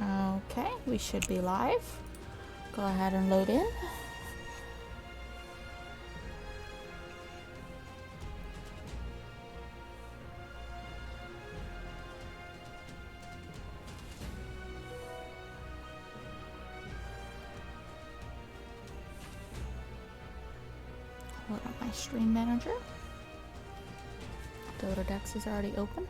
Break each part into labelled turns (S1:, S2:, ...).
S1: Okay, we should be live. Go ahead and load in. Load up my stream manager. Dota Dex is already open.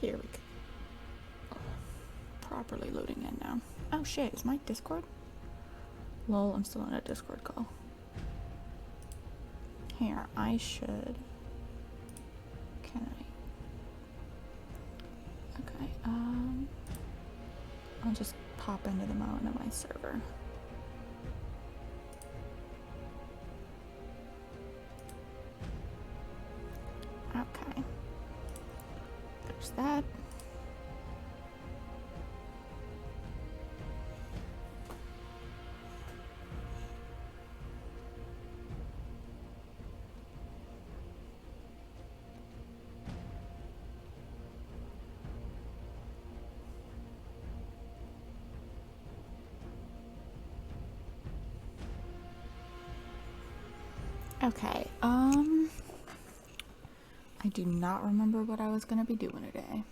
S1: Here we go. Properly loading in now. Oh shit, is my Discord? Lol, I'm still in a Discord call. Here, I should... Can I? Okay, I'll just pop into the mode of my server. Okay. There's that. Okay, I do not remember what I was gonna be doing today.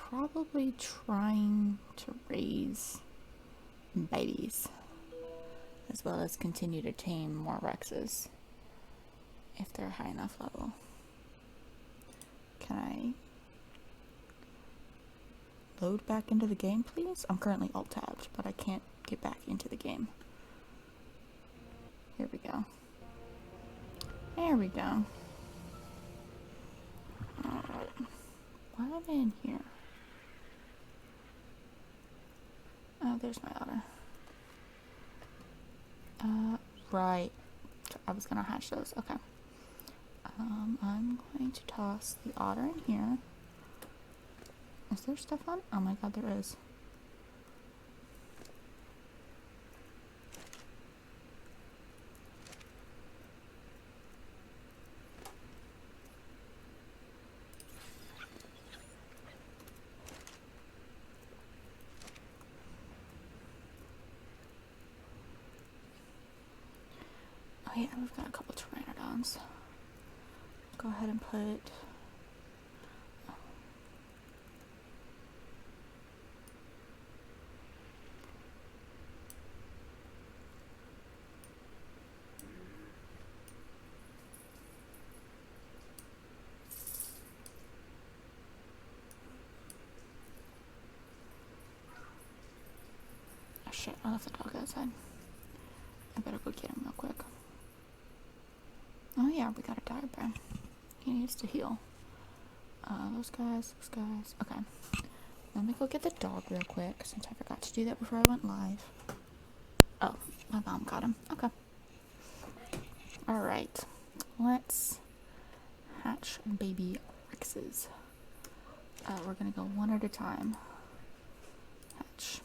S1: Probably trying to raise babies, as well as continue to tame more Rexes, if they're high enough level. Can I load back into the game, please? I'm currently alt-tabbed, but I can't get back into the game. Here we go. There we go. Alright. Why am I in here? Oh, there's my otter. Right. I was gonna hatch those. Okay. I'm going to toss the otter in here. Is there stuff on? Oh my god, there is. Oh yeah, we've got a couple pteranodons. Go ahead and put... Oh shit, I left the dog outside. I better go get him real quick. Oh yeah, we got a dire bear. He needs to heal. Those guys. Okay. Let me go get the dog real quick, since I forgot to do that before I went live. Oh, my mom got him. Okay. Alright. Let's hatch baby Rexes. We're gonna go one at a time. Hatch.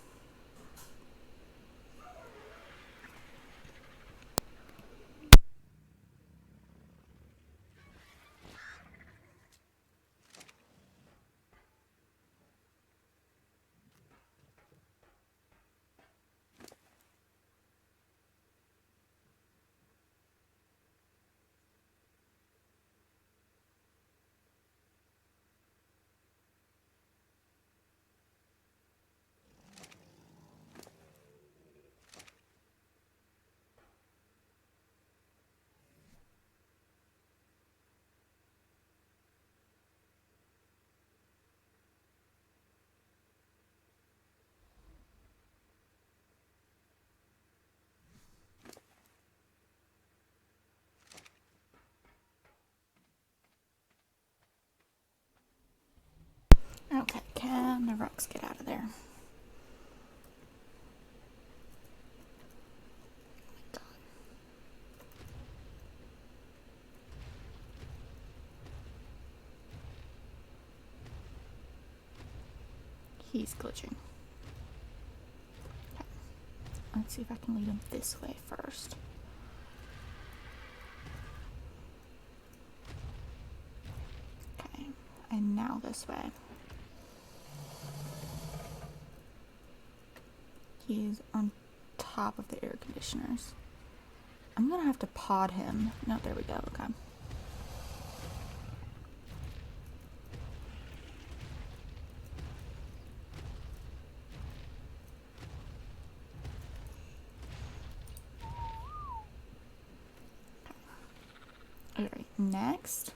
S1: Okay, can the Rex get out of there? He's glitching. Okay. Let's see if I can lead him this way first. Okay, and now this way. He's on top of the air conditioners. I'm gonna have to pod him. No, there we go. Okay. Alright, next.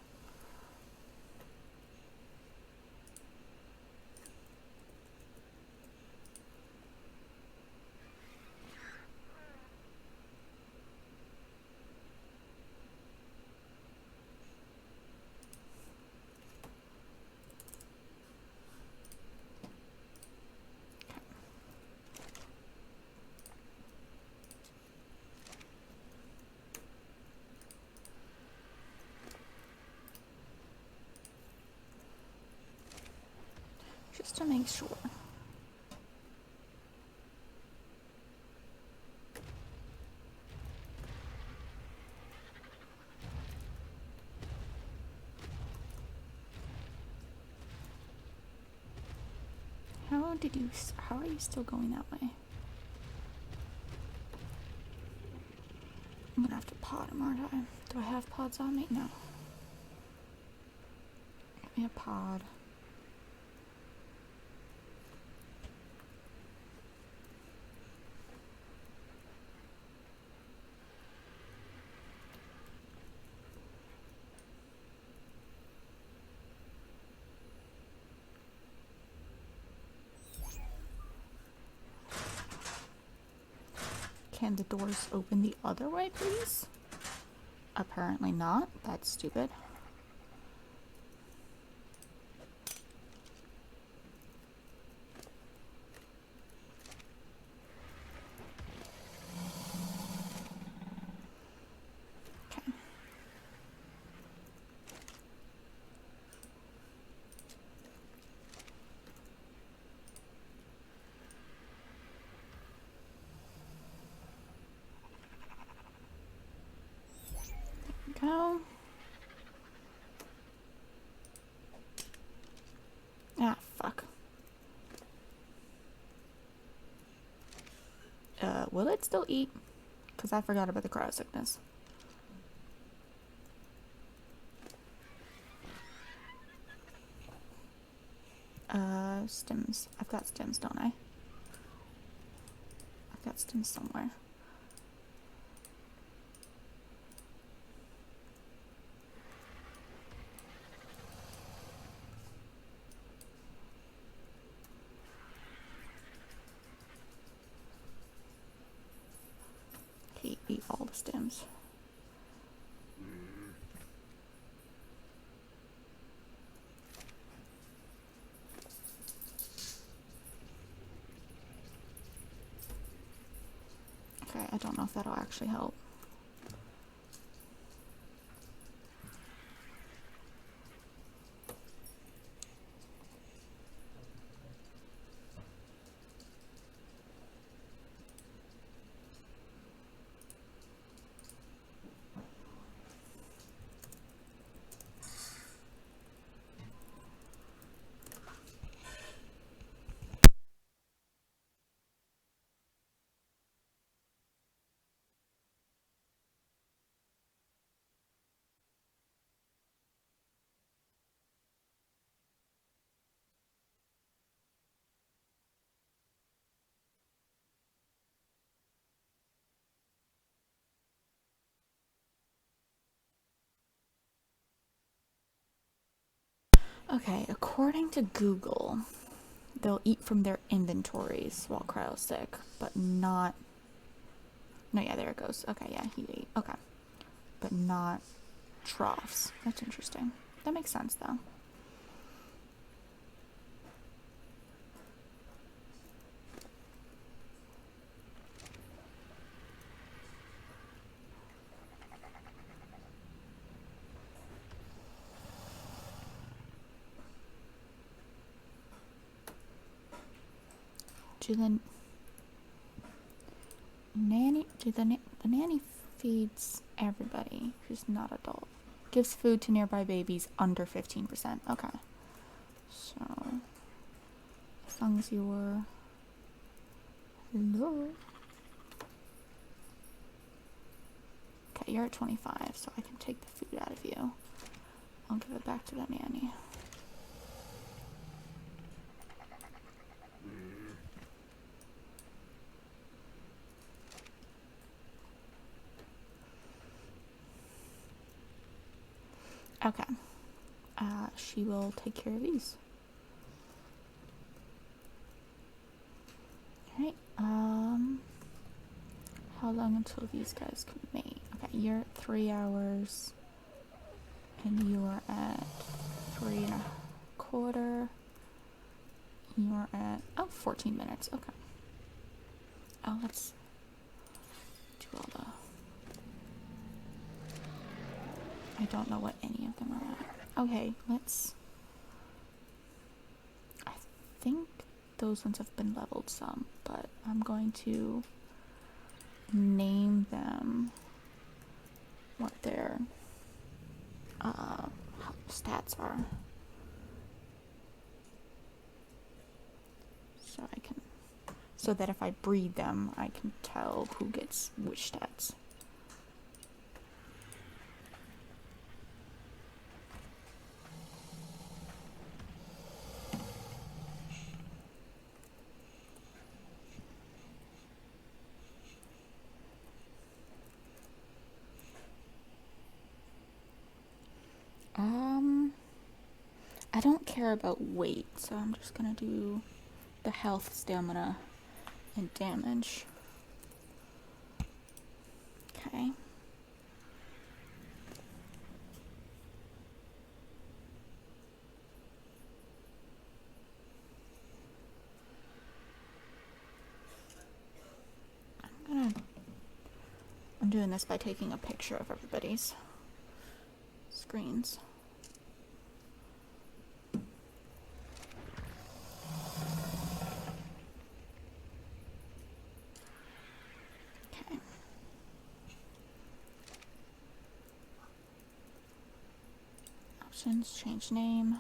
S1: Just to make sure. How are you still going that way? I'm gonna have to pod him, aren't I? Do I have pods on me? No. Give me a pod. Can the doors open the other way, please? Apparently not. That's stupid. Okay. Go. Ah, fuck. Will it still eat? Because I forgot about the cryo sickness. Stims. I've got stims, don't I? I've got stims somewhere. Okay, eat all the stems. Okay, I don't know if that'll actually help. Okay, according to Google, they'll eat from their inventories while cryosick, but not... No, yeah, there it goes. Okay, yeah, he ate. Okay. But not troughs. That's interesting. That makes sense, though. do the nanny, the nanny feeds everybody who's not adult. Gives food to nearby babies under 15%. Okay. So, as long as you were... Hello? Okay, you're at 25, so I can take the food out of you. I'll give it back to the nanny. Okay. She will take care of these. Alright, how long until these guys can mate? Okay, you're at 3 hours, and you are at 3.25. You're at, 14 minutes, okay. Oh, let's do all the... I don't know what any of them are at. Okay, let's... I think those ones have been leveled some, but I'm going to name them what their stats are. So that if I breed them, I can tell who gets which stats. I don't care about weight, so I'm just gonna do the health, stamina, and damage. Okay. I'm doing this by taking a picture of everybody's screens. Okay. Options, change name.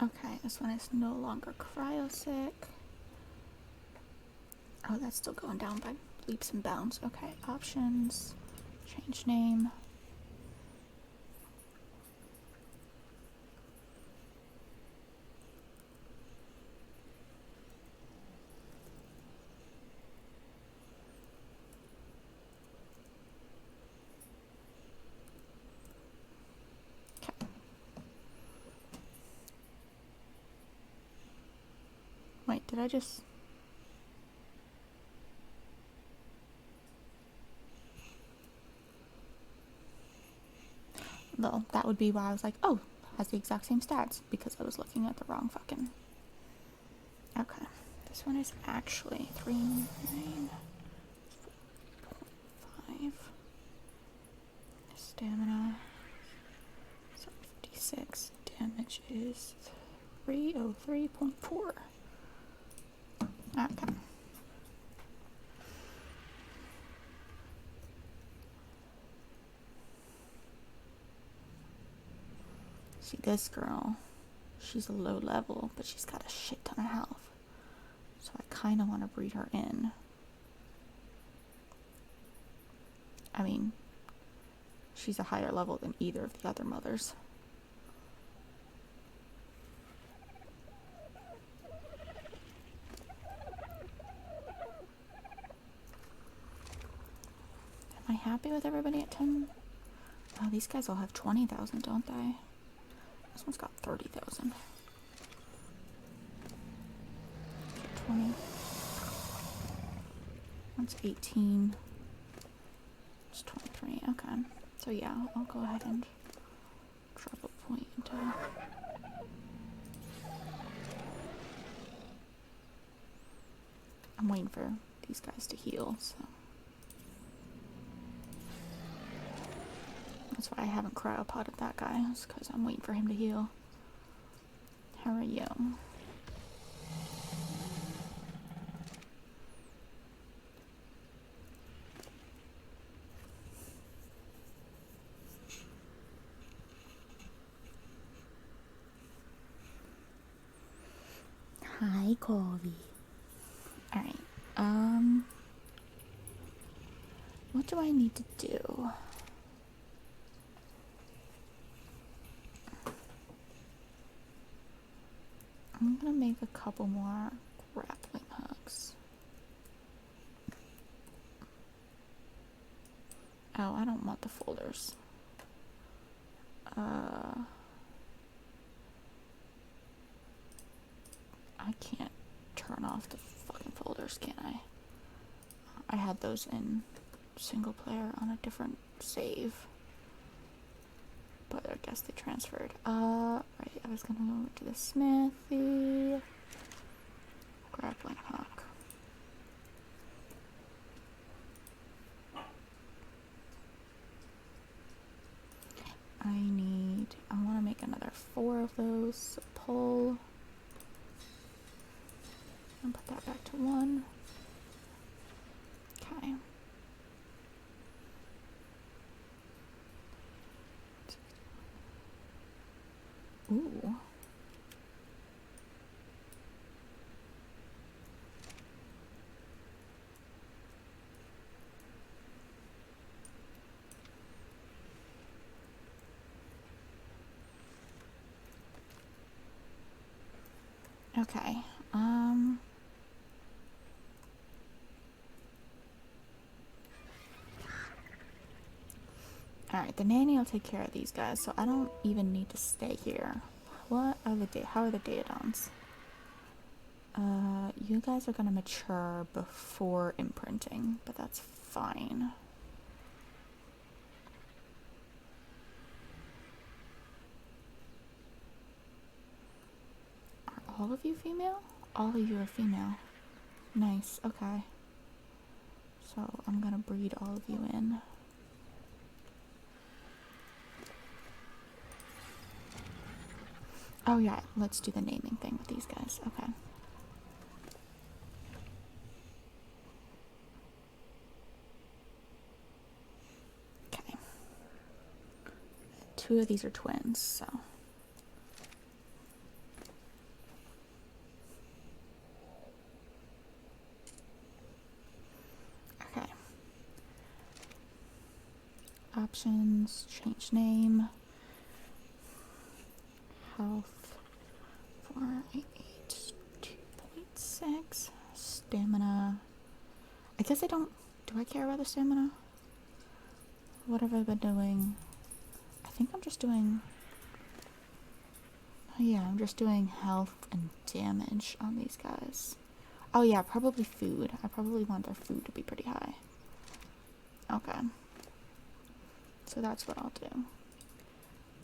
S1: Okay, this one is no longer cryosick. Oh, that's still going down by leaps and bounds. Okay, options, change name. Wait, did I just... Well, that would be why I was like, oh, has the exact same stats, because I was looking at the wrong fucking... Okay, this one is actually 3.9.5. Stamina 756. Damage is 303.4. Okay. See, this girl, she's a low level, but she's got a shit ton of health. So I kind of want to breed her in. I mean, she's a higher level than either of the other mothers. Am I happy with everybody at 10? Oh, these guys all have 20,000, don't they? This one's got 30,000. 20. One's 18. It's 23. Okay. So yeah, I'll go ahead and drop a point into... I'm waiting for these guys to heal, so... That's why I haven't cryopotted that guy, is because I'm waiting for him to heal. How are you? Hi, Colby. Alright, what do I need to do? I'm gonna make a couple more grappling hooks. Oh, I don't want the folders. I can't turn off the fucking folders, can I? I had those in single player on a different save. But I guess they transferred. Right, I was gonna go over to the smithy. Grappling hook. I want to make another 4 of those. So pull. And put that back to 1. Okay. Ooh. Okay. Alright, the nanny will take care of these guys, so I don't even need to stay here. What are the how are the Daedons? You guys are gonna mature before imprinting, but that's fine. Are all of you female? All of you are female. Nice, okay. So I'm gonna breed all of you in. Oh yeah, let's do the naming thing with these guys. Okay. Okay. 2 of these are twins, so. Okay. Options, change name. Health 488 2.6. Stamina. I guess I don't. Do I care about the stamina? What have I been doing? I think I'm just doing. Oh, yeah, I'm just doing health and damage on these guys. Oh, yeah, probably food. I probably want their food to be pretty high. Okay. So that's what I'll do.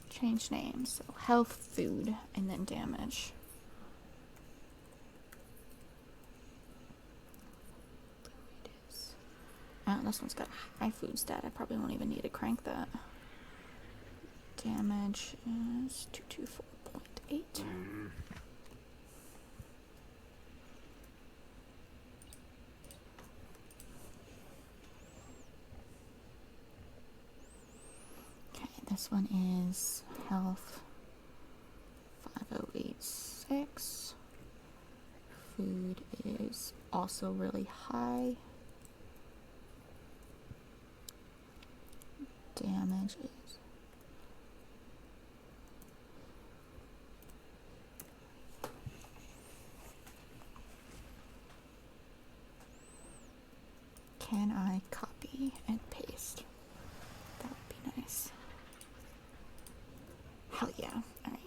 S1: Change names. So health, food, and then damage. This one's got high food stat. I probably won't even need to crank that. Damage is 224.8. Okay, this one is health 5086. Food is also really high. Damage argies. Can I copy and paste? That would be nice. Hell yeah. Alright.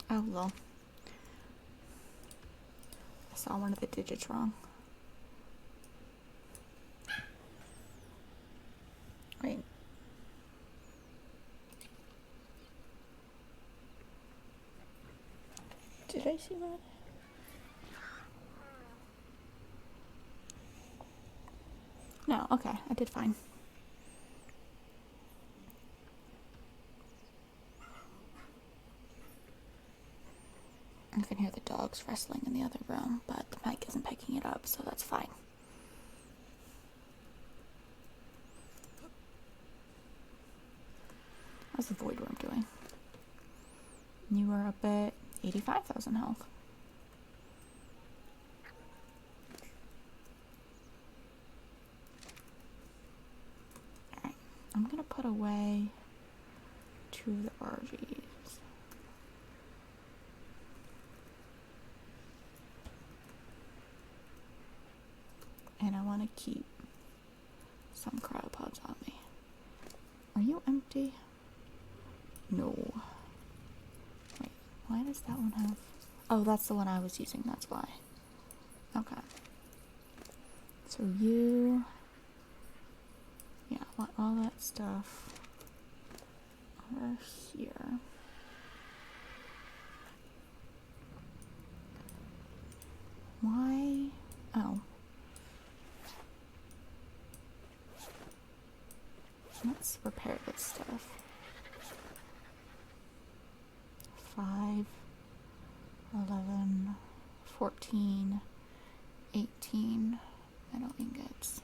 S1: Oh, well. I saw one of the digits wrong. Wait. Did I see that? No, okay, I did fine. I can hear the dogs wrestling in the other room, but the mic isn't picking it up, so that's fine. How's the void room doing? You were up at 85,000 health. Alright, I'm gonna put away 2 of the argies. And I want to keep some cryopods on me. Are you empty? No. Wait, why does that one have... Oh, that's the one I was using, that's why. Okay. So you... Yeah, I want all that stuff over here. Why? Oh. Let's repair this stuff. 5, 11, 14, 18 metal ingots.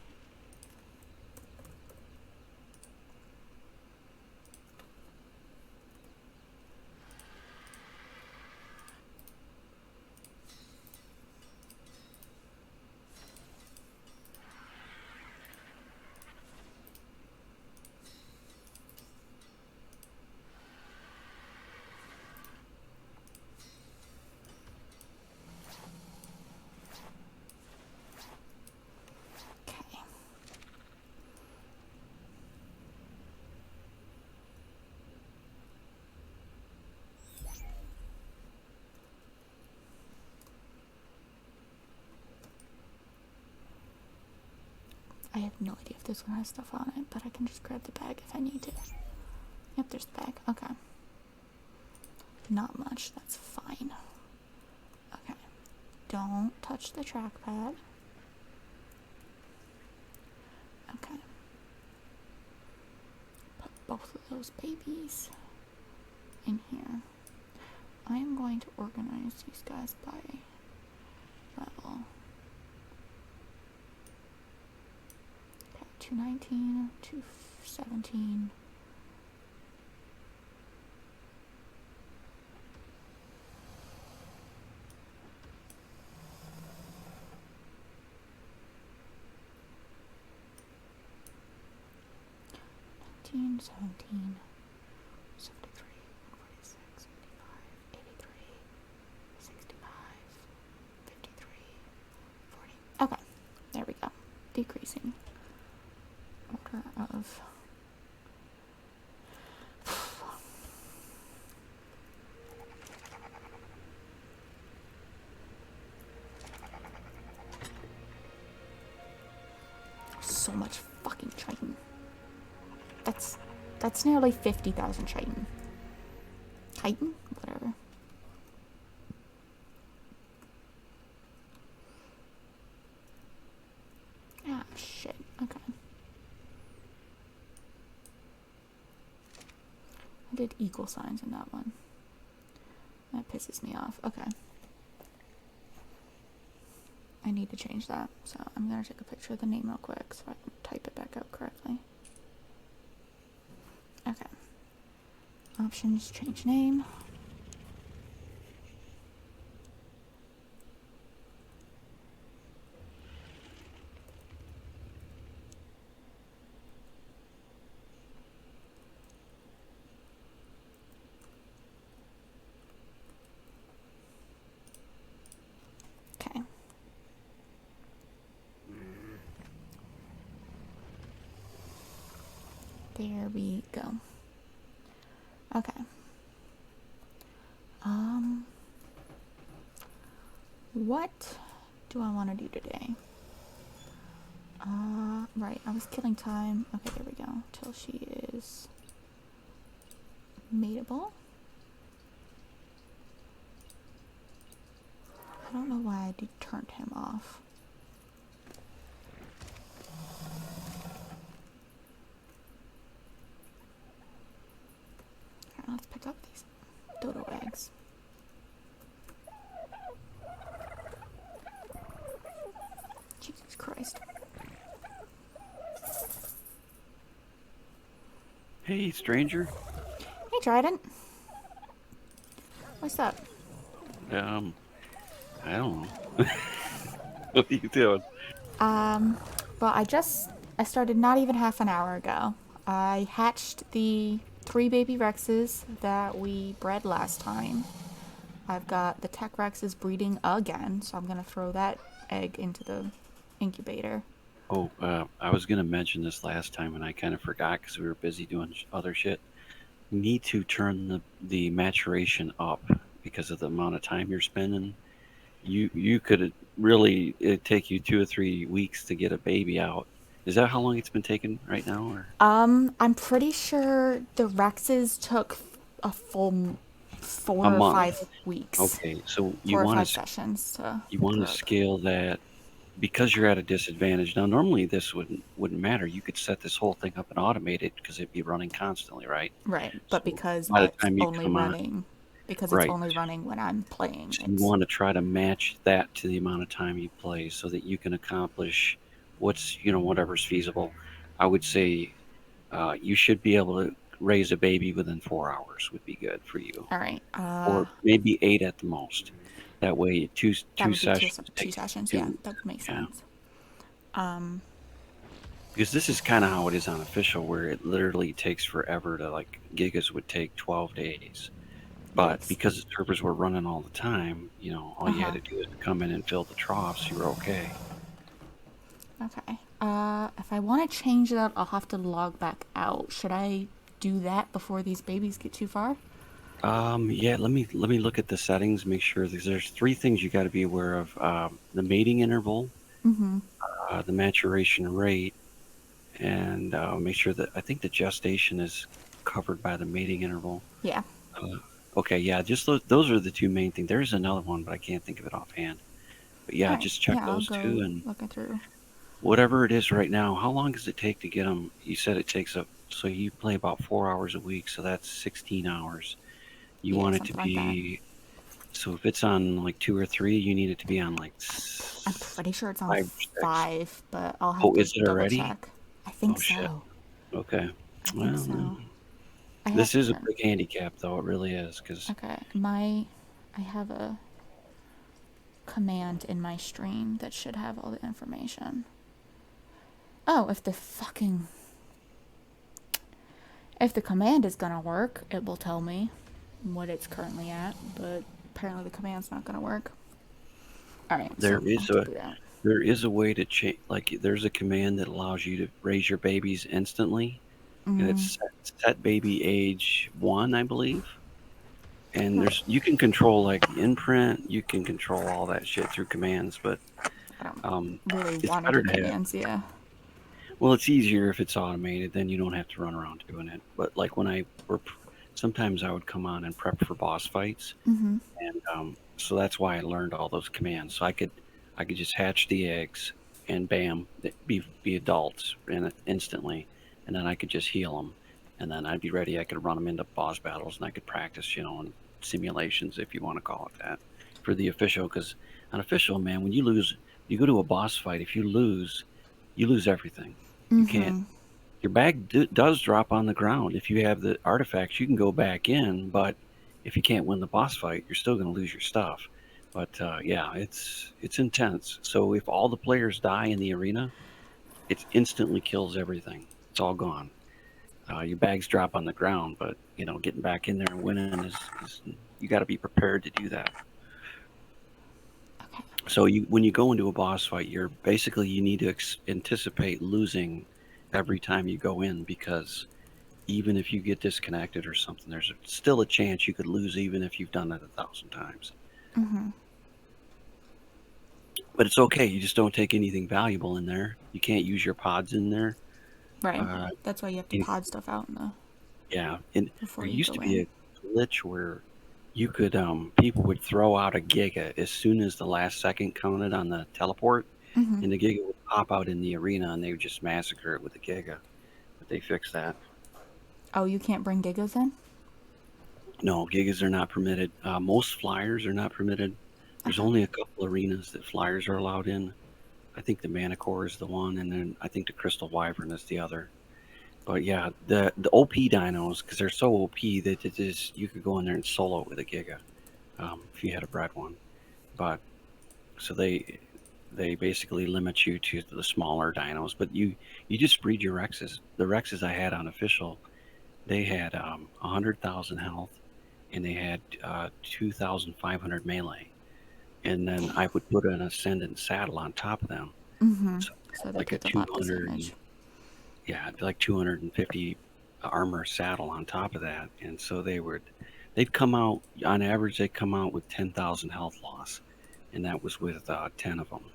S1: I have no idea if this one has stuff on it, but I can just grab the bag if I need to. Yep, there's the bag. Okay. Not much. That's fine. Okay. Don't touch the trackpad. Okay. Put both of those babies in here. I am going to organize these guys by level. 219, 217. Seventeen, 73, 46, 55, 83, 65, 53, 40. Okay, there we go. Decreasing. Order of so much fucking Triton. That's nearly 50,000 Triton. Titan? Whatever. Ah, shit. Okay. I did equal signs in that one. That pisses me off. Okay. I need to change that, so I'm gonna take a picture of the name real quick so I can type it back out correctly. Okay. Options, change name. There we go. Okay. What do I want to do today? Right, I was killing time. Okay, there we go. Till she is mateable. I don't know why I turned him off. Alright, let's pick up these dodo eggs. Jesus Christ.
S2: Hey, stranger.
S1: Hey, Trident. What's up?
S2: I don't know. What are you doing?
S1: Well, I started not even half an hour ago. I hatched the 3 baby Rexes that we bred last time. I've got the Tech Rexes breeding again, so I'm gonna throw that egg into the incubator.
S2: Oh, I was gonna mention this last time and I kind of forgot because we were busy doing other shit. You need to turn the maturation up because of the amount of time you're spending. You could really it'd take you 2 or 3 weeks to get a baby out. Is that how long it's been taking right now, or
S1: I'm pretty sure the Rexes took a full
S2: a
S1: four or
S2: month?
S1: 5 weeks,
S2: Okay, so
S1: 4 or 5 sessions to
S2: you want to
S1: grow up.
S2: scale that because you're at a disadvantage. Now, normally this wouldn't matter. You could set this whole thing up and automate it because it'd be running constantly, right?
S1: Right, but
S2: So by the time you come on,
S1: it's
S2: right,
S1: only running when I'm playing.
S2: so you
S1: It's
S2: want to try to match that to the amount of time you play so that you can accomplish whatever's feasible. I would say you should be able to raise a baby within 4 hours would be good for you,
S1: all right.
S2: or maybe 8 at the most. That way,
S1: That
S2: two
S1: would be two
S2: sessions
S1: two
S2: takes
S1: sessions. Yeah,
S2: two.
S1: that would make
S2: Yeah.
S1: sense.
S2: Because this is kind of how it is on official, where it literally takes forever to like gigas would take 12 days. But
S1: Yikes.
S2: because the servers were running all the time, all
S1: Uh
S2: you
S1: huh.
S2: had to do is come in and fill the troughs. You were okay.
S1: Okay. If I want to change that, I'll have to log back out. Should I do that before these babies get too far?
S2: Yeah. Let me look at the settings. Make sure there's 3 things you got to be aware of: the mating interval,
S1: Mm-hmm.
S2: the maturation rate, and make sure that I think the gestation is covered by the mating interval.
S1: Yeah.
S2: Uh, okay, yeah, just those are the 2 main things. There's another one, but I can't think of it offhand. But
S1: All
S2: yeah,
S1: right.
S2: just check
S1: Yeah, I'll
S2: those
S1: go
S2: 2 and
S1: looking through.
S2: whatever it is right now. How long does it take to get them? You said it takes up. So you play about 4 hours a week, so that's 16 hours. You
S1: Yeah,
S2: want it to
S1: something like that.
S2: be. So if it's on like 2 or 3, you need it to be on like
S1: I'm pretty sure it's on
S2: 5 or 6.
S1: 5, but I'll have
S2: Oh,
S1: to
S2: is it
S1: double
S2: already?
S1: check. I think
S2: Oh shit.
S1: so.
S2: Okay.
S1: I think
S2: Well,
S1: so. I have
S2: this is a
S1: to.
S2: big handicap, though. It really is, because
S1: Okay. I have a command in my stream that should have all the information. Oh, if the command is gonna work, it will tell me what it's currently at, but apparently the command's not gonna work. Alright,
S2: there
S1: so I'll
S2: is
S1: have to
S2: a
S1: do that.
S2: there is a way to change. Like, there's a command that allows you to raise your babies instantly, and
S1: Mm,
S2: it's set baby age 1, I believe. And
S1: huh.
S2: you can control like the imprint, you can control all that shit through commands, but
S1: I don't
S2: um,
S1: really
S2: it's
S1: want to
S2: better
S1: do
S2: to have.
S1: commands, yeah.
S2: Well, it's easier if it's automated, then you don't have to run around doing it. But like sometimes I would come on and prep for boss fights,
S1: Mm-hmm.
S2: and so that's why I learned all those commands. So I could just hatch the eggs, and bam, be adults in instantly, and then I could just heal them, and then I'd be ready. I could run them into boss battles, and I could practice, and simulations, if you want to call it that, for the official. Because on official, man, when you lose, you go to a boss fight. If you lose everything. You can't.
S1: Mm-hmm.
S2: Your bag does drop on the ground. If you have the artifacts, you can go back in, but if you can't win the boss fight, you're still going to lose your stuff. But yeah, it's intense. So if all the players die in the arena, it instantly kills everything. It's all gone. Your bags drop on the ground, but getting back in there and winning is you got to be prepared to do that.
S1: Okay.
S2: So when you go into a boss fight, you need to anticipate losing every time you go in because even if you get disconnected or something, there's still a chance you could lose even if you've done it 1,000 times.
S1: Mm-hmm.
S2: But it's okay. You just don't take anything valuable in there. You can't use your pods in there.
S1: Right.
S2: Uh,
S1: That's why you have to
S2: and-
S1: pod stuff out in the
S2: yeah, and
S1: before
S2: there
S1: you
S2: used
S1: go
S2: to be
S1: in.
S2: a glitch where you could people would throw out a giga as soon as the last second counted on the teleport,
S1: Mm-hmm.
S2: and the giga would pop out in the arena, and they would just massacre it with the giga. But they fixed that.
S1: Oh, you can't bring gigas in?
S2: No, gigas are not permitted. Most flyers are not permitted. There's
S1: Okay.
S2: only a couple arenas that flyers are allowed in. I think the Manicore is the one, and then I think the Crystal Wyvern is the other. But yeah, the OP dinos, because they're so OP that it is, you could go in there and solo with a Giga, if you had a bred one. But so they basically limit you to the smaller dinos. But you just breed your Rexes. The Rexes I had on official, they had 100,000 health, and they had 2,500 melee. And then I would put an ascendant saddle on top of them,
S1: Mm-hmm.
S2: so
S1: So they
S2: like a
S1: take a lot of
S2: 200
S1: damage.
S2: yeah, like 250 armor saddle on top of that. And so they'd come out, on average, they'd come out with 10,000 health loss. And that was with 10 of them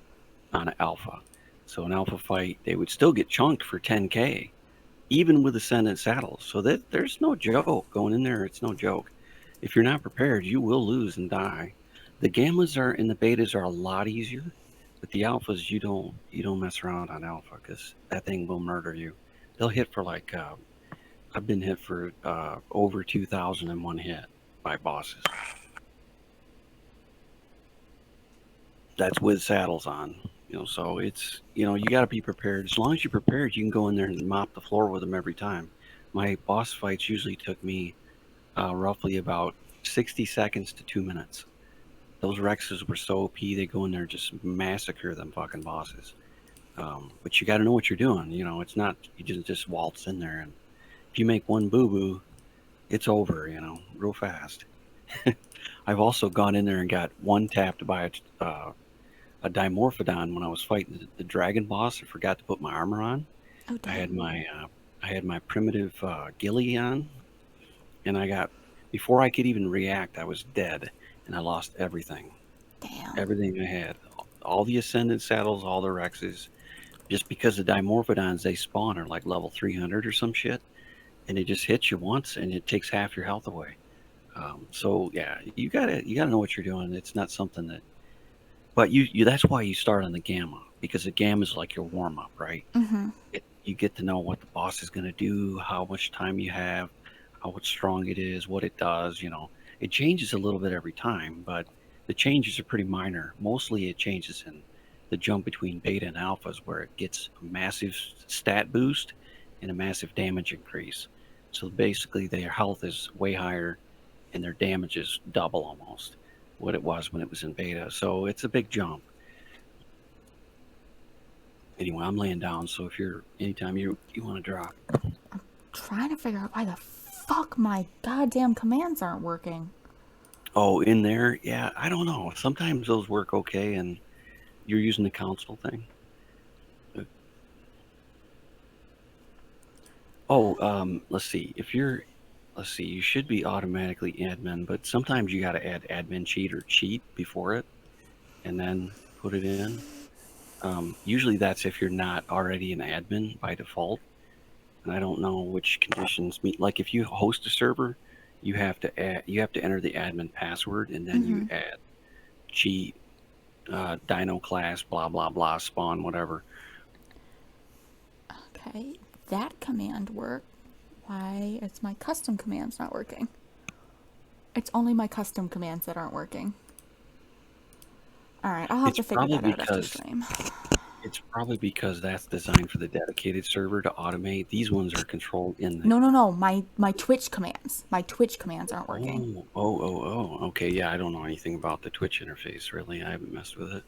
S2: on an alpha. So an alpha fight, they would still get chunked for 10K, even with ascendant saddles. So that there's no joke going in there. It's no joke. If you're not prepared, you will lose and die. The gammas are and the betas are a lot easier, but the alphas you don't mess around on alpha because that thing will murder you. They'll hit for like I've been hit for over 2,000 in one hit by bosses. That's with saddles on. So it's you got to be prepared. As long as you're prepared, you can go in there and mop the floor with them every time. My boss fights usually took me roughly about 60 seconds to 2 minutes. Those Rexes were so OP, they go in there and just massacre them fucking bosses. But you got to know what you're doing. It's not you just waltz in there, and if you make one boo boo, it's over. Real fast. I've also gone in there and got one tapped by a dimorphodon when I was fighting the dragon boss. I forgot to put my armor on.
S1: Oh,
S2: I had
S1: damn.
S2: my primitive ghillie on, and I got before I could even react, I was dead, and I lost everything.
S1: Damn.
S2: Everything I had, all the ascendant saddles, all the Rexes, just because the dimorphodons they spawn are like level 300 or some shit, and it just hits you once and it takes half your health away. So yeah, you gotta know what you're doing. It's not something that, but you that's why you start on the gamma because the gamma is like your warm up, right?
S1: Mm-hmm.
S2: You get to know what the boss is gonna do, how much time you have, how strong it is, what it does. It changes a little bit every time, but the changes are pretty minor. Mostly, it changes in the jump between beta and alphas, where it gets a massive stat boost and a massive damage increase. So basically, their health is way higher and their damage is double almost what it was when it was in beta. So it's a big jump. Anyway, I'm laying down, so if you're anytime you want to drop.
S1: Trying to figure out why the fuck my goddamn commands aren't working.
S2: Oh, in there, yeah, I don't know. Sometimes those work okay, and you're using the console thing. Oh, let's see. Let's see. You should be automatically admin, but sometimes you got to add admin cheat or cheat before it, and then put it in. Usually that's if you're not already an admin by default. And I don't know which conditions meet. Like if you host a server, you have to enter the admin password, and then you
S1: Mm-hmm.
S2: add cheat, dino class, blah blah blah, spawn, whatever.
S1: Okay. That command worked. Why is my custom commands not working? It's only my custom commands that aren't working. Alright, I'll have
S2: It's
S1: to figure
S2: probably
S1: that out after
S2: because
S1: stream.
S2: It's probably because that's designed for the dedicated server to automate. These ones are controlled in the.
S1: No. My Twitch commands. My Twitch commands aren't working.
S2: Okay, yeah, I don't know anything about the Twitch interface really. I haven't messed with it.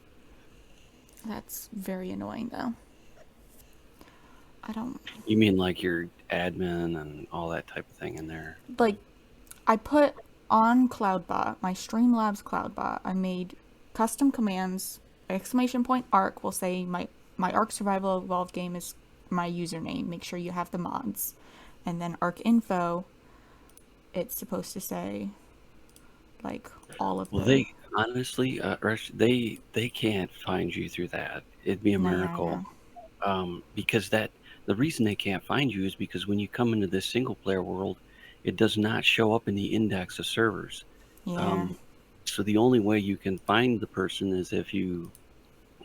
S1: That's very annoying, though. I don't.
S2: You mean like your admin and all that type of thing in there?
S1: Like, I put on CloudBot, my Streamlabs CloudBot, I made custom commands. Exclamation point arc will say my Ark Survival Evolved game is my username. Make sure you have the mods. and then arc info, it's supposed to say like all of
S2: Well,
S1: the.
S2: they honestly, they can't find you through that. It'd be a
S1: No, yeah, I
S2: miracle.
S1: know.
S2: Because the reason they can't find you is because when you come into this single player world, it does not show up in the index of servers.
S1: Yeah,
S2: Um, so the only way you can find the person is if you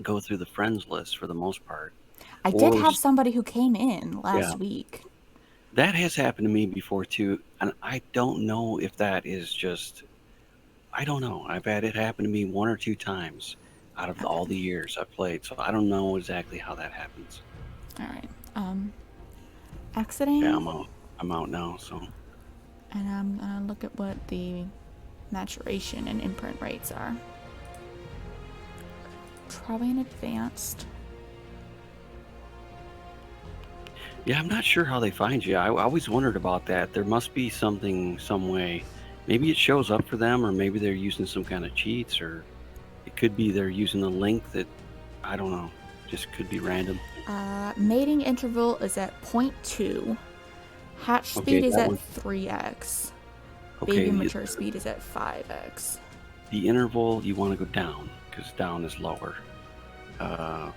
S2: go through the friends list for the most part,
S1: I did
S2: or
S1: have somebody who came in
S2: yeah,
S1: last week.
S2: that has happened to me before too, and I don't know if that is just I don't know. I've had it happen to me one or two times out of all
S1: Okay,
S2: the years I've played, so I don't know exactly how that happens.
S1: all right.
S2: Yeah,
S1: Exiting,
S2: I'm out now, so.
S1: and I'm gonna look at what the maturation and imprint rates are. Probably in advanced.
S2: Yeah, I'm not sure how they find you. I always wondered about that. There must be something, some way. Maybe it shows up for them, or maybe they're using some kind of cheats, or it could be they're using a link that I don't know. Just could be random.
S1: Mating interval is at 0.2. Hatch speed
S2: Okay,
S1: is
S2: that
S1: at
S2: one.
S1: 3x.
S2: Okay,
S1: Baby mature speed is at 5x.
S2: the interval you want to go down because down is lower. Uh,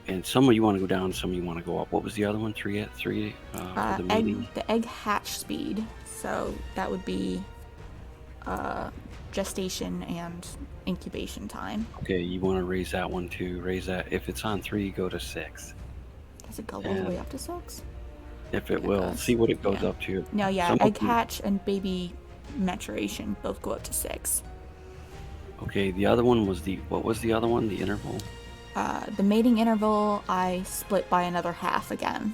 S2: and some of you want to go down, some of you want to go up. What was the other one? Three at three for the mating.
S1: The egg hatch speed. So that would be gestation and incubation time.
S2: Okay, you want to raise that one too. Raise that. If it's on 3, go to 6.
S1: Does it go all the way
S2: And
S1: up to 6?
S2: if it
S1: Yeah, it
S2: will,
S1: goes.
S2: see what it goes
S1: Yeah.
S2: up to.
S1: No, yeah,
S2: Some of
S1: egg
S2: them.
S1: hatch and baby maturation both go up to 6.
S2: Okay, the other one was what was the other one? The interval?
S1: The mating interval I split by another half again.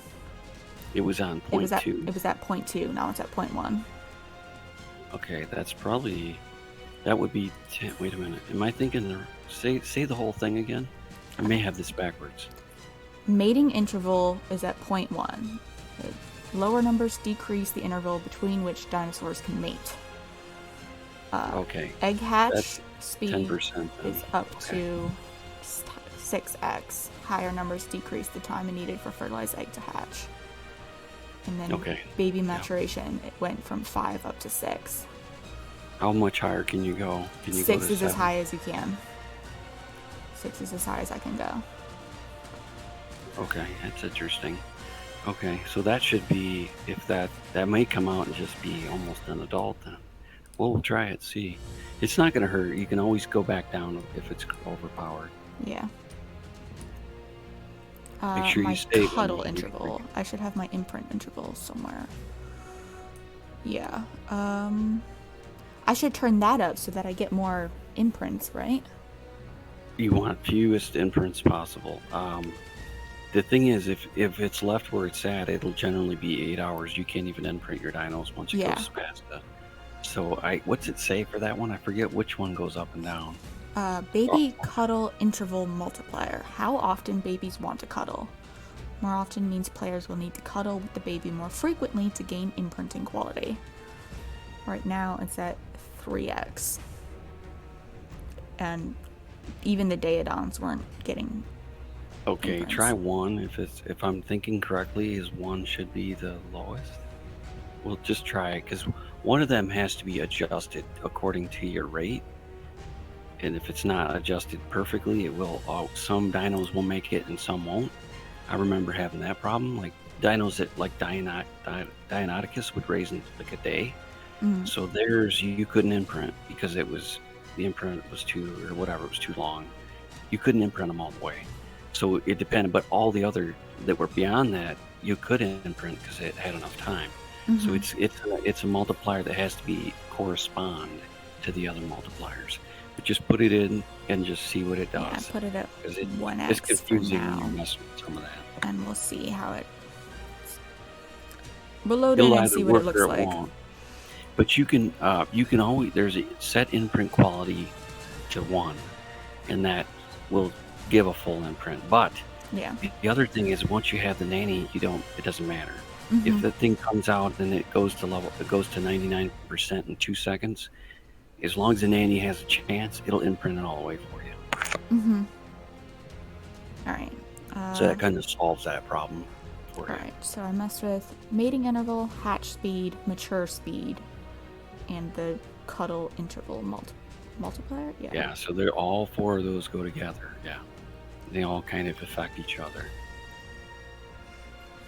S2: It was on
S1: It was
S2: point
S1: at
S2: 2.
S1: it was at 0.2. Now it's at 0.1.
S2: Okay, that's probably, that would be 10. Wait a minute. Am I thinking, say the whole thing again? I may have this backwards.
S1: Mating interval is at 0.1. The lower numbers decrease the interval between which dinosaurs can mate.
S2: Okay,
S1: Egg hatch
S2: that's
S1: speed
S2: 10% then.
S1: is up
S2: Okay.
S1: to 6x. Higher numbers decrease the time needed for fertilized egg to hatch. And then
S2: Okay.
S1: baby maturation, it went from 5 up to 6.
S2: How much higher can you go? Can you
S1: 6
S2: go to
S1: is as
S2: 7?
S1: high as you can. 6 is as high as I can go.
S2: Okay, that's interesting. Okay, so that should be, if that may come out and just be almost an adult then. Well, we'll try it, see. It's not going to hurt. You can always go back down if it's overpowered.
S1: Yeah.
S2: Make sure
S1: My
S2: you stay
S1: cuddle interval. I should have my imprint interval somewhere. Yeah. I should turn that up so that I get more imprints, right?
S2: You want fewest imprints possible. The thing is, if it's left where it's at, it'll generally be 8 hours. You can't even imprint your dinos once it
S1: Yeah.
S2: goes past that. So what's it say for that one? I forget which one goes up and down.
S1: Baby cuddle interval multiplier. How often babies want to cuddle. More often means players will need to cuddle with the baby more frequently to gain imprinting quality. Right now it's at 3x. And even the Daedons weren't getting
S2: Okay,
S1: imprints.
S2: try 1. If I'm thinking correctly, is 1 should be the lowest. We'll just try it because one of them has to be adjusted according to your rate. And if it's not adjusted perfectly, it will. Some dinos will make it and some won't. I remember having that problem. Like dinos that like Deinonychus would raise in like a day. So theirs you couldn't imprint because the imprint was it was too long. You couldn't imprint them all the way. So it depended, but all the other that were beyond that you could imprint because it had enough time. So it's a multiplier that has to correspond to the other multipliers. But just put it in and just see what it does.
S1: Yeah, put it at 1x
S2: it's confusing
S1: for
S2: when
S1: now.
S2: you mess with some of that.
S1: And we'll see how it. We'll load
S2: It'll
S1: in and
S2: either
S1: see what it
S2: work
S1: looks
S2: or
S1: like.
S2: won't. But you can always, there's a set imprint quality to 1, and that will give a full imprint. But
S1: Yeah.
S2: the other thing is once you have the nanny, it doesn't matter. If the thing comes out and it goes to 99% in 2 seconds, as long as the nanny has a chance, it'll imprint it all the way for you.
S1: All right.
S2: So that kind of solves that problem. for you.
S1: Alright, so I messed with mating interval, hatch speed, mature speed, and the cuddle interval multiplier?
S2: Yeah, so they're all 4 of those go together. Yeah. They all kind of affect each other.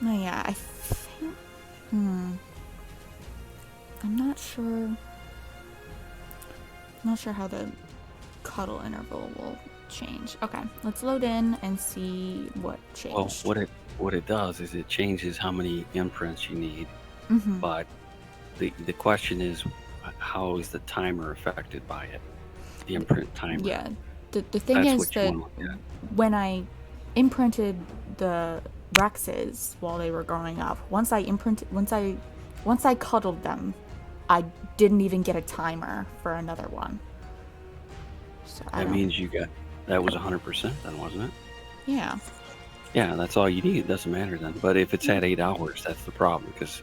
S1: No, yeah, I think... I'm not sure... I'm not sure how the cuddle interval will change. Okay, let's load in and see what changed.
S2: Well, what it does is it changes how many imprints you need, but the question is, how is the timer affected by it? The imprint timer.
S1: Yeah, the thing
S2: That's
S1: is
S2: what you
S1: that
S2: want to look at.
S1: when I imprinted the Rexes while they were growing up, once I cuddled them, I didn't even get a timer for another one. So
S2: That means that was 100% then, wasn't it?
S1: Yeah.
S2: Yeah, that's all you need. It doesn't matter then. But if it's at 8 hours, that's the problem, because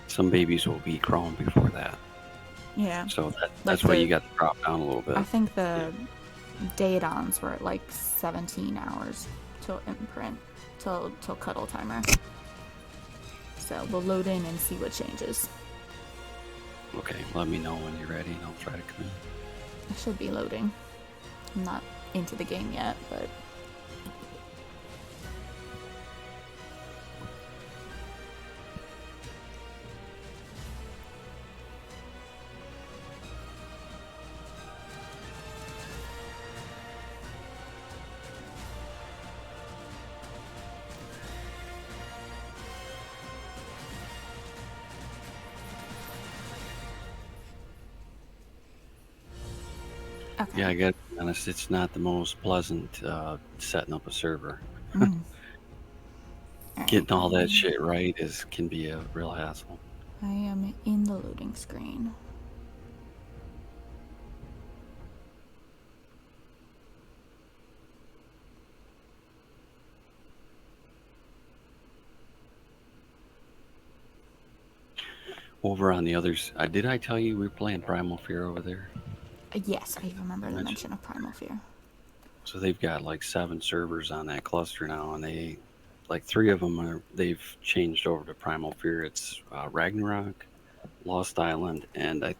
S2: some babies will be crawling before that.
S1: Yeah.
S2: So that's why you got to drop down a little bit.
S1: I think the Daedons were at like 17 hours till imprint, till cuddle timer. So we'll load in and see what changes.
S2: Okay, let me know when you're ready and I'll try to come in.
S1: I should be loading. I'm not into the game yet, but...
S2: Yeah, I gotta be honest, it's not the most pleasant setting up a server. Getting all that shit right can be a real hassle.
S1: I am in the loading screen.
S2: Over on the others, did I tell you we were playing Primal Fear over there?
S1: Yes, I remember the mention of Primal Fear.
S2: So they've got like 7 servers on that cluster now, and they, like 3 of them they've changed over to Primal Fear. It's Ragnarok, Lost Island, and I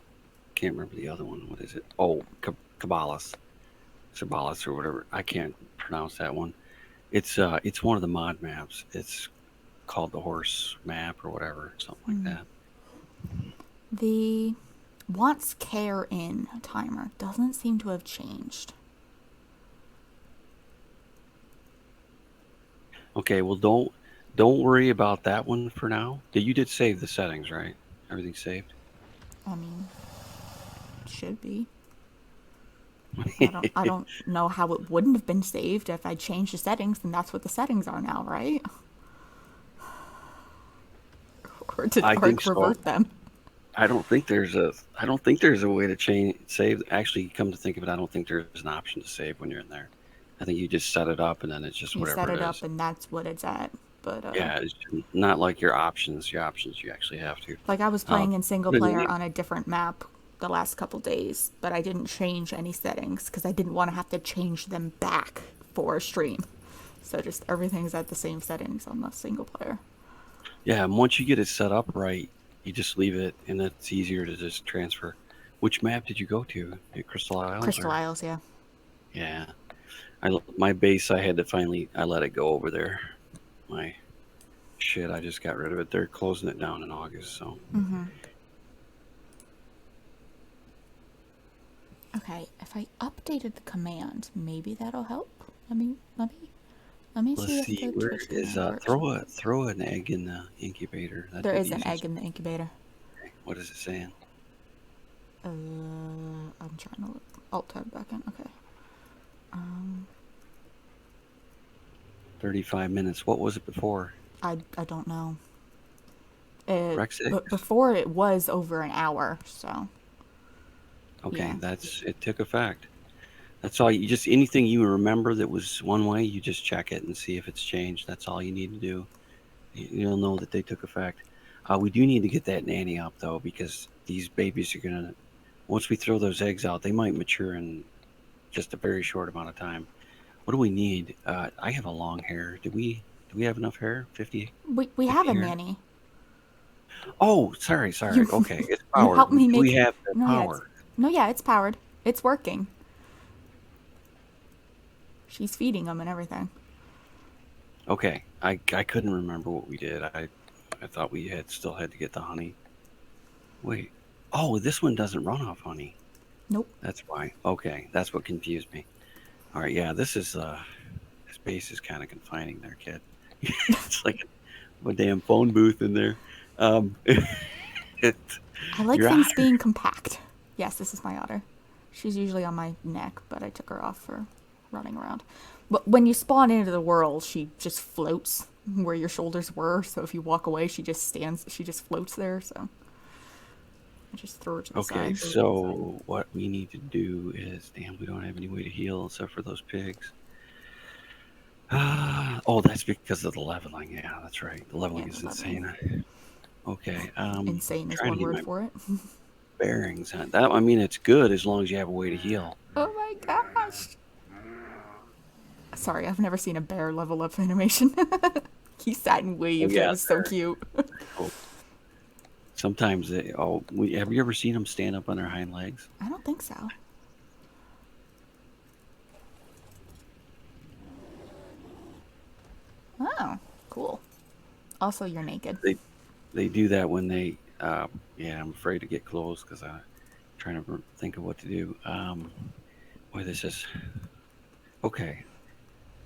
S2: can't remember the other one. What is it? Oh, Cabalas or whatever. I can't pronounce that one. It's one of the mod maps. It's called the horse map or whatever, something like that.
S1: The wants care in timer doesn't seem to have changed.
S2: Okay, well don't worry about that one for now. You did save the settings, right? Everything's saved?
S1: I mean, should be. I don't know how it wouldn't have been saved if I changed the settings, then that's what the settings are now, right? Or did Arc revert them?
S2: I don't think there's a way to save. Actually, come to think of it, I don't think there's an option to save when you're in there. I think you just set it up and then it's just whatever it is.
S1: You set it up and that's what it's at. But
S2: yeah, it's not like your options. Your options you actually have to.
S1: Like I was playing in single player on a different map the last couple days, but I didn't change any settings because I didn't want to have to change them back for a stream. So just everything's at the same settings on the single player.
S2: Yeah, and once you get it set up right, you just leave it, and it's easier to just transfer. Which map did you go to? Crystal Isles?
S1: Crystal Isles, yeah.
S2: Yeah. My base, I let it go over there. My shit, I just got rid of it. They're closing it down in August, so.
S1: Okay, if I updated the command, maybe that'll help. Let me
S2: Let's see where is throw an egg in the incubator.
S1: There is an egg in the incubator.
S2: Okay. What is it saying?
S1: I'm trying to look. Alt tab back in. Okay.
S2: 35 minutes. What was it before?
S1: I don't know.
S2: But
S1: before it was over an hour, so.
S2: Okay, yeah. It took effect. That's all. Anything you remember that was one way, you just check it and see if it's changed. That's all you need to do. You'll know that they took effect. We do need to get that nanny up though, because these babies are gonna. Once we throw those eggs out, they might mature in just a very short amount of time. What do we need? I have a long hair. Do we Do we have enough hair? 50,
S1: We
S2: 50
S1: have a
S2: hair?
S1: nanny.
S2: Oh, sorry.
S1: You
S2: Okay, it's
S1: you
S2: powered.
S1: helped me
S2: Do we
S1: make.
S2: have the
S1: No, yeah,
S2: power?
S1: it's powered. It's working. She's feeding them and everything.
S2: Okay, I couldn't remember what we did. I thought we still had to get the honey. Wait. Oh, this one doesn't run off honey.
S1: Nope.
S2: That's why. Okay, that's what confused me. All right, yeah, this base is kind of confining there, kid. It's like a damn phone booth in there. It,
S1: I like
S2: your
S1: things
S2: otter.
S1: being compact. Yes, this is my otter. She's usually on my neck, but I took her off for running around. But when you spawn into the world, she just floats where your shoulders were. So if you walk away, she just stands. She just floats there. So I just throw her to the
S2: Okay,
S1: side.
S2: so what we need to do is, damn, we don't have any way to heal except for those pigs. Oh, that's because of the leveling. Yeah, that's right. The
S1: Yeah,
S2: leveling
S1: the
S2: is
S1: leveling.
S2: insane. Okay,
S1: Insane is
S2: trying to
S1: one
S2: get
S1: word
S2: my
S1: for it.
S2: bearings on that. I mean, it's good as long as you have a way to heal.
S1: Oh my gosh. Sorry, I've never seen a bear level up animation. He sat and
S2: Oh
S1: waved. It
S2: yeah,
S1: was so cute.
S2: oh, sometimes have you ever seen them stand up on their hind legs?
S1: I don't think so. Oh, cool. Also, you're naked.
S2: They do that when they. Yeah, I'm afraid to get close because I'm trying to think of what to do. Boy, this is okay.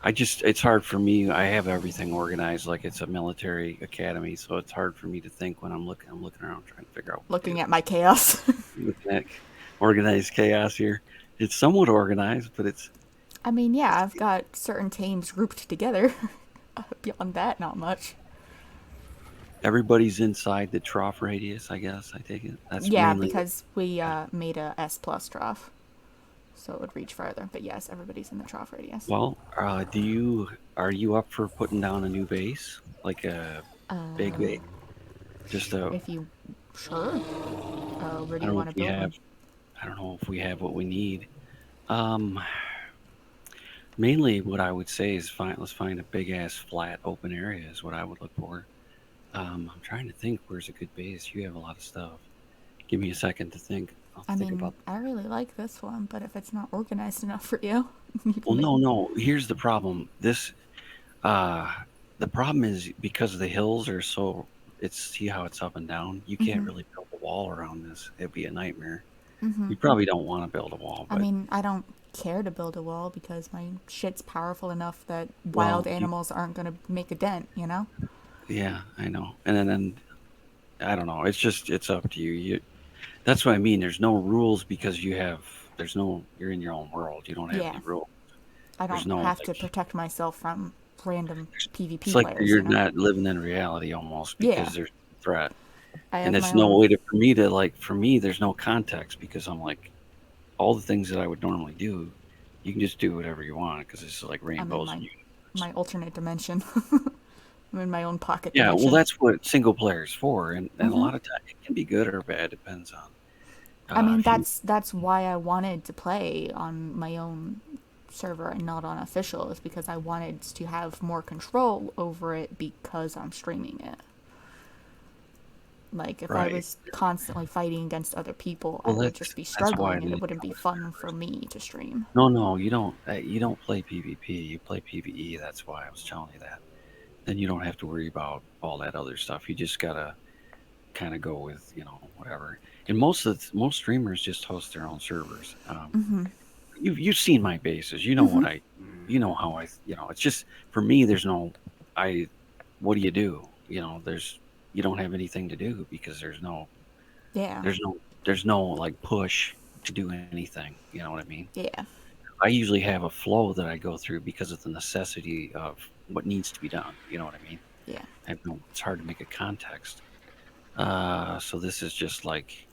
S2: It's hard for me. I have everything organized like it's a military academy, so it's hard for me to think when I'm looking. I'm looking around trying to figure out what to
S1: Looking
S2: do.
S1: at my chaos.
S2: Looking at organized chaos here. It's somewhat organized, but it's
S1: I mean, yeah, I've got certain teams grouped together. Beyond that, not much.
S2: everybody's inside the trough radius. I guess I take it. That's
S1: Yeah,
S2: mainly.
S1: because we made a S plus trough, so it would reach farther. But yes, everybody's in the trough radius.
S2: Well, are you up for putting down a new base, like a big base? Just a.
S1: If you sure, where do
S2: I
S1: you
S2: don't know
S1: want
S2: if
S1: to
S2: we
S1: build
S2: have.
S1: one?
S2: I don't know if we have what we need. Um, Mainly, what I would say is let's find a big ass flat open area is what I would look for. I'm trying to think where's a good base. You have a lot of stuff. Give me a second to think. I'll
S1: I
S2: think
S1: mean,
S2: about.
S1: I really like this one, but if it's not organized enough for you, you
S2: Well,
S1: can make.
S2: no. Here's the problem. Uh, the problem is because the hills are so. See how it's up and down. You can't
S1: Mm-hmm.
S2: really build a wall around this. It'd be a nightmare.
S1: Mm-hmm.
S2: You probably don't want to build a wall,
S1: I
S2: but
S1: mean, I don't care to build a wall because my shit's powerful enough that wild
S2: well,
S1: animals aren't gonna make a dent. You know?
S2: yeah, I know. And then I don't know. It's up to you. That's what I mean. There's no rules because you're in your own world. You don't have
S1: Yeah.
S2: any rules.
S1: I
S2: There's
S1: don't
S2: no
S1: have to
S2: like,
S1: protect myself from random
S2: it's
S1: PvP
S2: like
S1: players.
S2: you're
S1: You know?
S2: not living in reality almost
S1: Yeah.
S2: because there's no threat.
S1: I
S2: And
S1: have my
S2: it's no
S1: own.
S2: way for me to for me, there's no context because I'm like, all the things that I would normally do, you can just do whatever you want because it's like
S1: I'm in
S2: rainbows and unicorns.
S1: my alternate dimension. I'm in my own pocket
S2: Yeah, well,
S1: dimension.
S2: that's what single player is for. And a
S1: Mm-hmm.
S2: lot of times it can be good or bad, depends on
S1: I mean,
S2: if you,
S1: that's why I wanted to play on my own server and not on official, is because I wanted to have more control over it because I'm streaming it. Like if I
S2: right.
S1: was constantly fighting against other people, I
S2: Well,
S1: would just be
S2: that's why I
S1: struggling and it
S2: like
S1: wouldn't be fun for me to stream.
S2: no, you don't. You don't play PvP. You play PvE. That's why I was telling you that. Then you don't have to worry about all that other stuff. You just gotta kind of go with whatever. And most streamers just host their own servers. You've seen my bases. You know what you know how It's just for me. There's no. I. What do you do? There's. You don't have anything to do because
S1: Yeah.
S2: there's no there's no like push to do anything. You know what I mean?
S1: Yeah.
S2: I usually have a flow that I go through because of the necessity of what needs to be done. You know what I mean?
S1: Yeah.
S2: It's hard to make a context. So this is just like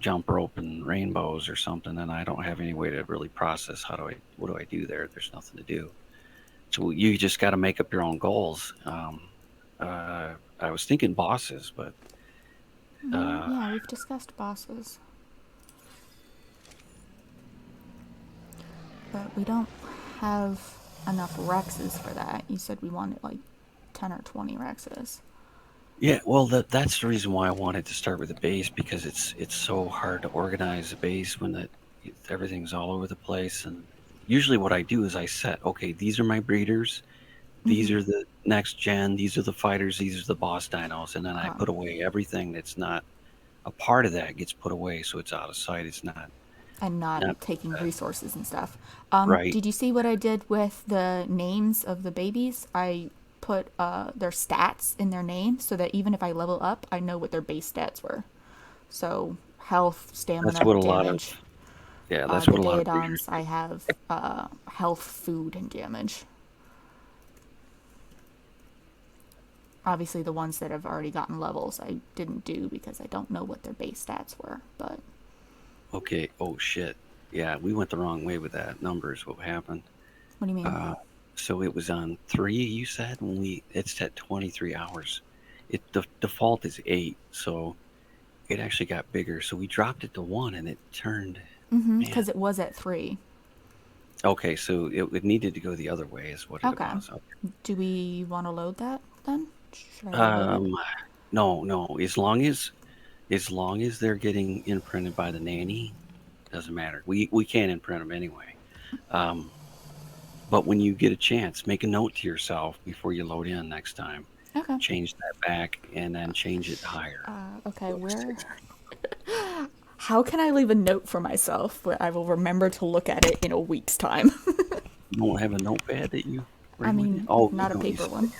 S2: jump rope and rainbows or something, and I don't have any way to really process what do I do there? There's nothing to do. So you just got to make up your own goals. I was thinking bosses, but uh,
S1: Yeah, we've discussed bosses. But we don't have enough Rexes for that. You said we wanted like 10 or 20 Rexes.
S2: Yeah, well, that's the reason why I wanted to start with the base, because it's so hard to organize the base when everything's all over the place. And usually, what I do is I set, okay, these are my breeders, these are the next gen, these are the fighters, these are the boss dinos, and then I put away everything that's not a part of that gets put away, so it's out of sight. It's
S1: And not
S2: not
S1: taking resources and stuff.
S2: right.
S1: Did you see what I did with the names of the babies? I put their stats in their name so that even if I level up, I know what their base stats were. So health,
S2: That's
S1: stamina,
S2: what a lot of
S1: damage.
S2: yeah, that's
S1: The
S2: what a lot of breeders
S1: Daedons, I have health, food, and damage. Obviously, the ones that have already gotten levels, I didn't do because I don't know what their base stats were. But
S2: do. Okay. Oh shit. Yeah, we went the wrong way with that. Numbers. What happened?
S1: what do you mean?
S2: Uh, so it was on 3, you said, when it's at 23 hours. The default is 8, so it actually got bigger. So we dropped it to 1 and it turned, man.
S1: Because it was at 3.
S2: Okay, so it needed to go the other way is what it
S1: Okay.
S2: was. Okay.
S1: Do we want to load that then? Should I reload it?
S2: Um, no, no. As long as they're getting imprinted by the nanny, doesn't matter. We can't imprint them anyway. Um, but when you get a chance, make a note to yourself before you load in next time.
S1: Okay.
S2: Change that back and then change it higher.
S1: Okay,
S2: Go to
S1: where?
S2: 6.
S1: How can I leave a note for myself where I will remember to look at it in a week's time?
S2: You don't have a notepad that you
S1: I
S2: bring with you?
S1: mean,
S2: Oh,
S1: not a
S2: no, you
S1: paper
S2: said
S1: one.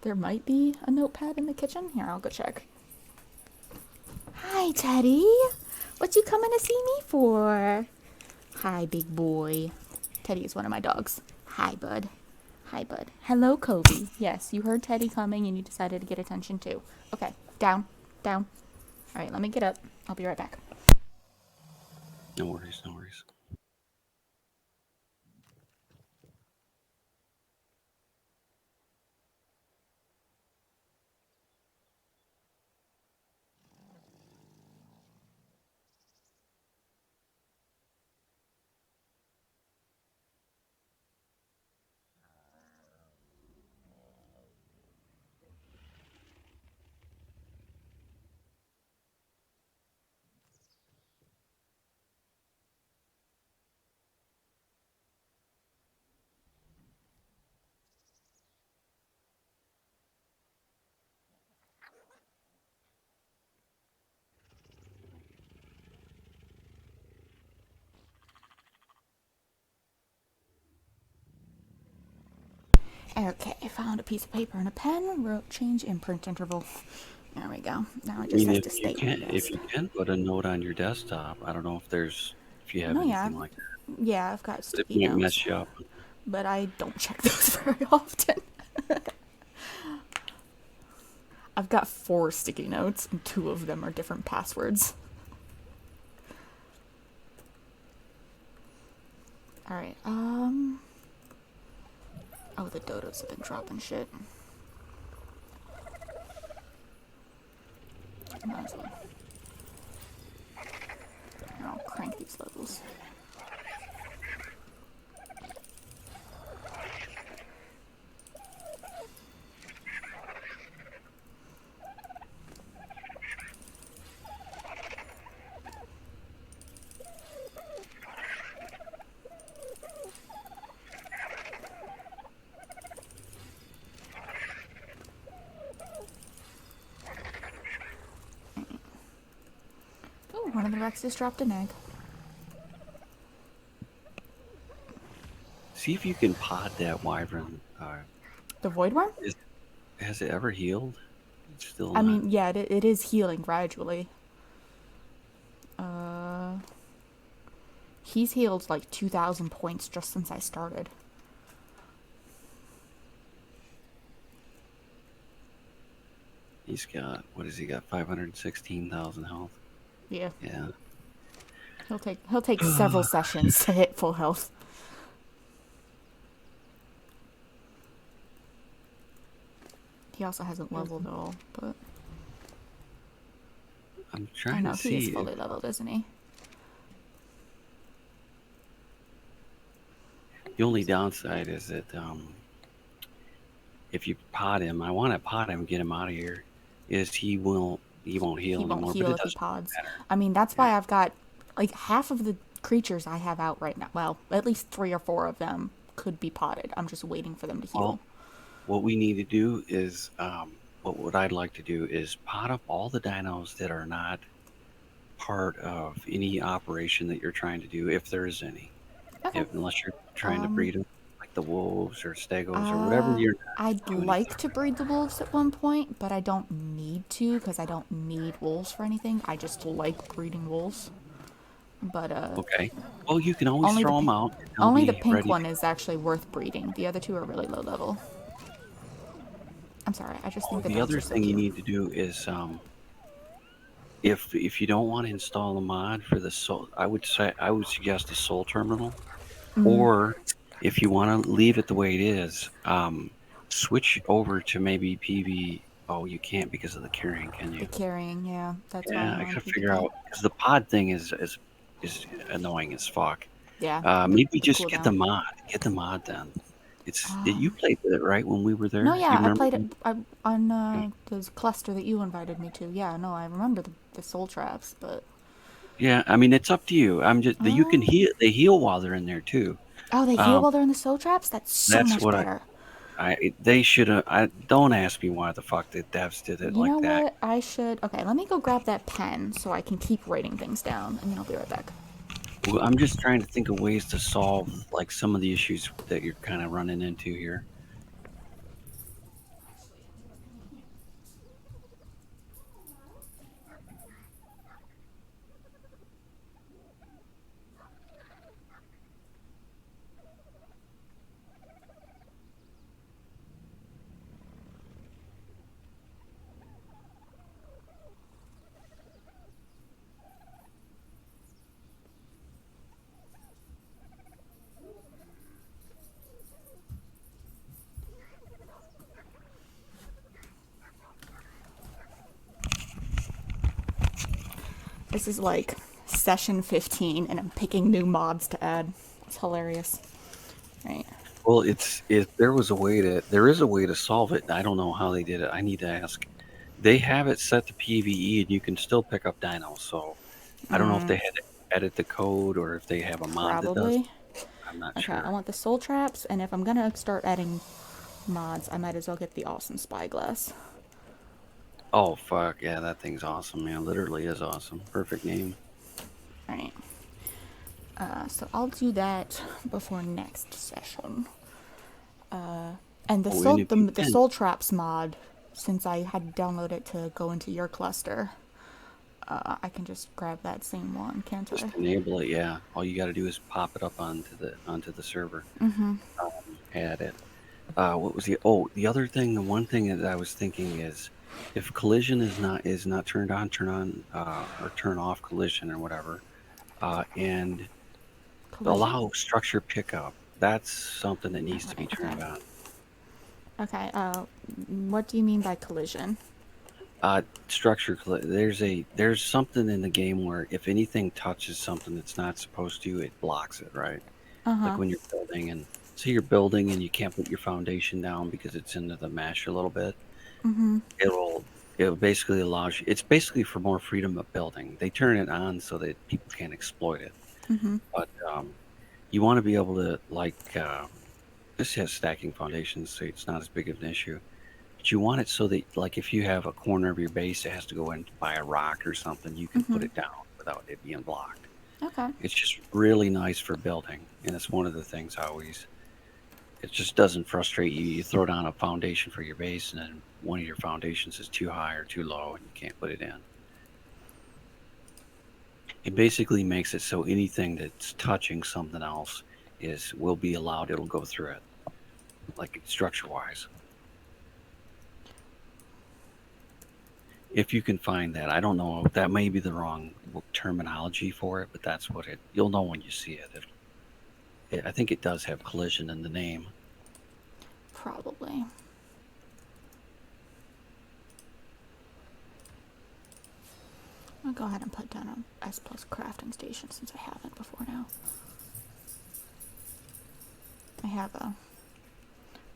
S1: There might be a notepad in the kitchen. Here, I'll go check. Hi, Teddy. What you coming to see me for? Hi, big boy. Teddy is one of my dogs. Hi, bud. Hi, bud. Hello, Kobe. Yes, you heard Teddy coming and you decided to get attention too. Okay, down, down. All right, let me get up. I'll be right back.
S2: no worries, no worries.
S1: Okay, I found a piece of paper and a pen. Wrote change imprint interval. There we go. Now I
S2: I
S1: just
S2: mean,
S1: have to stay on
S2: if
S1: this.
S2: you can put a note on your desktop, I don't know if you have
S1: No, yeah.
S2: anything like that.
S1: Yeah, I've got
S2: But it
S1: sticky
S2: might
S1: notes,
S2: mess you up.
S1: but I don't check those very often. I've got 4 sticky notes, and 2 of them are different passwords. Alright, oh, the dodos have been dropping shit. Might as well. Here, I'll crank these levels. Oh, one of the Rexes dropped an egg.
S2: See if you can pod that wyvern.
S1: The void worm?
S2: Has it ever healed? It's still
S1: I
S2: not.
S1: mean, yeah, it is healing gradually. Uh, he's healed like 2,000 points just since I started.
S2: He's got, what has he got? 516,000 health.
S1: Yeah,
S2: Yeah.
S1: he'll take several sessions to hit full health. He also hasn't leveled at all, but
S2: I'm
S1: I
S2: trying
S1: know
S2: to
S1: he is
S2: see.
S1: fully leveled, isn't he?
S2: The only downside is that if you pot him, I want to pot him, get him out of here. Is he won't
S1: He
S2: heal
S1: won't
S2: anymore? But
S1: heal
S2: it
S1: if he
S2: doesn't really
S1: pods.
S2: matter.
S1: I mean, that's
S2: Yeah.
S1: why I've got like half of the creatures I have out right now. Well, at least 3 or 4 of them could be potted. I'm just waiting for them to heal.
S2: Well, what we need to do is what I'd like to do is pot up all the dinos that are not part of any operation that you're trying to do, if there is any.
S1: Okay.
S2: Unless you're trying to
S1: Um,
S2: breed them, like the wolves or stegos or whatever you're
S1: I'd
S2: not doing.
S1: like to breed the wolves at one point, but I don't need to because I don't need wolves for anything. I just like breeding wolves. But
S2: Okay. Well, you can always
S1: only the
S2: throw them
S1: pi-
S2: out and they'll
S1: only the
S2: be
S1: pink
S2: ready
S1: one
S2: to
S1: is actually worth breeding. The other two are really low level. I'm sorry. I just
S2: go.
S1: think the
S2: The
S1: dogs
S2: other
S1: are so
S2: thing you
S1: cute.
S2: need to do is if you don't want to install a mod for the soul, I would suggest a soul terminal. Or if you want to leave it the way it is, switch over to maybe PV. Oh, you can't because of the carrying, can
S1: The
S2: you?
S1: carrying, yeah, that's why
S2: Yeah,
S1: I'm
S2: I
S1: on
S2: gotta figure
S1: PvP.
S2: out because the pod thing is annoying as fuck.
S1: Yeah,
S2: Maybe
S1: the
S2: just get the
S1: cooldown.
S2: mod. Get the mod then. You played with it right when we were
S1: No,
S2: there. Do
S1: yeah,
S2: you
S1: I
S2: remember?
S1: played it on the cluster that you invited me to. Yeah, no, I remember the soul traps, but
S2: Yeah, I mean it's up to you. I'm just you can
S1: uh,
S2: heal. They heal while they're in there too.
S1: oh, they heal
S2: Um,
S1: while they're in the soul traps. That's so
S2: that's
S1: much
S2: what
S1: better.
S2: they should have. I don't ask me why the fuck the devs did it
S1: You
S2: like
S1: know
S2: that.
S1: what? I should. Okay, let me go grab that pen so I can keep writing things down, and then I'll be right back.
S2: Well, I'm just trying to think of ways to solve like some of the issues that you're kind of running into here.
S1: This is like session 15, and I'm picking new mods to add. It's hilarious, right?
S2: Well, if there was a way to there is a way to solve it. I don't know how they did it. I need to ask. They have it set to PVE and you can still pick up dinos. So I don't know if they had to edit the code or if they have a mod that does.
S1: Probably.
S2: I'm not
S1: Okay, I
S2: sure.
S1: want the soul traps, and if I'm gonna start adding mods, I might as well get the awesome spyglass.
S2: Oh fuck yeah, that thing's awesome, man. Literally is awesome. Perfect name.
S1: Alright. So I'll do that before next session. And
S2: Oh, and if you
S1: the
S2: can
S1: soul traps mod, since I had to download it to go into your cluster, I can just grab that same one, can't
S2: just
S1: I?
S2: enable it, yeah. All you got to do is pop it up onto the server. Add it. What was the other thing? The one thing that I was thinking is, if collision is not turned on, turn on or turn off collision or whatever, and
S1: Collision?
S2: allow structure pickup. That's something that needs to be
S1: Alright, okay.
S2: turned on.
S1: Okay, what do you mean by collision?
S2: There's something in the game where if anything touches something that's not supposed to, it blocks it, right?
S1: Uh
S2: Like
S1: huh.
S2: when you're building and say you're building and you can't put your foundation down because it's into the mesh a little bit. It'll it basically allows you. It's basically for more freedom of building. They turn it on so that people can't exploit it. But you want to be able to this has stacking foundations, so it's not as big of an issue. But you want it so that like if you have a corner of your base that has to go in by a rock or something, you can put it down without it being blocked.
S1: Okay.
S2: It's just really nice for building, and it's one of the things I always. It just doesn't frustrate you. You throw down a foundation for your base, and then one of your foundations is too high or too low, and you can't put it in. It basically makes it so anything that's touching something else will be allowed. It'll go through it, like structure wise. If you can find that, I don't know. That may be the wrong terminology for it, but that's what it. You'll know when you see it. I think it does have collision in the name.
S1: Probably. I'll go ahead and put down a S plus crafting station since I haven't before now. I have a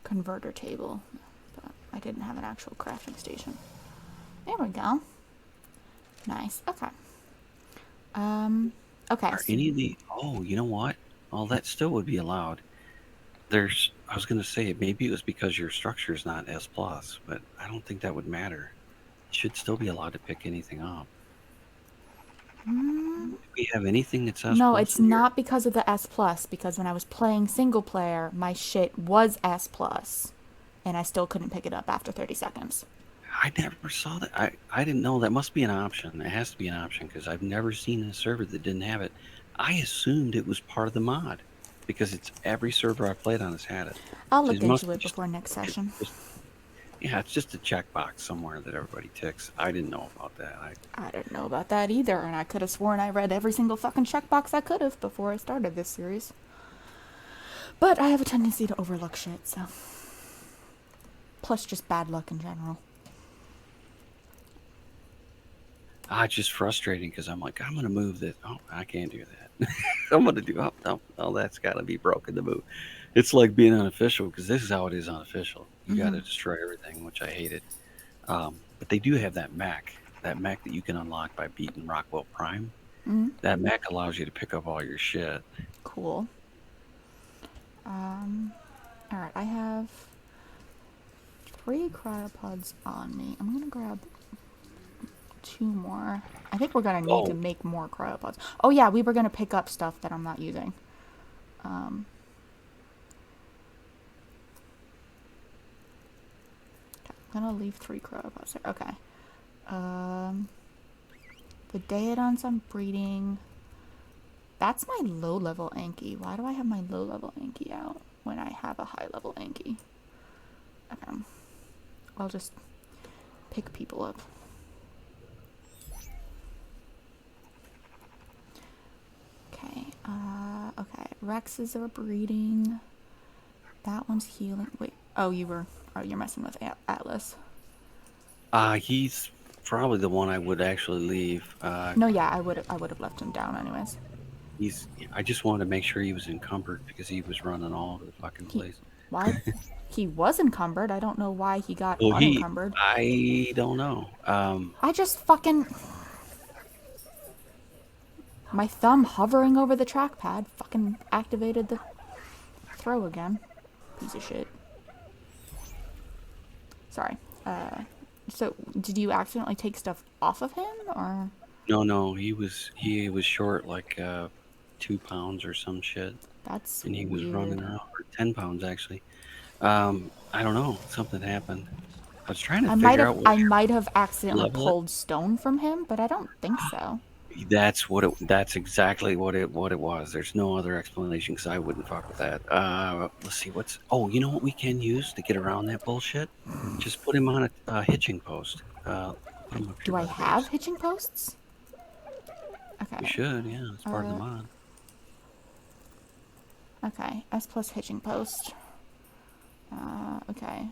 S1: converter table, but I didn't have an actual crafting station. There we go. Nice. Okay. Okay.
S2: Are any of the? Oh, you know what? Oh, that still would be allowed. There's. I was going to say maybe it was because your structure is not S plus, but I don't think that would matter. You should still be allowed to pick anything up. Do we have anything that's S
S1: No,
S2: plus
S1: it's
S2: in here?
S1: not because of the S plus. Because when I was playing single player, my shit was S plus, and I still couldn't pick it up after 30 seconds.
S2: I never saw that. I didn't know that must be an option. It has to be an option because I've never seen a server that didn't have it. I assumed it was part of the mod because it's every server I've played on has had it.
S1: I'll
S2: So
S1: look
S2: it must
S1: into
S2: be
S1: it before next session.
S2: yeah, it's just a checkbox somewhere that everybody ticks. I didn't know about that.
S1: I didn't know about that either, and I could have sworn I read every single fucking checkbox I could have before I started this series. But I have a tendency to overlook shit, so. Plus, just bad luck in general.
S2: It's just frustrating because I'm like, I'm gonna move this. Oh, I can't do that. I'm gonna do. Oh, no, no, that's got to be broken to move. It's like being unofficial because this is how it is unofficial. You got to destroy everything, which I hated. But they do have that mech that you can unlock by beating Rockwell Prime. That mech allows you to pick up all your shit.
S1: Cool. Alright, I have 3 cryopods on me. I'm gonna grab 2 more. I think we're gonna need to make more cryopods. Oh yeah, we were gonna pick up stuff that I'm not using. I'm gonna leave 3 cryopods there. Okay. The Daedons I'm breeding. That's my low-level Anki. Why do I have my low-level Anki out when I have a high-level Anki? Okay. I'll just pick people up. Okay. Okay. Rexes are breeding. That one's healing. Wait. Oh, you're messing with Atlas.
S2: He's probably the one I would actually leave.
S1: No, yeah, I would have left him down anyways.
S2: I just wanted to make sure he was encumbered because he was running all over the fucking place.
S1: Why? He was encumbered. I don't know why he got unencumbered.
S2: I don't know.
S1: I just fucking. My thumb hovering over the trackpad fucking activated the throw again. Piece of shit. Sorry. So did you accidentally take stuff off of him, or?
S2: No, he was short like 2 pounds or some shit.
S1: That's
S2: And he was
S1: weird.
S2: running around, or 10 pounds actually. I don't know. Something happened. I was trying to figure out what
S1: I might have accidentally
S2: level
S1: pulled stone from him, but I don't think so.
S2: That's exactly what it was. There's no other explanation because I wouldn't fuck with that. Let's see oh, you know what we can use to get around that bullshit? Just put him on a hitching post. Put him up here
S1: Do
S2: by
S1: I
S2: the
S1: have
S2: base.
S1: hitching posts? Okay.
S2: You should, yeah. It's part of the mod.
S1: Okay. S plus hitching post. Okay.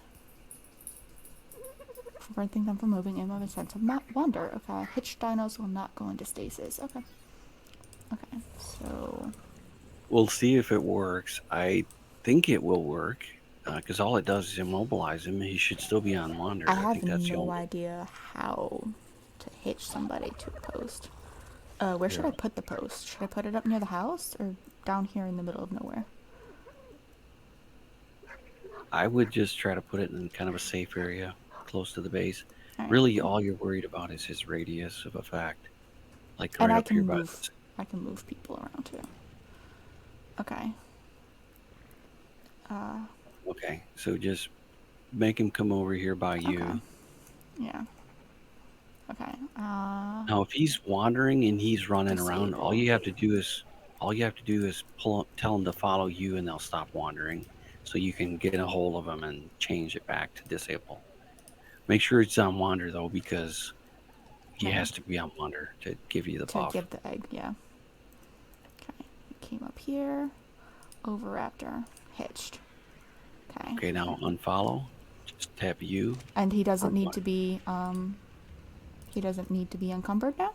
S1: Preventing them from moving in with a sense of wonder. Okay. Hitched dinos will not go into stasis. Okay. Okay. So.
S2: We'll see if it works. I think it will work because all it does is immobilize him. He should still be on wander.
S1: I
S2: I
S1: have
S2: think that's the
S1: no
S2: only.
S1: idea how to hitch somebody to a post. Where should I put the post? Should I put it up near the house or down here in the middle of nowhere?
S2: I would just try to put it in kind of a safe area close to the base.
S1: All right,
S2: Really,
S1: cool.
S2: all you're worried about is his radius of effect. Like
S1: And
S2: right
S1: I
S2: up here
S1: can
S2: by
S1: move. I can move people around too. Okay.
S2: Okay, so just make him come over here by you.
S1: Okay. Yeah. Okay.
S2: Now, if he's wandering and he's running around,
S1: Disable.
S2: all you have to do is tell him to follow you, and they'll stop wandering. So you can get a hold of him and change it back to disable. Make sure it's on wander though, because he has to be on wander to give you the buff.
S1: To give the egg, yeah. Okay. Came up here. Oviraptor. Hitched. Okay.
S2: Okay, now unfollow. Just tap U.
S1: And he doesn't need to be he doesn't need to be encumbered now?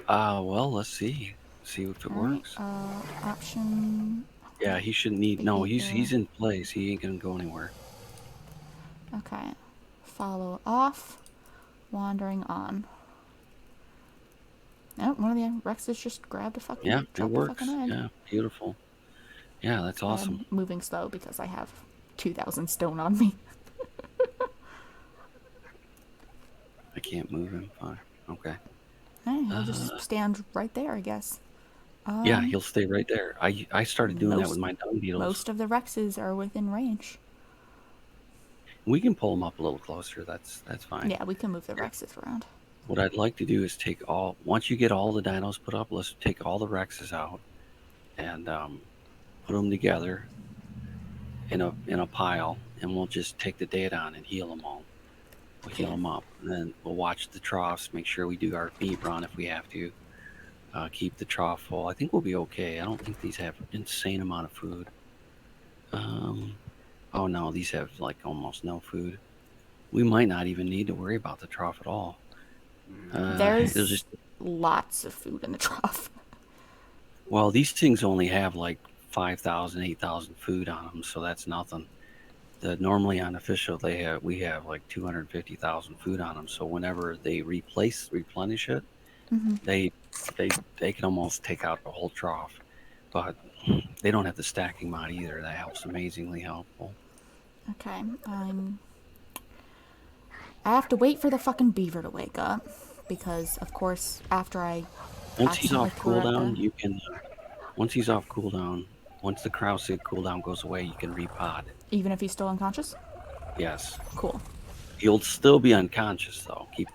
S2: Well, let's see. See if it works.
S1: Option.
S2: Yeah, he shouldn't need. No,
S1: Behavior.
S2: he's in place. He ain't gonna go anywhere.
S1: Okay. Follow off. Wandering on. Oh, one of the Rexes just grabbed a
S2: Yeah,
S1: fucking,
S2: it
S1: dropped a fucking
S2: works.
S1: egg.
S2: Yeah, beautiful. Yeah, that's awesome.
S1: I'm moving slow because I have 2,000 stone on me.
S2: I can't move him. Fine. Okay.
S1: Hey, he'll
S2: Uh,
S1: just stand right there, I guess.
S2: yeah, he'll stay right there. I started doing that with
S1: Most
S2: my dung beetles.
S1: most of the Rexes are within range.
S2: We can pull them up a little closer. That's fine.
S1: Yeah, we can move the Rexes around.
S2: What I'd like to do is take all. Once you get all the dinos put up, let's take all the Rexes out and put them together in a pile, and we'll just take the data on and heal them all. We'll heal
S1: Yeah.
S2: them up, and then we'll watch the troughs. Make sure we do our meat run if we have to. Keep the trough full. I think we'll be okay. I don't think these have insane amount of food. Oh no, these have like almost no food. We might not even need to worry about the trough at all. It'll
S1: There's
S2: just
S1: lots of food in the trough.
S2: well, these things only have like 5,000, 8,000 food on them, so that's nothing. Normally on official we have like 250,000 food on them. So whenever they replenish it,
S1: Mm-hmm.
S2: they they can almost take out the whole trough. But they don't have the stacking mod either. That helps amazingly helpful.
S1: Okay, I have to wait for the fucking beaver to wake up because, of course, after I
S2: Once he's
S1: accidentally
S2: off
S1: threw out
S2: cooldown,
S1: the.
S2: you can. Once he's off cooldown, once the Krause cooldown goes away, you can repod.
S1: Even if he's still unconscious?
S2: Yes,
S1: Cool.
S2: he'll still be unconscious though. Keep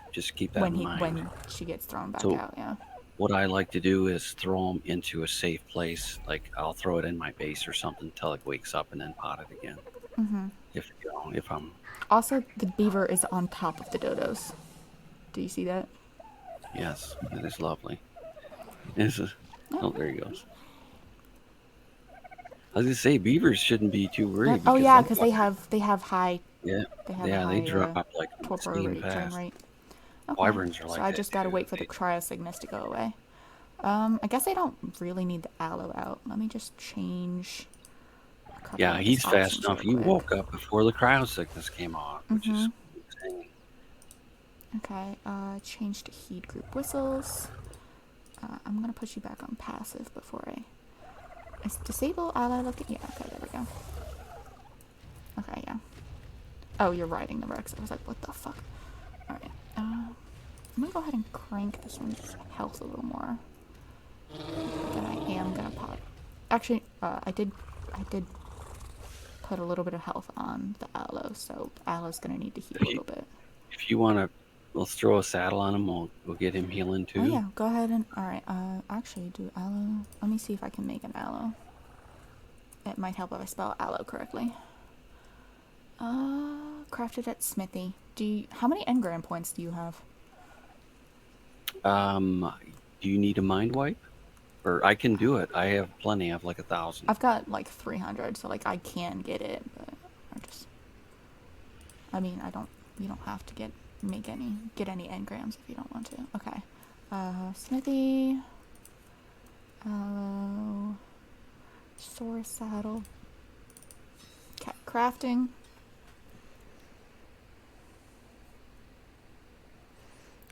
S2: that in mind.
S1: When she gets thrown back
S2: So
S1: out, yeah.
S2: what I like to do is throw him into a safe place. Like I'll throw it in my base or something until it wakes up and then pot it again.
S1: Mm-hmm.
S2: If I'm
S1: Also, the beaver is on top of the dodos. Do you see that?
S2: yes, that is lovely. Oh, there he goes. I was gonna say beavers shouldn't be too worried
S1: Oh
S2: because
S1: yeah,
S2: them
S1: because
S2: fuckers,
S1: they have high
S2: yeah,
S1: they have a
S2: yeah, they
S1: high
S2: drop like
S1: torpor
S2: insane
S1: return
S2: fast.
S1: rate. Okay,
S2: Wyverns are
S1: so
S2: like
S1: I
S2: that
S1: just gotta
S2: too.
S1: wait for the cryosickness to go away. I guess I don't really need the aloe out. Let me just change a couple
S2: Yeah,
S1: of his
S2: he's fast
S1: options
S2: enough.
S1: real
S2: He
S1: quick.
S2: woke up before the cryo sickness came on, which
S1: Mm-hmm.
S2: is insane.
S1: Okay, change to heat group whistles. I'm gonna put you back on passive before I... Is disable ally looking? Yeah, okay, there we go. Okay, yeah. Oh, you're riding the Rex. I was like, what the fuck? Alright, I'm gonna go ahead and crank this one's health a little more. Then I am gonna pop. Actually, I did put a little bit of health on the aloe, so aloe's gonna need to heal a little bit.
S2: If you want to, let's throw a saddle on him. We'll get him healing too.
S1: Oh yeah, go ahead and alright, actually do aloe. Let me see if I can make an aloe. It might help if I spell aloe correctly. Crafted at Smithy. How many engram points do you have?
S2: Do you need a mind wipe? Or I can do it. I have plenty. I have like 1,000.
S1: I've got like 300, so like I can get it, but I mean, you don't have to get any engrams if you don't want to. Okay. Smithy. Aloe. Sword saddle. Okay, crafting.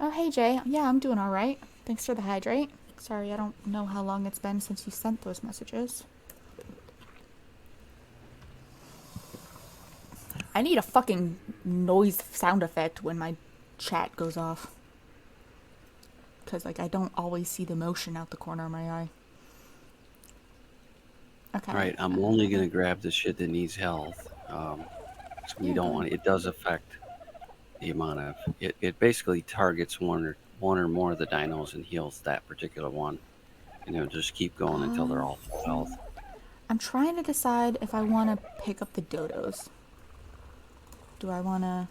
S1: Oh, hey Jay. Yeah, I'm doing alright. Thanks for the hydrate. Sorry, I don't know how long it's been since you sent those messages. I need a fucking noise sound effect when my chat goes off. Because, like, I don't always see the motion out the corner of my eye. Okay.
S2: All right, I'm only going to grab the shit that needs health. So we don't want it. It does affect the amount of... It basically targets one or more of the dinos and heals that particular one. And it'll just keep going until they're all full health.
S1: I'm trying to decide if I want to pick up the dodos. Do I want to...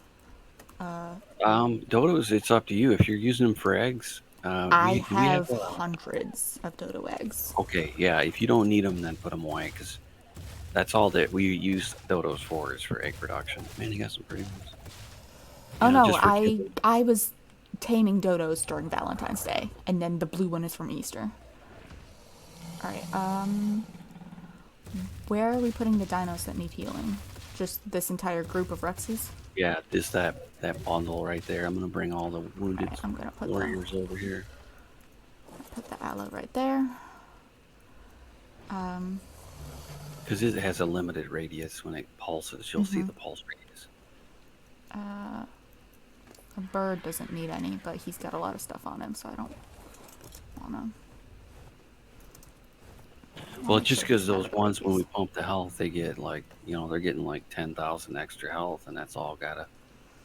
S2: Dodos, it's up to you. If you're using them for eggs...
S1: I have hundreds of dodo eggs.
S2: Okay, yeah. If you don't need them, then put them away, because that's all that we use dodos for, is for egg production. Man, you got some pretty ones.
S1: Oh no, I was taming dodos during Valentine's Day, and then the blue one is from Easter. Alright, Where are we putting the dinos that need healing? Just this entire group of Rexes?
S2: Yeah, just that bundle right there. I'm gonna bring all the wounded
S1: Alright, I'm gonna
S2: warriors over here.
S1: put the aloe right there.
S2: Because it has a limited radius. When it pulses, you'll see the pulse radius.
S1: A bird doesn't need any, but he's got a lot of stuff on him, so I don't wanna.
S2: Well, just because those ones, when we pump the health, they get like, they're getting like 10,000 extra health, and that's all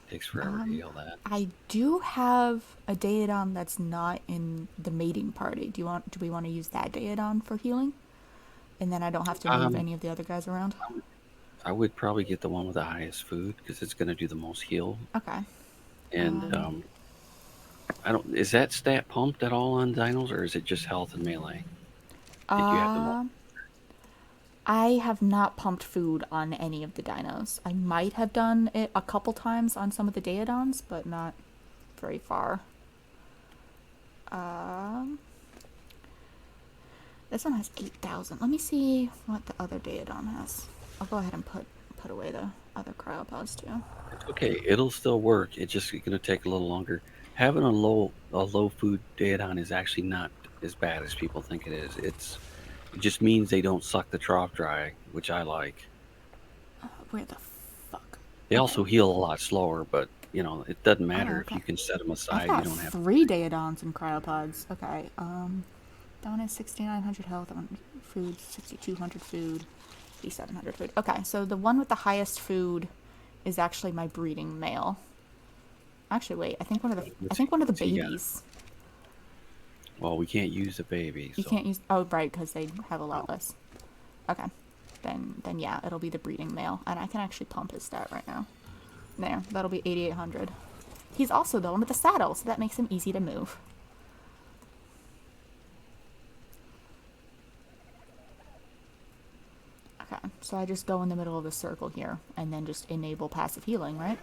S2: takes forever to heal that.
S1: I do have a Daedon that's not in the mating party. Do we want to use that Daedon for healing? And then I don't have to move any of the other guys around?
S2: I would probably get the one with the highest food because it's going to do the most heal.
S1: Okay.
S2: And I don't. Is that stat pumped at all on dinos, or is it just health and melee? If you have them.
S1: I have not pumped food on any of the dinos. I might have done it a couple times on some of the Daedons, but not very far. This one has 8,000. Let me see what the other Daedon has. I'll go ahead and put away the other cryopods too.
S2: It's okay. It'll still work. It's just going to take a little longer. Having a low food Daedon is actually not as bad as people think it is. It just means they don't suck the trough dry, which I like.
S1: Where the fuck?
S2: They also heal a lot slower, but it doesn't matter if you can set them aside.
S1: I've got
S2: You don't have
S1: 3 Daedons and cryopods. Okay. That one has 6,900 health. That one food 6,200 food. 8,700 food. Okay, so the one with the highest food is actually my breeding male. Actually, wait. I think one of the babies.
S2: Well, we can't use the baby.
S1: You can't use. Oh, right, because they have a lot less. Okay, then yeah, it'll be the breeding male, and I can actually pump his stat right now. There, that'll be 8,800. He's also the one with the saddle, so that makes him easy to move. Okay, so I just go in the middle of the circle here, and then just enable passive healing, right?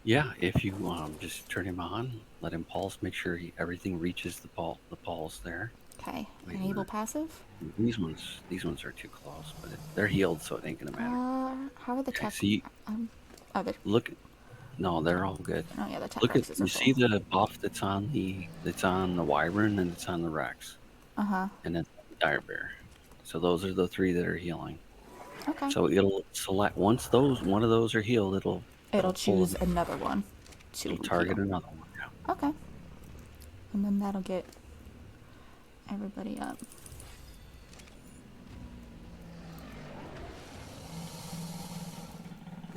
S2: Yeah, if you just turn him on, let him pulse, make sure everything reaches the pulse there.
S1: Okay, enable passive.
S2: These ones are too close, but they're healed, so it ain't gonna matter.
S1: How are the tech?
S2: See, look. No, they're all good.
S1: Oh yeah, the tech.
S2: Look at you see the buff that's on the wyvern and it's on the rex. And then the dire bear. So those are the 3 that are healing.
S1: Okay.
S2: So it'll select once one of those are healed, it'll
S1: choose another one to
S2: target another one. Yeah.
S1: Okay. And then that'll get everybody up.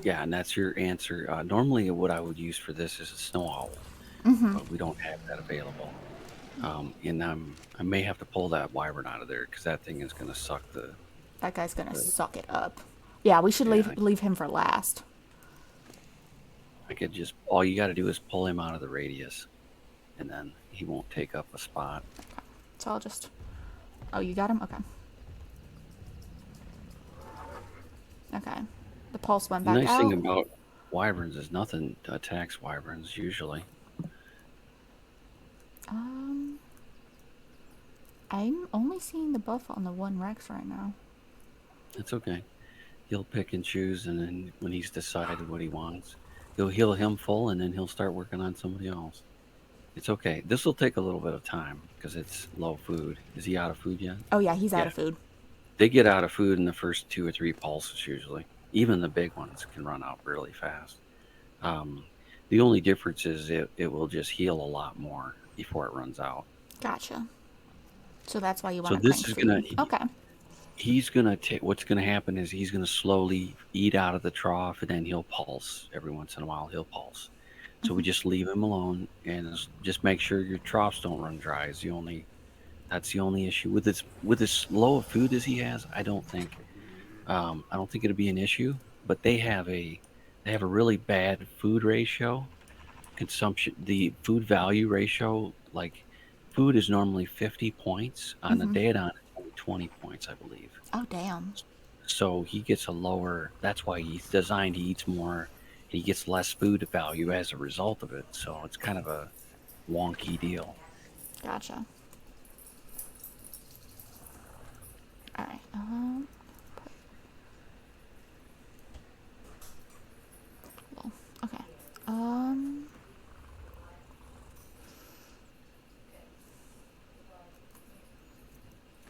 S2: Yeah, and that's your answer. Normally, what I would use for this is a snow owl, but we don't have that available. And I may have to pull that wyvern out of there because that thing is going to suck the.
S1: That guy's going to suck it up. Yeah, we should leave him for last.
S2: I could just all you got to do is pull him out of the radius, and then he won't take up a spot.
S1: Okay. So I'll just. Oh, you got him? Okay. Okay. The pulse went back out.
S2: The nice thing about wyverns is nothing attacks wyverns usually.
S1: I'm only seeing the buff on the one Rex right now.
S2: It's okay. He'll pick and choose, and then when he's decided what he wants, he'll heal him full, and then he'll start working on somebody else. It's okay. This will take a little bit of time because it's low food. Is he out of food yet?
S1: Oh yeah, he's out of food.
S2: They get out of food in the first 2 or 3 pulses usually. Even the big ones can run out really fast. The only difference is it will just heal a lot more before it runs out.
S1: Gotcha. So that's why you want
S2: to.
S1: So
S2: this is gonna.
S1: Okay.
S2: He's gonna take. What's gonna happen is he's gonna slowly eat out of the trough, and then he'll pulse every once in a while. He'll pulse. So we just leave him alone and just make sure your troughs don't run dry. That's the only issue with this low of food as he has. I don't think it'll be an issue. But they have a really bad food ratio, consumption. The food value ratio, like food is normally 50 points on the Daedon. It's only 20 points, I believe.
S1: Oh damn.
S2: So he gets a lower. That's why he's designed. He eats more. He gets less food value as a result of it. So it's kind of a wonky deal.
S1: Gotcha. All right. Um, well, okay. Um,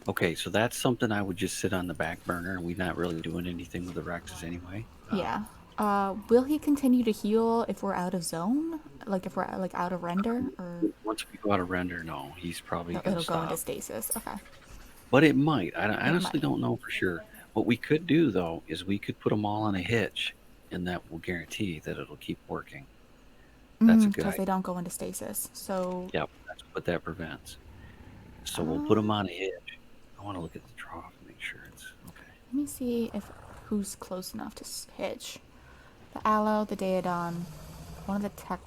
S2: Okay, so that's something I would just sit on the back burner. We're not really doing anything with the Rexes anyway.
S1: yeah. Will he continue to heal if we're out of zone? Like if we're like out of render, or
S2: Once we go out of render, no, he's probably going to
S1: it'll go into
S2: stop.
S1: stasis? Okay.
S2: But it might. I
S1: It
S2: honestly
S1: might.
S2: don't know for sure. What we could do though is we could put them all on a hitch, and that will guarantee that it'll keep working. That's a good
S1: Because
S2: idea.
S1: they don't go into stasis. So,
S2: Yep, that's what that prevents. So we'll put them
S1: um,
S2: on a hitch. I want to look at the trough and make sure it's okay.
S1: let me see if who's close enough to hitch. The Aloe, the Daedon, one of the tech.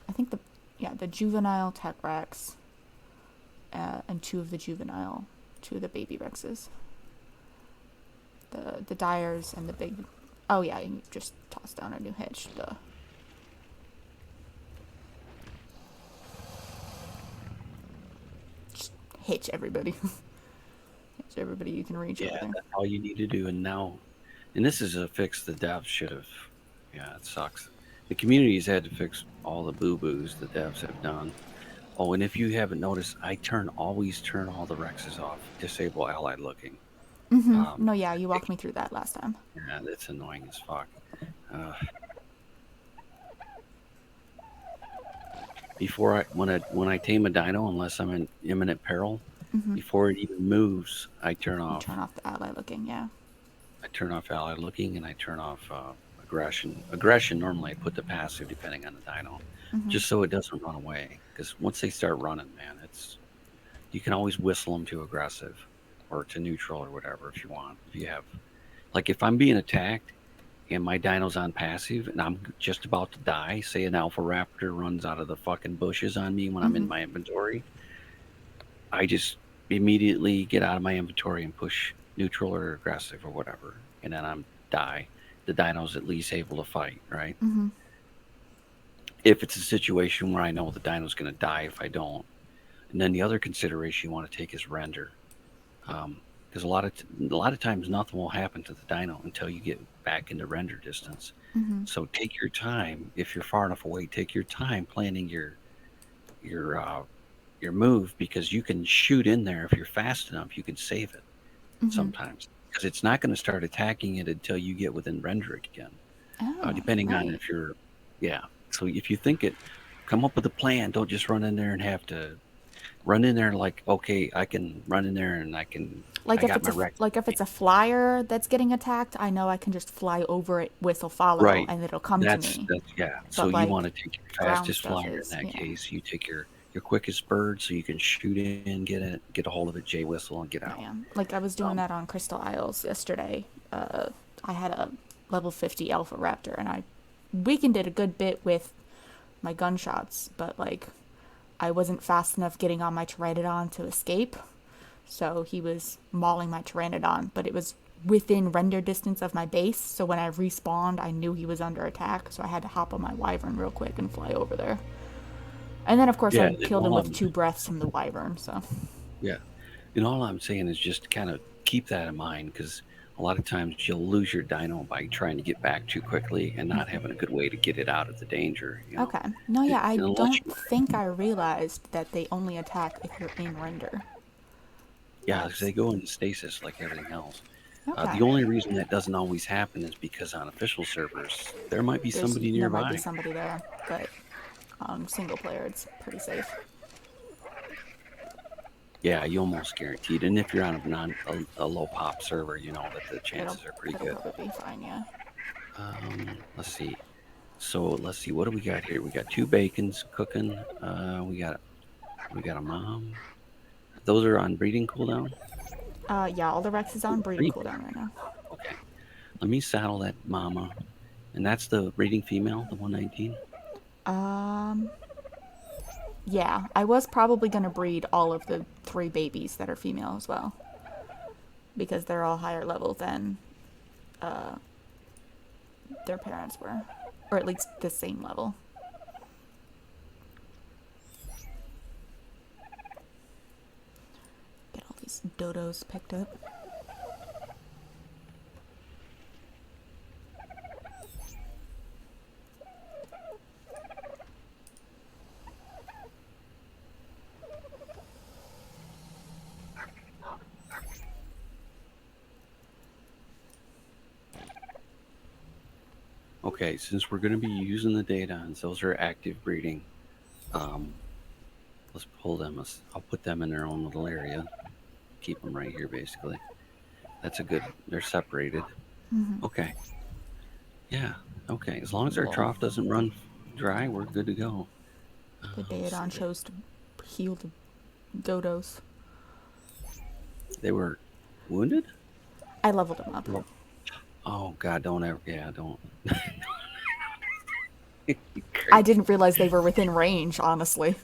S1: I think the juvenile tech Rex, and two of the baby Rexes. The Dyers and the big. Oh yeah, you just tossed down a new hitch. Just hitch everybody. Hitch everybody you can reach over
S2: Yeah,
S1: there.
S2: that's all you need to do. And this is a fix the devs should have. Yeah, it sucks. The community's had to fix all the boo boos the devs have done. Oh, and if you haven't noticed, I always turn all the Rexes off, disable allied looking.
S1: No, yeah, you walked me through that last time.
S2: Yeah, that's annoying as fuck. Uh, when I tame a dino, unless I'm in imminent peril, before it even moves, I turn
S1: You
S2: off
S1: turn off the ally looking, yeah.
S2: allied looking, and I turn off aggression. Aggression normally I put the passive depending on the dino, just so it doesn't run away. Because once they start running, man, you can always whistle them to aggressive or to neutral or whatever if you want. If you have like if I'm being attacked and my dino's on passive and I'm just about to die, say an alpha raptor runs out of the fucking bushes on me when I'm in my inventory, I just immediately get out of my inventory and push neutral or aggressive or whatever, and then I'm die. The dino's at least able to fight, right? If it's a situation where I know the dino's going to die if I don't. And then the other consideration you want to take is render. Because a lot of times nothing will happen to the dino until you get back into render distance. So take your time. If you're far enough away, take your time planning your uh, your move, because you can shoot in there if you're fast enough. You can save it sometimes because it's not going to start attacking it until you get within render again.
S1: Oh,
S2: Depending on
S1: right.
S2: if you're, yeah. So if you think it, come up with a plan. Don't just run in there and have to run in there like, okay, I can run in there and
S1: Like
S2: I got my wreck.
S1: if it's a flyer that's getting attacked, I know I can just fly over it, whistle follow,
S2: Right.
S1: and it'll come to
S2: That's
S1: me.
S2: yeah. So
S1: But
S2: you
S1: like
S2: want to take your
S1: ground
S2: fastest
S1: stuff
S2: flyer in
S1: is,
S2: that
S1: yeah.
S2: case. You take your quickest bird so you can shoot in, get a hold of it, J whistle, and get
S1: I
S2: out.
S1: am. Like I was doing
S2: Um,
S1: that on Crystal Isles yesterday. I had a level 50 Alpha Raptor, and I weakened it a good bit with my gunshots, but like I wasn't fast enough getting on my Pteranodon to escape, so he was mauling my Pteranodon, but it was within render distance of my base, so when I respawned, I knew he was under attack, so I had to hop on my Wyvern real quick and fly over there. And then, of course,
S2: yeah,
S1: I
S2: and
S1: killed him with two breaths from the Wyvern, so.
S2: yeah, and all I'm saying is just kind of keep that in mind, because a lot of times you'll lose your dino by trying to get back too quickly and not having a good way to get it out of the danger.
S1: Okay. No,
S2: And
S1: yeah, I
S2: unless
S1: don't
S2: you,
S1: think I realized that they only attack if you're in render.
S2: yeah, because
S1: That's.
S2: they go into stasis like everything else.
S1: Okay.
S2: The only reason that doesn't always happen is because on official servers there might be somebody
S1: There might be
S2: nearby.
S1: somebody there, but on single player, it's pretty safe.
S2: Yeah, you almost guaranteed. And if you're on a low pop server, you know that the
S1: It'll
S2: chances are pretty
S1: it'll
S2: good.
S1: probably be fine, yeah.
S2: Let's see. So let's see. What do we got here? We got two bacons cooking. We got a mom. Those are on breeding cooldown.
S1: Yeah, all the Rex is on breeding
S2: Three
S1: cooldown right now.
S2: Okay. Let me saddle that mama, and that's the breeding female, the 119.
S1: Um, yeah, I was probably gonna breed all of the three babies that are female as well, because they're all higher level than their parents were, or at least the same level. Get all these dodos picked up.
S2: Okay, since we're going to be using the data and those are active breeding, let's pull them. I'll put them in their own little area. Keep them right here, basically. That's a good. They're separated. Okay. Yeah. Okay. As long as our
S1: Lol.
S2: trough doesn't run dry, we're good to go.
S1: The
S2: Let's see.
S1: Daedon chose to heal the dodos.
S2: They were wounded.
S1: I leveled them up.
S2: Oh God! Don't ever. Yeah. Don't.
S1: I didn't realize they were within range, honestly.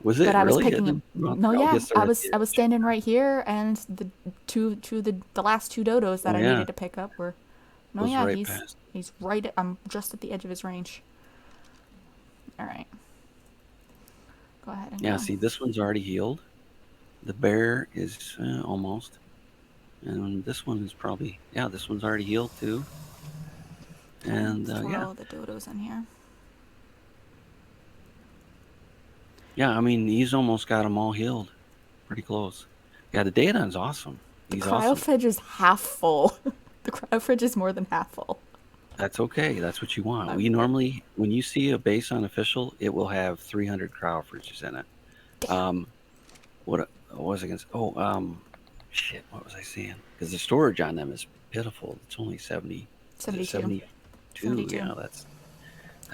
S2: Was it
S1: But I was
S2: really?
S1: picking them. No,
S2: I
S1: yeah,
S2: guess they're
S1: I
S2: at
S1: was
S2: the
S1: I was
S2: edge.
S1: standing right here, and the last two dodos that
S2: Oh
S1: I
S2: yeah.
S1: needed to pick up were. No,
S2: Goes
S1: yeah,
S2: right
S1: he's
S2: past.
S1: he's right. I'm just at the edge of his range. All right, go ahead and
S2: Yeah.
S1: go.
S2: See, this one's already healed. The bear is almost, and this one is probably. Yeah, this one's already healed too. And
S1: Let's
S2: yeah.
S1: throw the dodos in here.
S2: Yeah, I mean, he's almost got them all healed. Pretty close. Yeah, the Daedon's awesome.
S1: The
S2: He's
S1: cryo
S2: awesome.
S1: fridge is half full. The cryo fridge is more than half full.
S2: That's okay. That's what you want.
S1: I'm
S2: We
S1: good.
S2: normally, when you see a base on official, it will have 300 cryo fridges in it.
S1: Damn.
S2: What was I going to say? Oh, shit. What was I saying? Because the storage on them is pitiful. It's only 70. Is it
S1: 72.
S2: 72?
S1: 72.
S2: Yeah, that's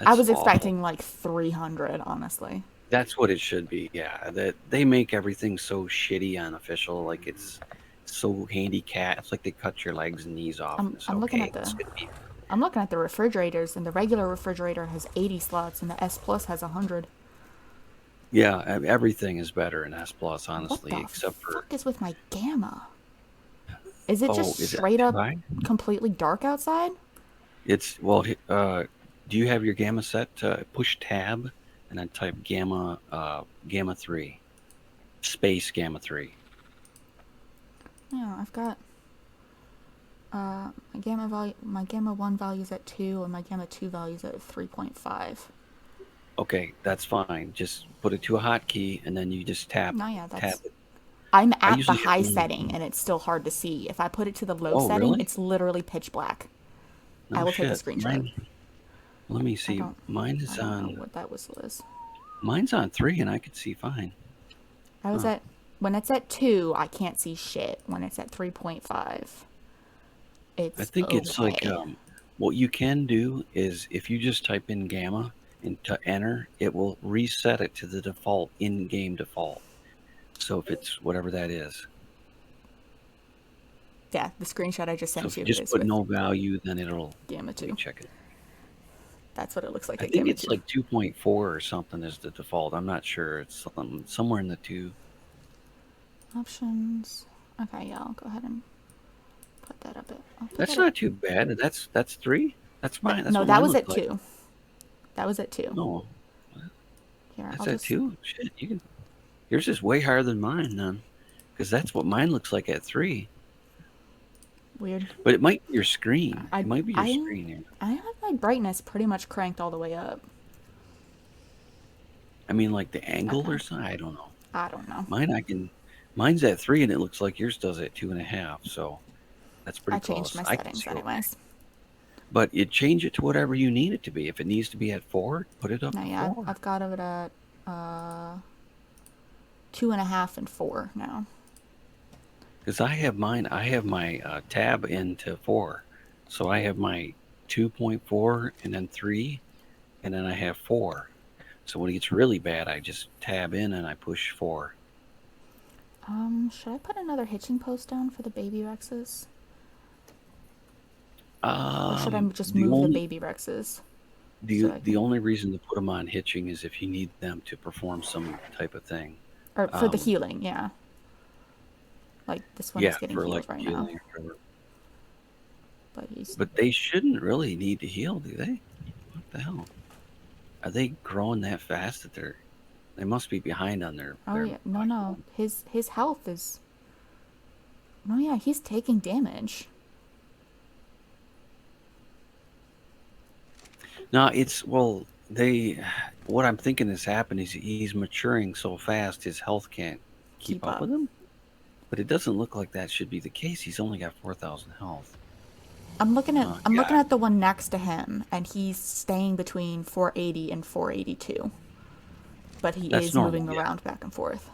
S1: I was
S2: awful.
S1: expecting like 300, honestly.
S2: That's what it should be. Yeah, that they make everything so shitty on official. Like it's so handicapped. It's like they cut your legs and knees off. And it's
S1: I'm looking
S2: okay.
S1: at
S2: It's
S1: the
S2: gonna be.
S1: I'm looking at the refrigerators, and the regular refrigerator has 80 slots, and the S Plus has 100.
S2: Yeah, everything is better in S Plus,
S1: What
S2: honestly,
S1: the
S2: except for.
S1: fuck is with my gamma? Is it
S2: Oh,
S1: just
S2: is it
S1: straight
S2: too
S1: up
S2: high?
S1: completely dark outside?
S2: It's well. Do you have your gamma set? Push tab and then type gamma 3 space gamma 3.
S1: Yeah, I've got my gamma 1 value's at 2 and my gamma 2 value's at 3.5.
S2: Okay, that's fine. Just put it to a hotkey and then you just tap
S1: No, yeah,
S2: tap
S1: that's
S2: it.
S1: I'm
S2: I
S1: at the
S2: usually have
S1: high
S2: one.
S1: setting and it's still hard to see. If I put it to the low
S2: Oh,
S1: setting,
S2: really?
S1: it's literally pitch black. I
S2: No
S1: will take a
S2: shit.
S1: screenshot.
S2: Let me
S1: I
S2: see.
S1: don't I don't know what that whistle is.
S2: Mine's on 3 and I could see fine.
S1: I was
S2: Huh.
S1: at when it's at 2, I can't see shit. When it's at 3.5,
S2: I
S1: it's
S2: think it's like
S1: okay.
S2: what you can do is if you just type in gamma and to enter, it will reset it to the default in-game default. So if it's whatever that is.
S1: Yeah, the screenshot I just
S2: So
S1: sent
S2: if you
S1: you
S2: just
S1: is
S2: put
S1: with
S2: no value, then it'll
S1: gamma
S2: let me
S1: 2.
S2: check it.
S1: That's what it looks like
S2: I
S1: at
S2: think
S1: gamma
S2: it's
S1: 2.
S2: like 2.4 or something is the default. I'm not sure. It's somewhere in the 2.
S1: Options. Okay, yeah, I'll go ahead and put that up. I'll put
S2: That's
S1: that at.
S2: not too bad. That's 3. That's fine. That's
S1: No,
S2: what
S1: that
S2: mine
S1: was
S2: looks
S1: at
S2: like.
S1: 2. That was at 2.
S2: No,
S1: Here,
S2: that's
S1: I'll
S2: at
S1: just.
S2: 2. Shit, you can. Yours is way higher than mine then, because that's what mine looks like at 3.
S1: Weird.
S2: But it might be your screen.
S1: I
S2: It might be your
S1: I
S2: screen here.
S1: I have my brightness pretty much cranked all the way up.
S2: I mean, like the angle
S1: Okay.
S2: or something. I don't know.
S1: I don't know.
S2: Mine's at 3, and it looks like yours does at 2.5. So that's
S1: I
S2: pretty
S1: changed
S2: close.
S1: my
S2: I can
S1: settings
S2: see okay.
S1: anyways.
S2: But you change it to whatever you need it to be. If it needs to be at 4, put it up
S1: No,
S2: to
S1: yeah,
S2: 4.
S1: I've got it at 2.5 and 4 now.
S2: Because I have mine. I have my tab into 4, so I have my 2.4 and then 3, and then I have 4. So when it gets really bad, I just tab in and I push 4.
S1: Should I put another hitching post down for the baby Rexes? Or should I just
S2: The
S1: move the
S2: only
S1: baby Rexes?
S2: the only reason to put them on hitching is if you need them to perform some type of thing.
S1: Or for the healing, yeah. Like this one is getting
S2: for
S1: healed
S2: like
S1: right now.
S2: healing or whatever.
S1: But
S2: But they shouldn't really need to heal, do they? What the hell? Are they growing that fast that they must be behind on their.
S1: Oh yeah, no. His health is. No, yeah, he's taking damage.
S2: No, it's well. What I'm thinking has happened is he's maturing so fast his health can't keep up with him. But it doesn't look like that should be the case. He's only got 4,000 health.
S1: I'm looking
S2: God,
S1: at the one next to him, and he's staying between 480 and 482, but he
S2: that's
S1: is
S2: normal.
S1: moving
S2: Yeah,
S1: around back and forth.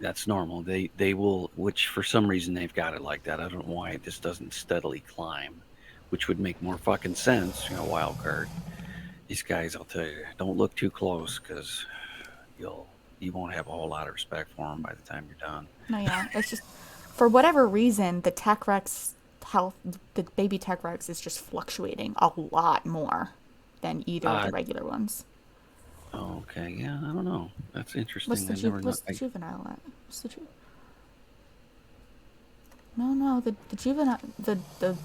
S2: that's normal. They will, which for some reason they've got it like that. I don't know why it just doesn't steadily climb, which would make more fucking sense. Wild card. These guys, I'll tell you, don't look too close because you'll you won't have a whole lot of respect for them by the time you're done.
S1: No, yeah, it's just for whatever reason the Tech Rex health, the baby Tech Rex is just fluctuating a lot more than either of the
S2: Uh,
S1: regular ones.
S2: okay, yeah, I don't know. That's
S1: What's
S2: interesting.
S1: the
S2: I never know.
S1: what's the juvenile at? What's the No, no, the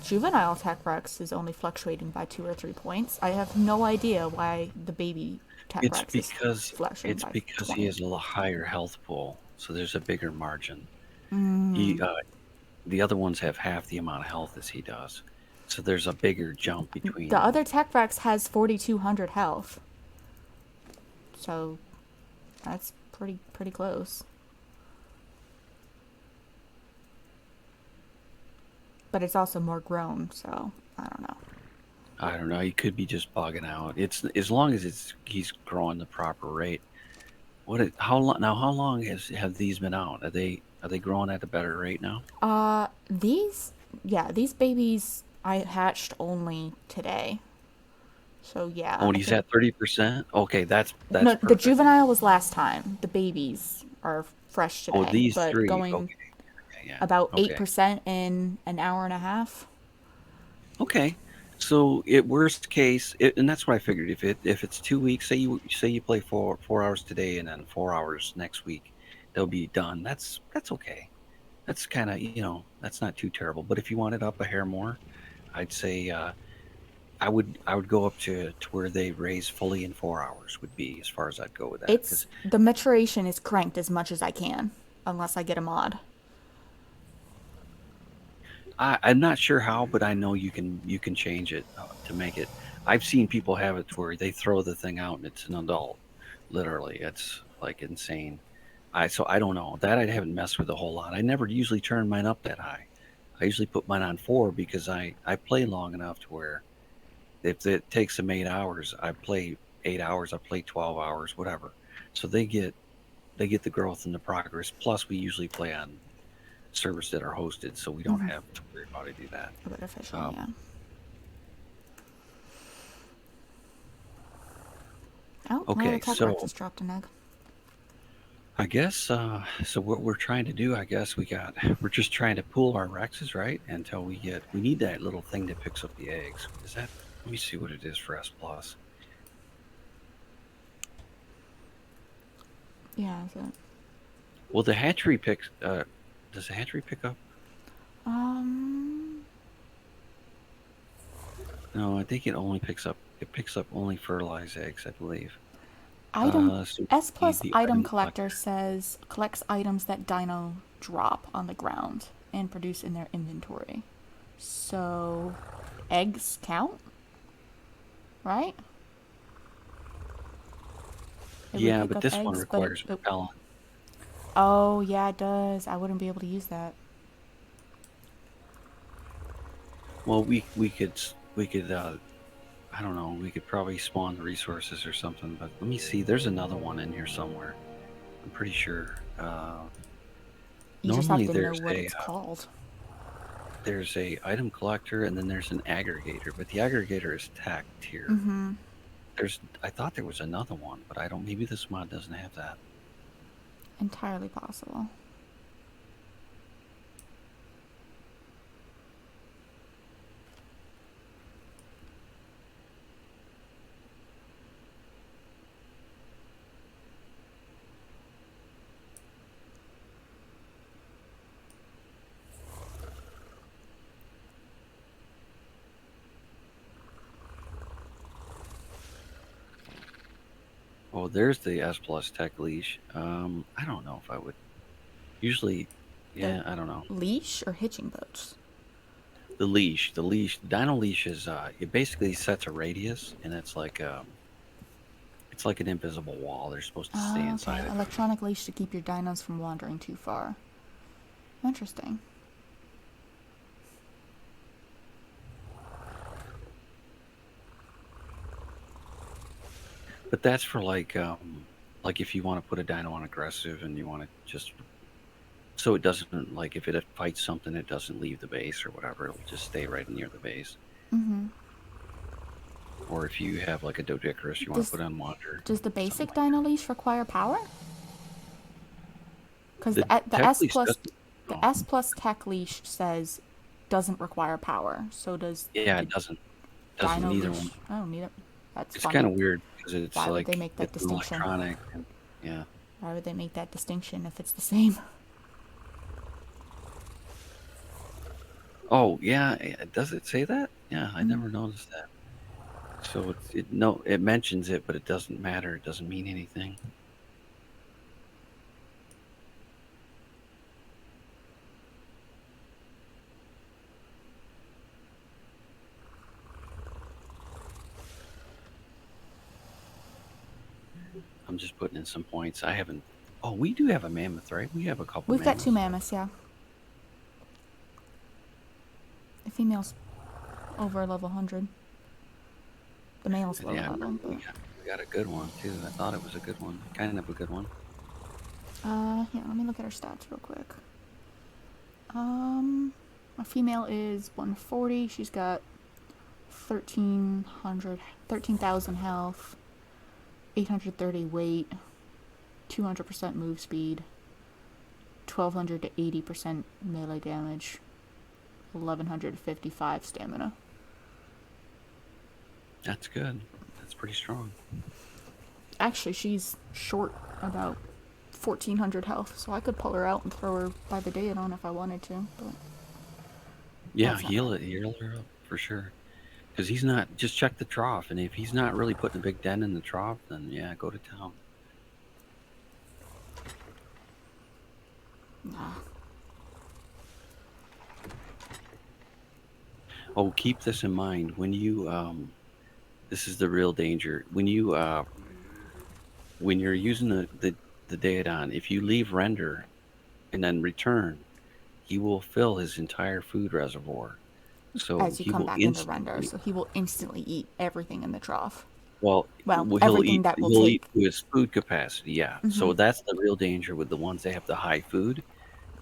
S1: juvenile Tech Rex is only fluctuating by 2 or 3 points. I have no idea why the baby Tech
S2: It's
S1: Rex is
S2: because
S1: fluctuating
S2: it's
S1: by
S2: because he
S1: 20.
S2: has a little higher health pool, so there's a bigger margin. He
S1: Mm.
S2: The other ones have half the amount of health as he does, so there's a bigger jump
S1: The
S2: between.
S1: other Tech Rex has 4,200 health, so that's pretty close. But it's also more grown, so I don't know.
S2: I don't know. He could be just bugging out. It's as long as he's growing the proper rate. How long now? How long have these been out? Are they growing at a better rate now?
S1: These, yeah, these babies I hatched only today. So yeah,
S2: Oh, and
S1: I
S2: he's
S1: think
S2: at 30%. Okay, that's
S1: no, the
S2: perfect.
S1: juvenile was last time. The babies are fresh
S2: Oh,
S1: today,
S2: these
S1: but
S2: three.
S1: going
S2: Okay, yeah,
S1: about
S2: okay,
S1: 8% in an hour and a half.
S2: okay. So, it worst case, and that's what I figured. If it's 2 weeks, say you play 4 hours today and then 4 hours next week, they'll be done. That's okay. That's kind of that's not too terrible. But if you want it up a hair more, I'd say I would go up to where they raise fully in 4 hours would be as far as I'd go with that
S1: It's
S2: because
S1: the maturation is cranked as much as I can, unless I get a mod.
S2: I'm not sure how, but I know you can change it to make it. I've seen people have it to where they throw the thing out and it's an adult. Literally, it's like insane. I don't know that I haven't messed with a whole lot. I never usually turn mine up that high. I usually put mine on 4 because I play long enough to where if it takes them 8 hours, I play 8 hours. I play 12 hours, whatever. So they get the growth and the progress. Plus, we usually play on servers that are hosted, so we don't have to worry about any of that.
S1: A bit official,
S2: Um,
S1: yeah. Oh, another
S2: okay,
S1: Tech Rex
S2: so
S1: just dropped an egg.
S2: I guess so. What we're trying to do, I guess we're just trying to pool our Rexes, right? Until we need that little thing that picks up the eggs. Is that? Let me see what it is for S plus.
S1: Yeah, is it?
S2: Well, the hatchery picks. Does the hatchery pick up?
S1: Um,
S2: No, I think it only picks up. It picks up only fertilized eggs, I believe.
S1: item
S2: So
S1: S
S2: we need
S1: plus
S2: the
S1: item
S2: item
S1: collector
S2: collector.
S1: says collects items that dino drop on the ground and produce in their inventory. So, eggs count, right? It would
S2: Yeah,
S1: pick
S2: but
S1: up
S2: this one
S1: eggs, but
S2: requires repellent.
S1: oh yeah, it does. I wouldn't be able to use that.
S2: Well, we could I don't know. We could probably spawn the resources or something. But let me see. There's another one in here somewhere. I'm pretty sure.
S1: You just have
S2: Normally
S1: to know
S2: there's
S1: what
S2: a
S1: it's called.
S2: there's a item collector and then there's an aggregator, but the aggregator is tagged here.
S1: Mm-hmm.
S2: I thought there was another one, but I don't. Maybe this mod doesn't have that.
S1: Entirely possible.
S2: Oh, there's the S plus tech leash. I don't know if I would. Usually,
S1: The
S2: yeah, I don't know.
S1: leash or hitching post?
S2: The dino leash is it basically sets a radius, and it's like an invisible wall. They're supposed to stay
S1: Oh, okay.
S2: inside it.
S1: Electronic leash to keep your dinos from wandering too far. Interesting.
S2: But that's for like if you want to put a dino on aggressive and you want to just so it doesn't like if it fights something, it doesn't leave the base or whatever. It'll just stay right near the base.
S1: Mm-hmm.
S2: Or if you have like a Dodicarus, you want to
S1: Does
S2: put on water,
S1: does the
S2: something
S1: basic
S2: like
S1: dino leash require power? Because
S2: that.
S1: the
S2: Tech
S1: S
S2: least
S1: plus
S2: doesn't.
S1: the
S2: Oh,
S1: S plus tech leash says doesn't require power. So does
S2: yeah,
S1: the
S2: it doesn't. Doesn't
S1: dino
S2: neither one.
S1: leash? Oh, neither. That's
S2: It's kind
S1: funny.
S2: of weird because it's
S1: Why would they
S2: like
S1: make that
S2: it's an
S1: distinction?
S2: electronic. And, yeah.
S1: Why would they make that distinction if it's the same?
S2: Oh, yeah. Does it say that? Yeah, I
S1: Mm.
S2: never noticed that. So no, it mentions it, but it doesn't matter. It doesn't mean anything. I'm just putting in some points. I haven't. Oh, we do have a mammoth, right? We have a couple
S1: We've got 2
S2: mammoths.
S1: mammoths, yeah. The female's over level 100. The male's lower
S2: Yeah,
S1: level,
S2: we
S1: but
S2: got a good one too. I thought it was a good one, kind of a good one.
S1: here, let me look at her stats real quick. My female is 140. She's got 13,000 health, 830 weight, 200% move speed, 1200 to 80% melee damage, 1155 stamina.
S2: That's good. That's pretty strong.
S1: Actually, she's short about 1400 health, so I could pull her out and throw her by the Daedon if I wanted to, but
S2: Yeah,
S1: that's not
S2: heal her up for sure. Because he's not. Just check the trough, and if he's not really putting a big dent in the trough, then yeah, go to town.
S1: nah.
S2: Oh, keep this in mind when you. This is the real danger when you when you're using the Daedon. If you leave render and then return, he will fill his entire food reservoir. So
S1: As you
S2: he
S1: come
S2: will
S1: back into render,
S2: instantly.
S1: so he will instantly eat everything in the trough.
S2: Well,
S1: Well,
S2: he'll
S1: everything
S2: eat.
S1: that will
S2: He'll eat
S1: take.
S2: to his food capacity. Yeah.
S1: Mm-hmm.
S2: So that's the real danger with the ones that have the high food.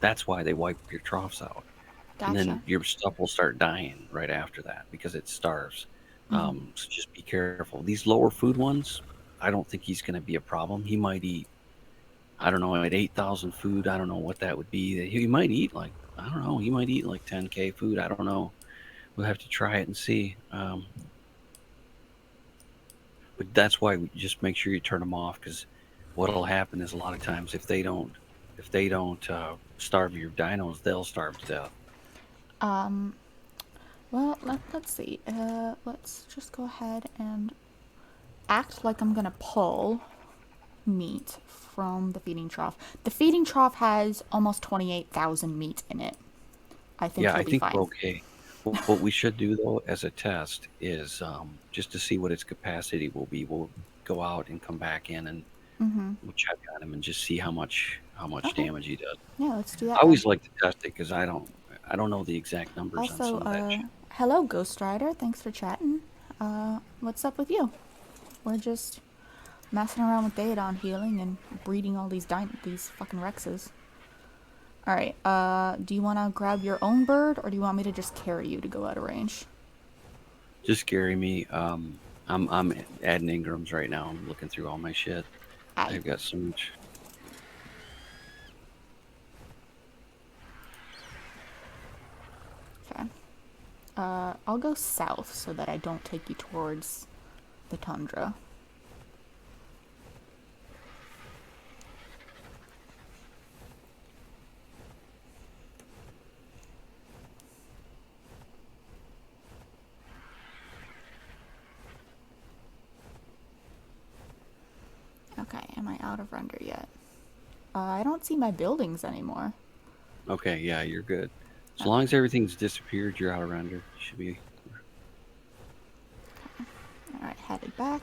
S2: That's why they wipe your troughs out, and
S1: Gotcha.
S2: then your stuff will start dying right after that because it starves.
S1: Mm-hmm.
S2: So just be careful. These lower food ones, I don't think he's going to be a problem. He might eat. I don't know at 8,000 food. I don't know what that would be. He might eat like I don't know. He might eat like 10K food. I don't know. We'll have to try it and see. But that's why we just make sure you turn them off because what'll happen is a lot of times if they don't starve your dinos, they'll starve to death.
S1: Well, let's see. Let's just go ahead and act like I'm gonna pull meat from the feeding trough. The feeding trough has almost 28,000 meat in it. I think
S2: Yeah,
S1: you'll
S2: I
S1: be
S2: think we're
S1: fine.
S2: okay. What we should do though, as a test, is just to see what its capacity will be. We'll go out and come back in and
S1: Mm-hmm.
S2: we'll check on him and just see how much
S1: Okay.
S2: damage he does.
S1: Yeah, let's do
S2: I
S1: that then.
S2: always like to test it because I don't know the exact numbers on
S1: Also,
S2: some of that shit.
S1: hello, Ghost Rider. Thanks for chatting. What's up with you? We're just messing around with Daedon healing and breeding all these these fucking Rexes. Alright, do you want to grab your own bird, or do you want me to just carry you to go out of range?
S2: Just scary me. I'm adding Ingrams right now. I'm looking through all my shit.
S1: Aye.
S2: I've got so much.
S1: Okay. I'll go south so that I don't take you towards the tundra. Okay, am I out of render yet? I don't see my buildings anymore.
S2: Okay, yeah, you're good. As
S1: Okay.
S2: long as everything's disappeared, you're out of render. You should be.
S1: Alright, headed back.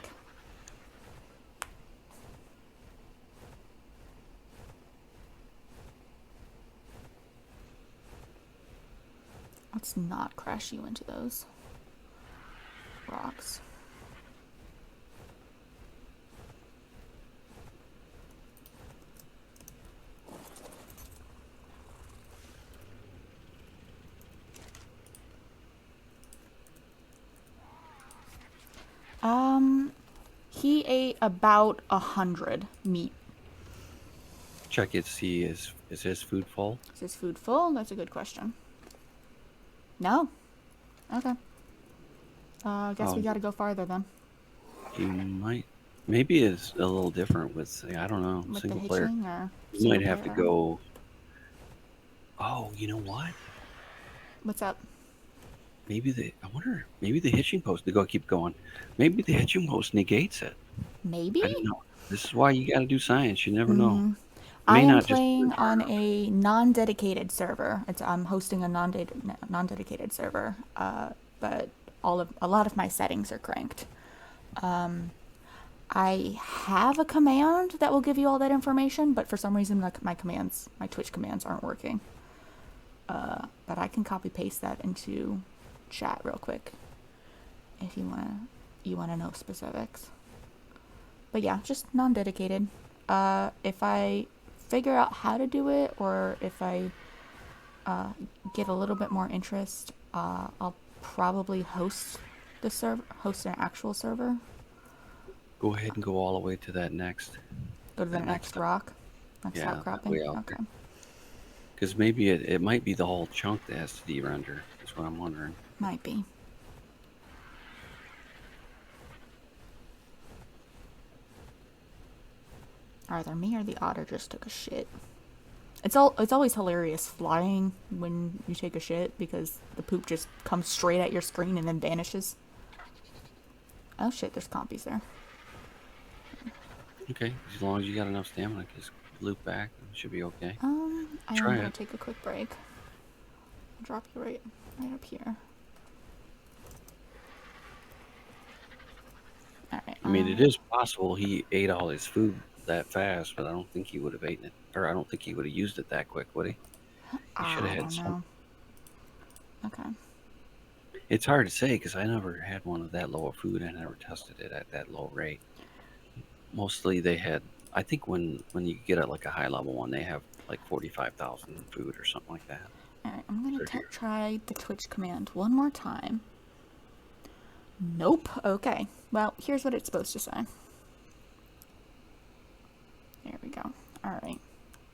S1: Let's not crash you into those rocks. He ate about 100 meat.
S2: Check it. See, is his food full?
S1: Is his food full? That's a good question. No. Okay. I guess we gotta go farther then.
S2: He might. Maybe it's a little different with, I don't know,
S1: With
S2: single
S1: the
S2: player.
S1: hitching or
S2: You
S1: single
S2: might have to
S1: player?
S2: go. Oh, you know what?
S1: What's up?
S2: I wonder, maybe the hitching post, to go keep going. Maybe the hitching post negates it.
S1: Maybe?
S2: I don't know. This is why you got to do science. You never know.
S1: Mm-hmm.
S2: It
S1: I
S2: may
S1: am
S2: not just be
S1: playing
S2: far
S1: on
S2: enough.
S1: a non-dedicated server. I'm hosting a non-dedicated server, but a lot of my settings are cranked. I have a command that will give you all that information, but for some reason, like my Twitch commands aren't working. But I can copy paste that into chat real quick if you wanna know specifics. But yeah, just non-dedicated. If I figure out how to do it, or if I get a little bit more interest, I'll probably host an actual server.
S2: Go ahead and go all the way to that next.
S1: Go to the
S2: That next
S1: next rock, next
S2: Yeah, that
S1: outcropping.
S2: way out
S1: Okay,
S2: there. Because maybe it might be the whole chunk that has to de-render. That's what I'm wondering.
S1: might be. Either me or the otter just took a shit. It's always hilarious flying when you take a shit because the poop just comes straight at your screen and then vanishes. Oh shit, there's compies there.
S2: Okay, as long as you got enough stamina, just loop back. It should be okay.
S1: I am
S2: Try
S1: gonna
S2: it.
S1: take a quick break. I'll drop you right up here. Alright,
S2: I mean, it is possible he ate all his food that fast, but I don't think he would have eaten it, or I don't think he would have used it that quick, would he? He should have
S1: I
S2: had
S1: don't
S2: some.
S1: know. Okay.
S2: It's hard to say because I never had one of that low of food. I never tested it at that low rate. Mostly they had, I think when you get at like a high level one, they have like 45,000 food or something like that.
S1: Alright, I'm gonna
S2: So here.
S1: try the Twitch command one more time. Nope. Okay. Well, here's what it's supposed to say. There we go. Alright.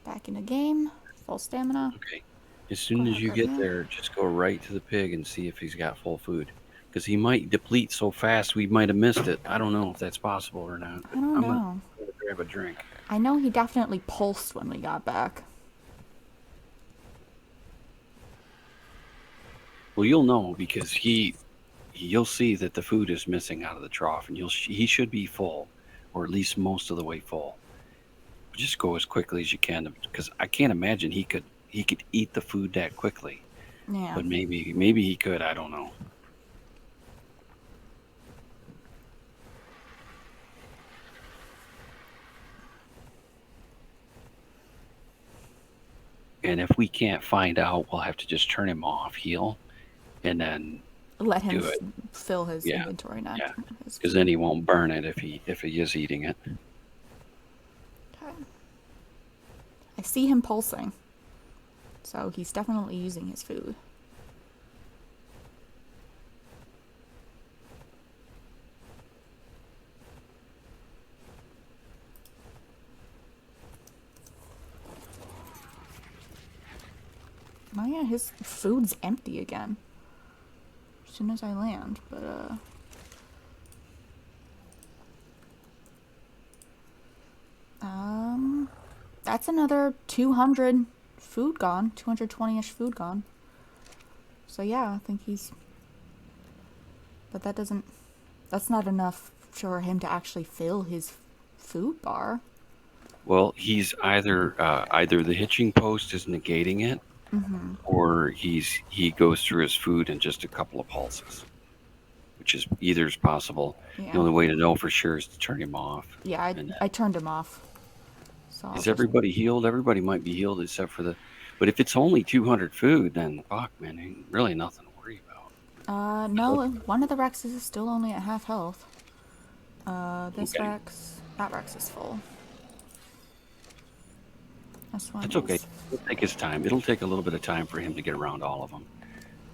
S1: Back in the game. Full stamina.
S2: Okay. As
S1: Go
S2: soon as
S1: ahead,
S2: you
S1: grab
S2: get
S1: you.
S2: there, just go right to the pig and see if he's got full food. Because he might deplete so fast we might have missed it. I don't know if that's possible or not,
S1: I
S2: but
S1: don't
S2: I'm going
S1: know.
S2: to grab a drink.
S1: I know he definitely pulsed when we got back.
S2: Well, you'll know because you'll see that the food is missing out of the trough, and he should be full, or at least most of the way full. Just go as quickly as you can, because I can't imagine he could eat the food that quickly.
S1: Yeah.
S2: But maybe he could. I don't know. And if we can't find out, we'll have to just turn him off, heal, and then
S1: Let him
S2: do it.
S1: fill his
S2: Yeah,
S1: inventory now.
S2: yeah. Because then he won't burn it if he is eating it.
S1: Okay. I see him pulsing. So he's definitely using his food. Oh yeah, his food's empty again. As soon as I land, but that's another 200 food gone, 220-ish food gone. So yeah, I think but that's not enough for him to actually fill his food bar.
S2: Well, he's either the hitching post is negating it, or he goes through his food in just a couple of pulses, which is either is possible.
S1: Yeah.
S2: The only way to know for sure is to turn him off.
S1: Yeah, I turned him off. So
S2: Is everybody healed? Everybody might be healed except for the. But if it's only 200 food, then fuck, man, ain't really nothing to worry about.
S1: No, one of the Rexes is still only at half health. That Rex is full. This one
S2: That's okay. It'll take his time. It'll take a little bit of time for him to get around all of them.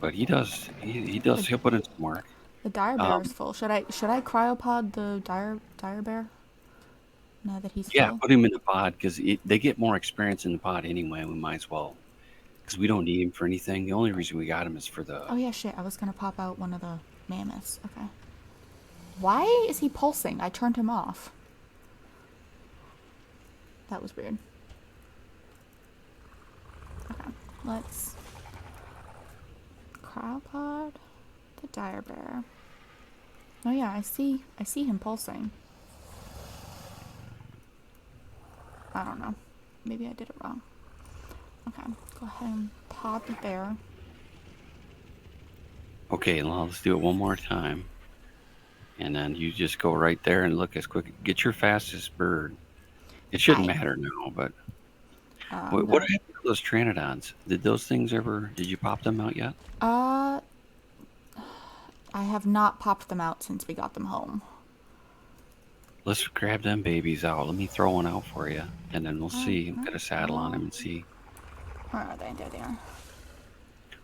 S2: But he does. He'll put in some work.
S1: The dire bear is full. Should I cryopod the dire bear? Now that he's
S2: Yeah,
S1: full.
S2: put him in the pod because they get more experience in the pod anyway. We might as well, because we don't need him for anything. The only reason we got him is for the.
S1: Oh yeah, shit. I was gonna pop out one of the mammoths. Okay. Why is he pulsing? I turned him off. That was weird. Okay, let's cryopod the dire bear. Oh yeah, I see him pulsing. I don't know. Maybe I did it wrong. Okay, go ahead and pod the bear.
S2: Okay, well, let's do it one more time. And then you just go right there and look as quick. Get your fastest bird. It shouldn't matter now, but what happened to those pteranodons? Did those things ever? Did you pop them out yet?
S1: I have not popped them out since we got them home.
S2: Let's grab them babies out. Let me throw one out for you, and then we'll see. Get a saddle on him and see.
S1: Where are they? There they are.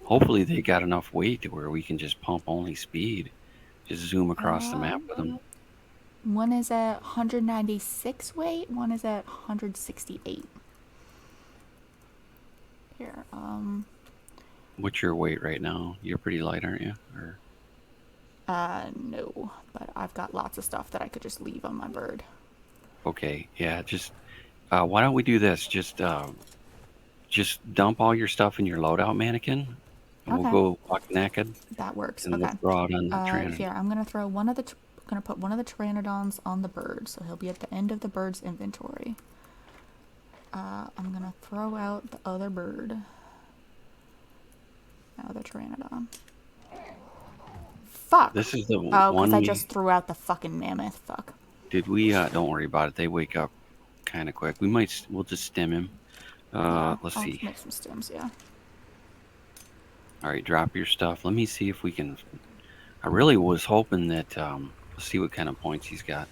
S2: Hopefully they got enough weight to where we can just pump only speed. Just zoom across the map with them.
S1: One is at 196 weight. One is at 168. Here.
S2: What's your weight right now? You're pretty light, aren't you? Or
S1: no, but I've got lots of stuff that I could just leave on my bird.
S2: Okay, yeah, just why don't we do this? Just dump all your stuff in your loadout mannequin, and we'll go walk naked.
S1: That works.
S2: And
S1: okay.
S2: we'll throw out on the pteranodon.
S1: Here, I'm gonna throw one of the. Gonna put one of the pteranodons on the bird, so he'll be at the end of the bird's inventory. I'm gonna throw out the other bird. The other pteranodon. Fuck!
S2: This is the
S1: one.
S2: because
S1: I just threw out the fucking mammoth. Fuck.
S2: Did we? Don't worry about it. They wake up kind of quick. We'll just stem him. Let's see.
S1: Make some stems, yeah.
S2: All right, drop your stuff. Let me see if we can. I really was hoping that. Let's see what kind of points he's got.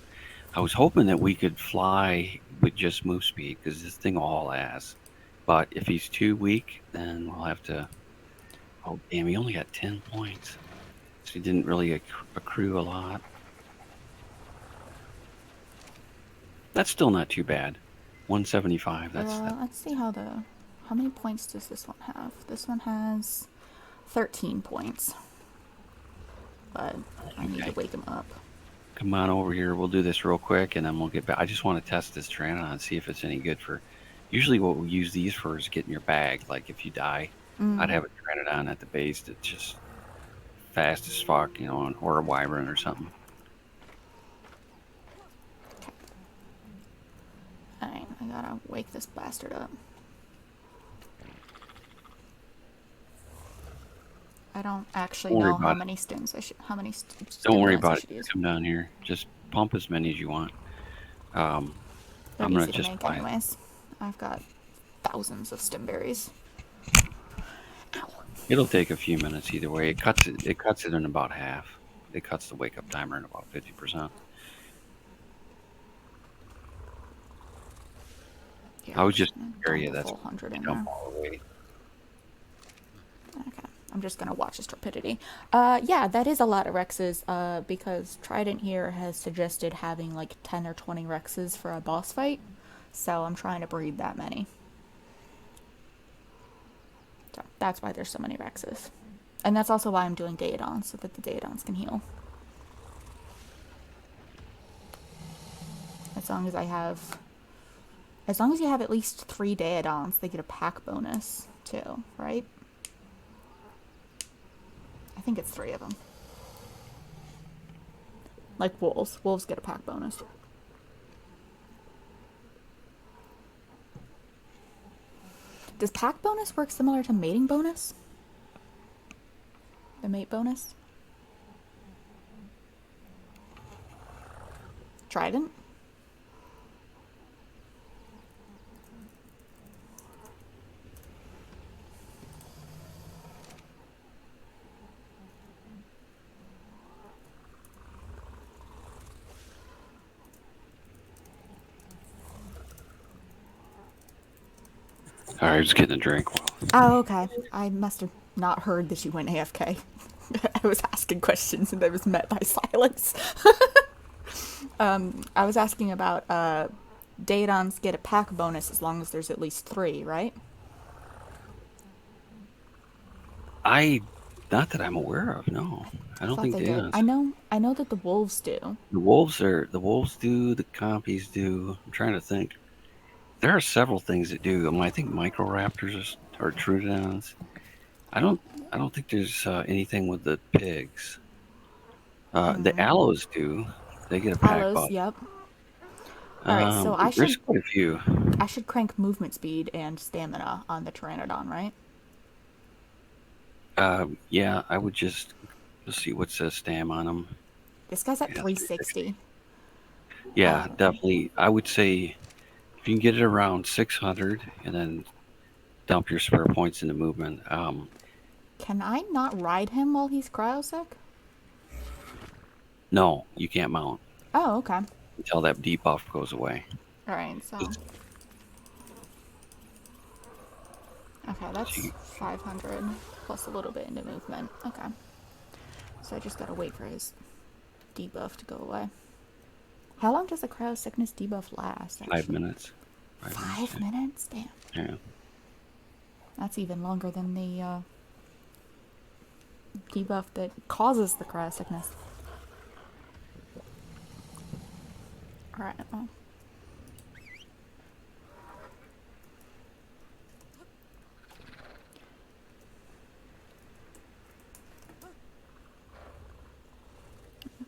S2: I was hoping that we could fly with just move speed because this thing will haul ass. But if he's too weak, then we'll have to. Oh damn! He only got 10 points, so he didn't really accrue a lot. That's still not too bad. 175.
S1: Let's see how many points does this one have? This one has 13 points. But I need to wake him up.
S2: Come on over here. We'll do this real quick, and then we'll get back. I just want to test this pteranodon and see if it's any good for. Usually, what we use these for is getting your bag. Like if you die, I'd have a pteranodon at the base that's just fast as fuck, or a wyvern or something.
S1: Alright, I gotta wake this bastard up. I don't actually know how many stems I should. How many stems
S2: Don't worry about it. Come down here. Just pump as many as you want. I'm gonna just buy
S1: anyways. I've got thousands of stem berries.
S2: It'll take a few minutes either way. It cuts it in about half. It cuts the wake up timer in about 50%. I was just area that's dump all the way.
S1: Okay. I'm just gonna watch his torpidity. Yeah, that is a lot of Rexes, because Trident here has suggested having like 10 or 20 Rexes for a boss fight. So I'm trying to breed that many. So that's why there's so many Rexes. And that's also why I'm doing Daedons, so that the Daedons can heal. As long as you have at least 3 Daedons, they get a pack bonus too, right? I think it's 3 of them. Like wolves. Wolves get a pack bonus. Does pack bonus work similar to mating bonus? The mate bonus? Trident?
S2: Alright, I was getting a drink.
S1: Oh, okay. I must have not heard that you went AFK. I I was asking questions and I was met by silence. I was asking about Daedons get a pack bonus as long as there's at least 3, right?
S2: I, not that I'm aware of. No, I
S1: I
S2: don't
S1: thought
S2: think
S1: they
S2: they
S1: did.
S2: is.
S1: I know that the wolves do.
S2: The wolves do. The compies do. I'm trying to think. There are several things that do. I think microraptors are pteranodons. I don't. I don't think there's anything with the pigs. The aloes do. They get a pack
S1: Aloes,
S2: buff.
S1: yep. All right, so
S2: There's quite a few.
S1: I should crank movement speed and stamina on the pteranodon, right?
S2: Yeah, I would just let's see what says stam on them.
S1: This guy's at
S2: Yeah,
S1: 360.
S2: 360. Yeah, definitely. I would say if you can get it around 600 and then dump your spare points into movement.
S1: Can I not ride him while he's cryosick?
S2: No, you can't mount
S1: Oh, okay.
S2: until that debuff goes away.
S1: All right, so okay,
S2: So
S1: that's 500 plus a little bit into movement. Okay, so I just gotta wait for his debuff to go away. How long does the cryo sickness debuff last? Actually?
S2: 5 minutes.
S1: 5 minutes? Damn.
S2: Yeah.
S1: That's even longer than the debuff that causes the cryo sickness. Alright, well.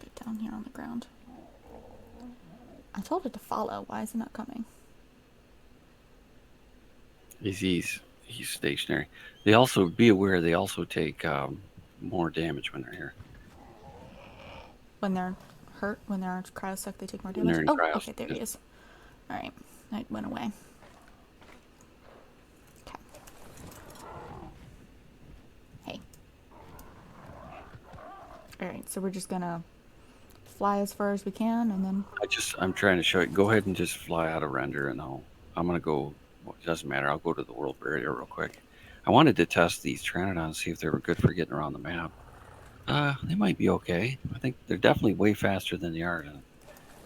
S1: Get down here on the ground. I told it to follow. Why is it not coming?
S2: He's stationary. They also be aware. They also take more damage when they're here.
S1: When they're hurt, when they're cryosick, they take more
S2: When they're
S1: damage.
S2: in
S1: Oh,
S2: cryos.
S1: okay, there he is. Alright, it went away. Okay. Hey. Alright, so we're just gonna fly as far as we can and then...
S2: I'm trying to show you. Go ahead and just fly out of render and I'm going to go. Well, it doesn't matter. I'll go to the world barrier real quick. I wanted to test these pteranodons, see if they were good for getting around the map. They might be okay. I think they're definitely way faster than the argon.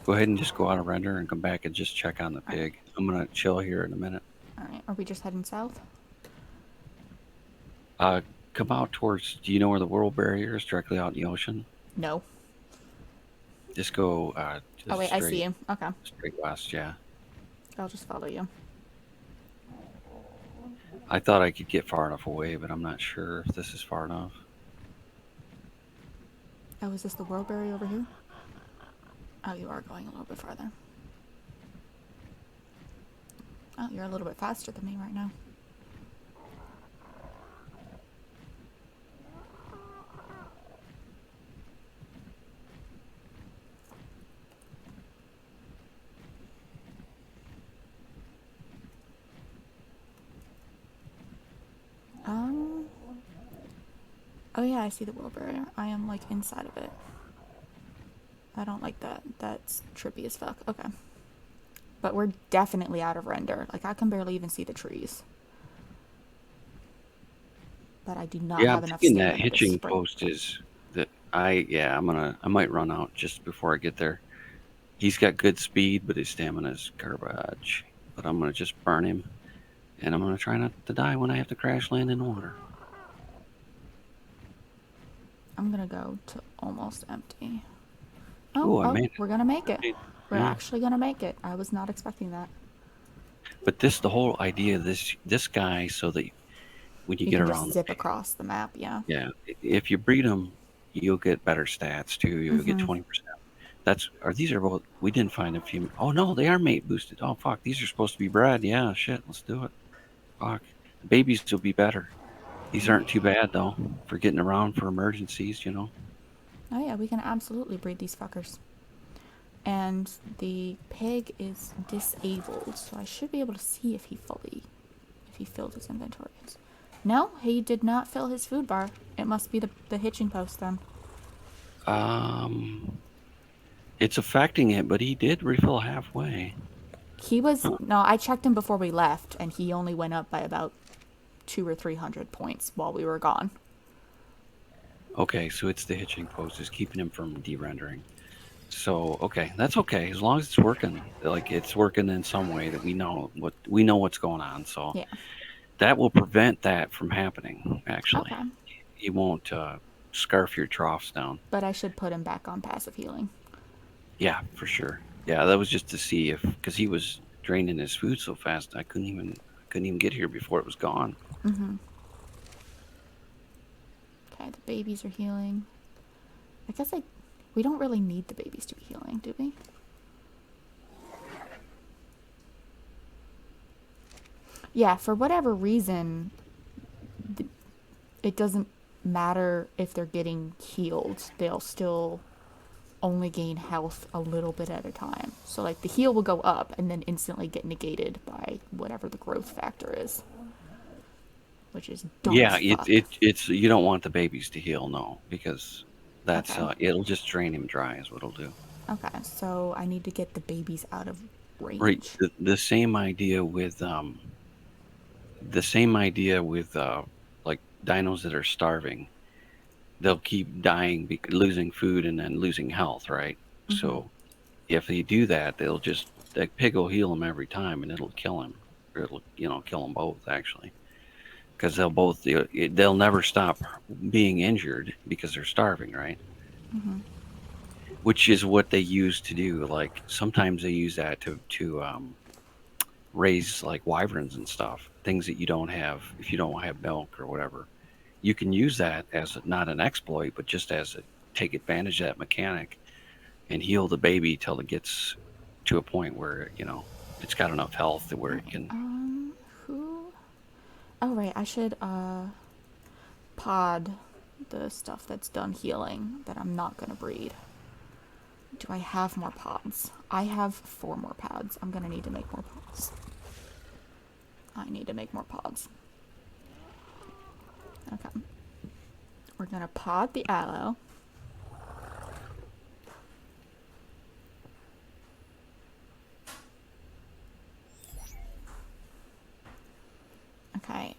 S2: Go ahead and just go out of render and come back and just check on the pig. I'm going to chill here in a minute.
S1: Alright, are we just heading south?
S2: Come out towards, do you know where the world barrier is? Directly out in the ocean?
S1: No.
S2: Just go
S1: Oh wait, I see you. Okay.
S2: Straight west, yeah.
S1: I'll just follow you.
S2: I thought I could get far enough away, but I'm not sure if this is far enough.
S1: Oh, is this the world barrier over here? Oh, you are going a little bit farther. Oh, you're a little bit faster than me right now. Oh yeah, I see the world barrier. I am like inside of it. I don't like that. That's trippy as fuck. Okay. But we're definitely out of render. Like I can barely even see the trees. But I do not have enough stamina
S2: that hitching
S1: to sprint.
S2: post is that I might run out just before I get there. He's got good speed, but his stamina is garbage. But I'm gonna just burn him, and I'm gonna try not to die when I have to crash land in water.
S1: I'm gonna go to almost empty.
S2: Ooh, I made it.
S1: We're gonna make it. We're
S2: Yeah.
S1: actually gonna make it. I was not expecting that.
S2: But the whole idea of this guy, so that when you
S1: You
S2: get
S1: can
S2: around
S1: just zip across the map, yeah.
S2: yeah, if you breed them, you'll get better stats too. You'll get 20%. These are both, we didn't find a few. Oh no, they are mate boosted. Oh fuck, these are supposed to be bred. Yeah, shit, let's do it. Fuck, the babies will be better. These aren't too bad though for getting around for emergencies, you know.
S1: Oh yeah, we can absolutely breed these fuckers. And the pig is disabled, so I should be able to see if he filled his inventory. No, he did not fill his food bar. It must be the hitching post then.
S2: It's affecting it, but he did refill halfway.
S1: No, I checked him before we left, and he only went up by about 200 or 300 points while we were gone.
S2: Okay, so it's the hitching post is keeping him from de-rendering. So okay, that's okay as long as it's working. Like it's working in some way that we know what's going on. So
S1: Yeah.
S2: that will prevent that from happening. Actually,
S1: Okay.
S2: he won't scarf your troughs down.
S1: But I should put him back on passive healing.
S2: Yeah, for sure. Yeah, that was just to see if because he was draining his food so fast, I couldn't even get here before it was gone.
S1: Mm-hmm. Okay, the babies are healing. I guess we don't really need the babies to be healing, do we? Yeah, for whatever reason, it doesn't matter if they're getting healed. They'll still only gain health a little bit at a time. So like the heal will go up and then instantly get negated by whatever the growth factor is, which is dumb
S2: Yeah,
S1: as fuck.
S2: it's you don't want the babies to heal, no, because that's
S1: Okay.
S2: it'll just drain him dry is what it'll do.
S1: Okay, so I need to get the babies out of
S2: Right.
S1: range.
S2: The same idea with like dinos that are starving. They'll keep dying, losing food and then losing health, right?
S1: Mm-hmm.
S2: So if they do that, that pig will heal him every time, and it'll kill him, or it'll kill them both actually, because they'll never stop being injured because they're starving, right?
S1: Mm-hmm.
S2: Which is what they use to do. Like sometimes they use that to raise like wyverns and stuff, things that you don't have if you don't have milk or whatever. You can use that as not an exploit, but just as a take advantage of that mechanic and heal the baby till it gets to a point where it's got enough health to where
S1: All
S2: it
S1: right.
S2: can.
S1: Who? Oh, right. I should pod the stuff that's done healing that I'm not gonna breed. Do I have more pods? I have 4 more pods. I'm gonna need to make more pods. I need to make more pods. Okay. We're gonna pod the aloe. Okay,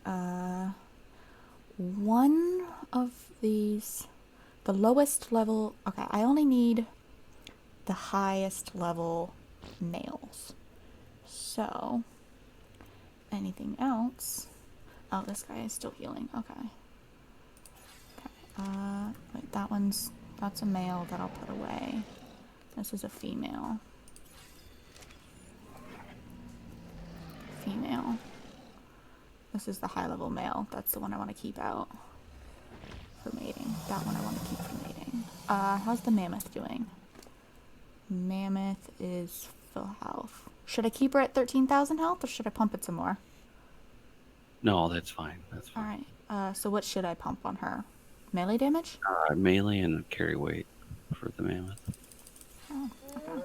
S1: one of these, the lowest level, okay, I only need the highest level males. So, anything else? Oh, this guy is still healing, okay. Wait, that's a male that I'll put away. This is a female. Female. This is the high level male. That's the one I want to keep out for mating. That one I want to keep for mating. How's the mammoth doing? Mammoth is full health. Should I keep her at 13,000 health or should I pump it some more?
S2: No, that's fine. That's fine.
S1: Alright. So what should I pump on her? Melee damage?
S2: Melee and carry weight for the mammoth.
S1: Oh, okay.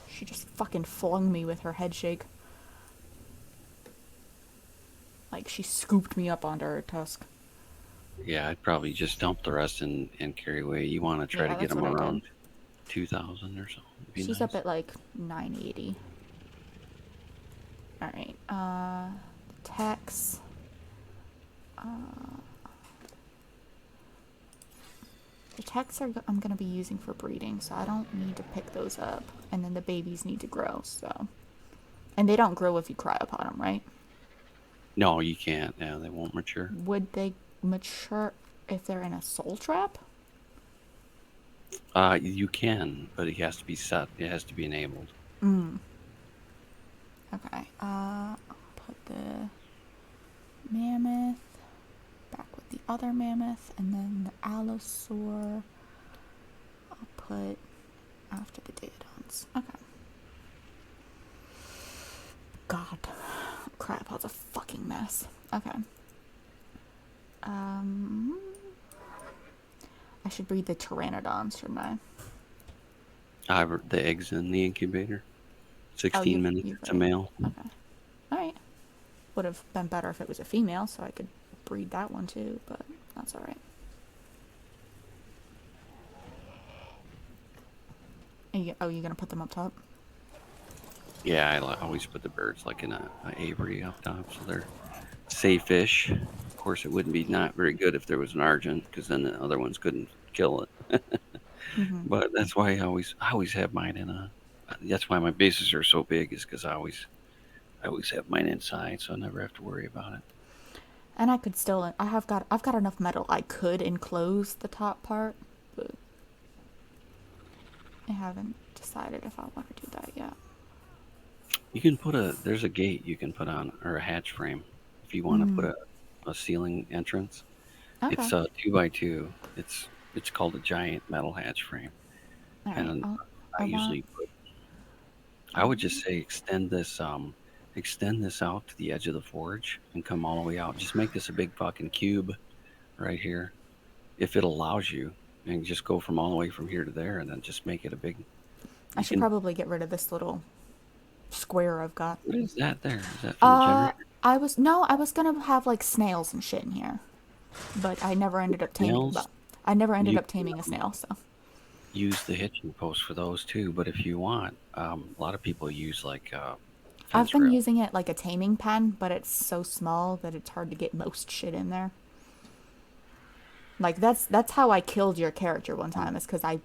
S1: She just fucking flung me with her head shake. Like she scooped me up onto her tusk.
S2: Yeah, I'd probably just dump the rest and carry weight. You want to try
S1: Yeah,
S2: to get
S1: that's
S2: them
S1: what I did.
S2: around 2,000 or so.
S1: She's
S2: Nice.
S1: up at like 980. Alright, Tex. The techs I'm going to be using for breeding, so I don't need to pick those up. And then the babies need to grow, so. And they don't grow if you cry upon them, right?
S2: No, you can't. Yeah, they won't mature.
S1: Would they mature if they're in a soul trap?
S2: You can, but it has to be set. It has to be enabled.
S1: Okay, I'll put the mammoth back with the other mammoth, and then the allosaur I'll put after the Daedons. Okay. God, Cryopod's a fucking mess. Okay. I should breed the pteranodons, shouldn't I?
S2: The eggs in the incubator. 16 minutes. It's a male.
S1: Okay. Alright. Would have been better if it was a female, so I could breed that one too, but that's alright. You gonna put them up top?
S2: Yeah, I always put the birds like in a aviary up top, so safe-ish. Of course, it wouldn't be not very good if there was an Argent, because then the other ones couldn't kill it.
S1: Mm-hmm.
S2: But that's why I always have mine in a. That's why my bases are so big, is because I always have mine inside, so I never have to worry about it.
S1: And I could still, I've got enough metal. I could enclose the top part, but I haven't decided if I want to do that yet.
S2: You can put there's a gate you can put on, or a hatch frame, if you want to put
S1: Mm.
S2: a ceiling entrance.
S1: Okay.
S2: It's a 2x2. It's called a giant metal hatch frame,
S1: All right.
S2: and I
S1: I want.
S2: usually put. I would just say extend this out to the edge of the forge and come all the way out. Just make this a big fucking cube right here, if it allows you, and just go from all the way from here to there, and then just make it a big.
S1: I
S2: You
S1: should
S2: can.
S1: probably get rid of this little square I've got.
S2: What is that there? Is that for the generator?
S1: I was gonna have like snails and shit in here, but I never ended up taming.
S2: Nails.
S1: But I never ended
S2: You
S1: up
S2: can
S1: taming a snail. So
S2: use the hitching post for those too. But if you want, a lot of people use like
S1: I've
S2: fence
S1: been
S2: rail.
S1: using it like a taming pen, but it's so small that it's hard to get most shit in there. Like that's how I killed your character one time. Is because I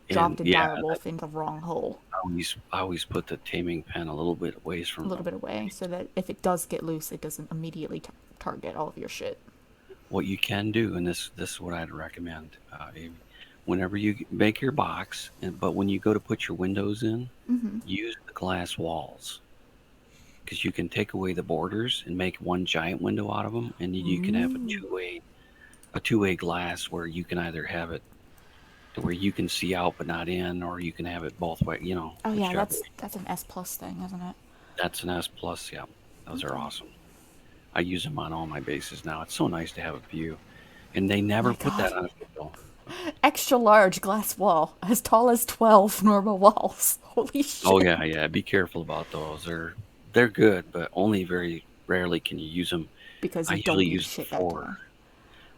S2: And
S1: dropped a
S2: yeah,
S1: dire wolf into the wrong hole
S2: I always put the taming pen a little bit away
S1: a
S2: from
S1: little
S2: them.
S1: bit away, so that if it does get loose, it doesn't immediately target all of your shit.
S2: What you can do, and this is what I'd recommend, whenever you make your box, but when you go to put your windows in,
S1: Mm-hmm.
S2: use the glass walls, because you can take away the borders and make one giant window out of them, and you can have
S1: Ooh.
S2: a two-way glass where you can either have it to where you can see out but not in, or you can have it both way.
S1: Oh yeah,
S2: Whichever way.
S1: that's an S plus thing, isn't it?
S2: That's an S plus. Yeah, those are
S1: Okay.
S2: awesome. I use them on all my bases now. It's so nice to have a view, and they
S1: Oh
S2: never
S1: my
S2: put
S1: god.
S2: that on a video.
S1: Extra large glass wall, as tall as 12 normal walls. Holy
S2: Oh
S1: shit.
S2: yeah, yeah. Be careful about those. They're good, but only very rarely can you use them.
S1: Because
S2: I
S1: you
S2: usually
S1: don't need
S2: use them
S1: shit that
S2: for.
S1: tall.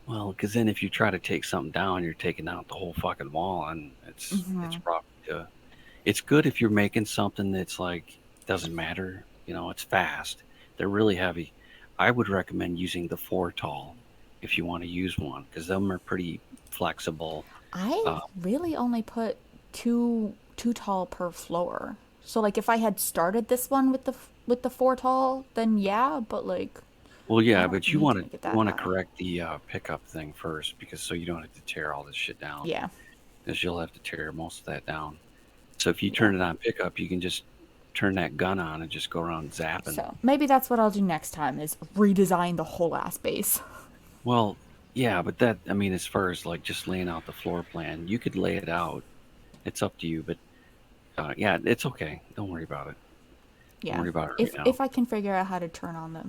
S2: Well, because then if you try to take something down, you're taking out the whole fucking wall, and it's
S1: Mm-hmm.
S2: probably it's good if you're making something that's like doesn't matter. It's fast. They're really heavy. I would recommend using the 4 tall if you want to use one, because them are pretty flexible.
S1: I
S2: Uh,
S1: really only put two tall per floor. So like if I had started this one with the 4 tall, then yeah, but like
S2: well,
S1: I
S2: yeah,
S1: don't
S2: but you
S1: need
S2: want
S1: to
S2: to
S1: make it
S2: you
S1: that
S2: want to
S1: high.
S2: correct the pickup thing first, because so you don't have to tear all this shit down,
S1: Yeah.
S2: because you'll have to tear most of that down. So if you
S1: Yeah.
S2: turn it on pickup, you can just turn that gun on and just go around zapping.
S1: So maybe that's what I'll do next time is redesign the whole ass base.
S2: Well, yeah, but I mean, as far as like just laying out the floor plan, you could lay it out. It's up to you, but yeah, it's okay. Don't worry about it. Don't
S1: Yeah.
S2: worry about it right
S1: If
S2: now.
S1: I can figure out how to turn on the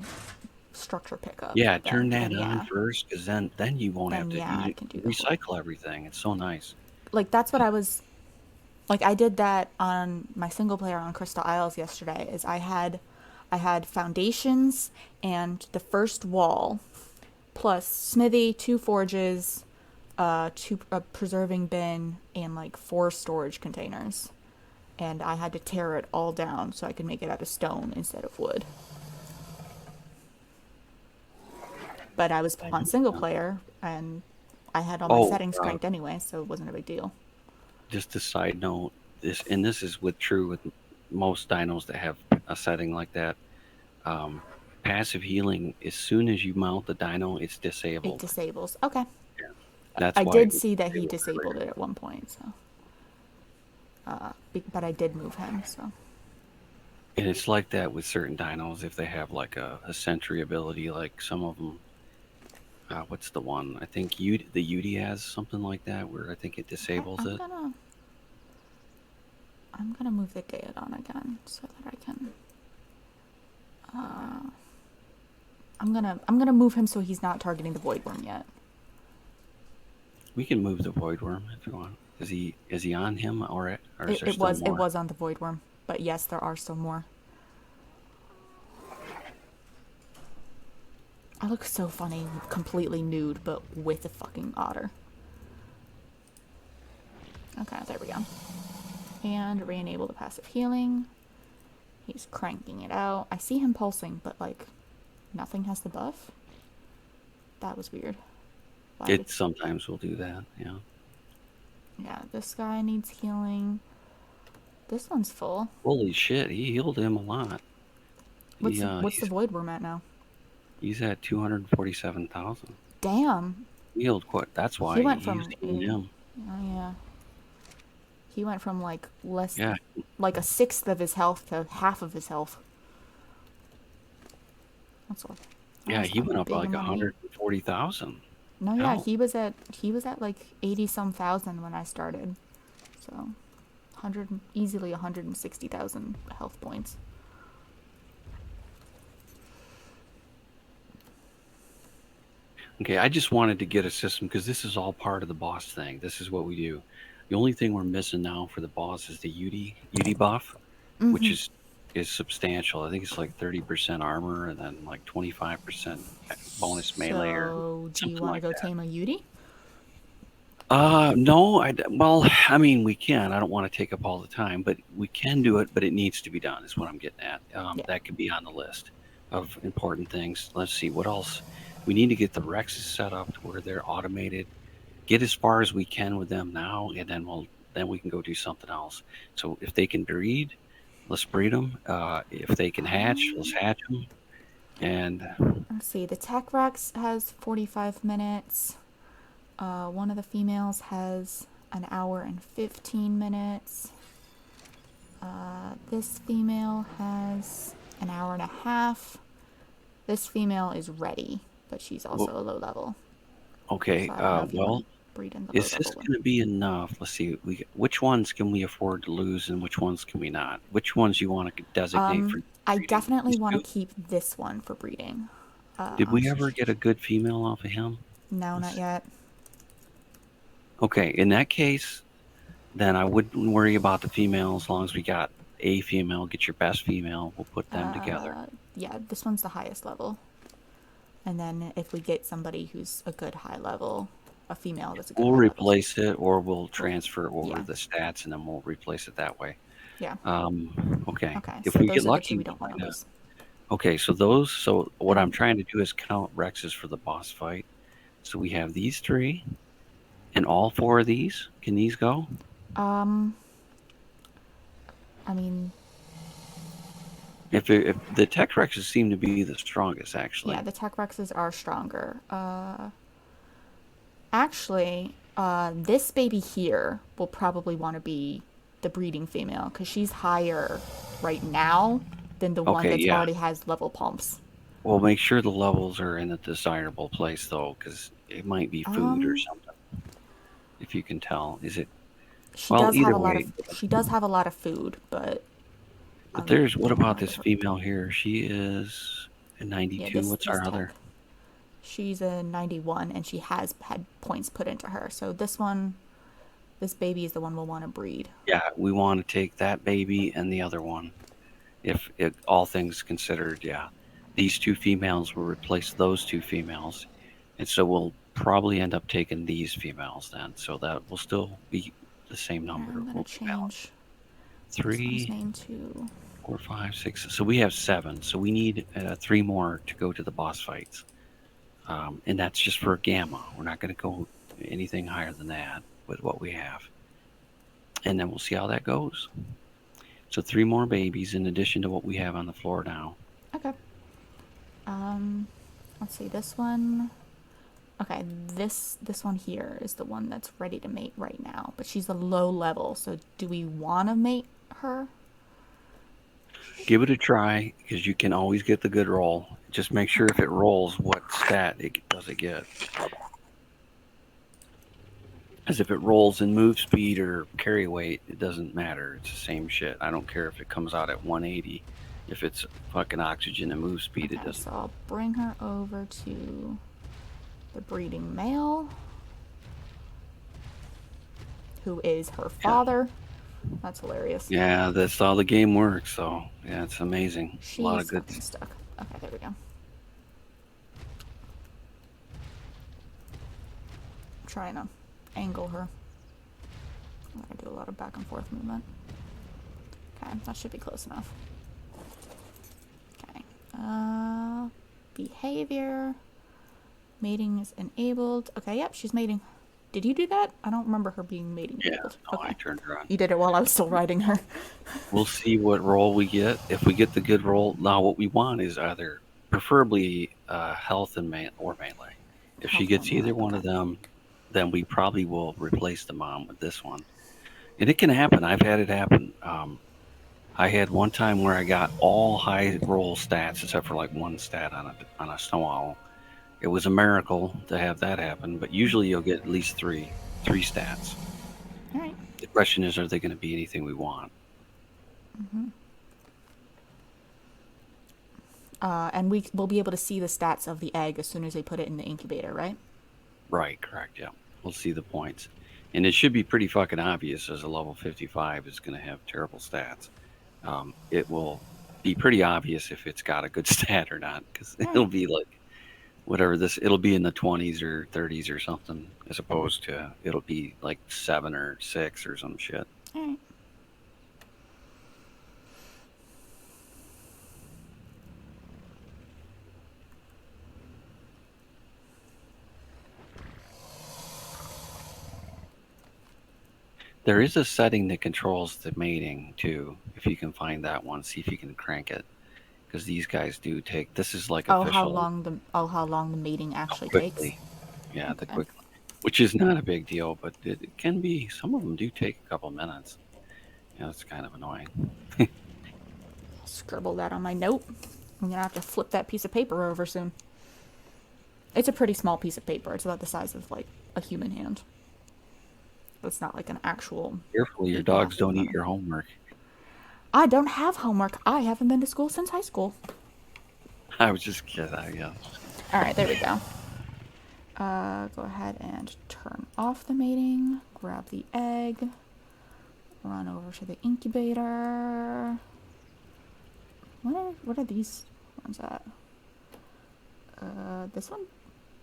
S1: structure pickup,
S2: Yeah, turn
S1: then
S2: that on
S1: yeah.
S2: first, because then you won't have
S1: Then
S2: to
S1: yeah, I
S2: you
S1: can do the whole.
S2: recycle everything. It's so nice.
S1: Like that's what I was like I did that on my single player on Crystal Isles yesterday is I had foundations and the first wall plus smithy, two forges, two a preserving bin and like four storage containers. And I had to tear it all down so I could make it out of stone instead of wood. But I was
S2: I
S1: on
S2: do.
S1: single player and I had all my
S2: Oh,
S1: settings cranked anyway, so it wasn't a big deal.
S2: just a side note. This is true with most dinos that have a setting like that. Um, Passive healing. As soon as you mount the dino, it's
S1: It
S2: disabled.
S1: disables. Okay.
S2: Yeah, that's
S1: I
S2: why it
S1: did
S2: was
S1: see that he
S2: disabled
S1: disabled
S2: earlier.
S1: it at one point, so but I did move him, so
S2: And it's like that with certain dinos if they have like a sentry ability, like some of them. What's the one? I think the Udi has something like that where I think it
S1: okay.
S2: disables it.
S1: I'm gonna move the Daedon again so that I can I'm gonna move him so he's not targeting the void worm yet.
S2: We can move the void worm if you want. Is he on him, or is there still
S1: It
S2: more?
S1: was on the void worm, but yes, there are still more. I look so funny, completely nude, but with a fucking otter. Okay, there we go. And re-enable the passive healing. He's cranking it out. I see him pulsing, but like nothing has the buff? That was weird. Why
S2: It sometimes will do that, yeah.
S1: Yeah, this guy needs healing. This one's full.
S2: Holy shit, he healed him a lot.
S1: What's the void worm at now?
S2: He's at 247,000.
S1: Damn.
S2: He healed quite. That's
S1: He
S2: why
S1: went
S2: he's
S1: from
S2: healing him.
S1: Oh yeah. He went from like
S2: Yeah,
S1: like a sixth of his health to half of his health. That's all.
S2: yeah, he went up
S1: Big
S2: like
S1: money.
S2: 140,000.
S1: No, yeah,
S2: Hell,
S1: he was at like 80 some thousand when I started. So, 160,000 health points.
S2: okay, I just wanted to get a system because this is all part of the boss thing. This is what we do. The only thing we're missing now for the boss is the UD buff, which is substantial. I think it's like 30% armor and then like 25% bonus melee or
S1: So, do you
S2: something
S1: want to
S2: like
S1: go
S2: that.
S1: tame a Yudi?
S2: No, well, I mean, we can. I don't want to take up all the time, but we can do it, but it needs to be done, is what I'm getting at.
S1: Yeah.
S2: That could be on the list of important things. Let's see, what else? We need to get the Rexes set up to where they're automated, get as far as we can with them now, and then we can go do something else. So if they can breed, let's breed them. If they can hatch, let's hatch them. And
S1: Let's see, the Tech Rex has 45 minutes. One of the females has an hour and 15 minutes. This female has an hour and a half. This female is ready, but she's also a low level.
S2: okay,
S1: So I don't know if you
S2: well,
S1: want to breed in the
S2: is
S1: low
S2: this
S1: level
S2: going to be enough? Let's see. Which ones can we afford to lose, and which ones can we not? Which ones you want to designate for
S1: I
S2: breeding?
S1: definitely
S2: These
S1: want to
S2: two?
S1: keep this one for breeding.
S2: Did we ever get a good female off of him?
S1: No, not yet.
S2: Okay, in that case, then I wouldn't worry about the female as long as we got a female. Get your best female. We'll put them together.
S1: Yeah, this one's the highest level. And then if we get somebody who's a good high level, a female that's a good
S2: We'll
S1: high level.
S2: replace it, or we'll transfer over
S1: yeah.
S2: the stats, and then we'll replace it that way.
S1: Yeah.
S2: Okay.
S1: Okay,
S2: If
S1: so
S2: we
S1: those
S2: get
S1: are the
S2: lucky,
S1: two we
S2: we
S1: don't want
S2: might
S1: to
S2: not.
S1: lose.
S2: Okay, so those. So what I'm
S1: And-
S2: trying to do is count Rexes for the boss fight. So we have these three, and all four of these. Can these go?
S1: I mean,
S2: If the Tech Rexes seem to be the strongest, actually.
S1: yeah, the Tech Rexes are stronger. Actually, this baby here will probably want to be the breeding female because she's higher right now than the one
S2: Okay,
S1: that's
S2: yeah.
S1: already has level pumps.
S2: Well, make sure the levels are in a desirable place, though, because it might be food or something. If you can tell, is it?
S1: She
S2: Well,
S1: does
S2: either
S1: have a
S2: way.
S1: lot of food, but
S2: But there's what
S1: don't know
S2: about this
S1: her-
S2: female here? She is a 92. What's our other?
S1: Tech. She's a 91 and she has had points put into her. So this baby is the one we'll want to breed.
S2: Yeah, we want to take that baby and the other one. If all things considered, yeah. These two females will replace those two females. And so we'll probably end up taking these females then. So that will still be the same number.
S1: I'm gonna change this one's
S2: 3,
S1: name to
S2: 4, 5, 6. So we have 7. So we need 3 more to go to the boss fights. And that's just for Gamma. We're not going to go anything higher than that with what we have. And then we'll see how that goes. So 3 more babies in addition to what we have on the floor now.
S1: Okay. Let's see, this one. Okay, this one here is the one that's ready to mate right now, but she's a low level. So do we want to mate her?
S2: Give it a try because you can always get the good roll. Just make sure if it rolls, what stat does it get? As if it rolls in move speed or carry weight, it doesn't matter. It's the same shit. I don't care if it comes out at 180. If it's fucking oxygen and move speed, it doesn't.
S1: So I'll bring her over to the breeding male, who is her father. Yeah. That's hilarious.
S2: Yeah, that's how the game works. So yeah, it's amazing.
S1: She's
S2: a lot of good
S1: stuck. Okay, there we go. I'm trying to angle her. I'm gonna do a lot of back and forth movement. Okay, that should be close enough. Okay. behavior. Mating is enabled. Okay, yep, she's mating. Did you do that? I don't remember her being mating
S2: Yeah,
S1: enabled.
S2: no,
S1: Okay.
S2: I turned her on.
S1: You did it while I was still riding her.
S2: We'll see what roll we get. If we get the good roll, now what we want is either preferably health and or melee. If she
S1: Health or
S2: gets either
S1: melee,
S2: one
S1: okay.
S2: of them, then we probably will replace the mom with this one. And it can happen. I've had it happen. I had one time where I got all high roll stats except for like one stat on a snow owl. It was a miracle to have that happen, but usually you'll get at least three stats.
S1: All right.
S2: The question is, are they going to be anything we want?
S1: And we'll be able to see the stats of the egg as soon as they put it in the incubator, right?
S2: Right, correct, yeah. We'll see the points. And it should be pretty fucking obvious as a level 55 is going to have terrible stats. It will be pretty obvious if it's got a good stat or not, because it'll be like whatever it'll be in the 20s or 30s or something, as opposed to it'll be like 7 or 6 or some shit.
S1: All right.
S2: There is a setting that controls the mating too. If you can find that one, see if you can crank it, because these guys do take. This is like
S1: How
S2: official.
S1: long the mating actually
S2: Quickly,
S1: takes?
S2: yeah, the
S1: Okay.
S2: quick, which is not a big deal, but it can be. Some of them do take a couple minutes. Yeah, it's kind of annoying.
S1: Scribble that on my note. I'm gonna have to flip that piece of paper over soon. It's a pretty small piece of paper. It's about the size of like a human hand. It's not like an actual.
S2: Careful, your dogs don't eat your homework.
S1: I don't have homework. I haven't been to school since high school.
S2: I was just kidding. Yeah.
S1: All right, there we go. Go ahead and turn off the mating. Grab the egg. Run over to the incubator. What are these ones at? This one?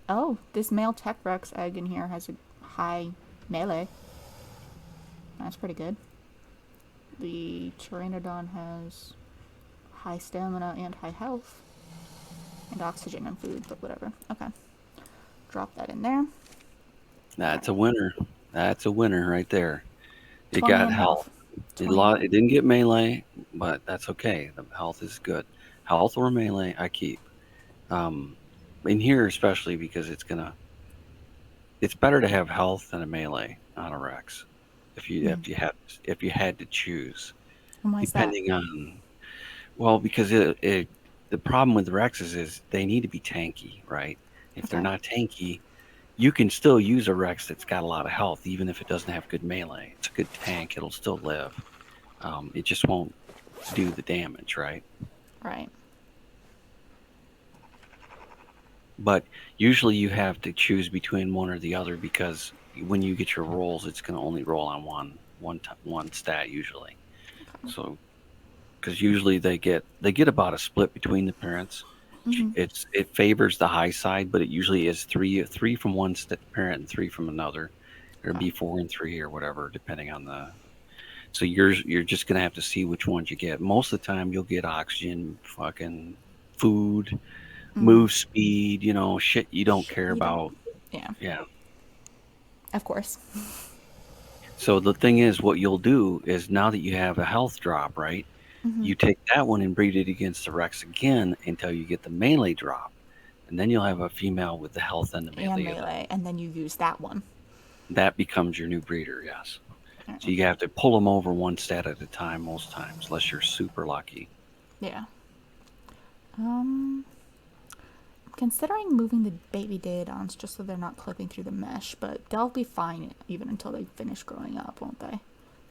S1: Oh, this male Tech Rex egg in here has a high melee. That's pretty good. The pteranodon has high stamina and high health. And oxygen and food, but whatever. Okay. Drop that in there.
S2: That's a winner. That's a winner right there. It
S1: 20
S2: got
S1: on
S2: health.
S1: health.
S2: It didn't get melee, but that's okay. The health is good. Health or melee, I keep. In here especially because it's better to have health than a melee on a Rex. If you had to choose,
S1: And why is that?
S2: depending on because the problem with Rexes is they need to be tanky, right? If they're
S1: Okay.
S2: not tanky, you can still use a Rex that's got a lot of health, even if it doesn't have good melee. It's a good tank; it'll still live. It just won't do the damage, right?
S1: Right.
S2: But usually you have to choose between one or the other because when you get your rolls, it's going to only roll on one stat usually.
S1: Okay.
S2: So, because usually they get about a split between the parents. It favors the high side, but it usually is three from one parent and 3 from another. It'll be 4 and 3 or whatever, depending on the. So you're just gonna have to see which ones you get. Most of the time, you'll get oxygen, fucking food, move speed. Shit you don't care about.
S1: Yeah.
S2: Yeah.
S1: Of course.
S2: So the thing is, what you'll do is now that you have a health drop, right? You take that one and breed it against the Rex again until you get the melee drop. And then you'll have a female with the health and the melee.
S1: And then you use that one.
S2: That becomes your new breeder, yes.
S1: Right.
S2: So you have to pull them over one stat at a time most times, unless you're super lucky.
S1: Yeah. Considering moving the baby Daedons just so they're not clipping through the mesh, but they'll be fine even until they finish growing up, won't they?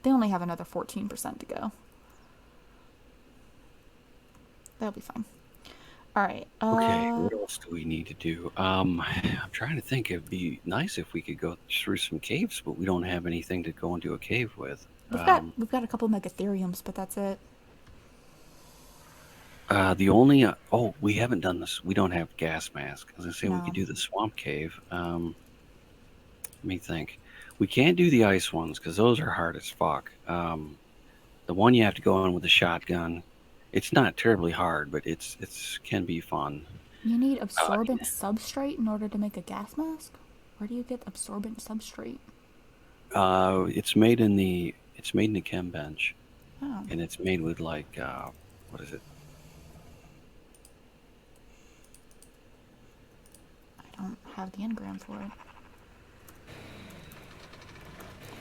S1: They only have another 14% to go. They'll be fine. All right.
S2: Okay, what else do we need to do? I'm trying to think. It'd be nice if we could go through some caves, but we don't have anything to go into a cave with.
S1: We've got a couple megatheriums, but that's it.
S2: The only we haven't done this. We don't have gas mask. As I say, we could do the swamp cave. Let me think. We can't do the ice ones because those are hard as fuck. The one you have to go in with a shotgun. It's not terribly hard, but it's can be fun.
S1: You need absorbent substrate in order to make a gas mask? Where do you get absorbent substrate?
S2: It's made in the chem bench,
S1: Oh,
S2: and it's made with like what is it?
S1: I don't have the engram for it.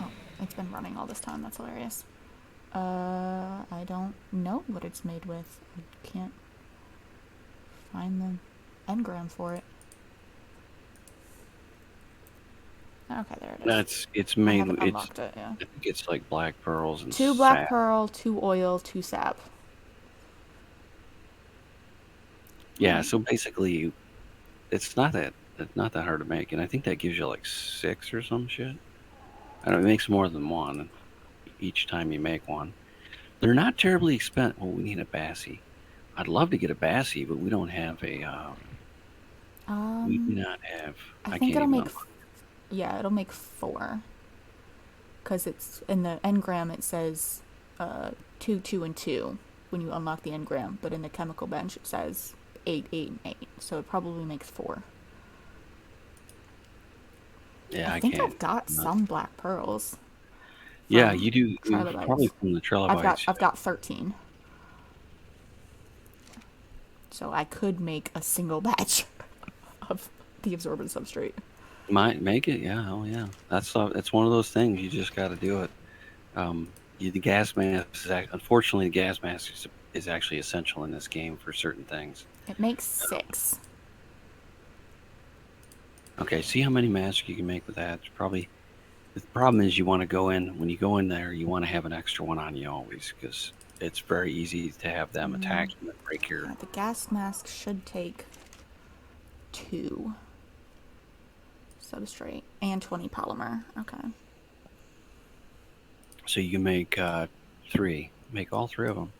S1: Oh, it's been running all this time. That's hilarious. I don't know what it's made with. I can't find the engram for it. Okay, there it is.
S2: It's
S1: I
S2: made.
S1: haven't
S2: It's
S1: unlocked it, yeah.
S2: I think it's like black pearls and
S1: 2 black
S2: sap.
S1: pearl, 2 oil, 2 sap.
S2: Yeah.
S1: Alright.
S2: So basically, it's not that hard to make, and I think that gives you like 6 or some shit. I don't know, it makes more than one each time you make one. They're not terribly expensive. Well, we need a Bassie. I'd love to get a Bassie, but we don't have a. We do not have.
S1: I
S2: I
S1: think
S2: can't
S1: it'll
S2: even
S1: make,
S2: unlock.
S1: yeah, it'll make 4. Because it's in the engram, it says 2, 2, and 2 when you unlock the engram, but in the chemical bench, it says 8, 8, and 8. So it probably makes 4.
S2: Yeah,
S1: I
S2: I
S1: think
S2: can't.
S1: I've got
S2: Not.
S1: some black pearls
S2: Yeah,
S1: from
S2: you do. Probably
S1: trilobites.
S2: from the trilobites.
S1: I've got 13. So I could make a single batch of the absorbent substrate.
S2: Might make it. Yeah. Oh, yeah. It's one of those things. You just got to do it. The gas mask unfortunately the gas mask is actually essential in this game for certain things.
S1: It makes 6.
S2: Okay, see how many masks you can make with that. It's probably the problem is you want to go in when you go in there. You want to have an extra one on you always because it's very easy to have them attack you and break your.
S1: Yeah, the gas mask should take 2 substrate and 20 polymer. Okay.
S2: So you can make 3. Make all 3 of them.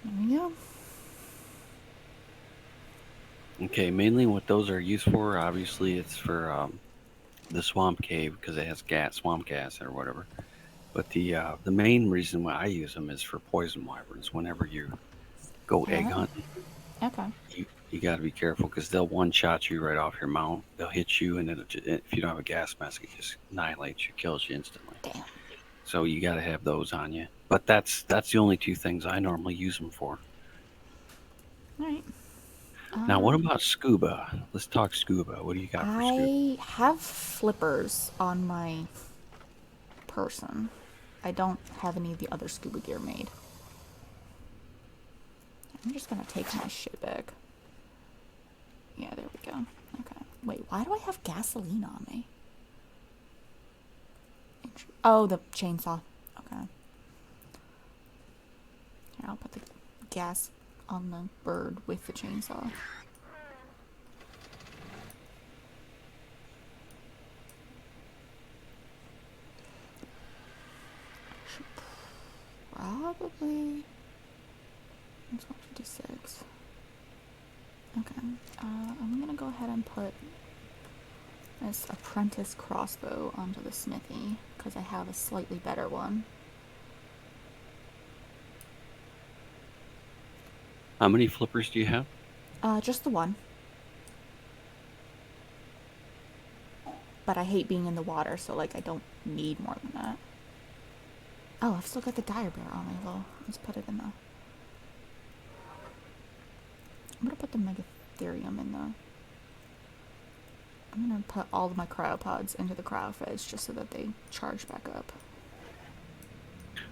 S1: There we go.
S2: Okay, mainly what those are used for, obviously, it's for the swamp cave because it has swamp gas or whatever. But the main reason why I use them is for poison wyverns. Whenever you go egg
S1: Oh,
S2: hunting,
S1: okay.
S2: you got to be careful because they'll one shot you right off your mount. They'll hit you, and if you don't have a gas mask, it just annihilates you, kills you instantly.
S1: Damn.
S2: So you got to have those on you. But that's the only 2 things I normally use them for.
S1: All right.
S2: Now, what about scuba? Let's talk scuba. What do you got for scuba?
S1: I have flippers on my person. I don't have any of the other scuba gear made. I'm just gonna take my shit back. Yeah, there we go. Okay. Wait, why do I have gasoline on me? Oh, the chainsaw. Okay. Here, I'll put the gas on the bird with the chainsaw. Should probably. It's 156. Okay. I'm gonna go ahead and put this apprentice crossbow onto the smithy because I have a slightly better one.
S2: How many flippers do you have?
S1: Just the one. But I hate being in the water, so like I don't need more than that. Oh, I've still got the dire bear on me though. Let's put it in the. I'm gonna put the megatherium in the. I'm gonna put all of my cryopods into the cryophage just so that they charge back up.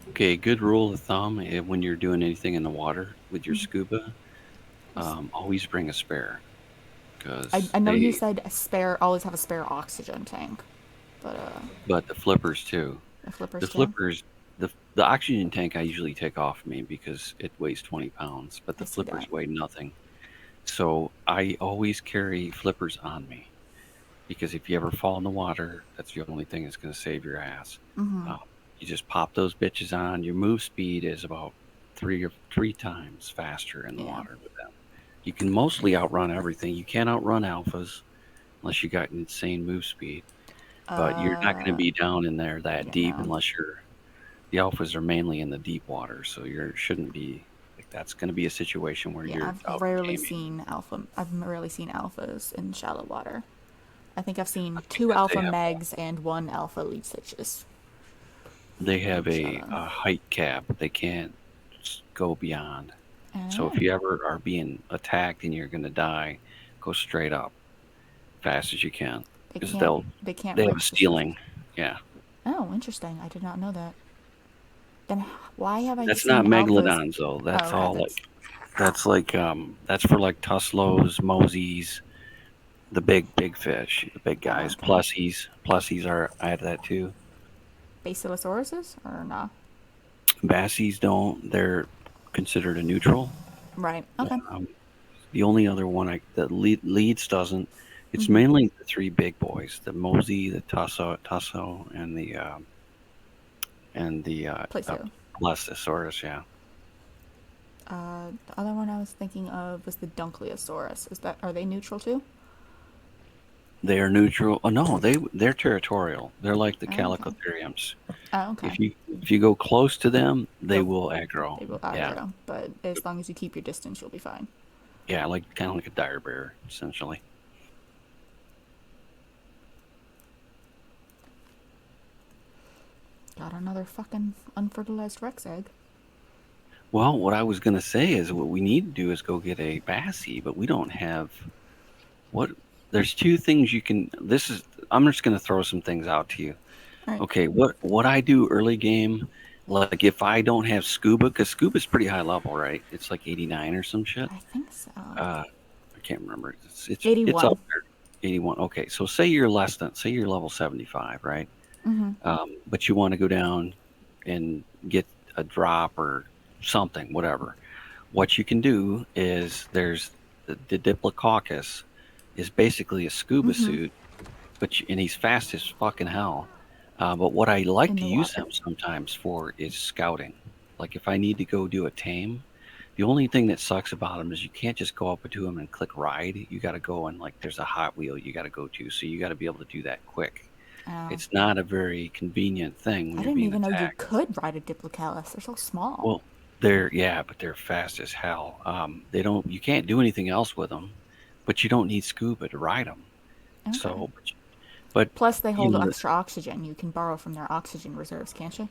S2: Okay, good rule of thumb when you're doing anything in the water with your scuba, always bring a spare. Because
S1: I know you said always have a spare oxygen tank, but
S2: but the flippers too.
S1: the flippers
S2: The
S1: too.
S2: flippers, the oxygen tank I usually take off me because it weighs 20 pounds, but
S1: I
S2: the
S1: see that.
S2: flippers weigh nothing. So I always carry flippers on me because if you ever fall in the water, that's the only thing that's going to save your ass.
S1: Mm-hmm.
S2: Uh, you just pop those bitches on. Your move speed is about three times faster in the
S1: Yeah.
S2: water with them. You can mostly outrun everything. You can't outrun alphas unless you got insane move speed. But you're not going to
S1: Uh,
S2: be down in there that
S1: you
S2: deep
S1: know.
S2: unless you're. The alphas are mainly in the deep water, so you shouldn't be. Like that's going to be a situation where
S1: Yeah,
S2: you're out taming
S1: I've rarely seen alphas in shallow water. I think I've seen two
S2: because
S1: alpha megs and one alpha lead stitches
S2: they have
S1: in shallow.
S2: a height cap. They can't go beyond. So if
S1: Oh,
S2: you ever are being attacked and you're going to die, go straight up, fast as you can,
S1: they
S2: because
S1: can't they can't
S2: they have a
S1: reach the surface.
S2: stealing. Yeah,
S1: Oh, interesting. I did not know that. Then why have I
S2: that's not
S1: seen alphas?
S2: megalodons though.
S1: Oh,
S2: That's
S1: okay,
S2: all like that's for like tuslows, mosies, the big fish, the big
S1: oh,
S2: guys.
S1: okay.
S2: Plusies are I have that too.
S1: Basilosauruses or nah?
S2: Bassies don't. They're considered a neutral.
S1: Right. Okay.
S2: Um, the only other one that leads doesn't. It's
S1: Mm-hmm.
S2: mainly the three big boys: the mosey, the tusso, and the
S1: Placio.
S2: plesiosaurus. Yeah,
S1: The other one I was thinking of was the Dunkleosaurus. Are they neutral too?
S2: they are neutral. Oh no, they're territorial. They're like the
S1: Oh, okay.
S2: calicotheriums.
S1: Oh, okay.
S2: If you go close to them, they
S1: They'll
S2: will aggro.
S1: they will
S2: Yeah,
S1: aggro, but as long as you keep your distance, you'll be fine.
S2: yeah, like kind of like a dire bear, essentially.
S1: Got another fucking unfertilized Rex egg.
S2: Well, what I was gonna say is what we need to do is go get a Bassie, but we don't have what. There's two things you can. This is. I'm just gonna throw some things out to you.
S1: All right.
S2: Okay, what I do early game, like if I don't have scuba, because scuba's pretty high level, right? It's like 89 or some shit.
S1: I think so.
S2: I can't remember. It's up
S1: 81.
S2: there. 81. Okay, so say you're less than, say you're level 75, right?
S1: Mm-hmm.
S2: But you want to go down and get a drop or something, whatever. What you can do is there's the Diplodocus is basically a scuba
S1: Mm-hmm.
S2: suit, and he's fast as fucking hell. But what I like
S1: In
S2: to
S1: the
S2: use
S1: water.
S2: him sometimes for is scouting. Like if I need to go do a tame, the only thing that sucks about him is you can't just go up to him and click ride. You got to go and like there's a Hot Wheel you got to go to, so you got to be able to do that quick.
S1: Oh.
S2: It's not a very convenient thing when
S1: I
S2: you're
S1: didn't
S2: being
S1: even know you
S2: attacked.
S1: could ride a Diplocalus. They're so small.
S2: Well, but they're fast as hell. They don't. You can't do anything else with them, but you don't need scuba to ride them.
S1: Okay.
S2: So, but
S1: Plus, they
S2: you
S1: hold
S2: know,
S1: extra oxygen. You can borrow from their oxygen reserves, can't you?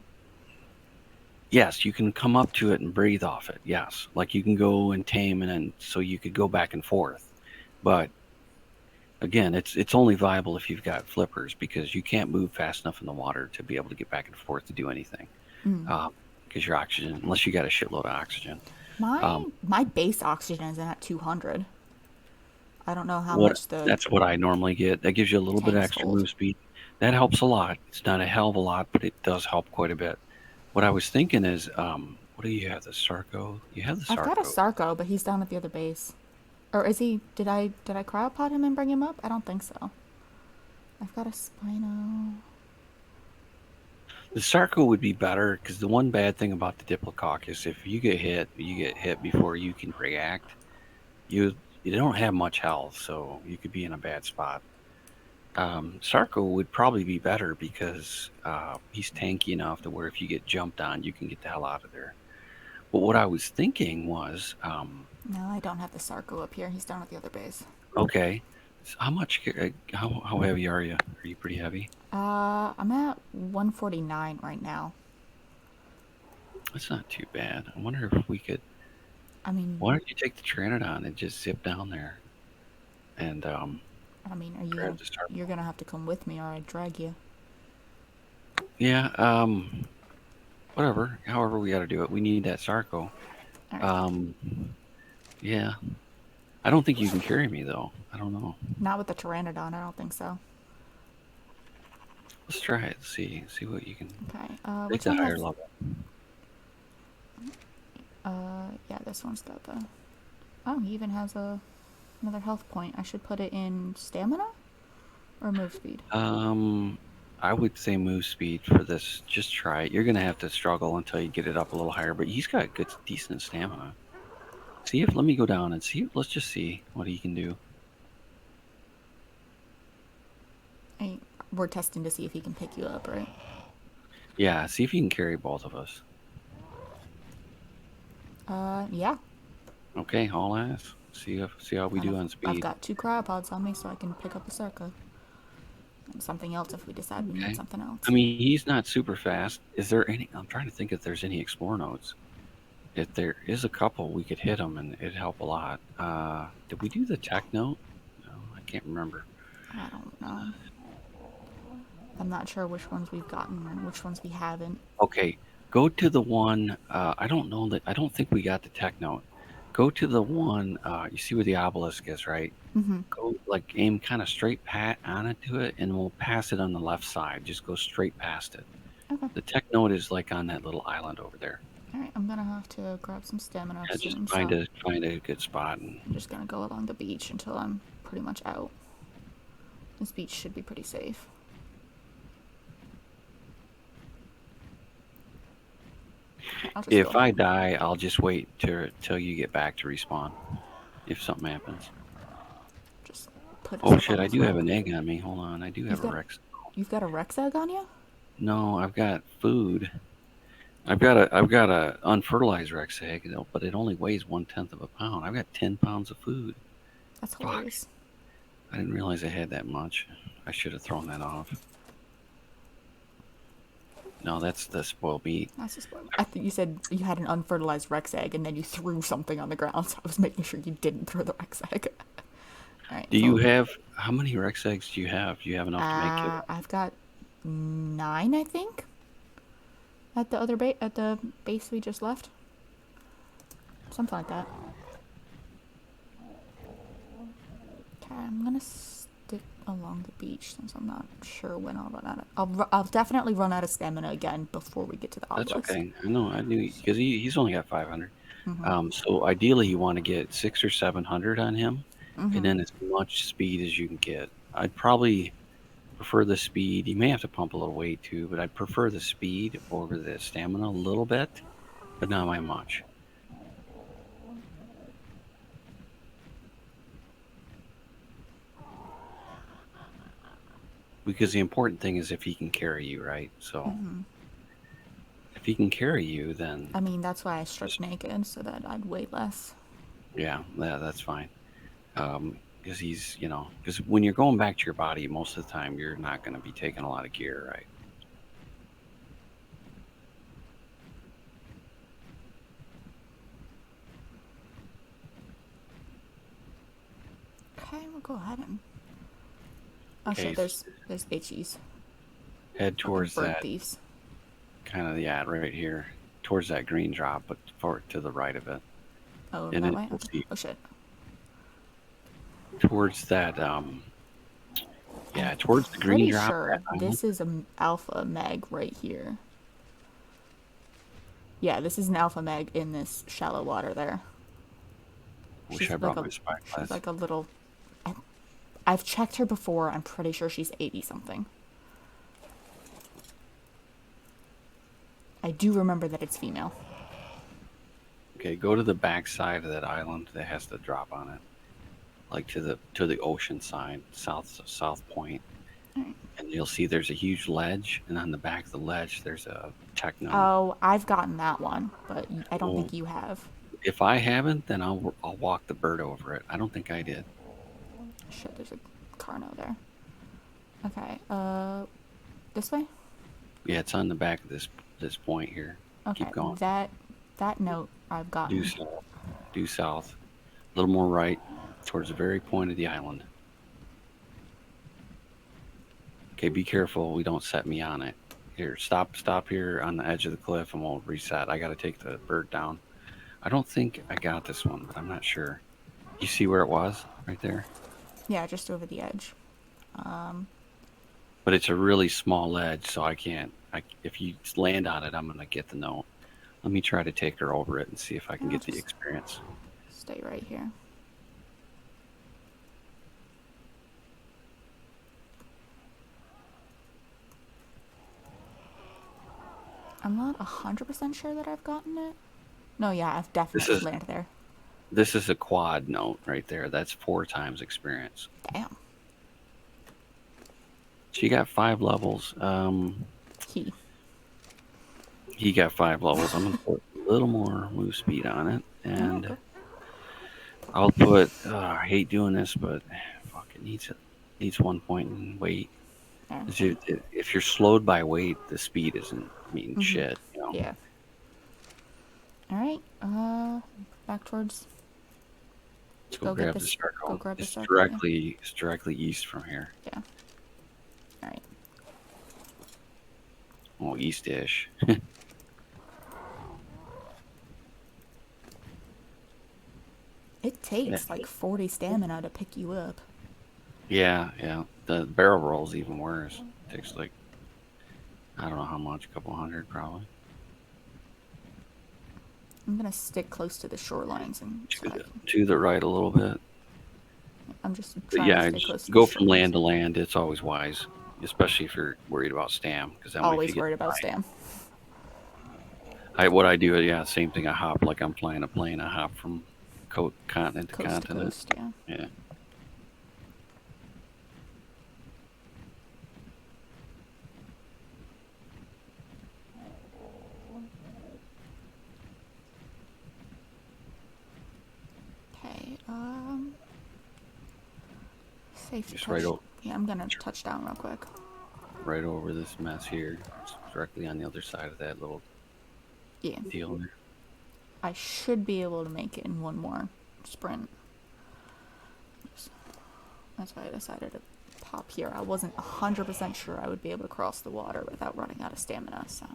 S2: yes, you can come up to it and breathe off it. Yes, like you can go and tame and then so you could go back and forth. But again, it's only viable if you've got flippers because you can't move fast enough in the water to be able to get back and forth to do anything.
S1: Mm.
S2: Because your oxygen, unless you got a shitload of oxygen. Um,
S1: My base oxygen is at 200. I don't know how
S2: what
S1: much the
S2: That's what I normally get. That gives you a little bit of
S1: tanks
S2: extra
S1: hold.
S2: move speed. That helps a lot. It's not a hell of a lot, but it does help quite a bit. What I was thinking is, what do you have? The Sarco? You have the
S1: I've got a
S2: Sarco.
S1: Sarco, but he's down at the other base. Or is he? Did I cryopod him and bring him up? I don't think so. I've got a Spino.
S2: The Sarco would be better because the one bad thing about the Diplodocus, if you get hit before you can react. You don't have much health, so you could be in a bad spot. Sarco would probably be better because he's tanky enough to where if you get jumped on, you can get the hell out of there. But what I was thinking was,
S1: No, I don't have the Sarco up here. He's down at the other base.
S2: okay, so how heavy are you? Are you pretty heavy?
S1: I'm at 149 right now.
S2: That's not too bad. I wonder if we could.
S1: I mean,
S2: Why don't you take the Pteranodon and just zip down there and
S1: are you
S2: grab
S1: gonna?
S2: the Sarco?
S1: You're gonna have to come with me, or I drag you.
S2: Yeah. Whatever. However we got to do it. We need that Sarco.
S1: All right.
S2: Um, yeah. I don't think you can carry me though. I don't know.
S1: Not with the Pteranodon. I don't think so.
S2: Let's try it. See what you can
S1: Okay.
S2: take
S1: Which
S2: the
S1: one
S2: higher
S1: has?
S2: level.
S1: Yeah, this one's got the. Oh, he even has another health point. I should put it in stamina or move speed.
S2: Um, I would say move speed for this. Just try it. You're gonna have to struggle until you get it up a little higher, but he's got good, decent stamina. See if, let me go down and see. Let's just see what he can do.
S1: We're testing to see if he can pick you up, right?
S2: Yeah, see if he can carry both of us.
S1: Yeah.
S2: Okay, haul ass. See how we do on
S1: I've
S2: speed.
S1: got 2 cryopods on me, so I can pick up a circa. And something else if we decide we need
S2: Okay.
S1: something else.
S2: I mean, he's not super fast. Is there any? I'm trying to think if there's any explore nodes. If there is a couple, we could hit them and it'd help a lot. Did we do the tech note? No, I can't remember.
S1: I don't know. I'm not sure which ones we've gotten and which ones we haven't.
S2: Okay, go to the one. I don't know that. I don't think we got the tech note. Go to the one. You see where the obelisk is, right?
S1: Mm-hmm.
S2: Go like aim kind of straight pat on it to it, and we'll pass it on the left side. Just go straight past it.
S1: Okay.
S2: The tech note is like on that little island over there.
S1: Alright, I'm gonna have to grab some stamina
S2: Yeah, just
S1: soon,
S2: find
S1: so
S2: a good spot and
S1: I'm just gonna go along the beach until I'm pretty much out. This beach should be pretty safe.
S2: if I die, I'll just wait till you get back to respawn. If something happens.
S1: Just put
S2: Oh shit! I do have an egg on me. Hold on, I do have a Rex.
S1: You've got a Rex egg on you?
S2: No, I've got food. I've got a unfertilized Rex egg, but it only weighs 1/10 of a pound. I've got 10 pounds of food.
S1: That's hilarious.
S2: Fuck. I didn't realize I had that much. I should have thrown that off. No, that's the spoiled meat.
S1: That's the spoiled. I think you said you had an unfertilized Rex egg and then you threw something on the ground, so I was making sure you didn't throw the Rex egg. Alright.
S2: Do you have, how many Rex eggs do you have? Do you have enough to make it?
S1: I've got 9, I think. At the other at the base we just left. Something like that. Okay, I'm gonna stick along the beach since I'm not sure when I'll run out of. I'll definitely run out of stamina again before we get to the obelisk.
S2: That's okay. I know. I knew because he's only got 500. So ideally, you want to get 600 or 700 on him, and then as much speed as you can get. I'd probably prefer the speed. You may have to pump a little weight too, but I'd prefer the speed over the stamina a little bit, but not by much. Because the important thing is if he can carry you, right? So if he can carry you, then
S1: I mean, that's why I stripped naked, so that I'd weigh less.
S2: Yeah, that's fine. Because he's, because when you're going back to your body, most of the time you're not going to be taking a lot of gear, right?
S1: Okay, we'll go ahead and. Oh shit! There's itchies.
S2: Head towards that.
S1: Thieves.
S2: Kind of, yeah, right here, towards that green drop, but to the right of it.
S1: Oh, and that way. Okay. Oh shit.
S2: Towards that, yeah, towards the green drop.
S1: Sure, this is an alpha meg right here. Yeah, this is an alpha meg in this shallow water there.
S2: Wish I brought my spy glass.
S1: She's like a little. I've checked her before. I'm pretty sure she's 80 something. I do remember that it's female.
S2: Okay, go to the back side of that island that has the drop on it, like to the ocean side, south point, and you'll see there's a huge ledge, and on the back of the ledge there's a techno.
S1: Oh, I've gotten that one, but I don't think you have.
S2: If I haven't, then I'll walk the bird over it. I don't think I did.
S1: Shit, there's a Carno there. Okay, this way?
S2: Yeah, it's on the back of this point here.
S1: Okay,
S2: keep going.
S1: That note I've gotten.
S2: Due south. A little more right, towards the very point of the island. Okay, be careful we don't set me on it. Here, stop here on the edge of the cliff and we'll reset. I gotta take the bird down. I don't think I got this one, but I'm not sure. You see where it was? Right there?
S1: Yeah, just over the edge.
S2: But it's a really small ledge, so I can't. If you land on it, I'm going to get the note. Let me try to take her over it and see if I can get the experience.
S1: Stay right here. I'm not 100% sure that I've gotten it. No, yeah, I've definitely landed there.
S2: This is a quad note right there. That's 4 times experience.
S1: Damn.
S2: She got 5 levels.
S1: He.
S2: He got 5 levels. I'm gonna put a little more move speed on it,
S1: Oh,
S2: and
S1: okay.
S2: I'll put. I hate doing this, but fuck, it needs 1 point in weight.
S1: Yeah.
S2: If you're slowed by weight, the speed isn't mean
S1: Mm-hmm.
S2: shit. You know.
S1: Yeah. All right. Back towards.
S2: Let's go
S1: Go get
S2: grab the
S1: this. Go
S2: circle.
S1: grab the
S2: It's
S1: circle. Yeah.
S2: directly east from here.
S1: Yeah. All right.
S2: Oh, east-ish.
S1: It takes like 40 stamina to pick you up.
S2: Yeah, yeah. The barrel roll's even worse. It takes like I don't know how much, a couple hundred probably.
S1: I'm gonna stick close to the shorelines and so
S2: To the right a little bit.
S1: I'm just
S2: But
S1: trying to
S2: yeah,
S1: stay
S2: just
S1: close to the
S2: go from
S1: shorelines.
S2: land to land. It's always wise, especially if you're worried about stam. Because then if you
S1: Always
S2: get
S1: worried about stam.
S2: what I do, yeah, same thing. I hop like I'm flying a plane. I hop from continent to
S1: Coast to
S2: continent.
S1: coast, yeah.
S2: Yeah.
S1: Okay, safety
S2: Just
S1: touch. Yeah, I'm gonna touch down real quick.
S2: right over this mess here. It's directly on the other side of that little
S1: Yeah.
S2: deal there.
S1: I should be able to make it in one more sprint. That's why I decided to pop here. I wasn't 100% sure I would be able to cross the water without running out of stamina, so.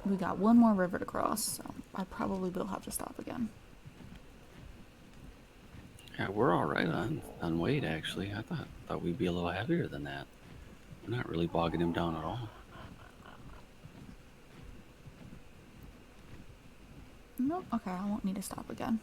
S1: We got one more river to cross, so I probably will have to stop again.
S2: Yeah, we're all right on weight actually. I thought we'd be a little heavier than that. We're not really bogging him down at all.
S1: Nope, okay, I won't need to stop again.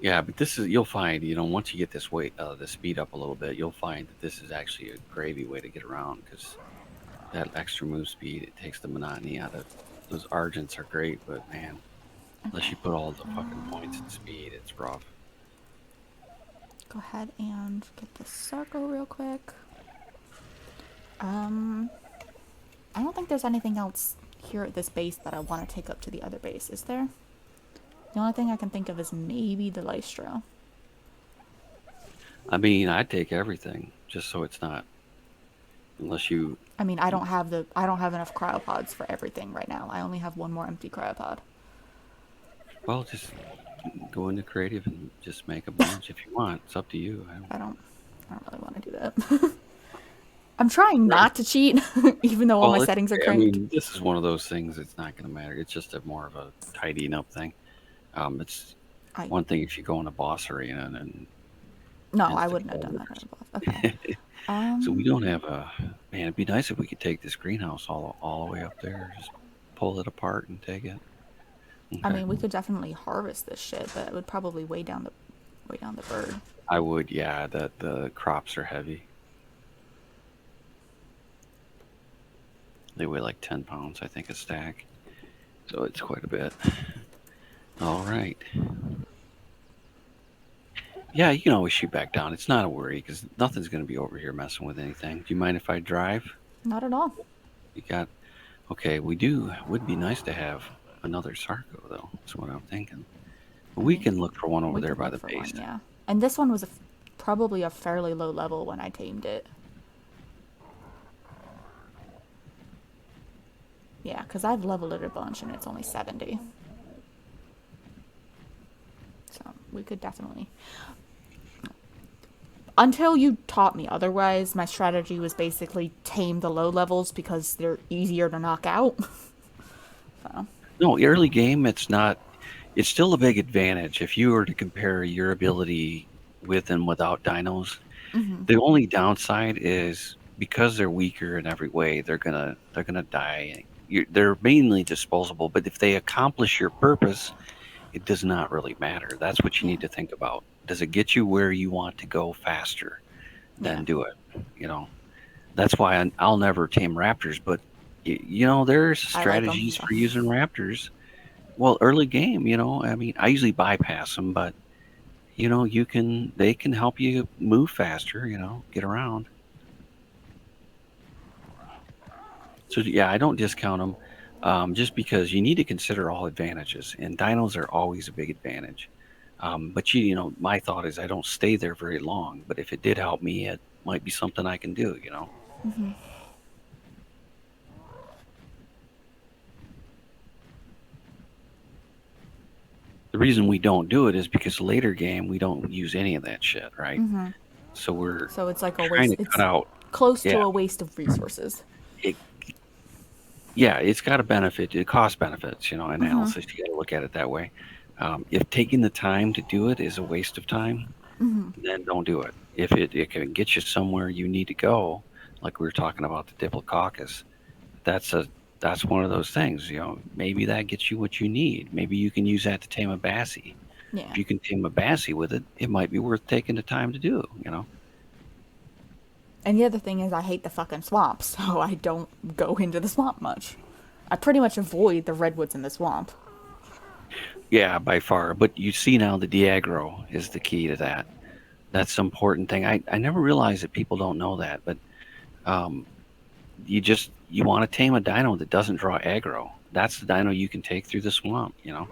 S2: Yeah, but this is you'll find once you get this weight the speed up a little bit, you'll find that this is actually a gravy way to get around because that extra move speed it takes the monotony out of. Those argents are great, but man, unless
S1: Okay.
S2: you put all the fucking points in speed, it's rough.
S1: Go ahead and get the circle real quick. I don't think there's anything else here at this base that I want to take up to the other base, is there? The only thing I can think of is maybe the Lystro.
S2: I mean, I'd take everything just so it's not unless you.
S1: I mean, I don't have enough cryopods for everything right now. I only have one more empty cryopod.
S2: Well, just go into creative and just make a bunch if you want. It's up to you.
S1: I don't really want to do that. I'm trying not to cheat, even though all my settings are
S2: I
S1: cranked.
S2: mean, this is one of those things. It's not going to matter. It's just more of a tidying up thing. It's one thing if you go in a boss arena and.
S1: No, I wouldn't have done that at a boss. Okay.
S2: So we don't have a man. It'd be nice if we could take this greenhouse all the way up there. Just pull it apart and take it. Okay.
S1: I mean, we could definitely harvest this shit, but it would probably weigh down the bird.
S2: I would, yeah. The crops are heavy. They weigh like 10 pounds, I think, a stack. So it's quite a bit. All right. Yeah, you can always shoot back down. It's not a worry because nothing's going to be over here messing with anything. Do you mind if I drive?
S1: Not at all.
S2: You got. Okay, would be nice to have another Sarco, though. That's what I'm thinking. But we can look for one over there by the base.
S1: Yeah. And this one was probably a fairly low level when I tamed it. Yeah, because I've leveled it a bunch and it's only 70. So we could definitely. Until you taught me otherwise, my strategy was basically tame the low levels because they're easier to knock out. So.
S2: No, early game, it's not. It's still a big advantage if you were to compare your ability with and without dinos.
S1: Mm-hmm.
S2: The only downside is because they're weaker in every way, they're gonna die. They're mainly disposable, but if they accomplish your purpose, it does not really matter. That's what you need to think about. Does it get you where you want to go faster? then do it. You know, that's why I'll never tame raptors. But there's
S1: I like them.
S2: strategies
S1: So.
S2: for using raptors. Well, early game, I mean, I usually bypass them, but they can help you move faster. Get around. So yeah, I don't discount them, just because you need to consider all advantages, and dinos are always a big advantage. But my thought is I don't stay there very long. But if it did help me, it might be something I can do.
S1: Mm-hmm.
S2: The reason we don't do it is because later game we don't use any of that shit, right?
S1: Mm-hmm.
S2: So we're
S1: So it's like a
S2: trying
S1: waste.
S2: to cut
S1: It's
S2: out.
S1: close
S2: Yeah,
S1: to a waste of resources.
S2: it, yeah, it's got a benefit, cost benefits,
S1: Mm-hmm.
S2: analysis. You got to look at it that way. If taking the time to do it is a waste of time,
S1: Mm-hmm.
S2: then don't do it. If it can get you somewhere you need to go, like we were talking about the Diplodocus, that's a that's one of those things. Maybe that gets you what you need. Maybe you can use that to tame a Bassie.
S1: Yeah.
S2: If you can tame a Bassie with it, it might be worth taking the time to do.
S1: And the other thing is, I hate the fucking swamp, so I don't go into the swamp much. I pretty much avoid the redwoods in the swamp.
S2: Yeah, by far. But you see now the Diagro is the key to that. That's the important thing. I never realized that people don't know that, but um, you want to tame a dino that doesn't draw aggro. That's the dino you can take through the swamp. You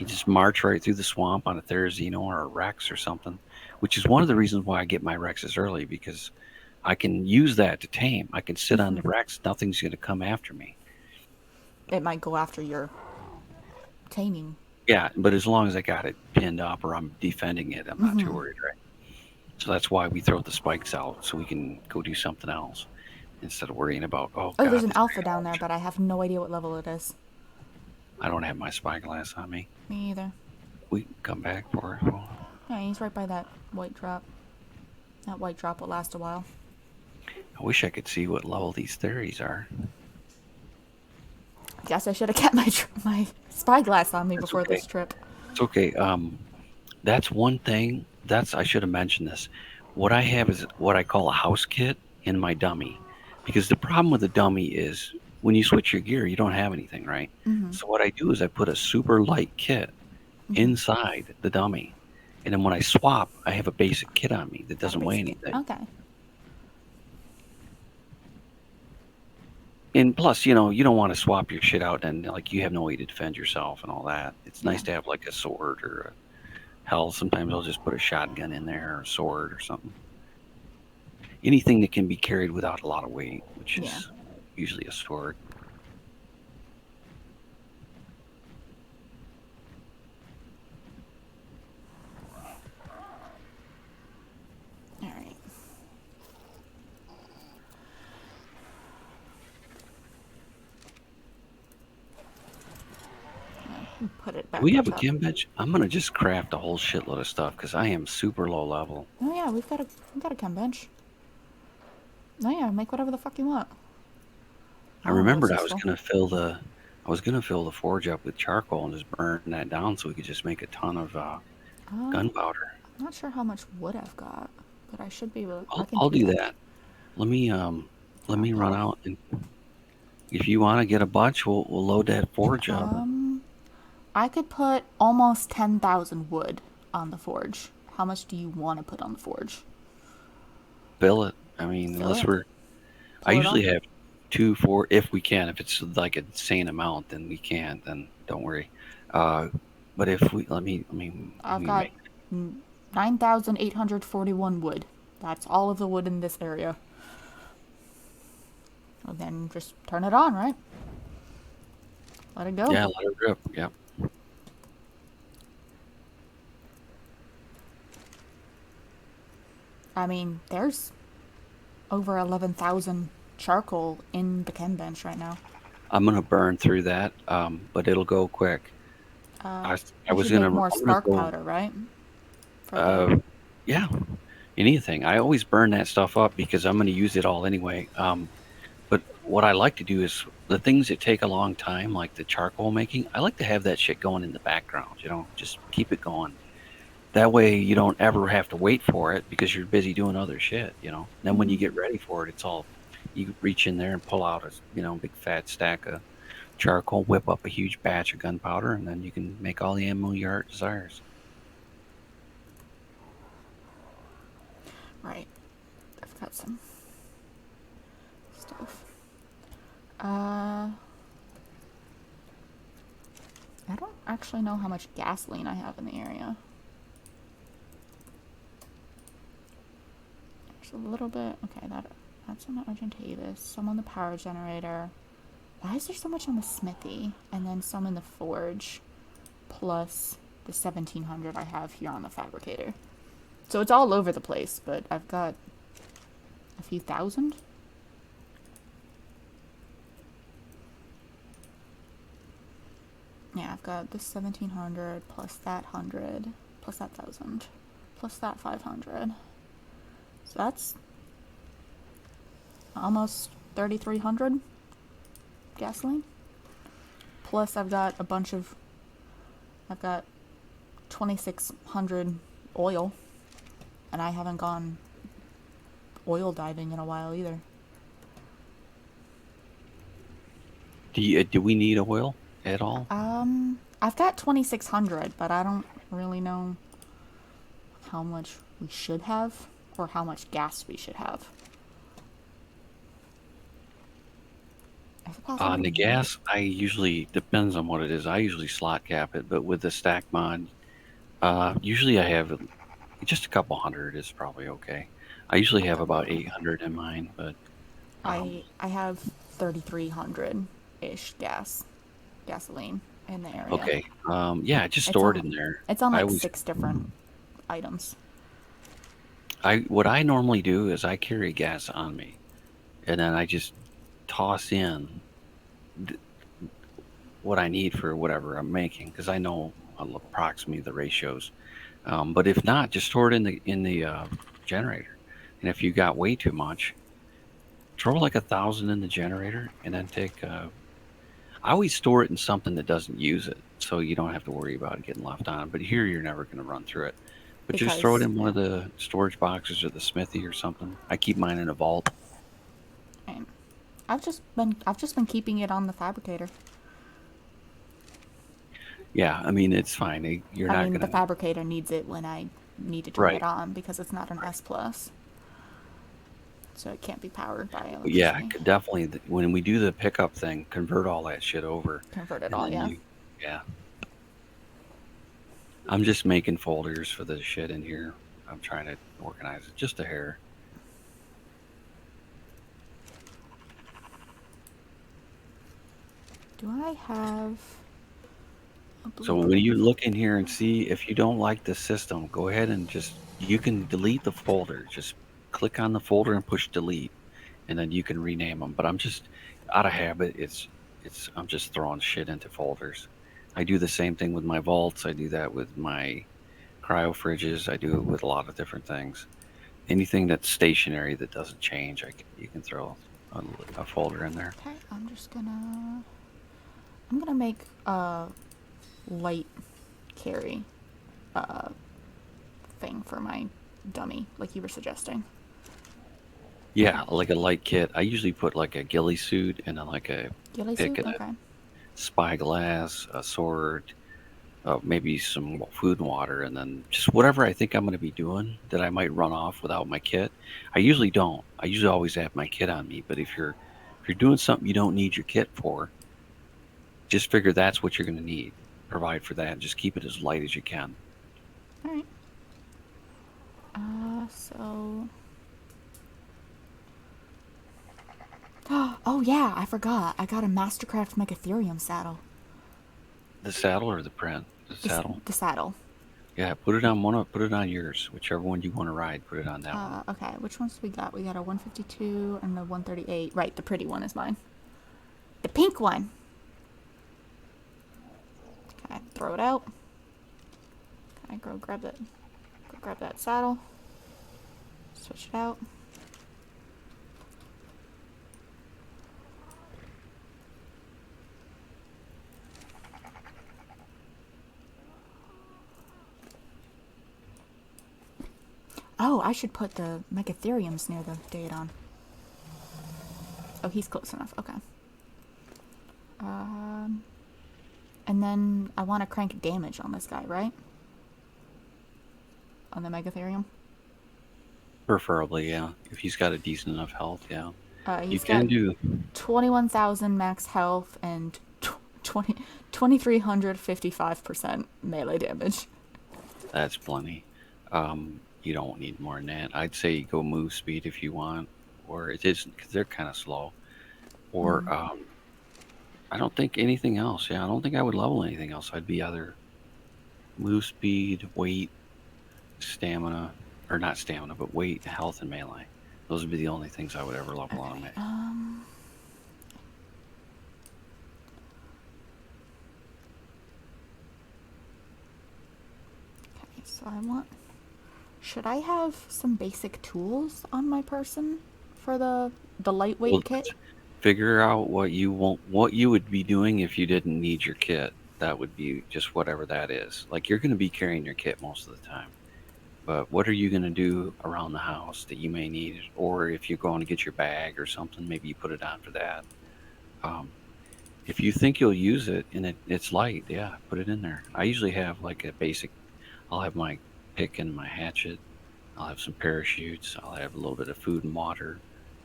S2: just march right through the swamp on a Therizino or a Rex or something, which is one of the reasons why I get my Rexes early, because I can use that to tame. I can sit on
S1: Mm-hmm.
S2: the Rex. Nothing's going to come after me.
S1: It might go after your taming.
S2: Yeah, but as long as I got it pinned up or I'm defending it, I'm not too
S1: Mm-hmm.
S2: worried, right? So that's why we throw the spikes out so we can go do something else instead of worrying about, oh
S1: Oh, there's
S2: God,
S1: an
S2: this
S1: alpha
S2: thing.
S1: down there, but I have no idea what level it is.
S2: I don't have my spyglass on me.
S1: Me either.
S2: We can come back for it.
S1: Yeah, he's right by that white drop. That white drop will last a while.
S2: I wish I could see what level these theories are.
S1: Guess I should have kept my spyglass on me
S2: That's
S1: before
S2: okay.
S1: this trip.
S2: It's okay. That's one thing. I should have mentioned this. What I have is what I call a house kit in my dummy, because the problem with the dummy is when you switch your gear, you don't have anything, right?
S1: Mm-hmm.
S2: So what I do is I put a super light kit
S1: Mm-hmm.
S2: inside the dummy, and then when I swap, I have a basic kit on me that
S1: Got a
S2: doesn't weigh
S1: basic kit.
S2: anything.
S1: Okay.
S2: And plus, you don't want to swap your shit out and like you have no way to defend yourself and all that. It's
S1: Yeah.
S2: nice to have like a sword or hell. Sometimes I'll just put a shotgun in there or a sword or something. Anything that can be carried without a lot of weight, which
S1: Yeah.
S2: is usually a sword.
S1: All right. Put it back
S2: Do we
S1: on
S2: have a
S1: top.
S2: chem bench? I'm gonna just craft a whole shitload of stuff because I am super low level.
S1: Oh yeah, we've got a chem bench. Oh yeah, make whatever the fuck you want.
S2: I
S1: Oh, that
S2: remembered
S1: useful.
S2: I was gonna fill the forge up with charcoal and just burn that down so we could just make a ton of gunpowder.
S1: I'm not sure how much wood I've got, but I should be able. I can
S2: I'll
S1: do
S2: do
S1: that.
S2: that. Let me run
S1: I'll,
S2: out, and if you want to get a bunch, we'll load that forge up.
S1: I could put almost 10,000 wood on the forge. How much do you want to put on the forge?
S2: Fill it. I mean,
S1: Fill
S2: unless
S1: it.
S2: I
S1: Pull it
S2: usually
S1: up.
S2: have 2, 4 if we can. If it's like an insane amount, then we can. Then don't worry. Uh, but if we let me
S1: I've got
S2: make
S1: 9,841 wood. That's all of the wood in this area. And then just turn it on, right? Let it go.
S2: yeah, let it drip. Yep.
S1: I mean, there's over 11,000 charcoal in the chem bench right now.
S2: I'm gonna burn through that, but it'll go quick. I I
S1: You
S2: was
S1: should make
S2: gonna
S1: more
S2: I'm gonna
S1: spark
S2: go.
S1: powder, right? For
S2: Uh, yeah, anything. I always burn that stuff up because I'm gonna use it all anyway. But what I like to do is the things that take a long time, like the charcoal making. I like to have that shit going in the background. Just keep it going. That way you don't ever have to wait for it because you're busy doing other shit, you know. Then when you get ready for it, it's all you reach in there and pull out a big fat stack of charcoal, whip up a huge batch of gunpowder, and then you can make all the ammo your heart desires.
S1: Right. I've got some stuff. I don't actually know how much gasoline I have in the area. There's a little bit. Okay, that's on the Argentavis. Some on the power generator. Why is there so much on the smithy? And then some in the forge. Plus the 1700 I have here on the fabricator. So it's all over the place, but I've got a few thousand. Yeah, I've got this 1700 plus that 100 plus that 1000 plus that 500. So that's almost 3300 gasoline. Plus I've got 2600 oil, and I haven't gone oil diving in a while either.
S2: Do we need oil at all?
S1: I've got 2600, but I don't really know how much we should have or how much gas we should have.
S2: On the gas, I usually depends on what it is. I usually slot cap it, but with the stack mod, usually I have just a couple hundred is probably okay. I usually have about 800 in mine, but
S1: I have 3300 ish gasoline in the area.
S2: okay. Yeah, just store it in there.
S1: It's on like 6 different items.
S2: What I normally do is I carry gas on me, and then I just toss in what I need for whatever I'm making because I know approximately the ratios. But if not, just store it in the generator. And if you got way too much, throw like 1,000 in the generator, and then take. I always store it in something that doesn't use it, so you don't have to worry about it getting left on. But here, you're never going to run through it. But just throw it in one of the storage boxes or the smithy or something. I keep mine in a vault.
S1: And I've just been keeping it on the fabricator.
S2: Yeah, I mean it's fine. You're not gonna.
S1: The fabricator needs it when I need to turn it on because it's not an S plus, so it can't be powered by electricity.
S2: Yeah, definitely. When we do the pickup thing, convert all that shit over.
S1: Convert it all, yeah.
S2: Yeah. I'm just making folders for the shit in here. I'm trying to organize it just a hair.
S1: Do I have...
S2: So when you look in here and see if you don't like the system, go ahead and you can delete the folder. Just click on the folder and push delete, and then you can rename them. But I'm just out of habit. I'm just throwing shit into folders. I do the same thing with my vaults. I do that with my cryo fridges. I do it with a lot of different things. Anything that's stationary that doesn't change, you can throw a folder in there.
S1: Okay, I'm gonna make a light carry thing for my dummy, like you were suggesting.
S2: Yeah, like a light kit. I usually put like a ghillie suit and then like a pick and a spyglass, a sword, maybe some food and water, and then just whatever I think I'm going to be doing that I might run off without my kit. I usually don't. I usually always have my kit on me. But if you're doing something you don't need your kit for, just figure that's what you're going to need. Provide for that. And just keep it as light as you can.
S1: All right. So. Oh yeah, I forgot. I got a Mastercraft Megatherium saddle.
S2: The saddle or the print? The saddle.
S1: The saddle.
S2: Yeah, put it on yours, whichever one you want to ride. Put it on that one.
S1: Okay, which ones do we got? We got a 152 and a 138. Right, the pretty one is mine. The pink one. Okay, throw it out. Okay, go grab that saddle. Switch it out. Oh, I should put the megatheriums near the Daedon. Oh, he's close enough. Okay. And then I want to crank damage on this guy, right? On the megatherium.
S2: Preferably, yeah. If he's got a decent enough health, yeah. You
S1: He's got
S2: can do
S1: 21,000 max health and 2,355% melee damage.
S2: that's plenty. You don't need more than that. I'd say go move speed if you want, or it isn't because they're kind of slow. Or I don't think anything else. Yeah, I don't think I would level anything else. I'd be either move speed, weight, stamina, or not stamina, but weight, health, and melee. Those would be the only things I would ever level on
S1: Okay.
S2: me.
S1: Okay, so I want. Should I have some basic tools on my person for the lightweight
S2: Well,
S1: kit?
S2: figure out what you want, what you would be doing if you didn't need your kit. That would be just whatever that is. Like you're going to be carrying your kit most of the time, but what are you going to do around the house that you may need it? Or if you're going to get your bag or something, maybe you put it on for that. Um, if you think you'll use it and it's light, yeah, put it in there. I usually have like a basic. I'll have my pick and my hatchet. I'll have some parachutes. I'll have a little bit of food and water,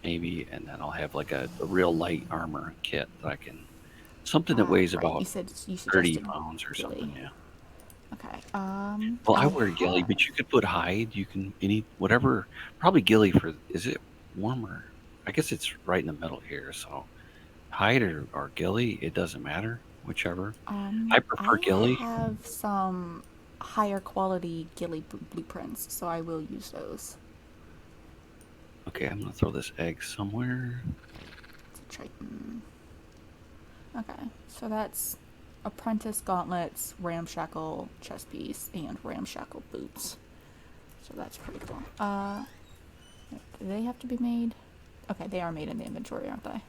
S2: maybe, and then I'll have like a real light armor kit that I can. Something that weighs
S1: Right.
S2: about
S1: You
S2: 30
S1: suggested
S2: pounds or something,
S1: ghillie.
S2: yeah.
S1: Okay.
S2: Well, I
S1: I
S2: wear ghillie,
S1: have.
S2: but you could put hide. You can any whatever. Probably ghillie for. Is it warmer? I guess it's right in the middle here. So hide or ghillie, it doesn't matter. Whichever. I
S1: I
S2: prefer ghillie.
S1: have some higher quality ghillie blueprints, so I will use those.
S2: Okay, I'm gonna throw this egg somewhere.
S1: It's a Triton. Okay, so that's apprentice gauntlets, ramshackle chest piece, and ramshackle boots. So that's pretty cool. Do they have to be made? Okay, they are made in the inventory, aren't they?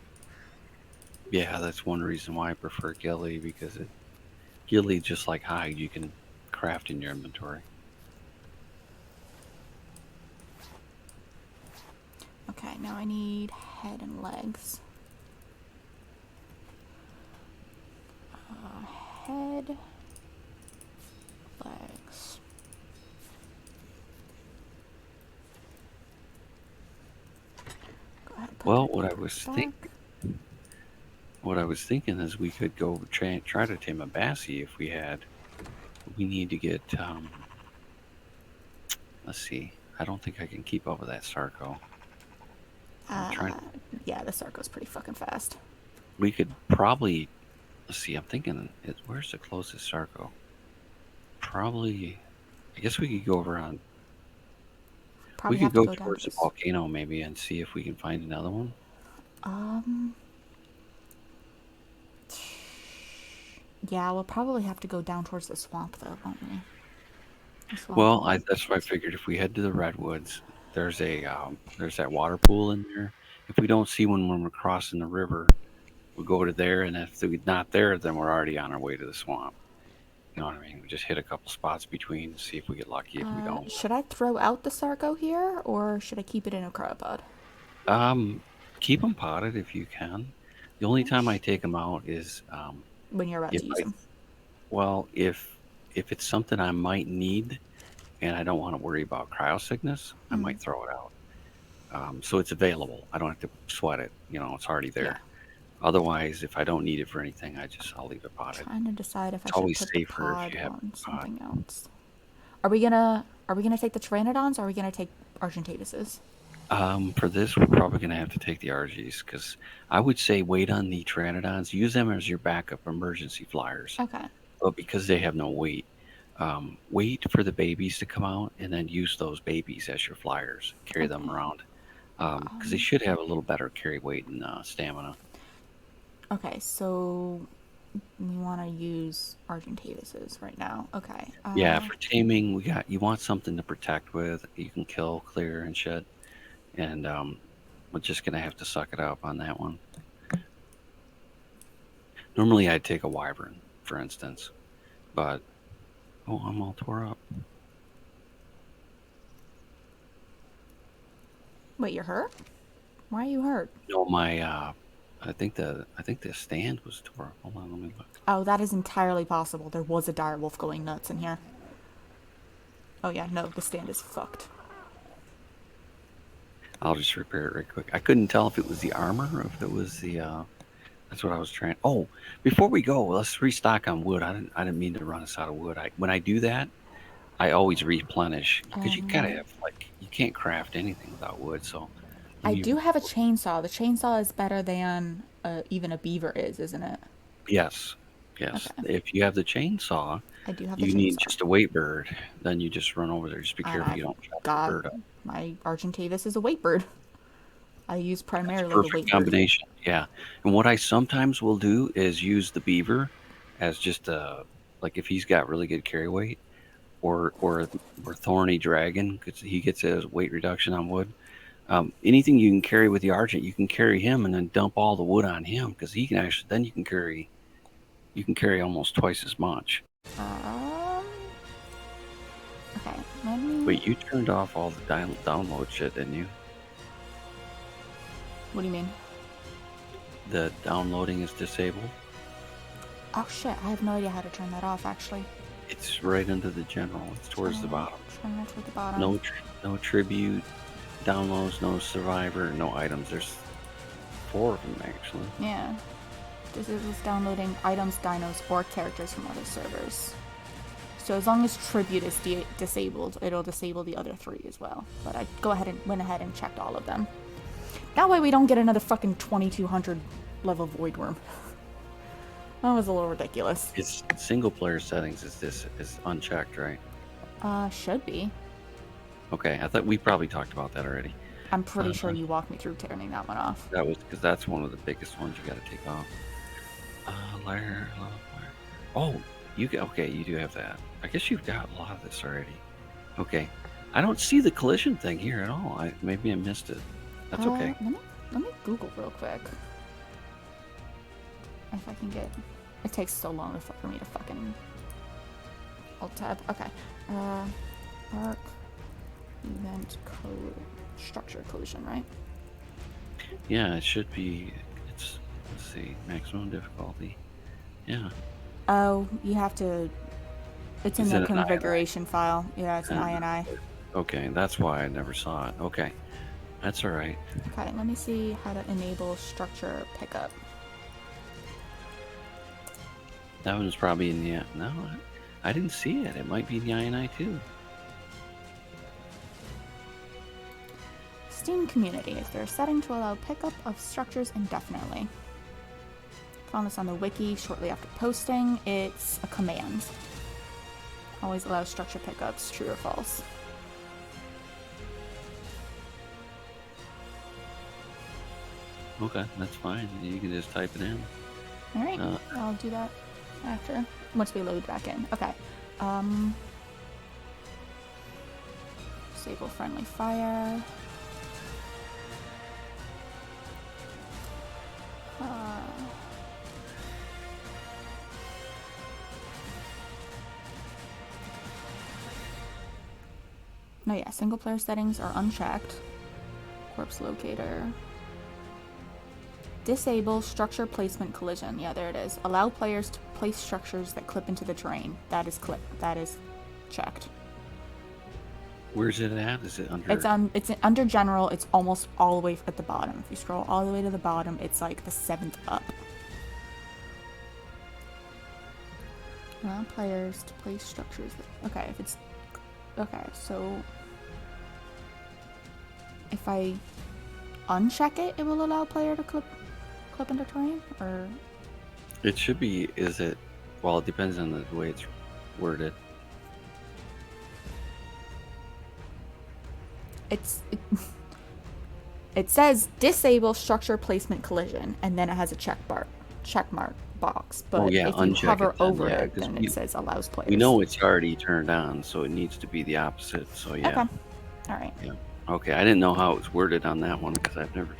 S2: Yeah, that's one reason why I prefer ghillie because ghillie just like hide, you can craft in your inventory.
S1: Okay, now I need head and legs. Head, legs. Go ahead and put
S2: Well,
S1: that back.
S2: what I was thinking is we could go try to tame a Bassie if we had. We need to get. Let's see. I don't think I can keep up with that Sarco. I'm trying.
S1: Yeah, the Sarco's pretty fucking fast.
S2: We could probably. Let's see. I'm thinking. Where's the closest Sarco? Probably. I guess we could go over on. We
S1: Probably
S2: could
S1: have to
S2: go
S1: go down to
S2: towards the
S1: this.
S2: volcano maybe and see if we can find another one.
S1: Yeah, we'll probably have to go down towards the swamp, though, won't we?
S2: Well, that's why I figured if we head to the redwoods, there's there's that water pool in there. If we don't see one when we're crossing the river, we'll go to there, and if they're not there, then we're already on our way to the swamp. You know what I mean? We just hit a couple spots between, see if we get lucky. If we don't,
S1: Should I throw out the Sarco here, or should I keep it in a cryopod?
S2: um, keep them potted if you can. The only time I take them out is
S1: When you're about
S2: if
S1: to use
S2: I
S1: them.
S2: well if it's something I might need and I don't want to worry about cryo sickness, I might throw it out. So it's available. I don't have to sweat it. You know, it's already
S1: Yeah.
S2: there. Otherwise, if I don't need it for anything, I'll leave it potted.
S1: Trying to decide if I
S2: It's
S1: should
S2: always
S1: put the
S2: safer if
S1: pod
S2: you have
S1: on
S2: a pod.
S1: something else. Are we gonna take the pteranodons, or are we gonna take argentatuses?
S2: For this, we're probably going to have to take the argies because I would say wait on the pteranodons. Use them as your backup emergency flyers.
S1: Okay.
S2: But because they have no weight, wait for the babies to come out and then use those babies as your flyers. Carry them
S1: Okay.
S2: around because they should have a little better carry weight and stamina.
S1: Okay, so we want to use argentatuses right now. Okay.
S2: Yeah, for taming, you want something to protect with. You can kill, clear, and shit. And we're just gonna have to suck it up on that one. Normally, I'd take a wyvern, for instance, but oh, I'm all tore up.
S1: Wait, you're hurt? Why are you hurt?
S2: No, my I think the stand was tore. Hold on, let me look.
S1: Oh, that is entirely possible. There was a direwolf going nuts in here. Oh yeah, no, the stand is fucked.
S2: I'll just repair it right quick. I couldn't tell if it was the armor or if it was the. That's what I was trying. Oh, before we go, let's restock on wood. I didn't mean to run us out of wood. When I do that, I always replenish because you gotta have you can't craft anything without wood. So let
S1: I
S2: me.
S1: do have a chainsaw. The chainsaw is better than even a beaver is, isn't it?
S2: Yes, yes.
S1: Okay.
S2: If you have the chainsaw,
S1: I do have the
S2: you need
S1: chainsaw.
S2: just a weight bird. Then you just run over there. Just be
S1: And
S2: careful
S1: I've
S2: you don't chop the
S1: got
S2: bird up.
S1: my Argentavis is a weight bird. I use
S2: That's a
S1: primarily the
S2: perfect
S1: weight bird.
S2: combination. Yeah. And what I sometimes will do is use the beaver as just a like if he's got really good carry weight, or thorny dragon because he gets his weight reduction on wood. Anything you can carry with the argent, you can carry him and then dump all the wood on him because he can actually then you can carry almost twice as much.
S1: Um. Okay. Let me.
S2: Wait, you turned off all the download shit, didn't you?
S1: What do you mean?
S2: The downloading is disabled.
S1: Oh shit! I have no idea how to turn that off. Actually.
S2: It's right under the general. It's towards the bottom.
S1: Turn it to the bottom.
S2: No tribute, downloads, no survivor, no items. There's 4 of them actually.
S1: Yeah. This is downloading items, dinos, or characters from other servers. So as long as tribute is disabled, it'll disable the other 3 as well. But I went ahead and checked all of them. That way we don't get another fucking 2200 level void worm. That was a little ridiculous.
S2: It's single player settings is unchecked, right?
S1: Should be.
S2: Okay, I thought we probably talked about that already.
S1: I'm pretty sure you walked me through turning that one off.
S2: That was because that's one of the biggest ones you got to take off. Layer. Oh, you do have that. I guess you've got a lot of this already. Okay, I don't see the collision thing here at all. Maybe I missed it. That's okay.
S1: Let me Google real quick. If I can get. It takes so long for me to fucking. Alt tab. Okay. Arc event code structure collision, right?
S2: Yeah, it should be. Let's see, maximum difficulty. Yeah.
S1: Oh, you have to. It's in the configuration file. Yeah, it's an INI.
S2: Okay, that's why I never saw it. Okay, that's all right.
S1: Okay, let me see how to enable structure pickup.
S2: That one's probably in the. No, I didn't see it. It might be in the INI too.
S1: Steam community. Is there a setting to allow pickup of structures indefinitely? Found this on the wiki shortly after posting. It's a command. Always allows structure pickups, true or false.
S2: Okay, that's fine. You can just type it in.
S1: All right, I'll do that after once we load back in. Okay. Disable friendly fire. No, yeah, single player settings are unchecked. Corpse locator. Disable structure placement collision. Yeah, there it is. Allow players to place structures that clip into the terrain. That is checked.
S2: Where's it at? Is it under?
S1: It's under general. It's almost all the way at the bottom. If you scroll all the way to the bottom, it's like the 7th up. Allow players to place structures. Okay, if it's okay, so if I uncheck it, it will allow player to clip into terrain, or
S2: it should be. Is it? Well, it depends on the way it's worded.
S1: It says disable structure placement collision, and then it has a check mark box. But if you hover over it, then it says allows players.
S2: We know it's already turned on, so it needs to be the opposite. So yeah.
S1: Okay. All right.
S2: Yeah. Okay. I didn't know how it was worded on that one because I've never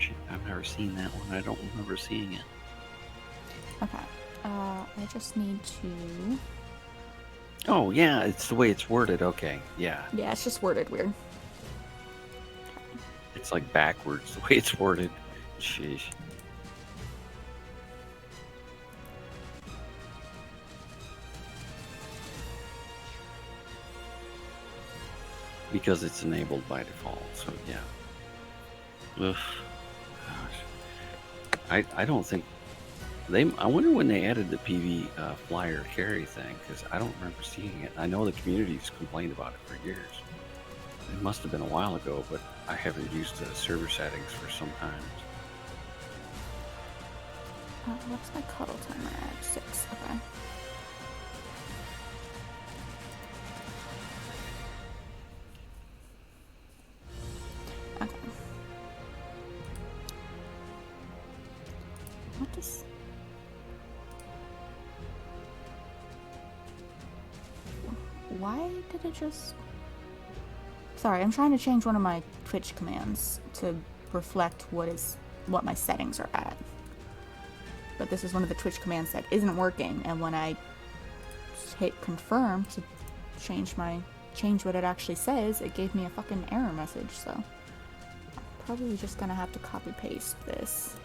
S2: seen that one. I don't remember seeing it.
S1: Okay. I just need to.
S2: Oh yeah, it's the way it's worded. Okay. Yeah.
S1: Yeah, it's just worded weird.
S2: it's like backwards the way it's worded. Sheesh. Because it's enabled by default, so yeah. Ugh. Gosh. I don't think I wonder when they added the PV flyer carry thing, because I don't remember seeing it. I know the community's complained about it for years. It must have been a while ago, but I haven't used the server settings for some time.
S1: What's my cuddle timer at? 6. Okay. Okay. What does... Why did it just... Sorry, I'm trying to change one of my Twitch commands to reflect what my settings are at. But this is one of the Twitch commands that isn't working, and when I hit confirm to change what it actually says, it gave me a fucking error message, so I'm probably just gonna have to copy paste this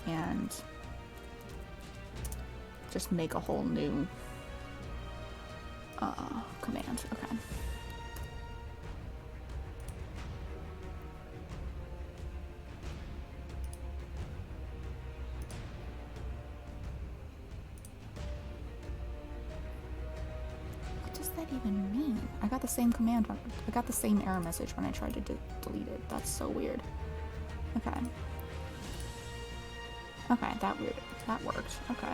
S1: and just make a whole new command. Okay. Even mean? I got the same command. I got the same error message when I tried to delete it. That's so weird. Okay. Okay, that worked. Okay.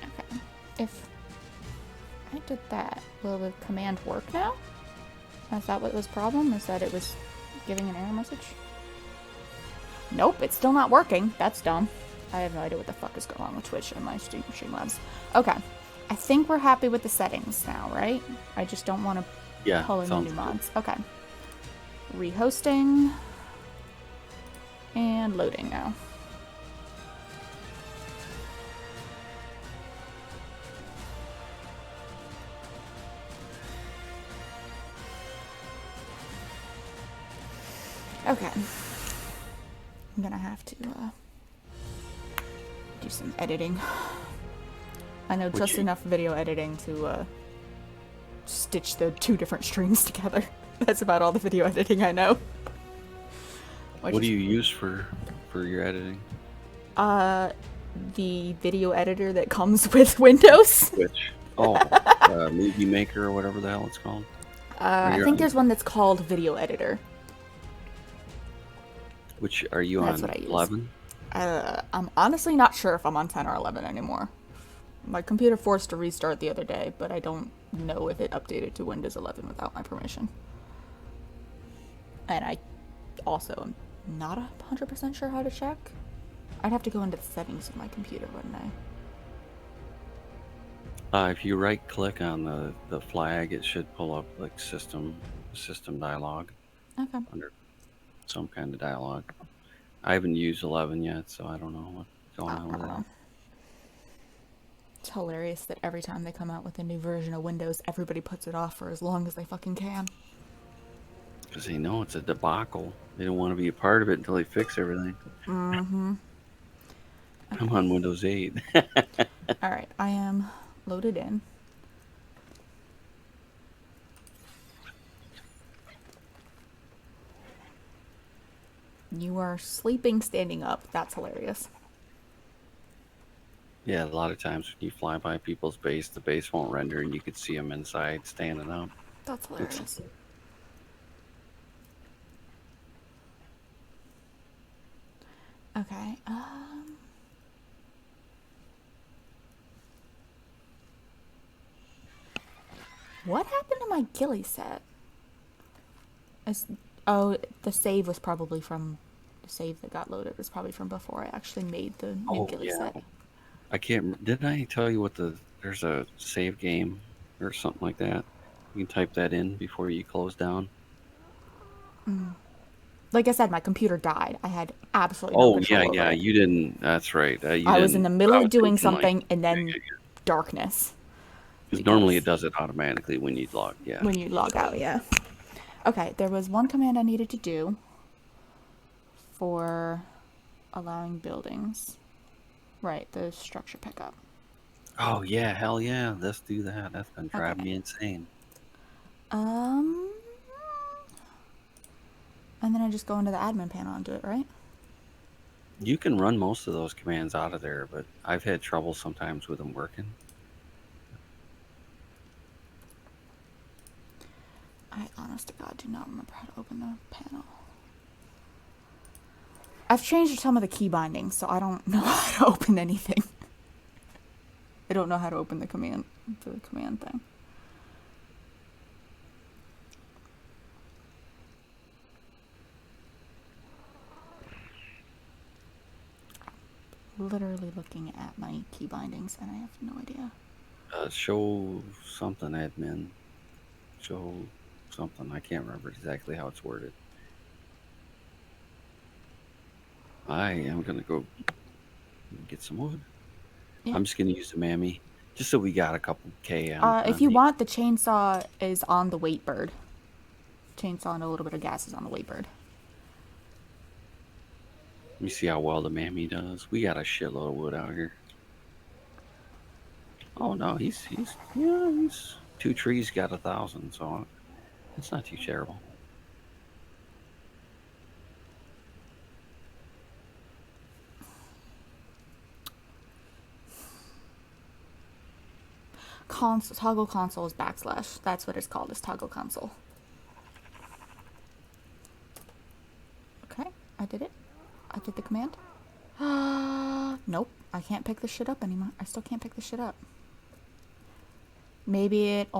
S1: Okay. If I did that, will the command work now? Is that what was the problem? Is that it was giving an error message? Nope, it's still not working. That's dumb. I have no idea what the fuck is going on with Twitch and my Streamlabs. Okay. I think we're happy with the settings now, right? I just don't want to pull in new mods. Okay. Rehosting. And loading now. Okay. I'm gonna have to do some editing. I know just enough video editing to stitch the 2 different streams together. That's about all the video editing I know.
S2: What do you use for your editing?
S1: The video editor that comes with Windows.
S2: Which? Oh, Movie Maker or whatever the hell it's called.
S1: I think there's one that's called Video Editor.
S2: Which are you on? 11?
S1: I'm honestly not sure if I'm on 10 or 11 anymore. My computer forced a restart the other day, but I don't know if it updated to Windows 11 without my permission. And I also am not 100% sure how to check. I'd have to go into the settings of my computer, wouldn't
S2: I? If you right click on the flag, it should pull up like system dialog.
S1: Okay.
S2: Under some kind of dialogue. I haven't used 11 yet, so I don't know what's going on with that.
S1: It's hilarious that every time they come out with a new version of Windows, everybody puts it off for as long as they fucking can.
S2: Because they know it's a debacle. They don't want to be a part of it until they fix everything.
S1: Mm-hmm. Okay.
S2: I'm on Windows 8.
S1: Alright, I am loaded in. You are sleeping standing up. That's hilarious.
S2: Yeah, a lot of times when you fly by people's base, the base won't render and you could see them inside standing up.
S1: That's hilarious. Okay, what happened to my ghillie set? Oh, the save was probably from... The save that got loaded was probably from before I actually made the new ghillie set.
S2: I can't... Didn't I tell you what there's a save game or something like that? You can type that in before you close down.
S1: like I said, my computer died. I had absolutely no
S2: Oh yeah,
S1: control over
S2: yeah.
S1: it.
S2: You didn't. That's right. You
S1: I was in
S2: didn't.
S1: the
S2: But
S1: middle
S2: I
S1: of
S2: was
S1: doing
S2: thinking like,
S1: something and then darkness
S2: because normally it
S1: because
S2: does it automatically when you log. Yeah.
S1: when you log out, yeah. Okay, there was one command I needed to do for allowing buildings. Right, the structure pickup.
S2: Oh yeah, hell yeah. Let's do that. That's been driving
S1: Okay.
S2: me insane.
S1: Um, and then I just go into the admin panel and do it, right?
S2: You can run most of those commands out of there, but I've had trouble sometimes with them working.
S1: I honest to God do not remember how to open the panel. I've changed some of the key bindings, so I don't know how to open anything. I don't know how to open the command thing. Literally looking at my key bindings and I have no idea.
S2: Show something admin. Show something. I can't remember exactly how it's worded. I am gonna go get some wood.
S1: Yeah.
S2: I'm just gonna use the mammy, just so we got a couple K on.
S1: If you want, the chainsaw is on the weight bird. Chainsaw and a little bit of gas is on the weight bird.
S2: Let me see how well the mammy does. We got a shitload of wood out here. Oh no, he's 2 trees got 1,000, so it's not too terrible.
S1: Toggle console is backslash. That's what it's called, is toggle console. Okay, I did it. I did the command. Nope, I can't pick this shit up anymore. I still can't pick this shit up. Maybe it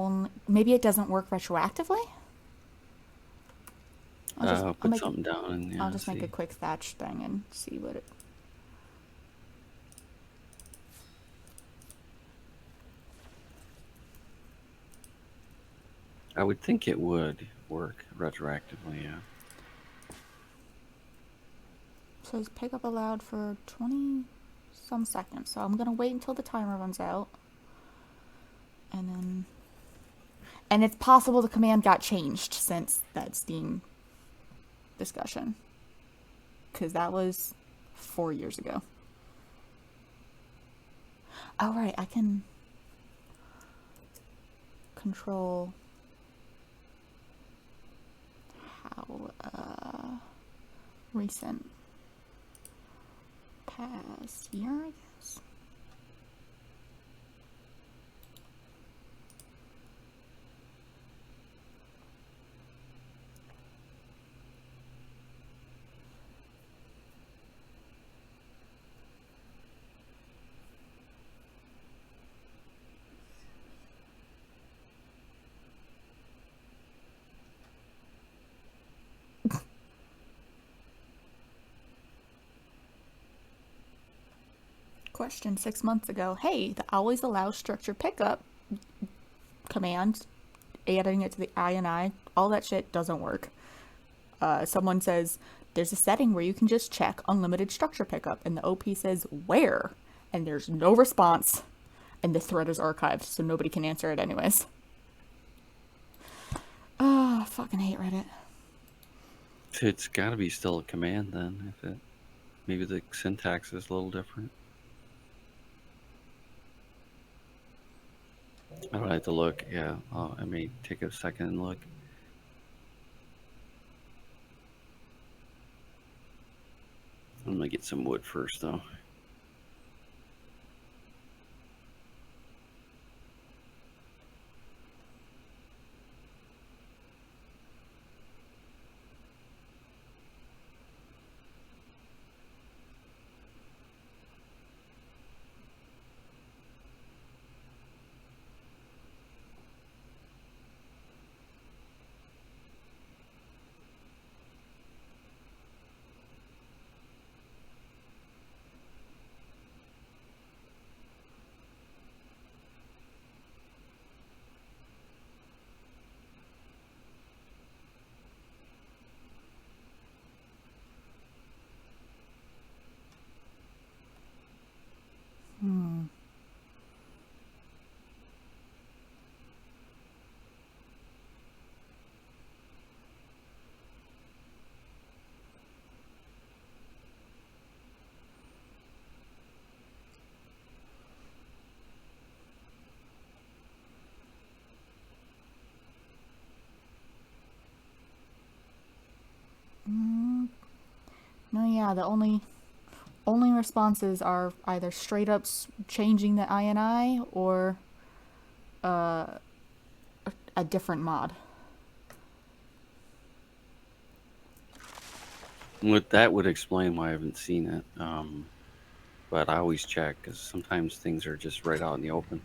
S1: doesn't work retroactively?
S2: Put something down and yeah,
S1: I'll just make a quick thatch thing and see what it...
S2: I would think it would work retroactively, yeah.
S1: It says pick up allowed for 20 some seconds. So I'm gonna wait until the timer runs out. And it's possible the command got changed since that Steam discussion. Because that was 4 years ago. Oh, right, I can control how recent past year, I guess. Question 6 months ago. Hey, the always allow structure pickup command, adding it to the INI, all that shit doesn't work. Someone says, there's a setting where you can just check unlimited structure pickup, and the OP says, where? And there's no response, and the thread is archived, so nobody can answer it anyways. I fucking hate Reddit.
S2: It's got to be still a command then. Maybe the syntax is a little different. I would have to look. Yeah, I may take a second and look. I'm gonna get some wood first, though.
S1: Yeah, the only responses are either straight up changing the INI or uh, a different mod.
S2: That would explain why I haven't seen it. But I always check because sometimes things are just right out in the open.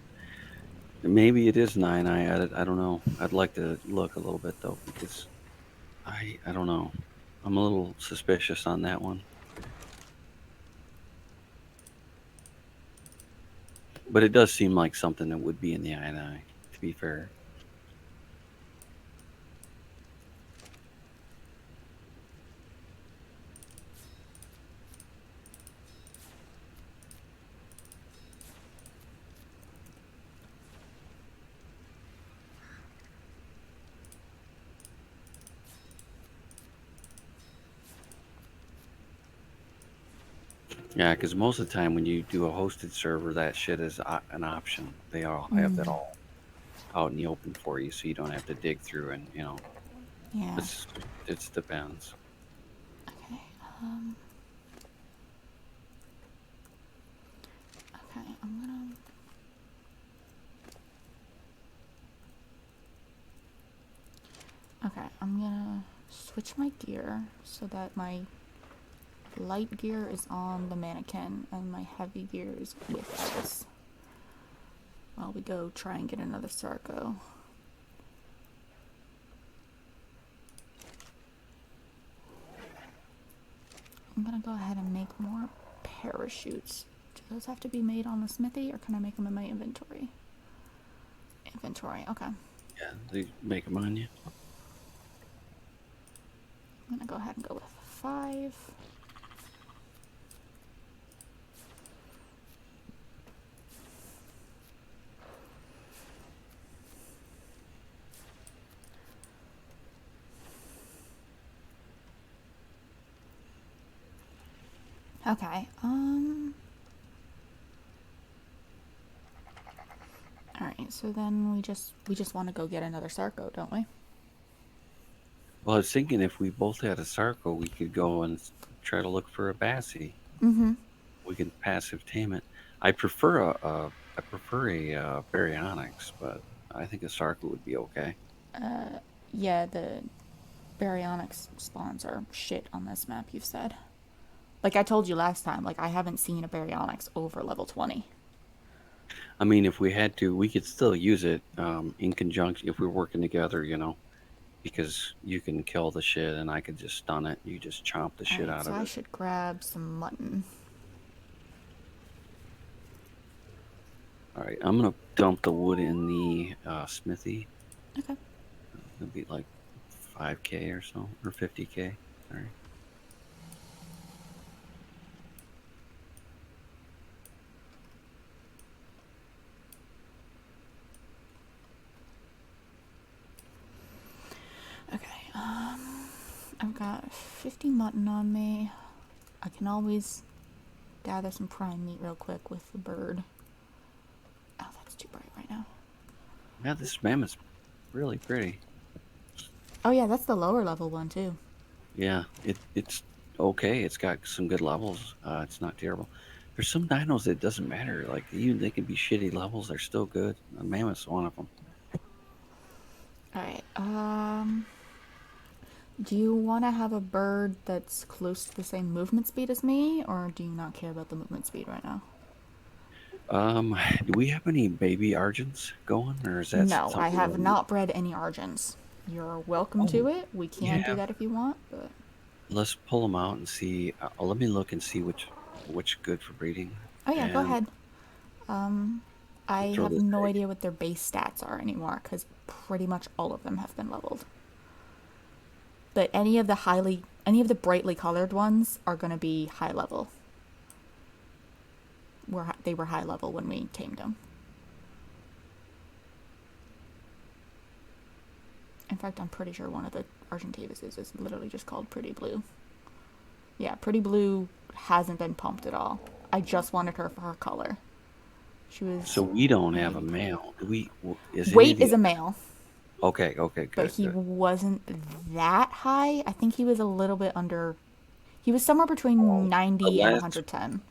S2: Maybe it is 9i. I don't know. I'd like to look a little bit though because I don't know. I'm a little suspicious on that one. But it does seem like something that would be in the INI, to be fair. Yeah, because most of the time when you do a hosted server, that shit is an option. They all have that all out in the open for you, so you don't have to dig through and
S1: Yeah.
S2: it's it depends.
S1: Okay. Okay. I'm gonna. Okay. I'm gonna switch my gear so that my light gear is on the mannequin and my heavy gear is with Alice. While we go try and get another Sarco. I'm gonna go ahead and make more parachutes. Do those have to be made on the smithy or can I make them in my inventory? Inventory, okay.
S2: Yeah, they make them on you.
S1: I'm gonna go ahead and go with 5. Okay, Alright, so then we just want to go get another Sarco, don't we?
S2: Well, I was thinking if we both had a Sarco, we could go and try to look for a Bassie.
S1: Mm-hmm.
S2: We can passive tame it. I prefer a baryonyx, but I think a Sarco would be okay.
S1: Yeah, the baryonyx spawns are shit on this map, you've said. Like I told you last time, like I haven't seen a baryonyx over level 20.
S2: I mean, if we had to, we could still use it in conjunction if we're working together, because you can kill the shit and I could just stun it. You just chomp the shit
S1: Alright,
S2: out
S1: so
S2: of
S1: I
S2: it.
S1: should grab some mutton.
S2: All right, I'm gonna dump the wood in the smithy.
S1: Okay.
S2: It'll be like 5k or so, or 50k. Sorry.
S1: Okay, I've got 50 mutton on me. I can always gather some prime meat real quick with the bird. Oh, that's too bright right now.
S2: Yeah, this mammoth's really pretty.
S1: Oh yeah, that's the lower level one too.
S2: Yeah, it's okay. It's got some good levels. It's not terrible. There's some dinos that doesn't matter. Like even they can be shitty levels, they're still good. A mammoth's one of them.
S1: Alright, do you want to have a bird that's close to the same movement speed as me, or do you not care about the movement speed right now?
S2: Do we have any baby argents going, or is that
S1: No, I
S2: something
S1: have
S2: we
S1: not bred any Argents. You're welcome
S2: Oh,
S1: to it. We can do
S2: yeah.
S1: that if you want, but
S2: Let's pull them out and see. Let me look and see which good for breeding.
S1: oh yeah, go
S2: And
S1: ahead. I
S2: throw
S1: have
S2: this
S1: no
S2: egg.
S1: idea what their base stats are anymore because pretty much all of them have been leveled. But any of the brightly colored ones are going to be high level. They were high level when we tamed them. In fact, I'm pretty sure one of the Argentavises is literally just called Pretty Blue. Yeah, Pretty Blue hasn't been pumped at all. I just wanted her for her color. She was
S2: So we don't have a
S1: maybe
S2: male. Do we? Is any of
S1: Wait
S2: the
S1: is a male,
S2: Okay, okay,
S1: but
S2: good,
S1: he
S2: good.
S1: wasn't that high. I think he was a little bit under He was somewhere between
S2: The
S1: 90 and
S2: last,
S1: 110.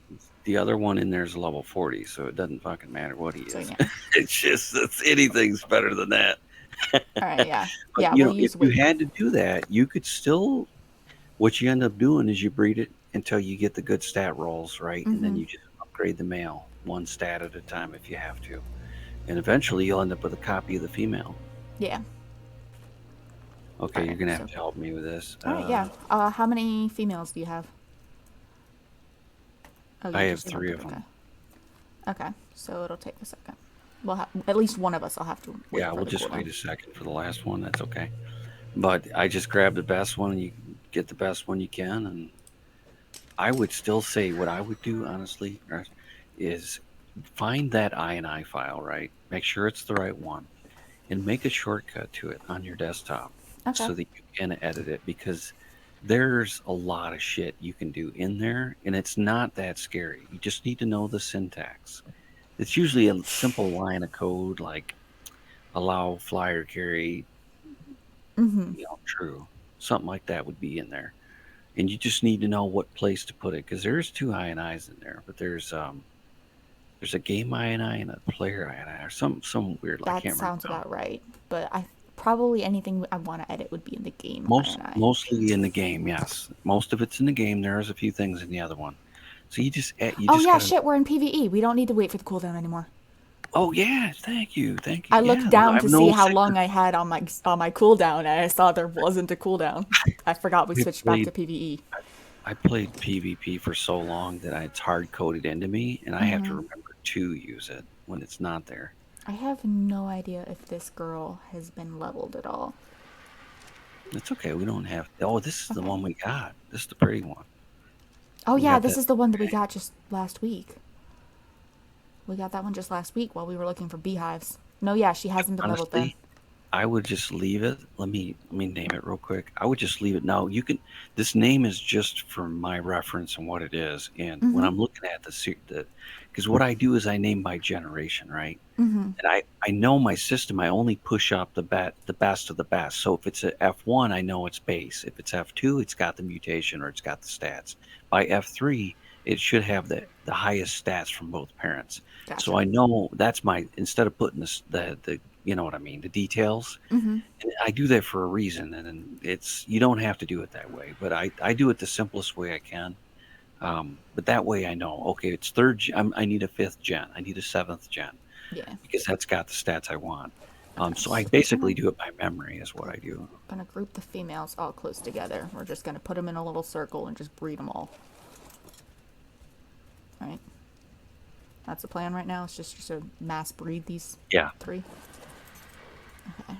S2: the other one in there is level 40, so it doesn't fucking matter what he
S1: So
S2: is.
S1: yeah.
S2: It's just anything's better than that.
S1: All right, yeah.
S2: But
S1: Yeah, we'll
S2: if
S1: use
S2: you
S1: weight.
S2: had to do that, you could still. What you end up doing is you breed it until you get the good stat rolls, right? And then
S1: Mm-hmm.
S2: you just upgrade the male one stat at a time if you have to. And eventually you'll end up with a copy of the female.
S1: Yeah. All
S2: Okay, you're
S1: right,
S2: gonna have
S1: so.
S2: to help me with this.
S1: All right, yeah. How many females do you have? Oh,
S2: I
S1: you
S2: have
S1: just
S2: three
S1: jumped
S2: of
S1: it. Okay.
S2: them.
S1: Okay, so it'll take a second. At least one of us will have to wait
S2: Yeah,
S1: for
S2: we'll
S1: the
S2: just
S1: cooldown.
S2: wait a second for the last one. That's okay. But I just grab the best one, and you get the best one you can. And I would still say what I would do, honestly, is find that INI file, right? Make sure it's the right one, and make a shortcut to it on your desktop
S1: Okay.
S2: so that you can edit it because there's a lot of shit you can do in there, and it's not that scary. You just need to know the syntax. It's usually a simple line of code like allow flyer carry,
S1: Mm-hmm.
S2: true. Something like that would be in there. And you just need to know what place to put it because there's two INIs in there, but there's a game INI and a player INI or some weird. I
S1: That
S2: can't remember
S1: sounds
S2: now.
S1: about right. But I probably anything I want to edit would be in the game INI.
S2: Mostly in the game, yes. Most of it's in the game. There's a few things in the other one. So you
S1: Oh
S2: just
S1: yeah,
S2: gotta.
S1: shit, we're in PvE. We don't need to wait for the cooldown anymore.
S2: Oh yeah, thank you.
S1: I looked
S2: Yeah,
S1: down
S2: I've
S1: to see
S2: no
S1: how
S2: secret.
S1: long I had on my cooldown, and I saw there wasn't a cooldown. I forgot we
S2: I
S1: switched back to
S2: played
S1: PvE.
S2: I played PvP for so long that it's hard coded into me, and I have to
S1: Mm-hmm.
S2: remember to use it when it's not there.
S1: I have no idea if this girl has been leveled at all.
S2: It's okay. We don't have. Oh, this is the
S1: Okay.
S2: one we got. This is the pretty one.
S1: Oh
S2: We
S1: yeah,
S2: got
S1: this
S2: that.
S1: is the one that we
S2: Okay.
S1: got just last week. We got that one just last week while we were looking for beehives. No, yeah, she hasn't been leveled then.
S2: Honestly, I would just leave it. Let me name it real quick. I would just leave it. Now you can. This name is just for my reference and what it is. And when
S1: Mm-hmm.
S2: I'm looking at because what I do is I name by generation, right?
S1: Mm-hmm.
S2: And I know my system. I only push up the best of the best. So if it's a F1, I know it's base. If it's F2, it's got the mutation or it's got the stats. By F3, it should have the highest stats from both parents. So
S1: Gotcha.
S2: I know that's my instead of putting the you know what I mean, the details.
S1: Mm-hmm.
S2: And I do that for a reason, and it's you don't have to do it that way, but I do it the simplest way I can. But that way I know, okay, it's I need a fifth gen, I need a seventh gen
S1: Yeah.
S2: because that's got the stats I want.
S1: Okay,
S2: So I
S1: so we're
S2: basically do it by memory, is what I do.
S1: gonna group the females all close together. We're just gonna put them in a little circle and just breed them all. All right. That's the plan right now. It's just to mass breed these
S2: Yeah.
S1: three. Okay.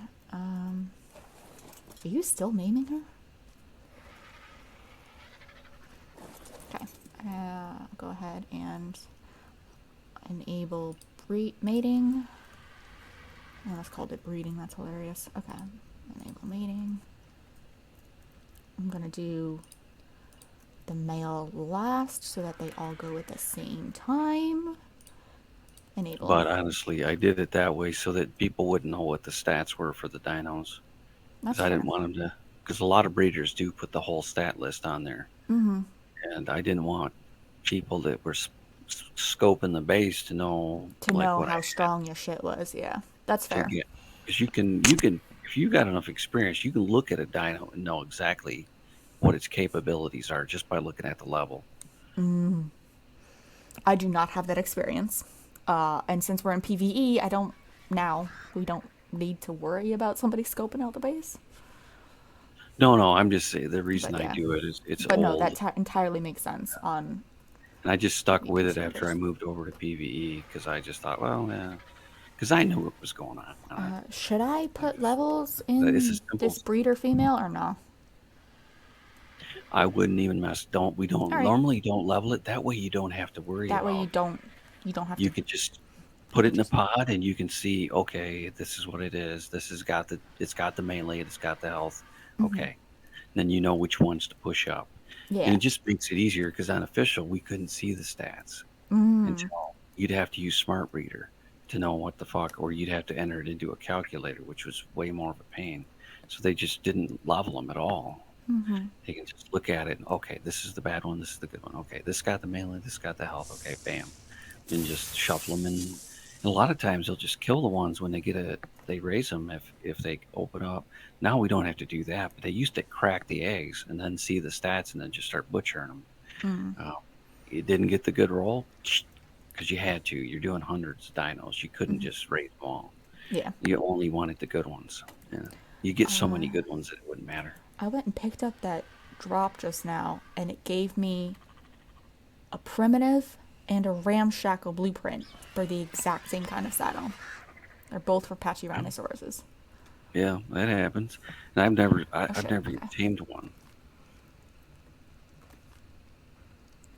S1: Are you still naming her? Okay. Go ahead and enable mating. Oh, that's called it breeding. That's hilarious. Okay. Enable mating. I'm gonna do the male last so that they all go at the same time. Enable.
S2: But honestly, I did it that way so that people wouldn't know what the stats were for the dinos because
S1: That's
S2: I
S1: fair.
S2: didn't want them to. Because a lot of breeders do put the whole stat list on there,
S1: Mm-hmm.
S2: and I didn't want people that were scoping the base to know
S1: To
S2: like
S1: know
S2: what I
S1: how strong your shit was. Yeah. That's
S2: to
S1: fair.
S2: get. Because you can if you got enough experience, you can look at a dino and know exactly what its capabilities are just by looking at the level.
S1: I do not have that experience. And since we're in PvE, we don't need to worry about somebody scoping out the base.
S2: No, I'm just saying the reason
S1: But
S2: I
S1: yeah.
S2: do it is it's
S1: But no, that
S2: old,
S1: entirely makes sense on
S2: and I just stuck with
S1: PvP
S2: it after I
S1: servers.
S2: moved over to PVE because I just thought, well, yeah, because I knew what was going on.
S1: Should I
S2: I
S1: put
S2: just
S1: levels
S2: it's
S1: in
S2: as simple
S1: this
S2: as
S1: breeder female or no?
S2: I wouldn't even mess. Don't we
S1: All
S2: don't
S1: right.
S2: normally don't level it that way. You don't have to worry
S1: That way
S2: about.
S1: you don't have
S2: You
S1: to.
S2: can just
S1: You
S2: put
S1: can
S2: it in a
S1: just.
S2: pod and you can see, okay, this is what it is. This has got it's got the melee, it's got the health.
S1: Mm-hmm.
S2: Okay, then you know which ones to push up, and it
S1: Yeah.
S2: just makes it easier because on official we couldn't see the stats
S1: Mm.
S2: until you'd have to use Smart Reader to know what the fuck, or you'd have to enter it into a calculator, which was way more of a pain. So they just didn't level them at all.
S1: Mm-hmm.
S2: They can just look at it and, okay, this is the bad one, this is the good one. Okay, this got the melee, this got the health. Okay, bam, and just shuffle them in. And a lot of times they'll just kill the ones when they raise them if they open up. Now we don't have to do that, but they used to crack the eggs and then see the stats and then just start butchering them.
S1: Mm.
S2: You didn't get the good roll because you had to. You're doing hundreds of dinos. You couldn't
S1: Mm-hmm.
S2: just raise them all.
S1: Yeah.
S2: You only wanted the good ones. Yeah. You get so many good ones that it wouldn't matter.
S1: I went and picked up that drop just now, and it gave me a primitive and a ramshackle blueprint for the exact same kind of saddle. They're both for patchy rhinosauruses.
S2: Yeah, that happens. And
S1: Oh
S2: I've
S1: shit.
S2: never
S1: Okay.
S2: tamed one.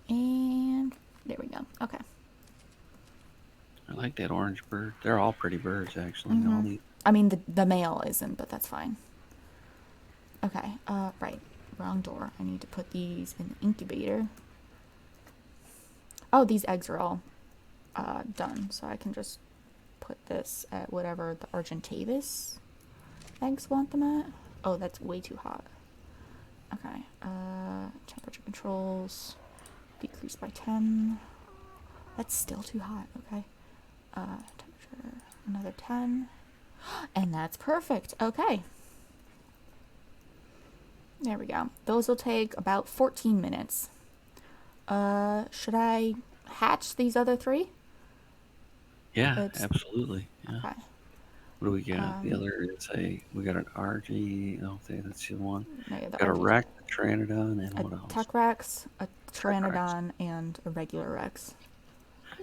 S1: And there we go. Okay.
S2: I like that orange bird. They're all pretty birds, actually. All
S1: Mm-hmm.
S2: these.
S1: I mean, the male isn't, but that's fine. Okay. Right. Wrong door. I need to put these in the incubator. Oh, these eggs are all done, so I can just put this at whatever the Argentavis eggs want them at. Oh, that's way too hot. Okay. Temperature controls decreased by 10. That's still too hot. Okay. Temperature another 10. And that's perfect. Okay. There we go. Those will take about 14 minutes. Should I hatch these other 3?
S2: Yeah,
S1: It's
S2: absolutely. Yeah.
S1: okay.
S2: What do we got? The other is we got an argie. Okay, that's the one.
S1: No, the
S2: Got a
S1: RG's
S2: Rex, a pteranodon, and
S1: a
S2: what else?
S1: Tech Rex, a
S2: Tech Rex.
S1: Pteranodon, and a regular Rex.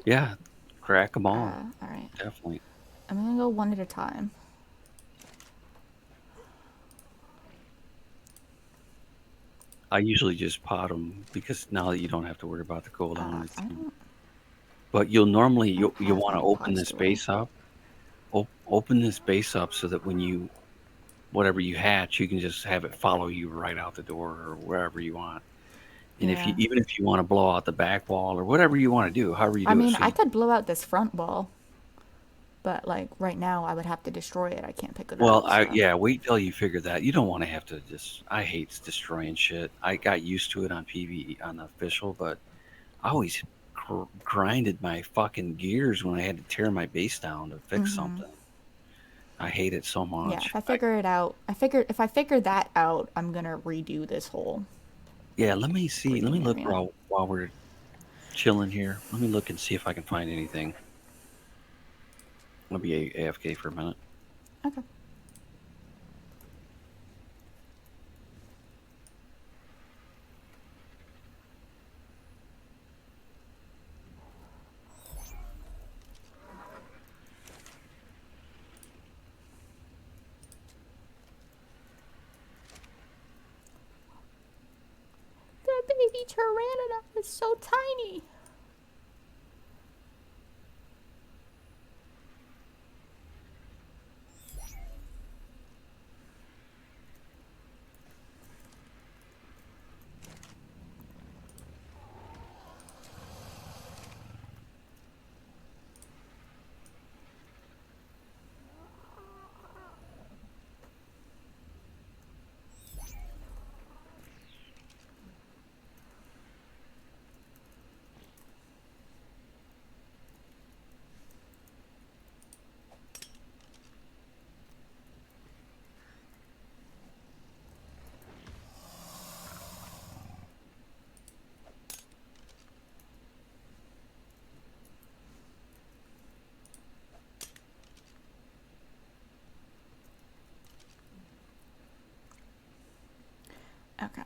S2: Yeah, crack them all.
S1: All right.
S2: Definitely.
S1: I'm gonna go one at a time.
S2: I usually just pot them because now that you don't have to worry about the cooldown.
S1: I don't.
S2: But you'll normally
S1: I don't
S2: you
S1: have
S2: want to
S1: any
S2: open
S1: pods,
S2: this
S1: do I?
S2: base up. Open this base up so that when you whatever you hatch, you can just have it follow you right out the door or wherever you want. And
S1: Yeah.
S2: even if you want to blow out the back wall or whatever you want to do, however you
S1: I
S2: do it,
S1: mean,
S2: so
S1: I
S2: you,
S1: could blow out this front wall, but like right now, I would have to destroy it. I can't pick it
S2: well,
S1: up. So.
S2: wait till you figure that. You don't want to have to just. I hate destroying shit. I got used to it on PvE on the official, but I always grinded my fucking gears when I had to tear my base down to fix
S1: Mm-hmm.
S2: something. I hate it so
S1: Yeah.
S2: much.
S1: If I figure it out, if I figure that out, I'm gonna redo this whole
S2: Yeah, let me see. Let me
S1: freaking
S2: look
S1: area.
S2: while we're chilling here. Let me look and see if I can find anything. I'll be AFK for a minute.
S1: Okay. The baby pteranodon is so tiny. Okay.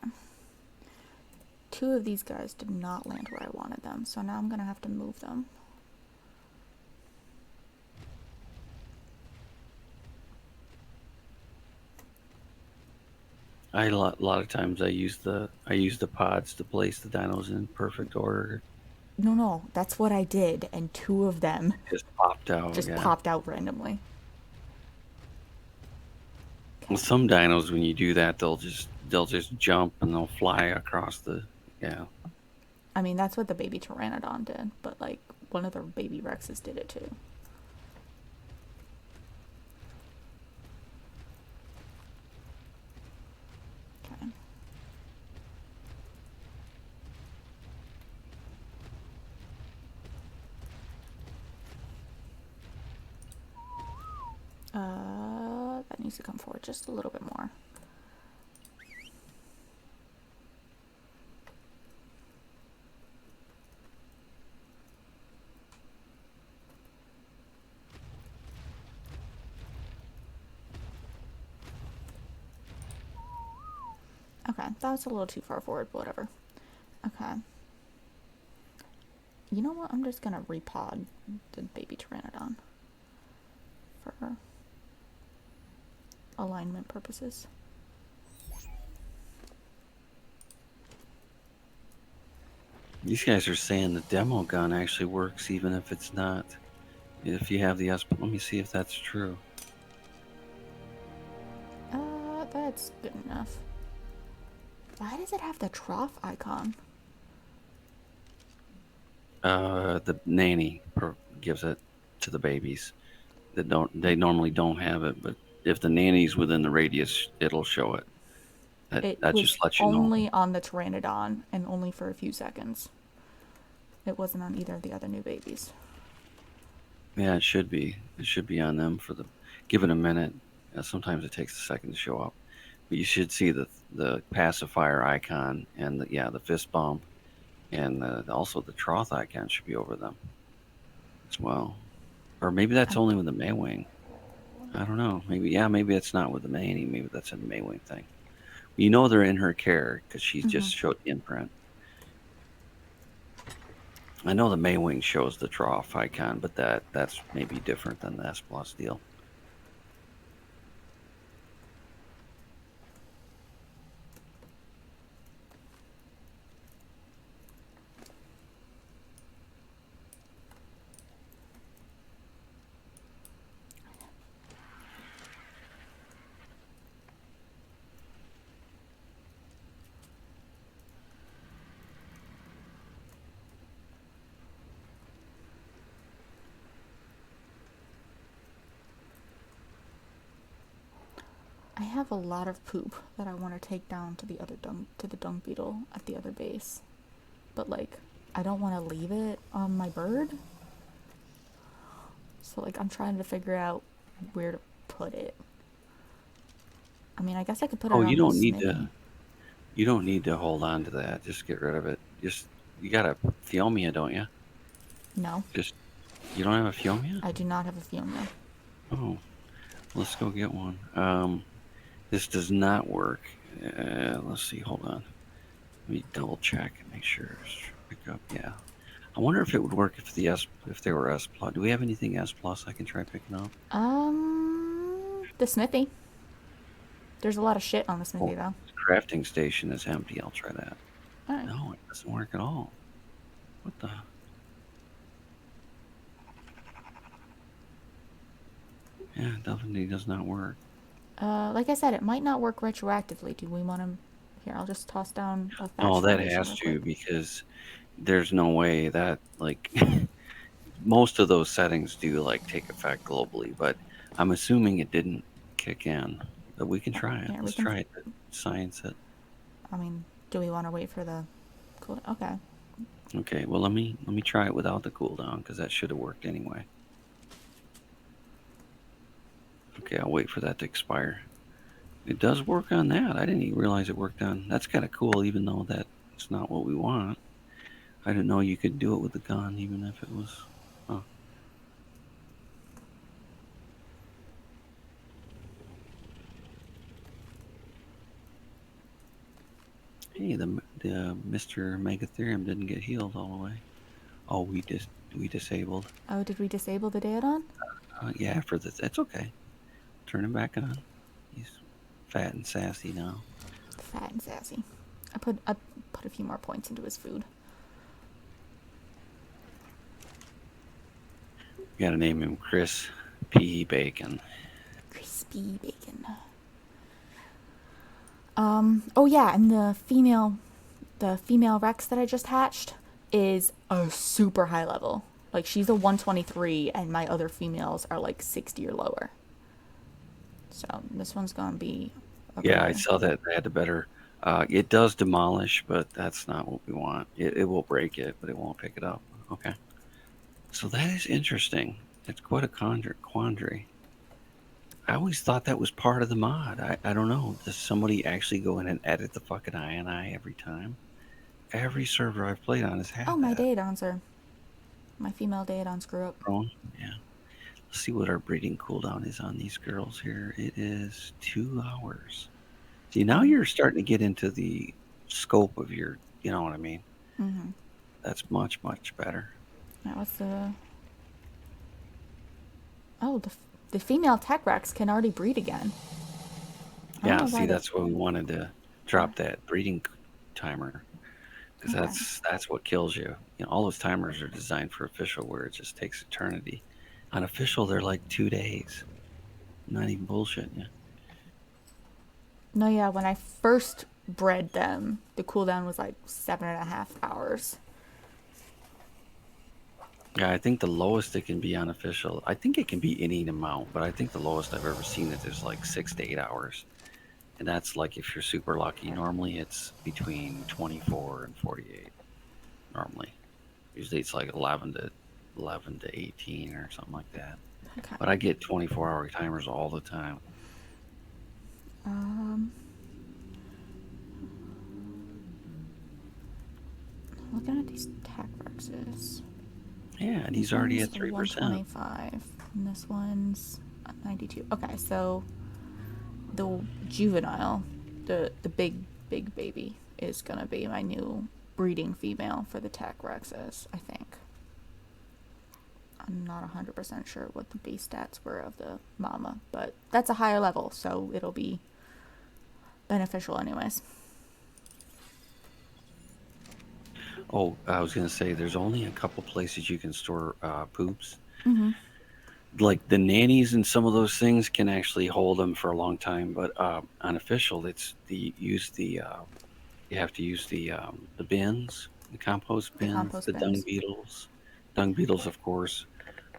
S1: 2 of these guys did not land where I wanted them, so now I'm gonna have to move them.
S2: A lot of times I use the pods to place the dinos in perfect order.
S1: No, that's what I did, and 2 of them
S2: Just popped out.
S1: just
S2: Yeah.
S1: popped out randomly. Okay.
S2: With some dinos, when you do that, they'll just jump and they'll fly across the. Yeah.
S1: I mean, that's what the baby pteranodon did, but like one of the baby rexes did it too. Okay. That needs to come forward just a little bit more. Okay, that was a little too far forward, but whatever. Okay. You know what? I'm just gonna repod the baby pteranodon for alignment purposes.
S2: These guys are saying the demo gun actually works even if it's not. If you have the S, let me see if that's true.
S1: That's good enough. Why does it have the trough icon?
S2: The nanny gives it to the babies that they normally don't have it, but if the nanny's within the radius, it'll show it.
S1: It
S2: That
S1: was
S2: just lets you know.
S1: only on the pteranodon and only for a few seconds. It wasn't on either of the other new babies.
S2: Yeah, it should be. It should be on them for the. Give it a minute. Sometimes it takes a second to show up, but you should see the pacifier icon and the fist bump, and also the trough icon should be over them as well. Or maybe that's only with the Maywing. I don't know. Maybe it's not with the Manny. Maybe that's a Maywing thing. You know they're in her care because she just showed the imprint. I know the Maywing shows the trough icon, but that's maybe different than the S Plus deal.
S1: I have a lot of poop that I want to take down to the dung beetle at the other base, but like I don't want to leave it on my bird. So like I'm trying to figure out where to put it. I mean, I guess I could put it on
S2: You
S1: the
S2: don't need
S1: smithy.
S2: to. You don't need to hold on to that. Just get rid of it. You got a phiomia, don't you?
S1: No.
S2: You don't have a phiomia?
S1: I do not have a phiomia.
S2: Oh, let's go get one. This does not work. Let's see. Hold on. Let me double check and make sure. Pick up. Yeah. I wonder if it would work if they were S plus. Do we have anything S plus I can try picking up?
S1: The smithy. There's a lot of shit on the smithy though.
S2: The crafting station is empty. I'll try that.
S1: All right.
S2: No, it doesn't work at all. What the? Yeah, it definitely does not work.
S1: Like I said, it might not work retroactively. Do we want to? Here, I'll just toss down a thatch
S2: No, that
S1: foundation
S2: has
S1: real
S2: to
S1: quick.
S2: because there's no way that like most of those settings do like take effect globally, but I'm assuming it didn't kick in. But we can try it.
S1: Here, we
S2: Let's
S1: can.
S2: try it. Science it.
S1: I mean, do we want to wait for the cool? Okay.
S2: Okay. Well, let me try it without the cooldown because that should have worked anyway. Okay, I'll wait for that to expire. It does work on that. I didn't even realize it worked on. That's kind of cool, even though that's not what we want. I didn't know you could do it with the gun, even if it was. Huh. Hey, the Mr. Megatherium didn't get healed all the way. Oh, we disabled.
S1: Oh, did we disable the Daedon?
S2: Yeah, for this, that's okay. Turn him back on. He's fat and sassy now.
S1: Fat and sassy. I put a few more points into his food.
S2: You gotta name him Chris P. Bacon.
S1: Crispy bacon. Oh yeah, and the female Rex that I just hatched is a super high level. Like she's a 123 and my other females are like 60 or lower. So this one's gonna be
S2: Yeah, I saw that they had the better. It does demolish, but that's not what we want. It will break it, but it won't pick it up. Okay. So that is interesting. It's quite a quandary. I always thought that was part of the mod. I don't know. Does somebody actually go in and edit the fucking INI every time? Every server I've played on has
S1: Oh,
S2: had
S1: my
S2: that.
S1: Daedons are. My female Daedon screw up.
S2: Wrong? Yeah. Let's see what our breeding cooldown is on these girls here. It is 2 hours. See, now you're starting to get into the scope of your, you know what I mean?
S1: Mm-hmm.
S2: That's much, much better.
S1: That was the. Oh, the female tech Rex can already breed again. I don't
S2: Yeah,
S1: know
S2: see,
S1: why the.
S2: that's why we wanted to
S1: Why.
S2: drop that breeding timer because
S1: Okay.
S2: that's what kills you. You know, all those timers are designed for official where it just takes eternity. On official, they're like 2 days. I'm not even bullshitting you.
S1: No, yeah, when I first bred them, the cooldown was like 7.5 hours.
S2: Yeah, I think the lowest it can be on official. I think it can be any amount, but I think the lowest I've ever seen it is like 6 to 8 hours. And that's like if you're super lucky. Normally it's between 24 and 48. Normally, usually it's like 11 to 18 or something like that.
S1: Okay.
S2: But I get 24-hour timers all the time.
S1: Um, Looking at these tech Rexes.
S2: Yeah, and
S1: This
S2: he's already
S1: one's
S2: at
S1: a
S2: 3%.
S1: 125, and this one's a 92. Okay, so the juvenile, the big baby, is gonna be my new breeding female for the tech Rexes, I think. I'm not 100% sure what the base stats were of the mama, but that's a higher level, so it'll be beneficial anyways.
S2: Oh, I was going to say there's only a couple places you can store poops.
S1: Mm-hmm.
S2: Like the nannies and some of those things can actually hold them for a long time, but on official, it's you have to use the bins, the compost
S1: The
S2: bins,
S1: compost
S2: the
S1: bins.
S2: dung beetles, of course,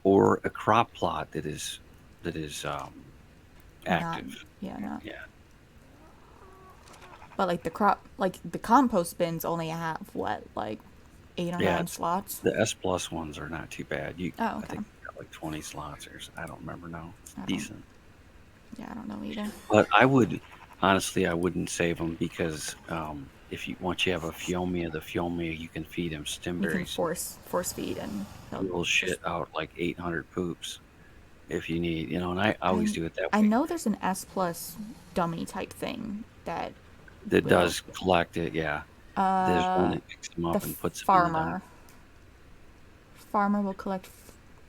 S2: or a crop plot that is
S1: Not,
S2: active.
S1: yeah, not.
S2: Yeah,
S1: But like the compost bins only have what, like 8 or 9
S2: it's
S1: slots?
S2: the S plus ones are not too bad.
S1: Oh,
S2: I
S1: okay.
S2: think you got like 20 slots or I don't remember now. It's
S1: I don't,
S2: decent.
S1: yeah, I don't know either.
S2: But I would honestly, I wouldn't save them because if you once you have a phiomia, the phiomia you can feed him
S1: You can
S2: stimberries.
S1: force feed and
S2: He
S1: he'll
S2: will
S1: just.
S2: shit out like 800 poops if you need, and I always
S1: I
S2: do it that
S1: I
S2: way.
S1: know there's an S plus dummy type thing that
S2: That
S1: will.
S2: does collect it, yeah. There's one
S1: Uh,
S2: that picks them
S1: the
S2: up and puts them in the dung.
S1: farmer will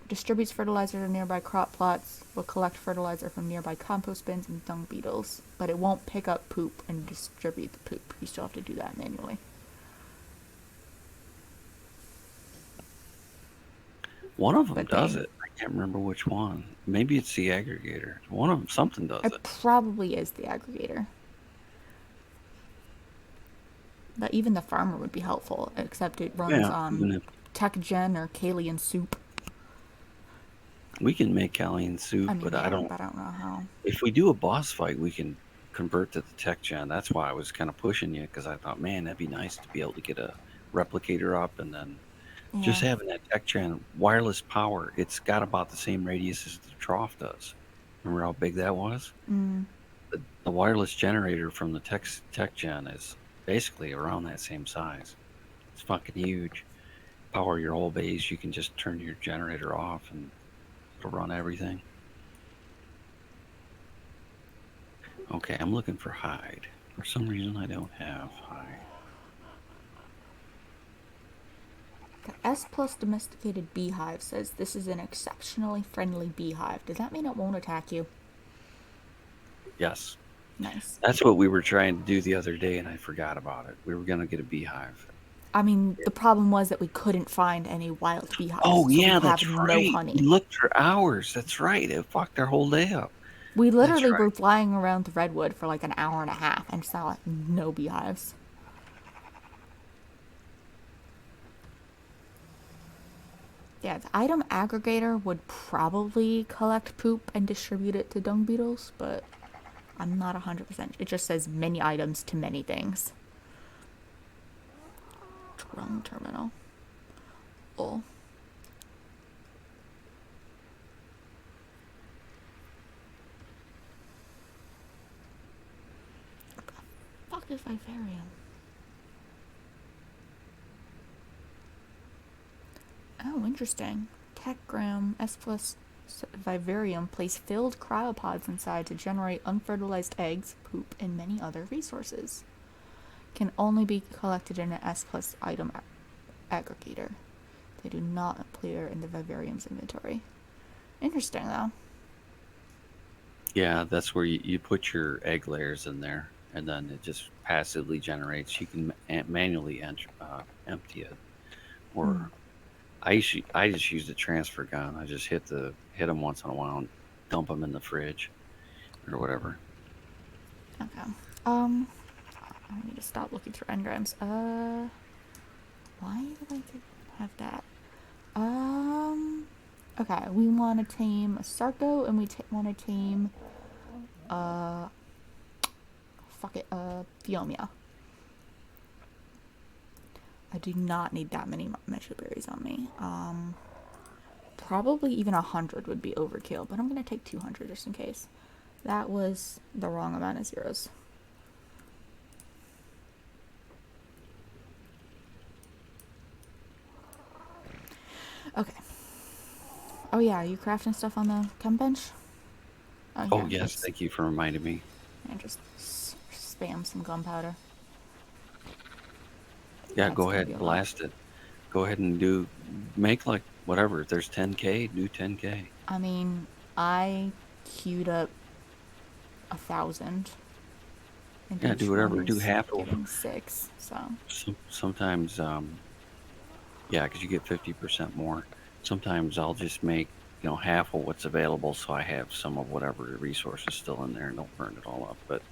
S1: distributes fertilizer to nearby crop plots, will collect fertilizer from nearby compost bins and dung beetles, but it won't pick up poop and distribute the poop. You still have to do that manually.
S2: One of them
S1: But
S2: does it. I can't remember which one. Maybe it's the aggregator. One of them, something does
S1: it
S2: it.
S1: probably is the aggregator. But even the farmer would be helpful, except it runs
S2: Yeah,
S1: on
S2: even if
S1: Tech Gen or Kalian soup.
S2: we can make Callian soup,
S1: I mean,
S2: but
S1: yeah, but I don't know how.
S2: if we do a boss fight, we can convert to the tech gen. That's why I was kind of pushing you because I thought, man, that'd be nice to be able to get a replicator up and then just
S1: Yeah.
S2: having that tech gen wireless power. It's got about the same radius as the trough does. Remember how big that was?
S1: Mm.
S2: The wireless generator from the tech gen is basically around that same size. It's fucking huge. Power your whole base. You can just turn your generator off and it'll run everything. Okay, I'm looking for hide. For some reason, I don't have hide.
S1: The S plus domesticated beehive says this is an exceptionally friendly beehive. Does that mean it won't attack you?
S2: Yes,
S1: Nice.
S2: that's what we were trying to do the other day, and I forgot about it. We were gonna get a beehive.
S1: I mean, the problem was that we couldn't find any wild beehives,
S2: Oh
S1: so we
S2: yeah,
S1: have
S2: that's
S1: no
S2: right. We
S1: honey.
S2: looked for hours. That's right. It fucked our whole day up.
S1: We
S2: That's
S1: literally
S2: right.
S1: were flying around the redwood for like an hour and a half and saw no beehives. Yeah, the item aggregator would probably collect poop and distribute it to dung beetles, but I'm not 100%. It just says many items to many things. Drone terminal. Oh. What is vivarium? Oh, interesting. Techgram S plus vivarium place filled cryopods inside to generate unfertilized eggs, poop, and many other resources. Can only be collected in an S plus item aggregator. They do not appear in the vivarium's inventory. Interesting, though.
S2: Yeah, that's where you put your egg layers in there, and then it just passively generates. You can manually empty it,
S1: Hmm.
S2: or I just use the transfer gun. I just hit them once in a while and dump them in the fridge or whatever.
S1: Okay. I need to stop looking through engrams. Why did I have that? Okay, we want to tame a Sarco, and we want to tame, uh, Phiomia. I do not need that many metro berries on me. Probably even 100 would be overkill, but I'm gonna take 200 just in case. That was the wrong amount of zeros. Okay. Oh yeah, are you crafting stuff on the chem bench? Oh,
S2: Oh
S1: here,
S2: yes,
S1: let's
S2: thank you for reminding me.
S1: just spam some gunpowder.
S2: Yeah,
S1: That's
S2: go
S1: gonna
S2: ahead,
S1: be a lot.
S2: blast it. Go ahead and make like whatever. If there's 10K, do 10K.
S1: I mean, I queued up 1,000, and
S2: Yeah, do
S1: each one
S2: whatever. Do
S1: is
S2: half of
S1: giving 6. So,
S2: sometimes. Yeah, because you get 50% more. Sometimes I'll just make half of what's available, so I have some of whatever resources still in there, and don't burn it all up. But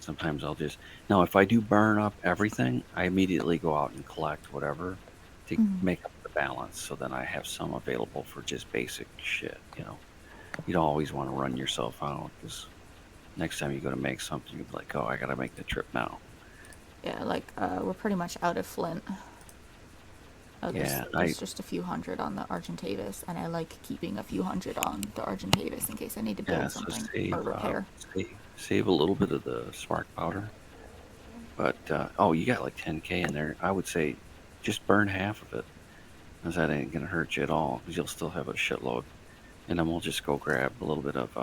S2: sometimes I'll just now if I do burn up everything, I immediately go out and collect whatever to
S1: mhm.
S2: make up the balance. So then I have some available for just basic shit. You don't always want to run yourself out because next time you go to make something, you'll be like, oh, I gotta make the trip now.
S1: Yeah, like we're pretty much out of flint. Oh,
S2: Yeah,
S1: there's just a few hundred on the Argentavis, and I like keeping a few hundred on the Argentavis in case I need to
S2: yeah.
S1: build
S2: So
S1: something or repair.
S2: save a little bit of the spark powder. But oh, you got like 10K in there. I would say just burn half of it, because that ain't gonna hurt you at all. Because you'll still have a shitload, and then we'll just go grab a little bit of.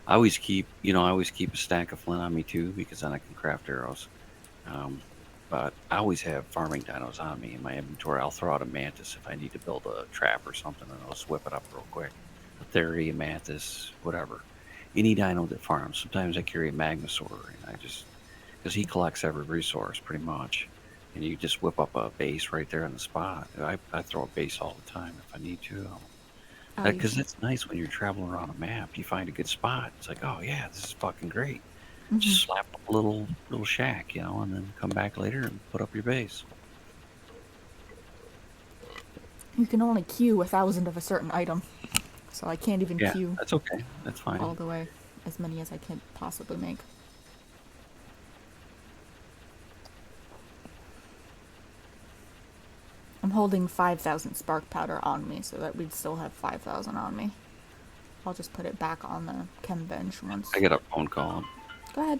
S2: I always keep a stack of flint on me too, because then I can craft arrows. Um, but I always have farming dinos on me in my inventory. I'll throw out a mantis if I need to build a trap or something, and I'll just whip it up real quick. A theory, a mantis, whatever. Any dino that farms. Sometimes I carry a magnosaur, and I just because he collects every resource pretty much. And you just whip up a base right there on the spot. I throw a base all the time if I need to.
S1: Oh, you
S2: Because
S1: can.
S2: it's nice when you're traveling around a map. You find a good spot. It's like, oh yeah, this is fucking great.
S1: Hmm.
S2: Just slap up a little shack, and then come back later and put up your base.
S1: You can only queue 1,000 of a certain item, so I can't even
S2: Yeah,
S1: queue
S2: that's okay. That's
S1: all
S2: fine.
S1: the way as many as I can possibly make. I'm holding 5,000 spark powder on me, so that we'd still have 5,000 on me. I'll just put it back on the chem bench once.
S2: I get a phone call.
S1: Go ahead.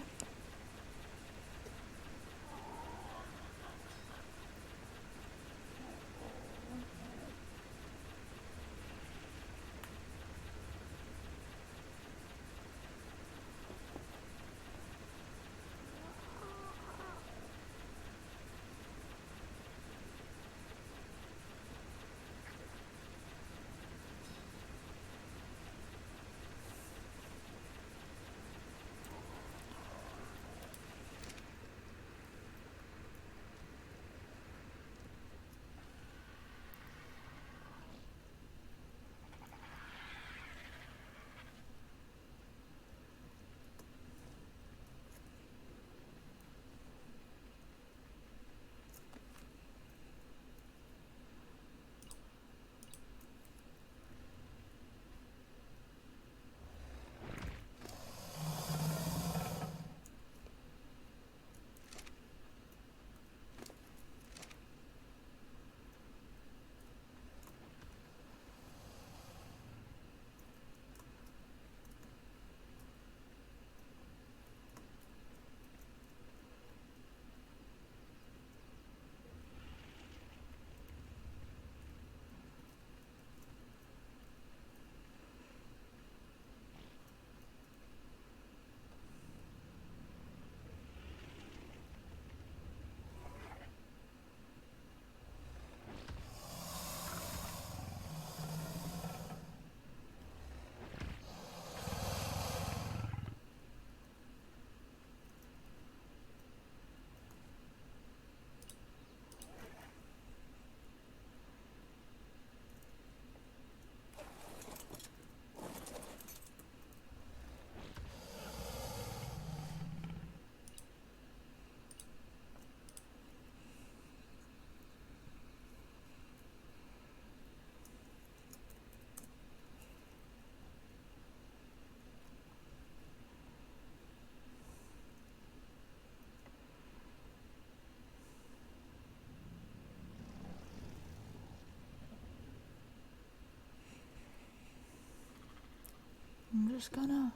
S1: just gonna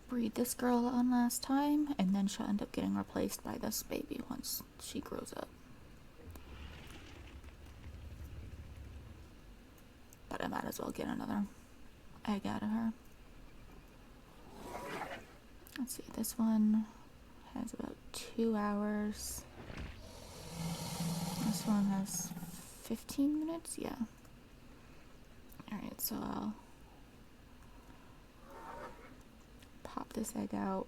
S1: breed this girl one last time, and then she'll end up getting replaced by this baby once she grows up. But I might as well get another egg out of her. Let's see, this one has about 2 hours. This one has 15 minutes? Yeah. Alright, so I'll pop this egg out.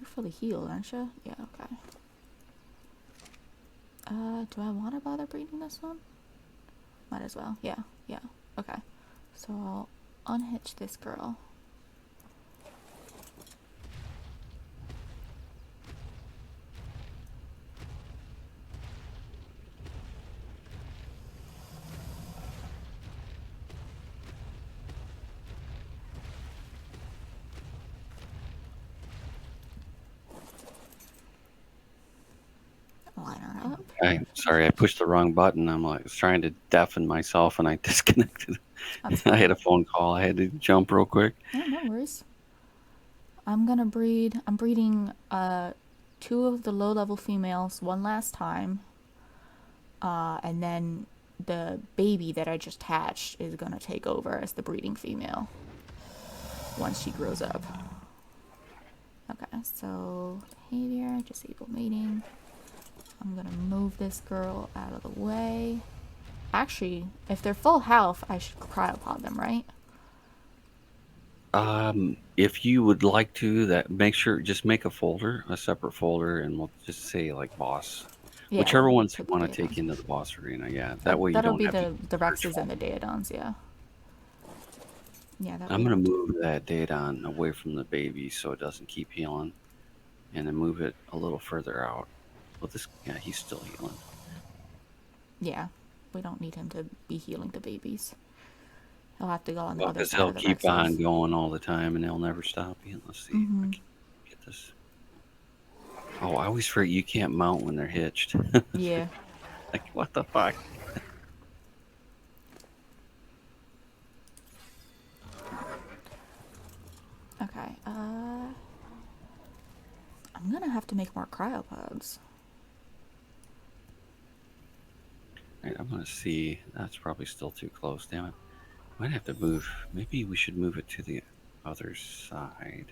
S1: You're fully healed, aren't you? Yeah, okay. Do I want to bother breeding this one? Might as well. Yeah, okay. So I'll unhitch this girl. Line her up.
S2: Sorry, I pushed the wrong button. I was trying to deafen myself and I disconnected. I had a phone call. I had to jump real quick.
S1: Yeah, no worries. I'm breeding 2 of the low-level females one last time. And then the baby that I just hatched is gonna take over as the breeding female once she grows up. Okay, so behavior, disable mating. I'm gonna move this girl out of the way. Actually, if they're full health, I should cryopod them, right?
S2: If you would like to, just make a folder, a separate folder, and we'll just say like boss. Yeah, whichever ones you want to take into the boss arena, yeah. That way you don't have to.
S1: That'll be the Rexes and the Daedons, yeah. Yeah,
S2: I'm gonna move that Daedon away from the baby so it doesn't keep healing, and then move it a little further out. Well, yeah, he's still healing.
S1: Yeah, we don't need him to be healing the babies. He'll have to go on the other side of the Rexes.
S2: Because he'll keep on going all the time, and he'll never stop healing. Let's see. I can get this. Oh, I always forget you can't mount when they're hitched.
S1: Yeah.
S2: Like, what the fuck?
S1: Okay, I'm gonna have to make more cryopods.
S2: Alright, I'm gonna see. That's probably still too close, damn it. Might have to move. Maybe we should move it to the other side.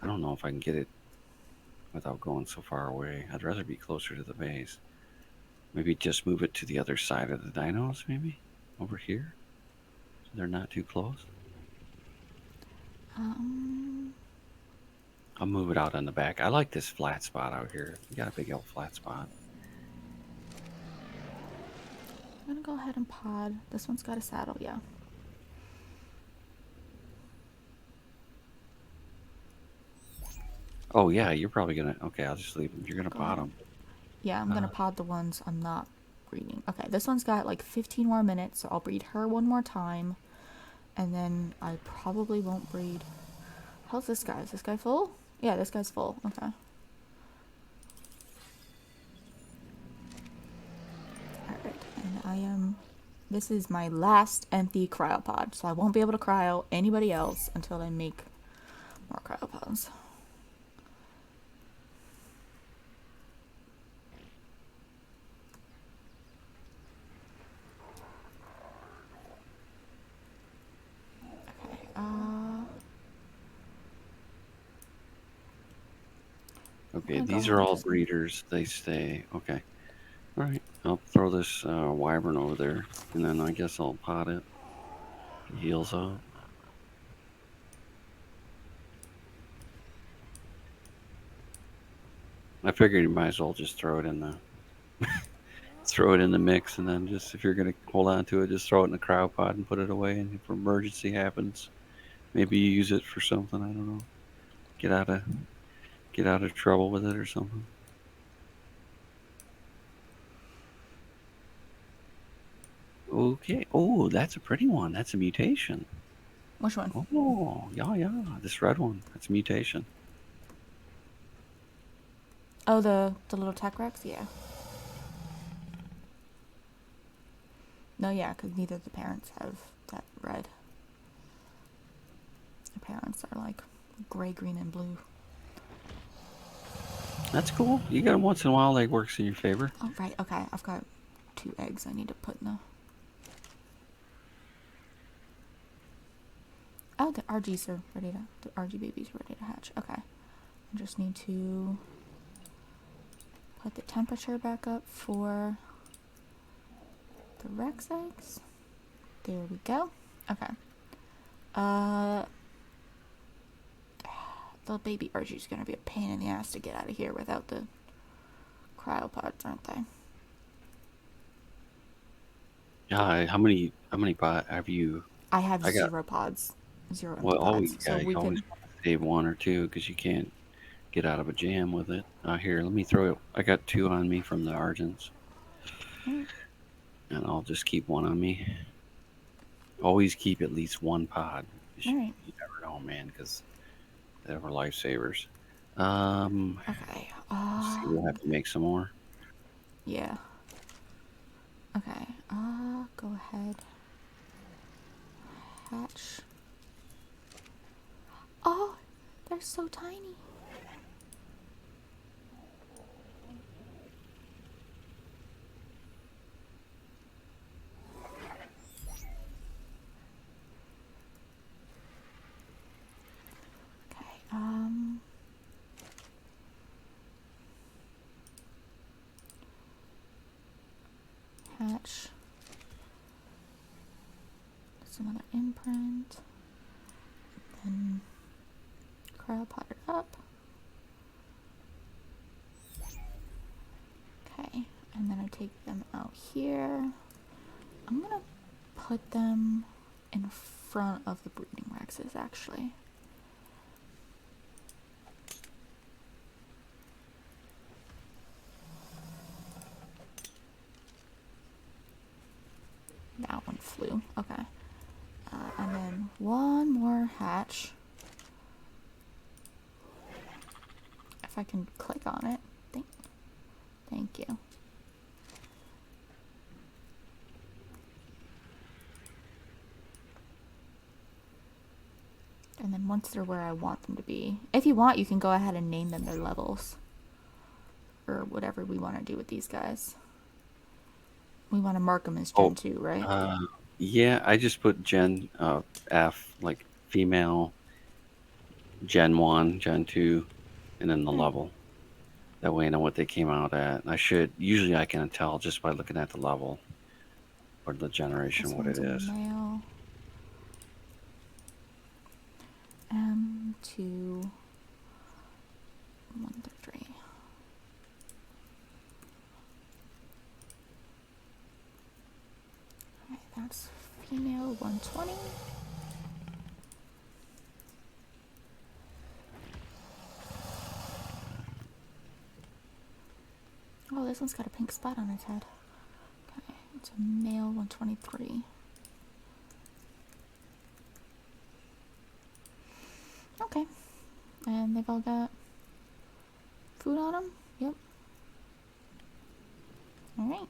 S2: I don't know if I can get it without going so far away. I'd rather be closer to the base. Maybe just move it to the other side of the dinos, maybe? Over here? So they're not too close? I'll move it out on the back. I like this flat spot out here. We got a big old flat spot.
S1: I'm gonna go ahead and pod. This one's got a saddle, yeah.
S2: Oh, yeah, you're probably gonna... Okay, I'll just leave them. You're gonna pod them.
S1: Yeah, I'm gonna pod the ones I'm not breeding. Okay, this one's got like 15 more minutes, so I'll breed her one more time. And then I probably won't breed... How's this guy? Is this guy full? Yeah, this guy's full. Okay. Alright, and I am... This is my last empty cryopod, so I won't be able to cryo anybody else until I make more cryopods.
S2: Okay, these are all breeders. They stay. Okay. All right. I'll throw this wyvern over there, and then I guess I'll pot it. It heals up. I figured you might as well just throw it in the throw it in the mix, and then just if you're gonna hold on to it, just throw it in the cryopod and put it away. And if an emergency happens, maybe you use it for something. I don't know. Get out of trouble with it or something. Okay. Oh, that's a pretty one. That's a mutation.
S1: Which one?
S2: Oh, yeah. This red one. That's a mutation.
S1: Oh, the little tech Rex? Yeah. No, yeah, because neither of the parents have that red. My parents are like gray, green, and blue.
S2: That's cool. You got them once in a while. They works in your favor.
S1: Oh, right. Okay. I've got 2 eggs I need to put in the... Oh, the argies are ready to... The argie babies are ready to hatch. Okay. I just need to put the temperature back up for the Rex eggs. There we go. Okay. The baby argie's gonna be a pain in the ass to get out of here without the cryopods, aren't they?
S2: Yeah. How many pot have you?
S1: I have
S2: I got.
S1: 0 pods. 0 empty
S2: Well,
S1: pods. So
S2: yeah.
S1: we
S2: You
S1: could...
S2: always want to save 1 or 2 because you can't get out of a jam with it. Here, let me throw it. I got 2 on me from the Argents,
S1: Alright.
S2: and I'll just keep 1 on me. Always keep at least 1 pod.
S1: Alright.
S2: You never know, man, because they were lifesavers.
S1: Okay.
S2: Let's see. We'll have to make some more.
S1: Yeah. Okay. Go ahead. Hatch. Oh, they're so tiny. Okay. Hatch. That's another imprint. Then cryopod it up. Okay, and then I take them out here. I'm gonna put them in front of the breeding Rexes, actually. That one flew. Okay. And then 1 more hatch. If I can click on it. Thank you. And then once they're where I want them to be, if you want, you can go ahead and name them their levels. Or whatever we want to do with these guys. We want to mark them as Gen 2, right?
S2: Yeah, I just put Gen F, like female, Gen 1, Gen 2, and then the level. That way I know what they came out at. Usually I can tell just by looking at the level or the generation
S1: This
S2: what it
S1: one's
S2: is.
S1: a male. M2 133. Alright, that's female 120. Oh, this one's got a pink spot on its head. Okay, it's a male 123. Okay, and they've all got food on them? Yep. Alright.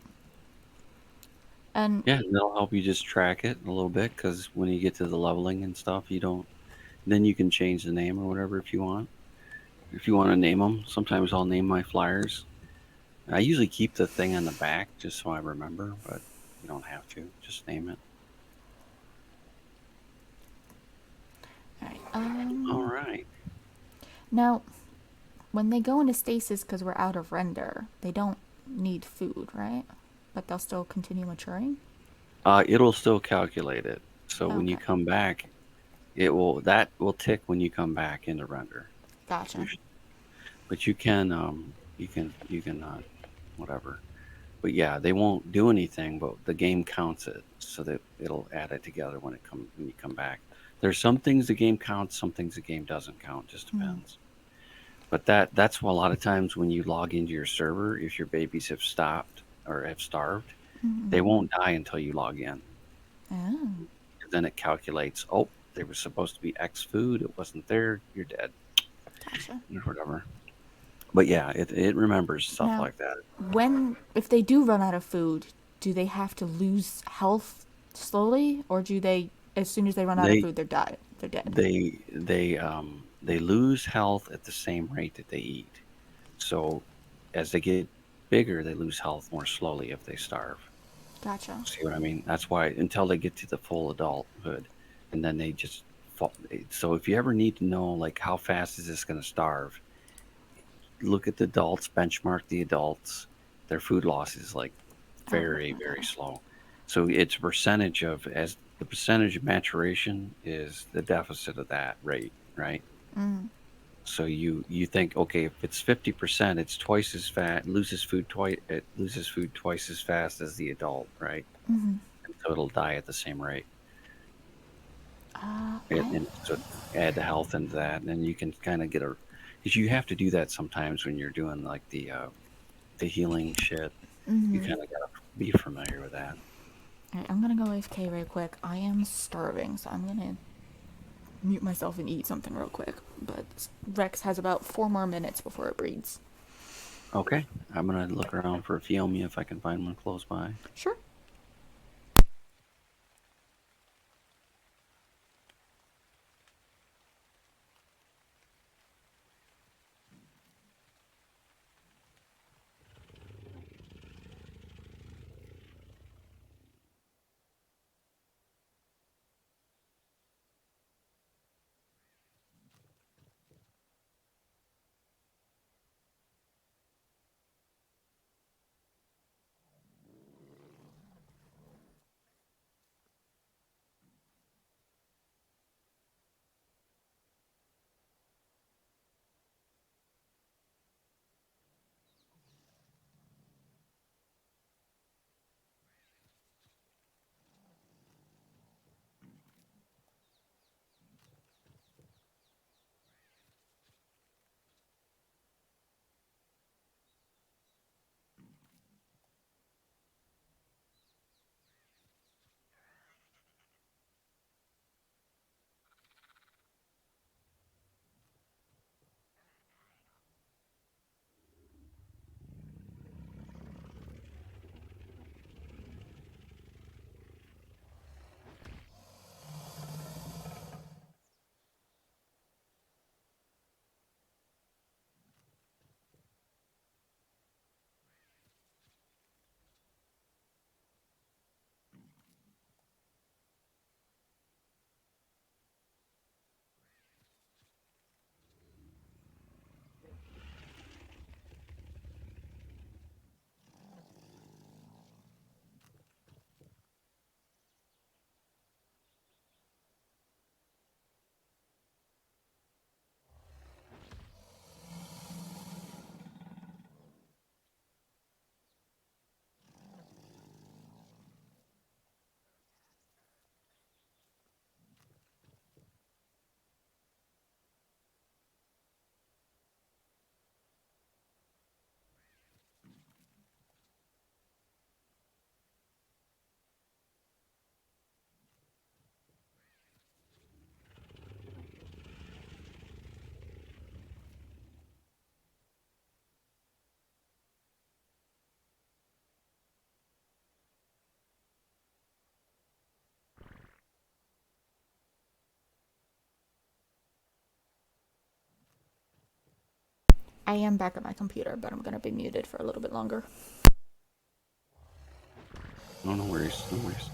S1: And
S2: yeah, that'll help you just track it a little bit because when you get to the leveling and stuff, then you can change the name or whatever if you want. If you want to name them, sometimes I'll name my flyers. I usually keep the thing on the back just so I remember, but you don't have to. Just name it.
S1: alright,
S2: All right.
S1: now when they go into stasis because we're out of render, they don't need food, right? But they'll still continue maturing?
S2: It'll still calculate it. So when you
S1: Okay.
S2: come back, that will tick when you come back into render.
S1: Gotcha.
S2: But you can whatever. But yeah, they won't do anything, but the game counts it so that it'll add it together when you come back. There's some things the game counts, some things the game doesn't count. Just depends. But that's why a lot of times when you log into your server, if your babies have stopped or have starved, they won't die until you log in.
S1: Oh.
S2: Then it calculates, oh, there was supposed to be X food, it wasn't there, you're dead.
S1: Gotcha.
S2: Or whatever. But yeah, it remembers stuff
S1: Now,
S2: like that.
S1: if they do run out of food, do they have to lose health slowly, or do they, as soon as they run out of
S2: They
S1: food, they're they're dead.
S2: They lose health at the same rate that they eat. So as they get bigger, they lose health more slowly if they starve.
S1: Gotcha.
S2: See what I mean? That's why until they get to the full adulthood, and then they just fall. So if you ever need to know like how fast is this going to starve, look at the adults, benchmark the adults. Their food loss is like
S1: Oh,
S2: very
S1: okay.
S2: slow. So it's a percentage of as the percentage of maturation is the deficit of that rate, right?
S1: Mm.
S2: So you think, okay, if it's 50%, it's twice as fat, loses food twice, it loses food twice as fast as the adult, right?
S1: Mm-hmm.
S2: And so it'll die at the same rate.
S1: I.
S2: And so add the health into that, and then you can kind of get a, because you have to do that sometimes when you're doing like the healing shit. You
S1: Mm-hmm.
S2: kind of gotta be familiar with that.
S1: Alright, I'm gonna go AFK right quick. I am starving, so I'm gonna mute myself and eat something real quick. But Rex has about 4 more minutes before it breeds.
S2: Okay, I'm gonna look around for a phiomia if I can find one close by.
S1: Sure. I am back at my computer, but I'm gonna be muted for a little bit longer.
S2: No, no worries, no worries.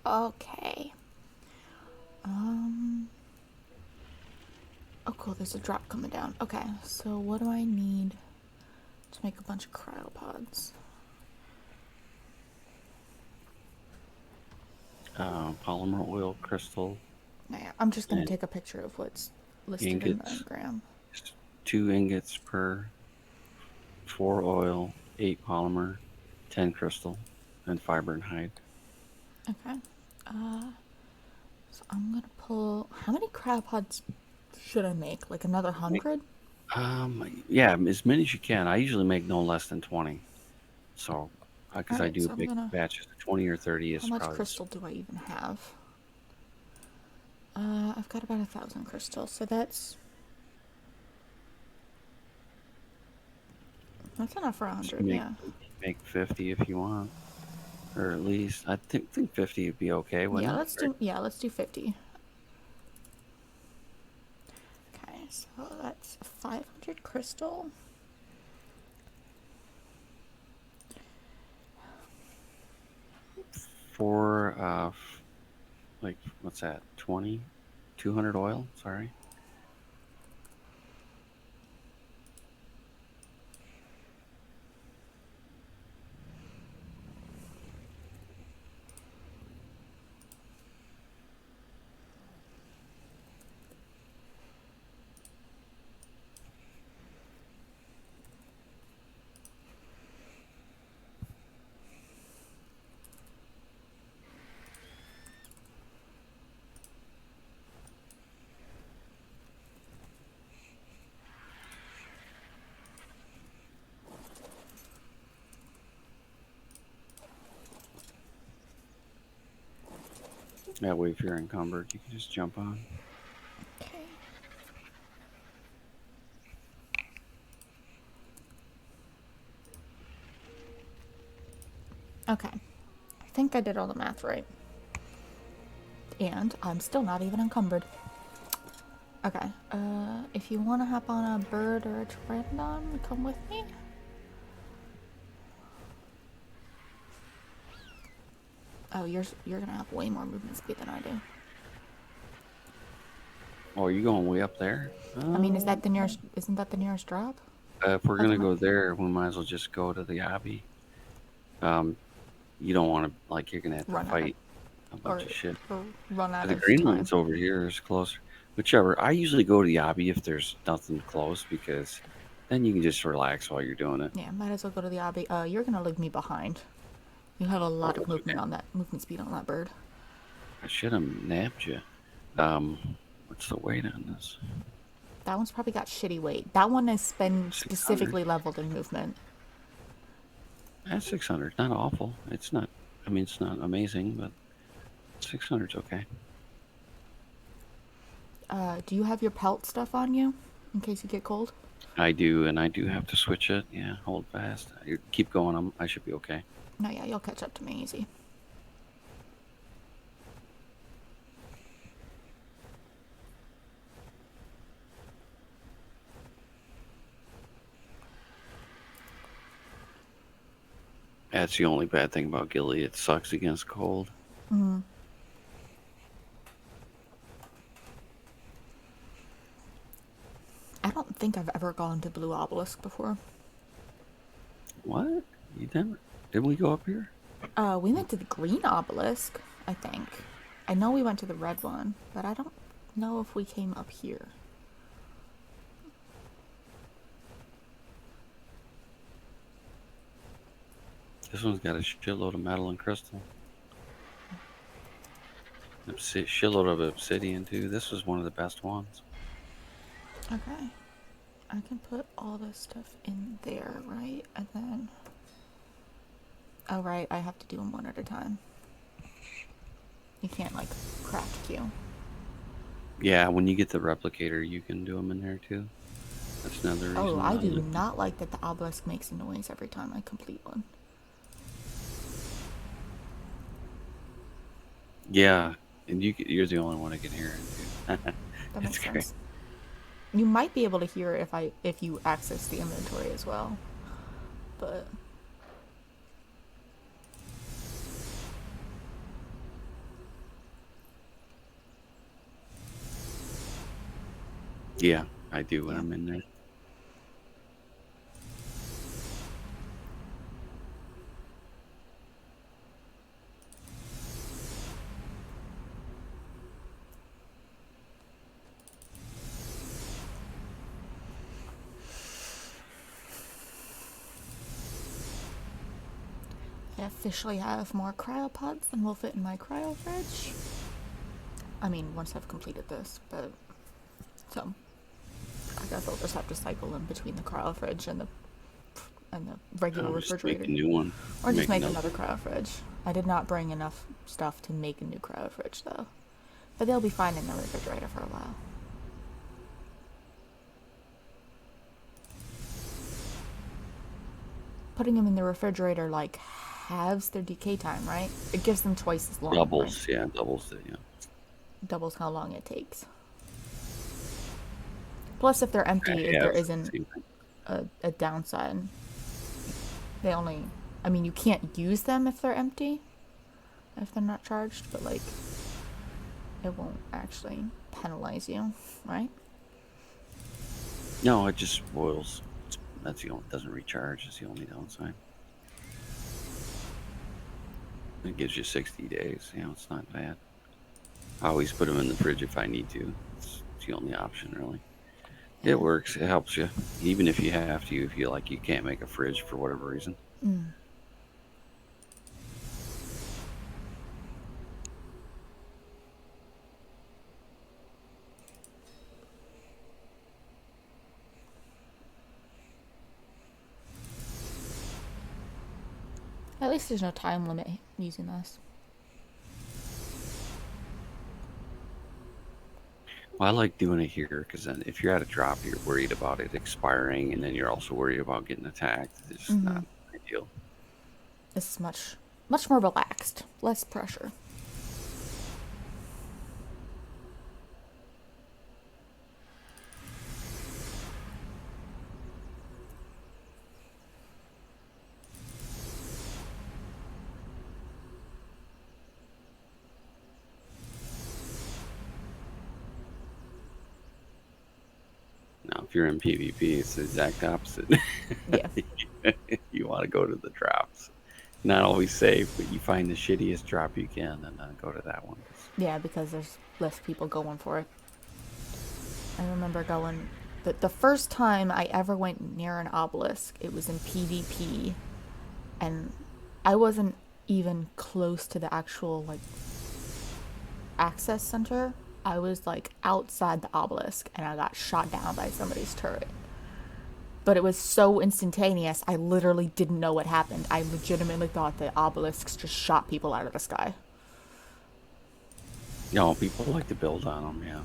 S1: Okay. Oh, cool. There's a drop coming down. Okay, so what do I need to make a bunch of cryopods?
S2: Polymer oil crystal
S1: Nah, I'm just gonna
S2: and
S1: take a picture of what's listed in the
S2: ingots.
S1: diagram.
S2: 2 ingots per 4 oil, 8 polymer, 10 crystal, and fiber and hide.
S1: Okay. So I'm gonna pull. How many cryopods should I make? Like another 100?
S2: Yeah, as many as you can. I usually make no less than 20. So,
S1: All
S2: because I
S1: right.
S2: do
S1: So I'm
S2: big
S1: gonna.
S2: batches, 20 or 30
S1: How
S2: is
S1: much
S2: probably
S1: crystal do I even have? I've got about 1,000 crystals, so that's enough for
S2: just
S1: 100. Yeah.
S2: make 50 if you want, or at least I think 50 would be okay,
S1: Yeah.
S2: wouldn't it?
S1: Let's do 50. Okay. So that's 500 crystal.
S2: For like what's that? 20, 200 oil. Sorry. That way, if you're encumbered, you can just jump on.
S1: Okay. Okay. I think I did all the math right. And I'm still not even encumbered. Okay. If you want to hop on a bird or a pteranodon, come with me. Oh, you're gonna have way more movement speed than I do.
S2: Oh, are you going way up there?
S1: I mean, is that the nearest? Isn't that the nearest drop?
S2: If we're
S1: Oh,
S2: gonna
S1: there
S2: go
S1: might be.
S2: there, we might as well just go to the obby. Um, you don't want to like you're gonna have to
S1: Run out of,
S2: fight a bunch
S1: or,
S2: of shit.
S1: or run out
S2: The
S1: of
S2: green
S1: time.
S2: one's over here is closer. Whichever. I usually go to the obby if there's nothing close because then you can just relax while you're doing it.
S1: Yeah, might as well go to the obby. You're gonna leave me behind. You have a
S2: Oh,
S1: lot of
S2: that's okay.
S1: movement speed on that bird.
S2: I should have nabbed you. What's the weight on this?
S1: That one's probably got shitty weight. That one has been
S2: 600.
S1: specifically leveled in movement.
S2: That's 600. Not awful. It's not. I mean, it's not amazing, but 600's okay.
S1: Do you have your pelt stuff on you in case you get cold?
S2: I do, and I do have to switch it. Yeah, hold fast. Keep going. I should be okay.
S1: No, yeah, you'll catch up to me easy.
S2: That's the only bad thing about Gilly. It sucks against cold.
S1: Mm. I don't think I've ever gone to Blue Obelisk before.
S2: What? You never? Did we go up here?
S1: We went to the Green Obelisk, I think. I know we went to the red one, but I don't know if we came up here.
S2: This one's got a shitload of metal and crystal. Shitload of obsidian too. This was one of the best ones.
S1: Okay. I can put all this stuff in there, right? And then... Oh, right, I have to do them one at a time. You can't, like, craft queue.
S2: Yeah, when you get the replicator, you can do them in there too. That's another reason.
S1: Oh, I do not like that the obelisk makes a noise every time I complete one.
S2: Yeah, and you're the only one I can hear it too.
S1: That
S2: It's
S1: makes
S2: great.
S1: sense. You might be able to hear it if you access the inventory as well. But
S2: Yeah, I do when
S1: Yeah.
S2: I'm in there.
S1: I officially have more cryopods than will fit in my cryo fridge. I mean, once I've completed this, but so I guess I'll just have to cycle in between the cryo fridge and the regular
S2: Just make
S1: refrigerator,
S2: a new one.
S1: or just make
S2: another
S1: another
S2: one.
S1: cryo fridge. I did not bring enough stuff to make a new cryo fridge though, but they'll be fine in the refrigerator for a while. Putting them in the refrigerator like halves their decay time, right? It gives them twice as long, right?
S2: Doubles, yeah, doubles it, yeah.
S1: Doubles how long it takes. Plus, if they're empty, there
S2: Halves,
S1: isn't
S2: same thing.
S1: a downside. They only, I mean, you can't use them if they're empty, if they're not charged, but like, it won't actually penalize you, right?
S2: No, it just spoils. That's the only, doesn't recharge, is the only downside. It gives you 60 days, it's not bad. I always put them in the fridge if I need to. It's the only option, really.
S1: Yeah.
S2: It works, it helps you. Even if you have to, if you like, you can't make a fridge for whatever reason.
S1: Mm. At least there's no time limit using this.
S2: Well, I like doing it here because then if you're at a drop, you're worried about it expiring, and then you're also worried about getting attacked. It's just not ideal.
S1: This is much more relaxed, less pressure.
S2: Now, if you're in PvP, it's the exact opposite.
S1: Yeah.
S2: You want to go to the drops. Not always safe, but you find the shittiest drop you can and then go to that one.
S1: Yeah, because there's less people going for it. I remember going the first time I ever went near an obelisk, it was in PvP, and I wasn't even close to the actual like access center. I was like outside the obelisk and I got shot down by somebody's turret. But it was so instantaneous, I literally didn't know what happened. I legitimately thought the obelisks just shot people out of the sky.
S2: People like to build on them, yeah.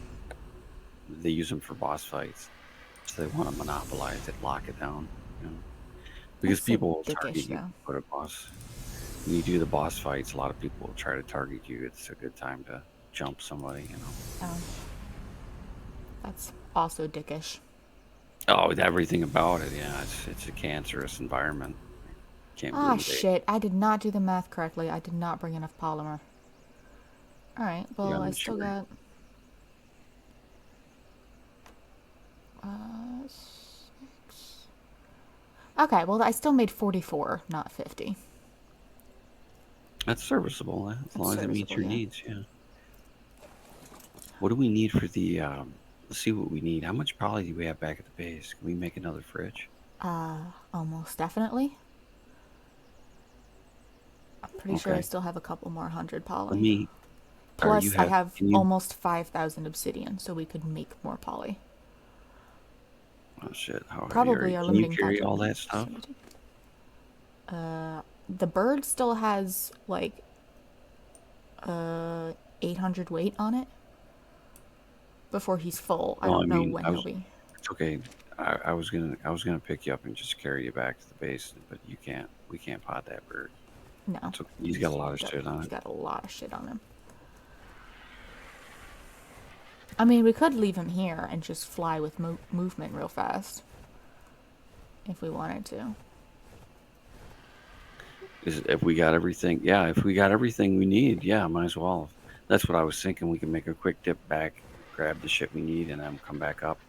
S2: They use them for boss fights. So they want to monopolize it, lock it down, Because
S1: That's so
S2: people will target
S1: dickish,
S2: you
S1: though.
S2: for a boss. When you do the boss fights, a lot of people will try to target you. It's a good time to jump somebody.
S1: Um, that's also dickish.
S2: Oh, with everything about it, yeah. It's a cancerous environment. Can't
S1: Ah,
S2: believe it.
S1: shit. I did not do the math correctly. I did not bring enough polymer. Alright,
S2: Yeah,
S1: well, I
S2: I'm
S1: still
S2: sure.
S1: got. Okay, well, I still made 44, not 50.
S2: That's serviceable, as
S1: That's
S2: long as it meets
S1: serviceable,
S2: your
S1: yeah.
S2: needs, yeah. What do we need for the, let's see what we need. How much poly do we have back at the base? Can we make another fridge?
S1: Almost definitely. I'm pretty sure I
S2: Okay.
S1: still have a couple more hundred
S2: Let
S1: poly.
S2: me, or you
S1: Plus, I
S2: have,
S1: have
S2: can you,
S1: almost 5,000 obsidian, so we could make more poly.
S2: oh shit, how heavy are
S1: Probably
S2: you?
S1: our
S2: Can you
S1: limiting
S2: carry
S1: factor
S2: all
S1: would be
S2: that stuff?
S1: 17. The bird still has like 800 weight on it before he's full. I
S2: No, I
S1: don't know
S2: mean,
S1: when he'll be.
S2: it's okay. I was gonna pick you up and just carry you back to the base, but you can't. We can't pot that bird.
S1: No,
S2: It's okay. He's got a lot of
S1: got,
S2: shit on
S1: he's
S2: it.
S1: got a lot of shit on him. I mean, we could leave him here and just fly with movement real fast if we wanted to.
S2: If we got everything, yeah, if we got everything we need, yeah, might as well. That's what I was thinking. We can make a quick dip back, grab the shit we need, and then come back up.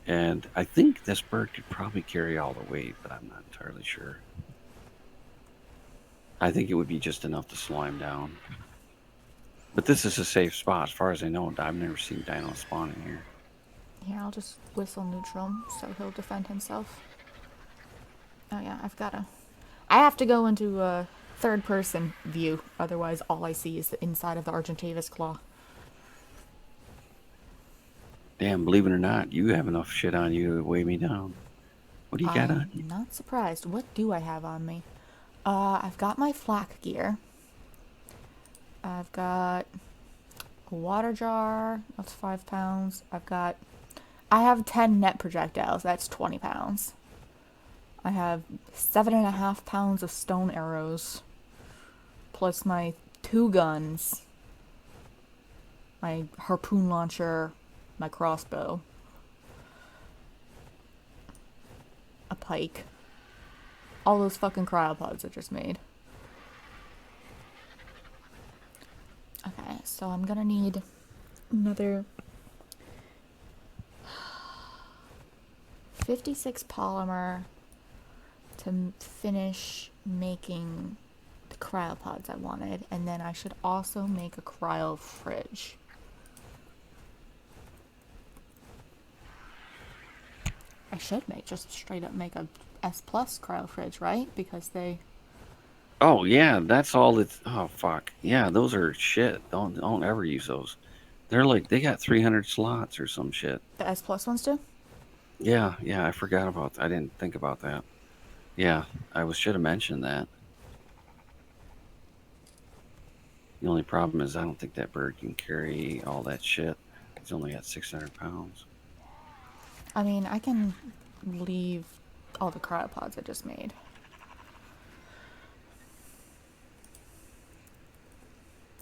S2: And I think this bird could probably carry all the weight, but I'm not entirely sure. I think it would be just enough to slow him down. But this is a safe spot. As far as I know, I've never seen dinos spawn in here.
S1: Here, I'll just whistle neutral so he'll defend himself. Oh yeah, I have to go into a third person view, otherwise all I see is the inside of the Argentavis claw.
S2: Damn, believe it or not, you have enough shit on you to weigh me down. What do you got on
S1: I'm
S2: you?
S1: not surprised. What do I have on me? I've got my flak gear. I've got a water jar, that's 5 pounds. I have 10 net projectiles, that's 20 pounds. I have 7.5 pounds of stone arrows, plus my 2 guns, my harpoon launcher, my crossbow, a pike, all those fucking cryopods I just made. Okay, so I'm gonna need another 56 polymer to finish making the cryopods I wanted, and then I should also make a cryo fridge. I should just straight up make a S plus cryo fridge, right? Because they.
S2: Oh yeah, that's all. It's oh fuck yeah, those are shit. Don't ever use those. They're like they got 300 slots or some shit.
S1: The S plus ones do?
S2: Yeah, yeah, I forgot about. I didn't think about that. Yeah, should have mentioned that. The only problem is I don't think that bird can carry all that shit. He's only got 600 pounds.
S1: I mean, I can leave all the cryopods I just made.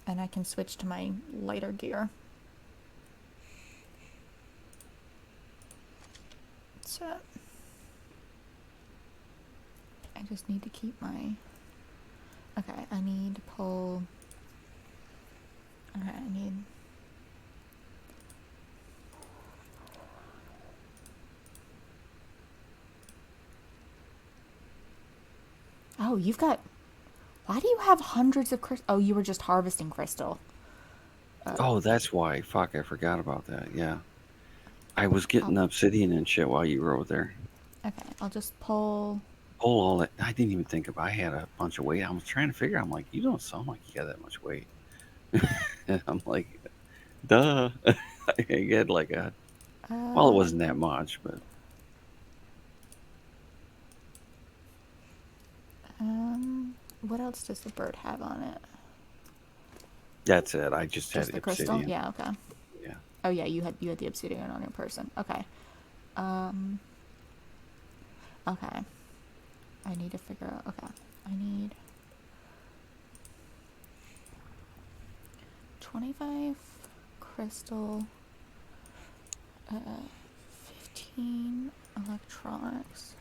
S1: And I can switch to my lighter gear. So I just need to keep my. Okay, I need to pull. Okay, I need. Oh, you've got. Why do you have hundreds of crystal? Oh, you were just harvesting crystal.
S2: Oh, that's why. Fuck, I forgot about that. Yeah. I was getting
S1: Oh,
S2: obsidian and shit while you were over there.
S1: okay, I'll just pull.
S2: Pull all that. I didn't even think of. I had a bunch of weight. I was trying to figure. I'm like, you don't sound like you got that much weight. And I'm like, duh. I get like a. Well, it
S1: Uh,
S2: wasn't that much, but
S1: what else does the bird have on it?
S2: that's it. I just had
S1: Just the crystal?
S2: obsidian.
S1: Yeah, okay.
S2: Yeah.
S1: Oh yeah, you had the obsidian on your person. Okay. Um okay. I need to figure out okay. I need 25 crystal, 15 electronics.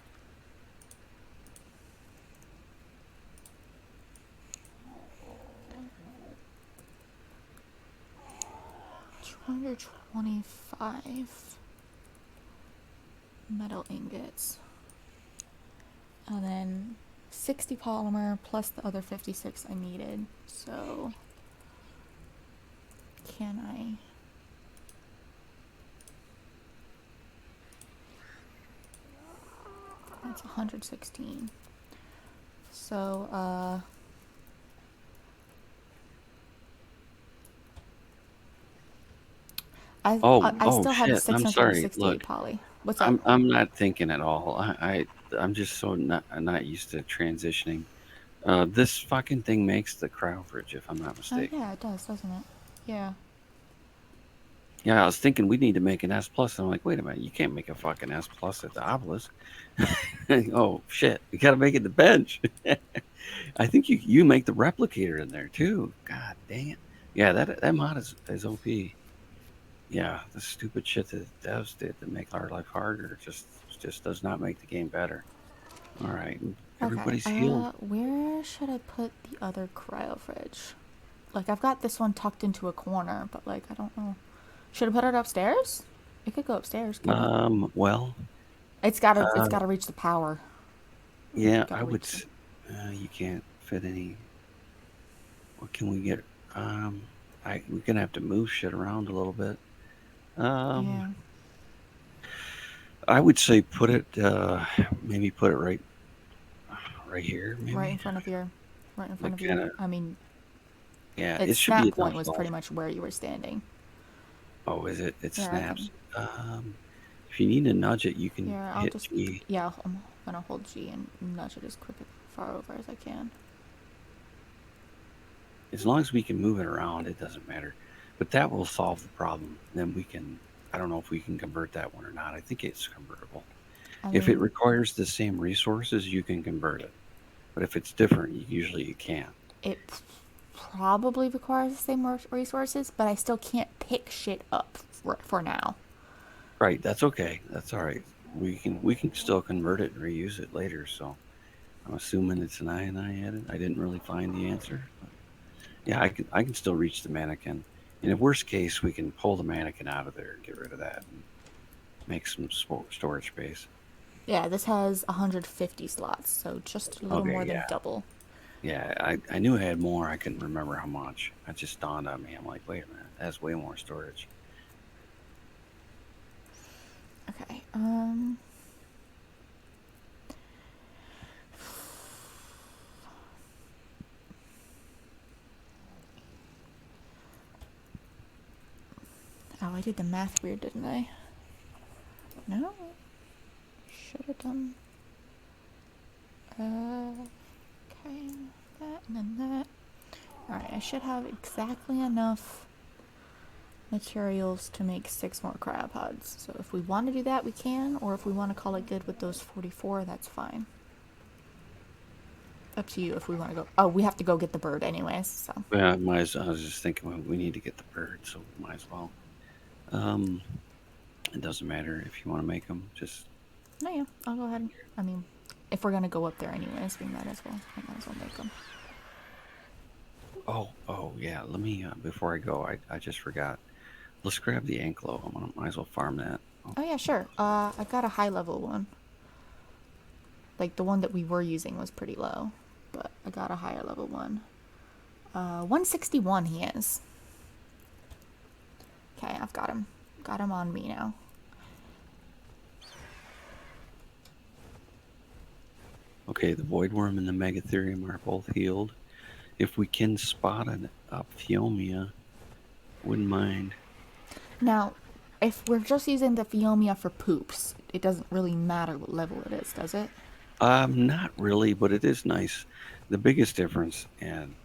S1: 225 metal ingots. And then 60 polymer plus the other 56 I needed. So can I? That's 116. So I
S2: Oh
S1: still have
S2: shit. I'm sorry.
S1: 668
S2: Look,
S1: poly. What's up?
S2: I'm not thinking at all. I'm just so not used to transitioning. This fucking thing makes the cryo fridge, if I'm not
S1: Oh
S2: mistaken.
S1: yeah, it does, doesn't it? Yeah.
S2: Yeah, I was thinking we need to make an S plus. And I'm like, wait a minute, you can't make a fucking S plus at the obelisk. Oh shit, we gotta make it the bench. I think you make the replicator in there too. God dang it. Yeah, that mod is OP. Yeah, the stupid shit that devs did to make our life harder just does not make the game better. All right,
S1: Okay.
S2: everybody's healed.
S1: Where should I put the other cryo fridge? Like I've got this one tucked into a corner, but like I don't know. Should I put it upstairs? It could go upstairs, couldn't it?
S2: Well,
S1: It's
S2: uh,
S1: gotta reach the power.
S2: yeah,
S1: Gotta reach the.
S2: you can't fit any. What can we get? Um, we're gonna have to move shit around a little bit. Um,
S1: Yeah.
S2: I would say put it, maybe put it right here,
S1: Right in
S2: maybe.
S1: front of your. Right in front
S2: Like
S1: of
S2: kind
S1: you.
S2: of,
S1: I mean,
S2: yeah,
S1: its
S2: it should be
S1: snap point
S2: enough
S1: was
S2: though.
S1: pretty much where you were standing.
S2: Oh, is it? It
S1: Here, I can.
S2: snaps. If you need to nudge it, you can
S1: Here, I'll
S2: hit
S1: just.
S2: G.
S1: Yeah, I'm gonna hold G and nudge it as far over as I can.
S2: As long as we can move it around, it doesn't matter. But that will solve the problem. Then we can. I don't know if we can convert that one or not. I think it's convertible.
S1: I
S2: If it
S1: mean,
S2: requires the same resources, you can convert it. But if it's different, usually you can't.
S1: it probably requires the same resources, but I still can't pick shit up for now.
S2: Right, that's okay. That's all right. We can still convert it and reuse it later. So I'm assuming it's an I edit. I didn't really find the answer, but yeah, I can still reach the mannequin. And in worst case, we can pull the mannequin out of there and get rid of that and make some storage space.
S1: Yeah, this has 150 slots, so just a little
S2: Okay,
S1: more than
S2: yeah,
S1: double.
S2: yeah. I knew I had more. I couldn't remember how much. It just dawned on me. I'm like, wait a minute, that's way more storage.
S1: Okay. Oh, I did the math weird, didn't I? No. Should have done. Okay. That and then that. Alright, I should have exactly enough materials to make 6 more cryopods. So if we want to do that, we can, or if we want to call it good with those 44, that's fine. Up to you if we want to go. Oh, we have to go get the bird anyways, so.
S2: Yeah, I was just thinking well, we need to get the bird, so might as well. Um, it doesn't matter if you want to make them. Just
S1: No, yeah, I'll go ahead. I mean, if we're gonna go up there anyways, we might as well. I might as well make them.
S2: oh yeah. Let me before I go, I just forgot. Let's grab the anklo. Might as well farm that.
S1: Oh yeah, sure. I got a high level one. Like the one that we were using was pretty low, but I got a higher level one. 161 he is. Okay, I've got him. Got him on me now.
S2: Okay, the void worm and the megatherium are both healed. If we can spot a phiomia, wouldn't mind.
S1: Now, if we're just using the phiomia for poops, it doesn't really matter what level it is, does it?
S2: Not really, but it is nice. The biggest difference and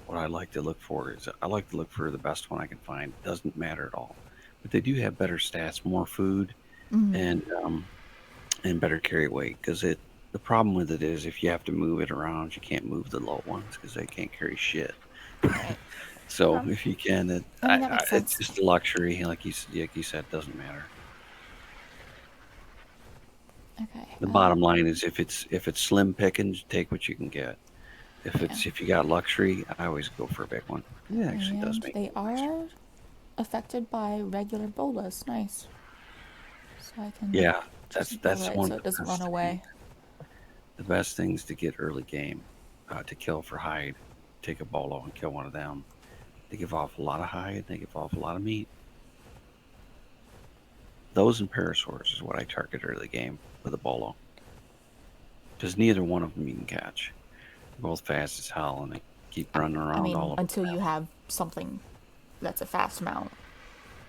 S2: what I like to look for is I like to look for the best one I can find. It doesn't matter at all. But they do have better stats, more food,
S1: Mm.
S2: and better carry weight. Because the problem with it is if you have to move it around, you can't move the low ones because they can't carry shit.
S1: Right.
S2: So
S1: Okay.
S2: if you can,
S1: I mean, that makes
S2: it's
S1: sense.
S2: just a luxury, like you said, doesn't matter.
S1: Okay.
S2: The bottom line is if it's slim pickings, take what you can get.
S1: Yeah.
S2: If you got luxury, I always go for a big one. It actually does
S1: And
S2: make
S1: they
S2: it nicer.
S1: are affected by regular bolas. Nice. So I can
S2: Yeah,
S1: just bola
S2: that's
S1: it
S2: one
S1: so
S2: of
S1: it
S2: the
S1: doesn't run
S2: best things.
S1: away.
S2: The best things to get early game, to kill for hide. Take a bolo and kill one of them. They give off a lot of hide. They give off a lot of meat. Those and parasaurs is what I target early game with a bolo. Because neither one of them you can catch. They're both fast as hell and they keep running
S1: I
S2: around all
S1: mean,
S2: over
S1: until
S2: the
S1: you
S2: map.
S1: have something that's a fast mount.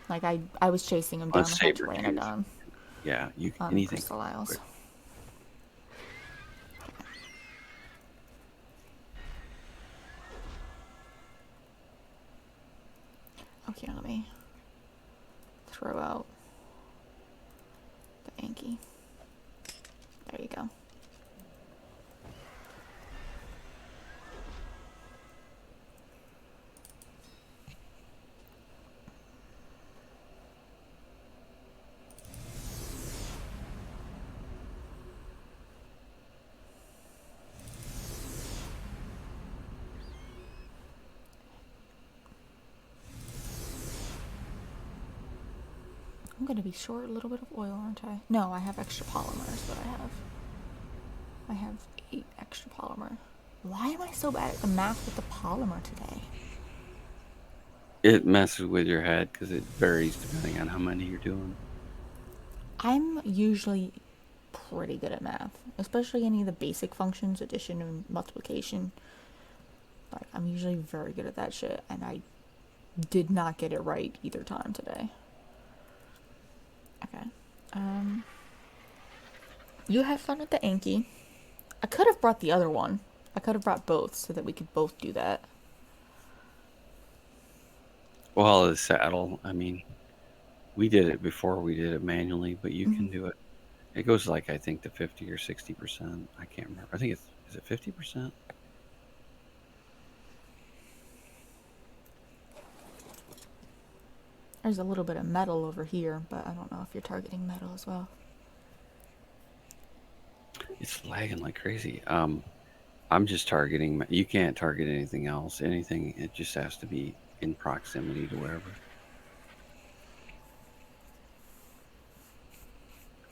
S1: Like I was chasing him
S2: On
S1: down the whole
S2: saber tooth.
S1: pteranodon
S2: Yeah,
S1: on
S2: anything
S1: Crystal Isles.
S2: quick.
S1: Okay, let me throw out the Anki. There you go. I'm gonna be short a little bit of oil, aren't I? No, I have extra polymer is what I have. I have 8 extra polymer. Why am I so bad at the math with the polymer today?
S2: It messes with your head because it varies depending on how many you're doing.
S1: I'm usually pretty good at math, especially any of the basic functions, addition and multiplication. Like, I'm usually very good at that shit, and I did not get it right either time today. Okay. You have fun with the Anki. I could have brought the other one. I could have brought both so that we could both do that.
S2: Well, the saddle, I mean, we did it before we did it manually, but you
S1: Mm-hmm.
S2: can do it. It goes like, I think, to 50 or 60%. I can't remember. I think is it 50%?
S1: There's a little bit of metal over here, but I don't know if you're targeting metal as well.
S2: It's lagging like crazy. I'm just targeting. You can't target anything else. Anything. It just has to be in proximity to wherever.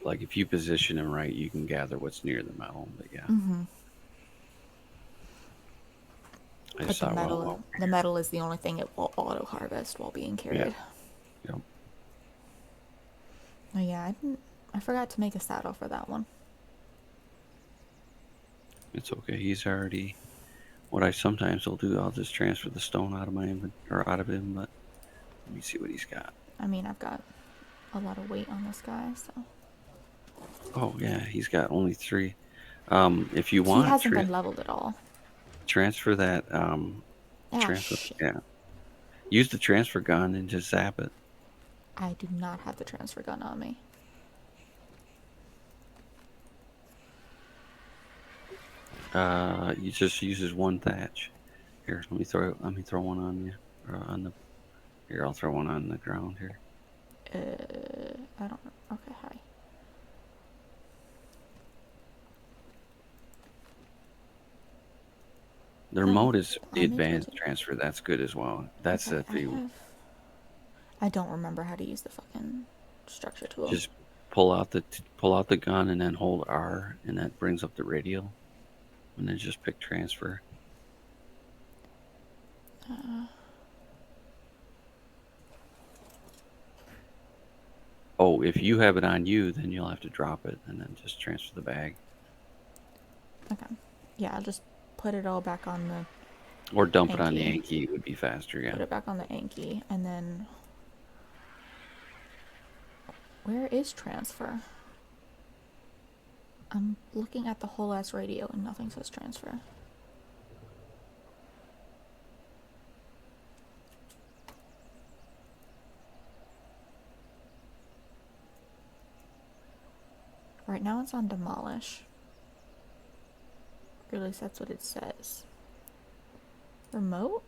S2: Like if you position them right, you can gather what's near the metal. But yeah,
S1: Mm-hmm.
S2: I
S1: But
S2: just thought, well,
S1: the metal is the only thing it will auto harvest while being
S2: yeah,
S1: carried.
S2: yep.
S1: Oh yeah, I forgot to make a saddle for that one.
S2: It's okay. He's already. What I sometimes will do, I'll just transfer the stone out of my or out of him. But let me see what he's got.
S1: I mean, I've got a lot of weight on this guy, so.
S2: Oh yeah, he's got only 3. If you
S1: He
S2: want,
S1: hasn't been leveled at all.
S2: transfer that.
S1: Ah,
S2: Transfer.
S1: shit.
S2: Yeah. Use the transfer gun and just zap it.
S1: I do not have the transfer gun on me.
S2: You just uses 1 thatch. Here, let me throw one on you. On the here, I'll throw one on the ground here.
S1: I don't know. Okay, hi.
S2: The remote is the
S1: On me
S2: advanced
S1: too.
S2: transfer. That's good as well. That's
S1: Okay,
S2: if you
S1: I don't remember how to use the fucking structure tool.
S2: just pull out the gun and then hold R, and that brings up the radio, and then just pick transfer. Oh, if you have it on you, then you'll have to drop it and then just transfer the bag.
S1: Okay. Yeah, I'll just put it all back on the
S2: Or dump it on the
S1: Anki.
S2: Anki. It would be faster, yeah.
S1: Put it back on the Anki, and then where is transfer? I'm looking at the whole ass radio and nothing says transfer. Right now it's on demolish. Or at least that's what it says. Remote?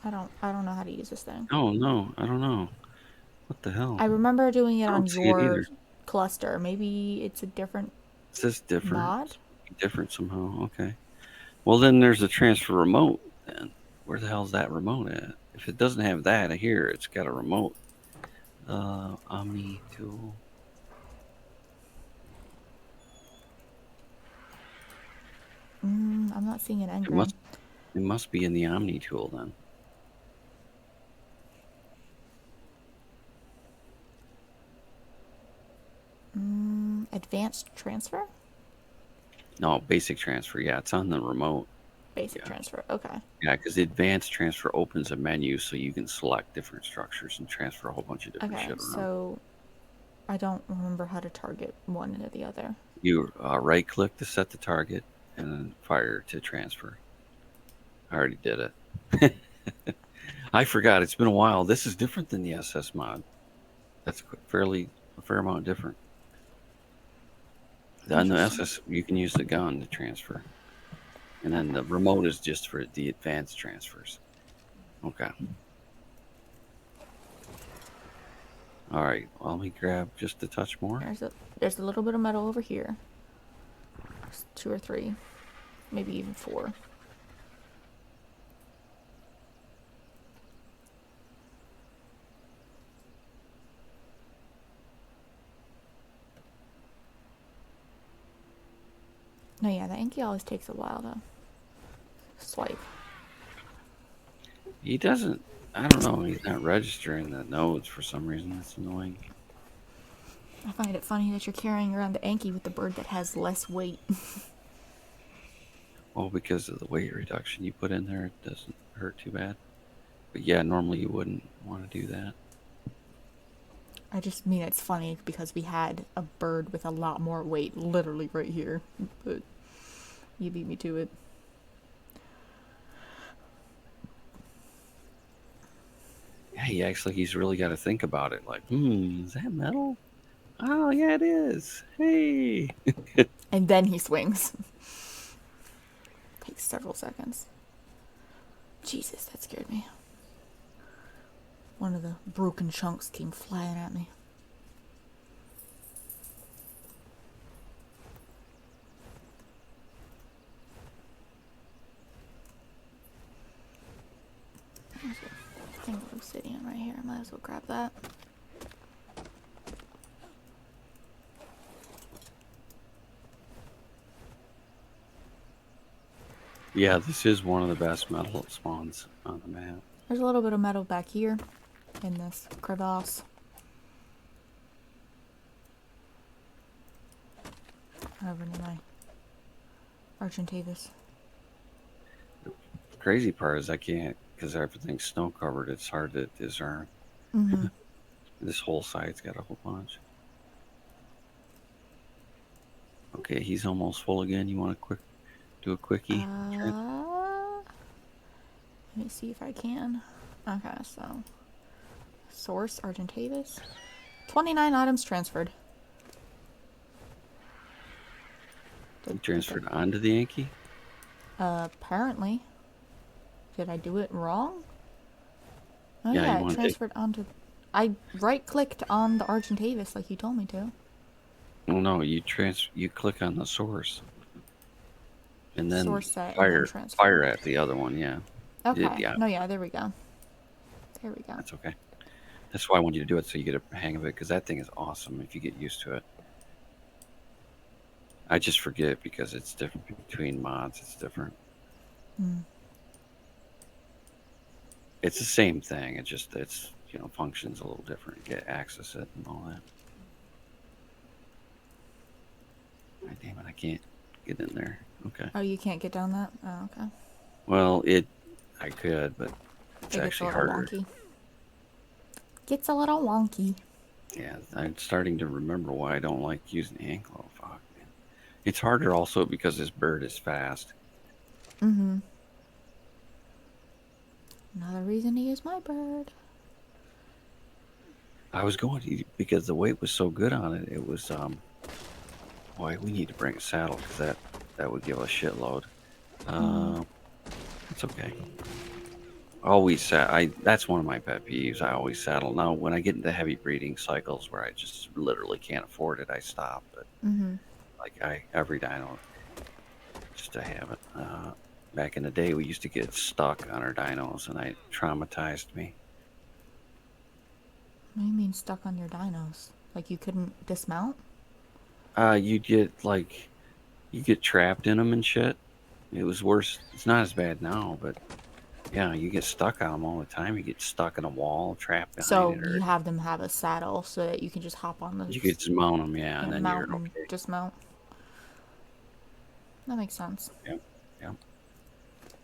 S1: I don't know how to use this thing.
S2: Oh no, I don't know. What the hell?
S1: I remember doing it
S2: I
S1: on
S2: don't see it
S1: your
S2: either.
S1: cluster. Maybe it's a different
S2: It's just different.
S1: mod?
S2: It's different somehow. Okay. Well, then there's a transfer remote. Then where the hell's that remote at? If it doesn't have that here, it's got a remote. Omni tool.
S1: I'm not seeing an
S2: It
S1: engram.
S2: must. It must be in the Omni tool then.
S1: Advanced transfer?
S2: No, basic transfer. Yeah, it's on the remote.
S1: Basic
S2: Yeah.
S1: transfer. Okay.
S2: Yeah, because the advanced transfer opens a menu so you can select different structures and transfer a whole bunch of different
S1: Okay,
S2: shit around.
S1: so I don't remember how to target one into the other.
S2: You right click to set the target and then fire to transfer. I already did it. I forgot. It's been a while. This is different than the SS mod. That's a fair amount different. On the
S1: Interesting.
S2: SS, you can use the gun to transfer, and then the remote is just for the advanced transfers. Okay. All right. Well, let me grab just a touch more.
S1: There's a little bit of metal over here. There's 2 or 3, maybe even 4. No, yeah, the Anki always takes a while to swipe.
S2: He doesn't. I don't know. He's not registering the nodes for some reason. That's annoying.
S1: I find it funny that you're carrying around the Anki with the bird that has less weight.
S2: Well, because of the weight reduction you put in there, it doesn't hurt too bad. But yeah, normally you wouldn't want to do that.
S1: I just mean it's funny because we had a bird with a lot more weight literally right here. But you beat me to it.
S2: Yeah, he acts like he's really got to think about it. Like, is that metal? Oh, yeah, it is. Hey.
S1: And then he swings. Takes several seconds. Jesus, that scared me. One of the broken chunks came flying at me. There's a thing of obsidian right here. I might as well grab that.
S2: Yeah, this is one of the best metal spawns on the map.
S1: There's a little bit of metal back here in this crevasse. Over near my Argentavis.
S2: The crazy part is I can't, because everything's snow covered, it's hard to discern.
S1: Mm-hmm.
S2: This whole side's got a whole bunch. Okay, he's almost full again. You want to do a quickie?
S1: Let me see if I can. Okay, so source Argentavis. 29 items transferred.
S2: You transferred onto the Yankee?
S1: Apparently. Did I do it wrong? Oh
S2: Yeah,
S1: yeah, it transferred onto... I right-clicked on the Argentavis like you told me to.
S2: Oh no, you click on the source. And then
S1: Source set
S2: fire,
S1: and then
S2: fire at the other one, yeah.
S1: Okay.
S2: Yeah.
S1: No, yeah, there we go. There we go.
S2: That's okay. That's why I want you to do it, so you get a hang of it, because that thing is awesome if you get used to it. I just forget because it's different between mods. It's different. It's the same thing. It's functions a little different. You get access it and all that. God damn it! I can't get in there. Okay.
S1: Oh, you can't get down that? Oh, okay.
S2: Well, I could, but it's actually harder.
S1: Wonky. Gets a little wonky.
S2: Yeah, I'm starting to remember why I don't like using hand glow. Fuck, man. It's harder also because this bird is fast.
S1: Mm-hmm. Another reason to use my bird.
S2: I was going to, because the weight was so good on it. It was boy, we need to bring a saddle because that would give a shitload. It's okay. Always that's one of my pet peeves. I always saddle. Now, when I get into heavy breeding cycles where I just literally can't afford it, I stop. But like every dino, just to have it. Back in the day, we used to get stuck on our dinos, and it traumatized me.
S1: What do you mean stuck on your dinos? Like you couldn't dismount?
S2: You get trapped in them and shit. It was worse. It's not as bad now, but yeah, you get stuck on them all the time. You get stuck in a wall, trapped behind it.
S1: So you have them have a saddle so that you can just hop on the...
S2: You could just mount them, yeah, and then you're okay.
S1: Dismount. That makes sense.
S2: Yep.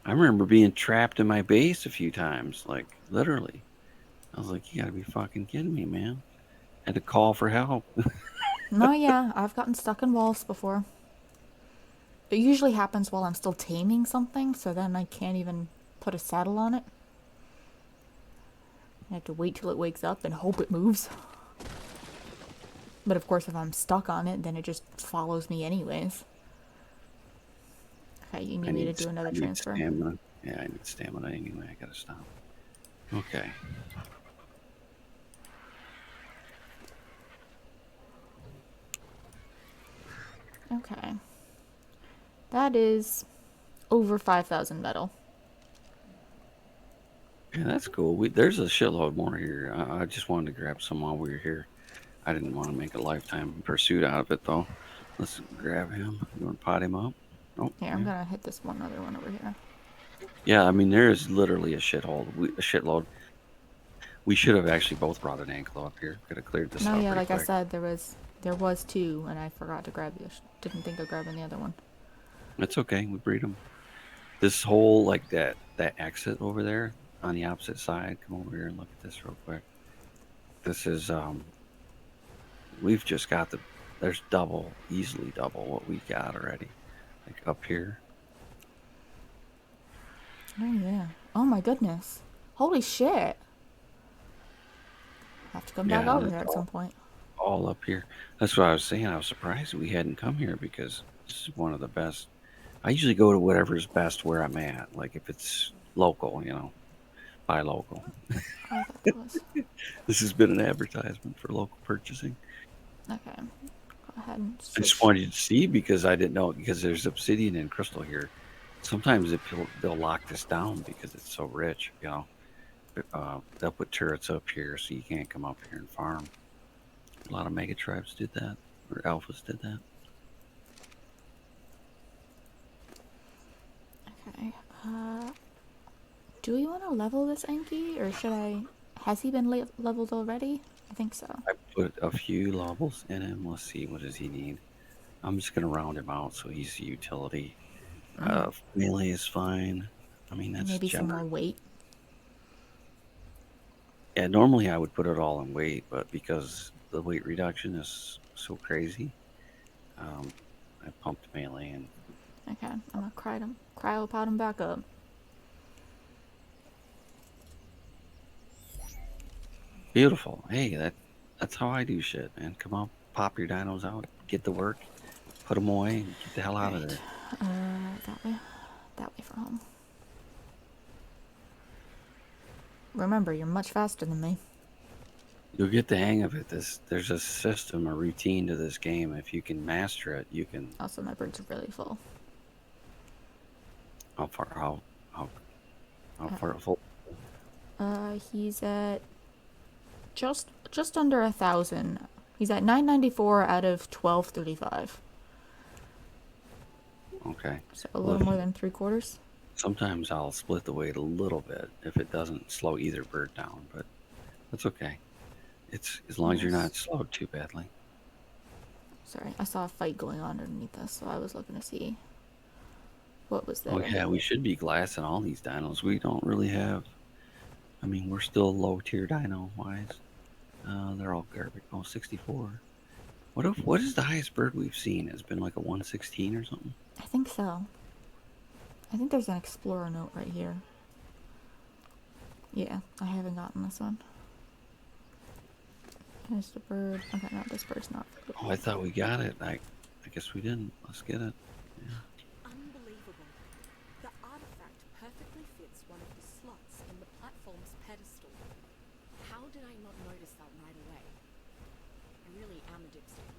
S2: I remember being trapped in my base a few times, like literally. I was like, you gotta be fucking kidding me, man. I had to call for help.
S1: No, yeah, I've gotten stuck in walls before. It usually happens while I'm still taming something, so then I can't even put a saddle on it. I have to wait till it wakes up and hope it moves. But of course, if I'm stuck on it, then it just follows me anyways. Okay, you need me to do another transfer?
S2: Stamina. Yeah, I need stamina anyway. I gotta stop. Okay.
S1: Okay. That is over 5,000 metal.
S2: Yeah, that's cool. There's a shitload more here. I just wanted to grab some while we were here. I didn't want to make a lifetime pursuit out of it, though. Let's grab him. You want to pot him up? Oh,
S1: Here, I'm gonna hit this one other one over here.
S2: yeah. I mean, there is literally a shitload. We should have actually both brought an ankle up here. Could have cleared this
S1: No,
S2: out
S1: yeah,
S2: pretty
S1: like I
S2: quick.
S1: said, there was two, and I forgot to grab the. Didn't think of grabbing the other one.
S2: It's okay. We breed them. This whole like that exit over there on the opposite side. Come over here and look at this real quick. This is we've just got there's easily double what we got already. Like up here.
S1: Oh yeah. Oh my goodness. Holy shit. Have to come back
S2: Yeah,
S1: over
S2: that's
S1: here at some point.
S2: all up here. That's what I was saying. I was surprised we hadn't come here because this is one of the best. I usually go to whatever's best where I'm at. Like if it's local, buy local.
S1: Oh, I thought that was.
S2: This has been an advertisement for local purchasing.
S1: Okay. Go ahead and
S2: I just
S1: switch.
S2: wanted you to see because I didn't know because there's obsidian and crystal here. Sometimes they'll lock this down because it's so rich. They'll put turrets up here so you can't come up here and farm. A lot of mega tribes did that, or alphas did that.
S1: Okay. Do we want to level this Enki, or should I? Has he been leveled already? I think so.
S2: I put a few levels in him. Let's see, what does he need? I'm just gonna round him out so he's a utility. Melee is fine. I mean that's
S1: Maybe some
S2: general.
S1: more weight.
S2: Yeah, normally I would put it all in weight, but because the weight reduction is so crazy, um, I pumped melee and
S1: Okay. I'm gonna cryopod him back up.
S2: beautiful. Hey, that's how I do shit, man. Come on, pop your dinos out, get to work, put them away, and get the hell out of
S1: Right.
S2: there.
S1: That way. That way for home. Remember, you're much faster than me.
S2: You'll get the hang of it. There's a system, a routine to this game. If you can master it, you can.
S1: Also, my bird's really full.
S2: How far? How far? Full?
S1: He's at just under 1,000. He's at 994 out of 1235.
S2: Okay.
S1: So a
S2: Well,
S1: little more than 3/4.
S2: sometimes I'll split the weight a little bit if it doesn't slow either bird down, but that's okay. It's as long as you're not slowed too badly.
S1: Sorry, I saw a fight going on underneath us, so I was looking to see what was
S2: Oh
S1: there.
S2: yeah, we should be glassing all these dinos. We don't really have. I mean, we're still low tier dino wise. They're all garbage. Oh, 64. What is the highest bird we've seen? It's been like a 116 or something.
S1: I think so. I think there's an explorer note right here. Yeah, I haven't gotten this one. There's the bird. Okay, no, this bird's not.
S2: Oh, I thought we got it. I guess we didn't. Let's get it. Yeah.
S3: Unbelievable. The artifact perfectly fits one of the slots in the platform's pedestal. How did I not notice that right away? I really am a dipstick.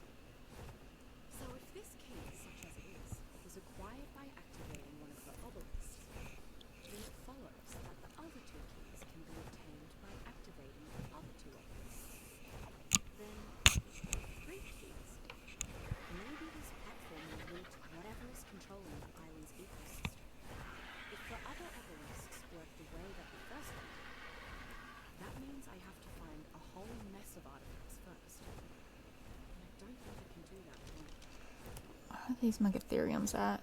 S3: So if this key, such as it is, was acquired by activating one of the obelisks, then it follows that the other two keys can be obtained by activating the other two obelisks. Then, three keys. Maybe this platform will lead to whatever is controlling the island's ecosystem. If the other obelisks work the way that the first one did, that means I have to find a whole mess of artifacts first. And I don't think I can do that alone.
S1: Where are these megatheriums at?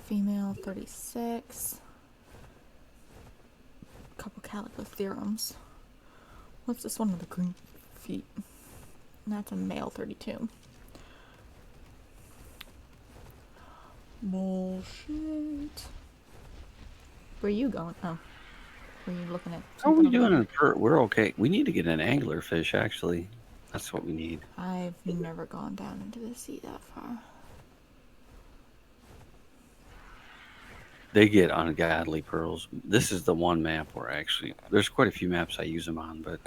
S1: Female 36. Couple calicotheriums. What's this one with the green feet? And that's a male 32. Bullshit. Where are you going? Oh. Were you looking at
S2: How are
S1: something
S2: we
S1: over
S2: doing?
S1: there?
S2: We're okay. We need to get an angler fish. Actually, that's what we need.
S1: I've never gone down into the sea that far.
S2: They get ungodly pearls. This is the one map where there's quite a few maps I use them on, but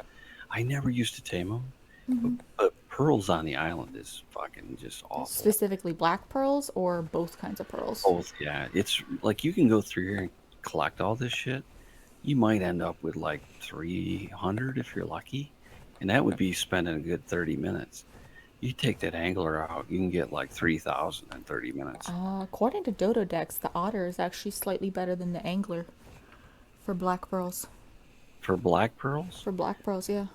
S2: I never used to tame them. But pearls on the island is fucking just awful.
S1: Specifically black pearls or both kinds of pearls?
S2: Both, yeah. It's like you can go through here and collect all this shit. You might end up with like 300 if you're lucky, and that would be spending a good 30 minutes. You take that angler out, you can get like 3,000 in 30 minutes.
S1: According to Dododex, the otter is actually slightly better than the angler for black pearls.
S2: For black pearls?
S1: For black pearls, yeah.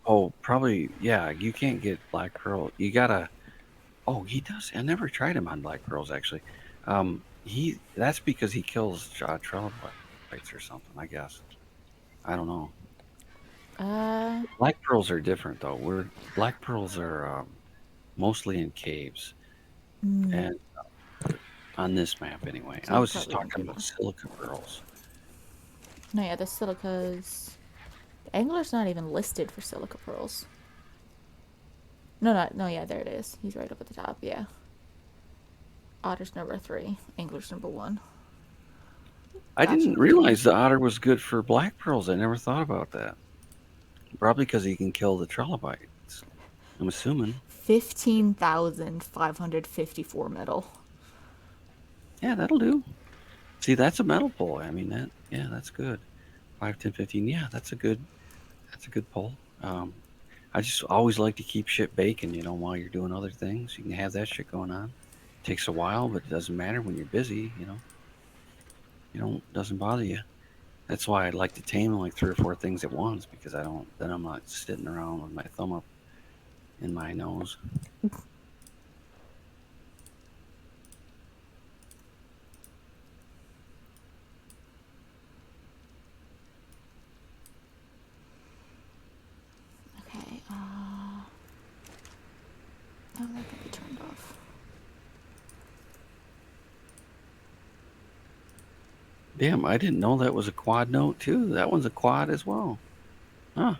S2: Oh, probably, yeah. You can't get black pearl. You gotta. Oh, he does. I never tried him on black pearls actually. That's because he kills trilobites or something. I guess. I don't know.
S1: Uh,
S2: Black pearls are different though. Black pearls are mostly in caves, and on this map anyway.
S1: so
S2: I
S1: you
S2: was just
S1: probably won't be
S2: talking
S1: able
S2: about
S1: to.
S2: silica pearls.
S1: No, yeah, the silicas. The angler's not even listed for silica pearls. No, yeah, there it is. He's right up at the top, yeah. Otter's number 3, angler's number 1.
S2: I
S1: Gotcha.
S2: didn't realize the otter was good for black pearls. I never thought about that. Probably because he can kill the trilobites. I'm assuming.
S1: 15,554 metal.
S2: Yeah, that'll do. See, that's a metal pull. I mean that. Yeah, that's good. 5, 10, 15. Yeah, that's a good. That's a good pull. I just always like to keep shit baking. While you're doing other things, you can have that shit going on. Takes a while, but it doesn't matter when you're busy. You don't doesn't bother you. That's why I like to tame like 3 or 4 things at once because I don't. Then I'm not sitting around with my thumb up in my nose.
S1: Okay, oh, that can be turned off.
S2: Damn, I didn't know that was a quad note too. That one's a quad as well. Huh.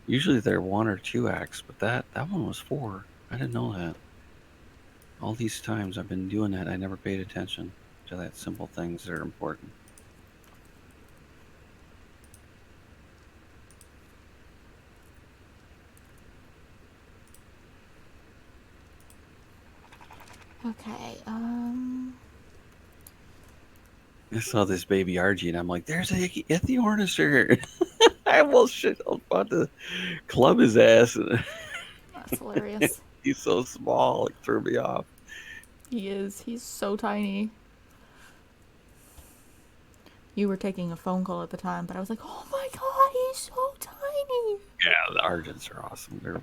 S2: Usually they're 1 or 2 acts, but that one was 4. I didn't know that. All these times I've been doing that, I never paid attention to that simple things that are important.
S1: Okay,
S2: I saw this baby Argie and I'm like, there's a Ichthyornis. I almost shit. I was about to club his ass.
S1: that's hilarious.
S2: He's so small, it threw me off.
S1: He is. He's so tiny. You were taking a phone call at the time, but I was like, oh my god, he's so tiny.
S2: Yeah, the Argents are awesome. They're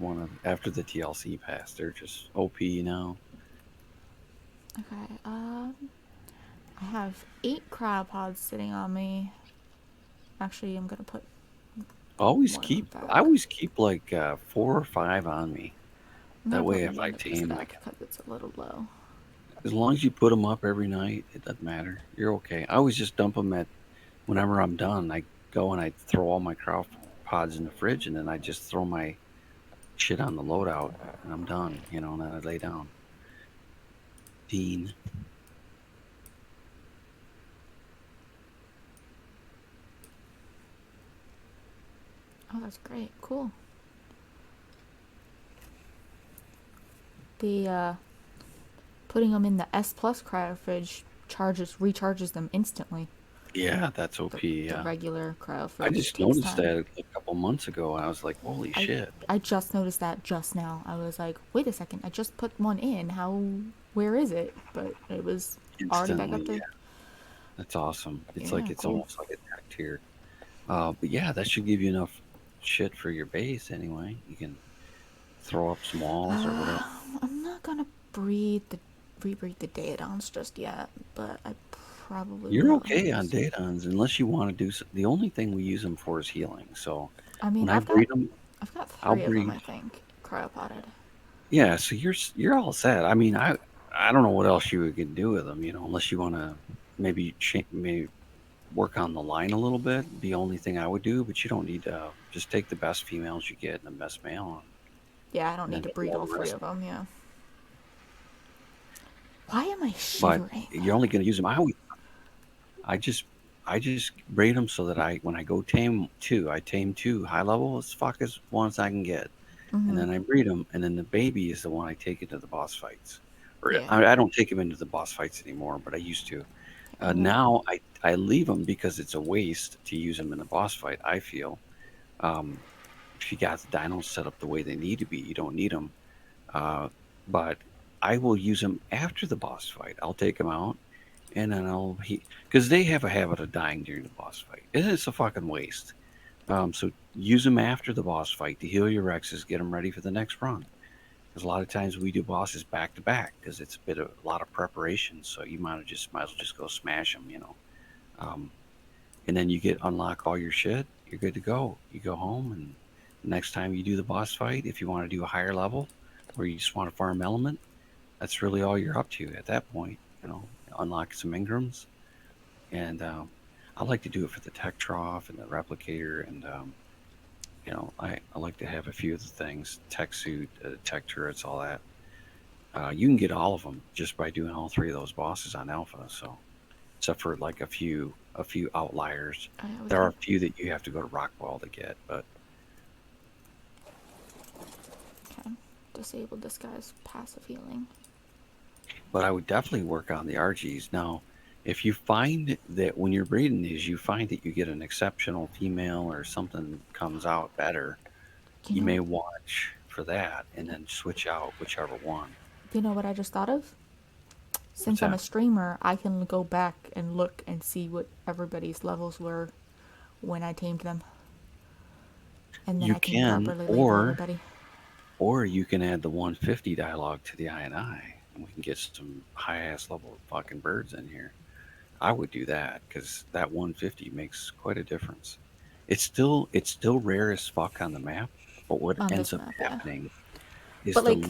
S2: after the TLC pass, they're just OP now.
S1: Okay, I have 8 cryopods sitting on me. Actually, I'm gonna put
S2: I
S1: one of them back.
S2: always keep like 4 or 5 on me.
S1: I'm
S2: That
S1: gonna
S2: way,
S1: put
S2: if
S1: one
S2: I
S1: of these
S2: tame,
S1: back because it's a little low.
S2: as long as you put them up every night, it doesn't matter. You're okay. I always just dump them at whenever I'm done. I go and I throw all my crop pods in the fridge, and then I just throw my shit on the loadout, and I'm done. And then I lay down. Dean.
S1: Oh, that's great. Cool. The putting them in the S Plus cryo fridge recharges them instantly.
S2: Yeah, that's OP.
S1: The regular cryo
S2: I
S1: fridge
S2: just
S1: takes
S2: noticed
S1: time.
S2: that a couple months ago. I was like, holy shit.
S1: I just noticed that just now. I was like, wait a second, I just put one in. Where is it? But it was already back up
S2: Instantly,
S1: there.
S2: yeah. That's awesome. It's
S1: Yeah,
S2: like it's
S1: cool.
S2: almost like a tech tier. But yeah, that should give you enough shit for your base anyway. You can throw up some walls or whatever.
S1: I'm not gonna rebreed the Daedons just yet, but I probably
S2: You're
S1: will
S2: okay on
S1: anyways.
S2: Datons unless you want to do. The only thing we use them for is healing. So
S1: I mean,
S2: when I breed them,
S1: I've got
S2: I'll
S1: 3 of them,
S2: breed.
S1: I think, cryopotted.
S2: Yeah, so you're all set. I mean, I don't know what else you could do with them. Unless you want to maybe work on the line a little bit. The only thing I would do, but you don't need to just take the best females you get and the best male,
S1: Yeah, I don't
S2: and
S1: need
S2: then
S1: to
S2: do
S1: breed
S2: all
S1: all
S2: the
S1: 3
S2: rest.
S1: of them, yeah. Why am I
S2: But
S1: shivering?
S2: you're only going to use them. I just breed them so that when I go tame 2, I tame 2 high level as fuck as ones I can get, and
S1: Mm-hmm.
S2: then I breed them, and then the baby is the one I take into the boss fights. Or
S1: Yeah.
S2: I don't take him into the boss fights anymore, but I used to.
S1: Mm-hmm.
S2: Now I leave them because it's a waste to use them in the boss fight. I feel if you got the dinos set up the way they need to be, you don't need them. but I will use them after the boss fight. I'll take them out, and then because they have a habit of dying during the boss fight. And it's a fucking waste. So use them after the boss fight to heal your Rexes, get them ready for the next run. Because a lot of times we do bosses back to back because it's a lot of preparation. So you might as well just go smash them, Um, and then you unlock all your shit. You're good to go. You go home, and next time you do the boss fight, if you want to do a higher level, or you just want to farm element, that's really all you're up to at that point. Unlock some Ingrams, and I like to do it for the tech trough and the replicator, and I like to have a few of the things, tech suit, tech turrets, all that. You can get all of them just by doing all three of those bosses on alpha. So, except for like a few outliers,
S1: Oh, yeah, we
S2: there are
S1: can.
S2: a few that you have to go to Rockwall to get. But
S1: Okay. Disable disguise passive healing.
S2: I would definitely work on the argies. Now, if you find that when you're breeding these, you find that you get an exceptional female or something comes out better,
S1: You
S2: you
S1: know,
S2: may watch for that and then switch out whichever one.
S1: you know what I just thought of?
S2: What's
S1: Since I'm a
S2: that?
S1: streamer, I can go back and look and see what everybody's levels were when I tamed them. And then
S2: You
S1: I can
S2: can,
S1: properly label
S2: or
S1: everybody.
S2: you can add the 150 dialogue to the I, and we can get some high ass level fucking birds in here. I would do that because that 150 makes quite a difference. It's still rare as fuck on the map, but what
S1: On
S2: ends
S1: this
S2: up
S1: map, yeah.
S2: happening is
S1: But like,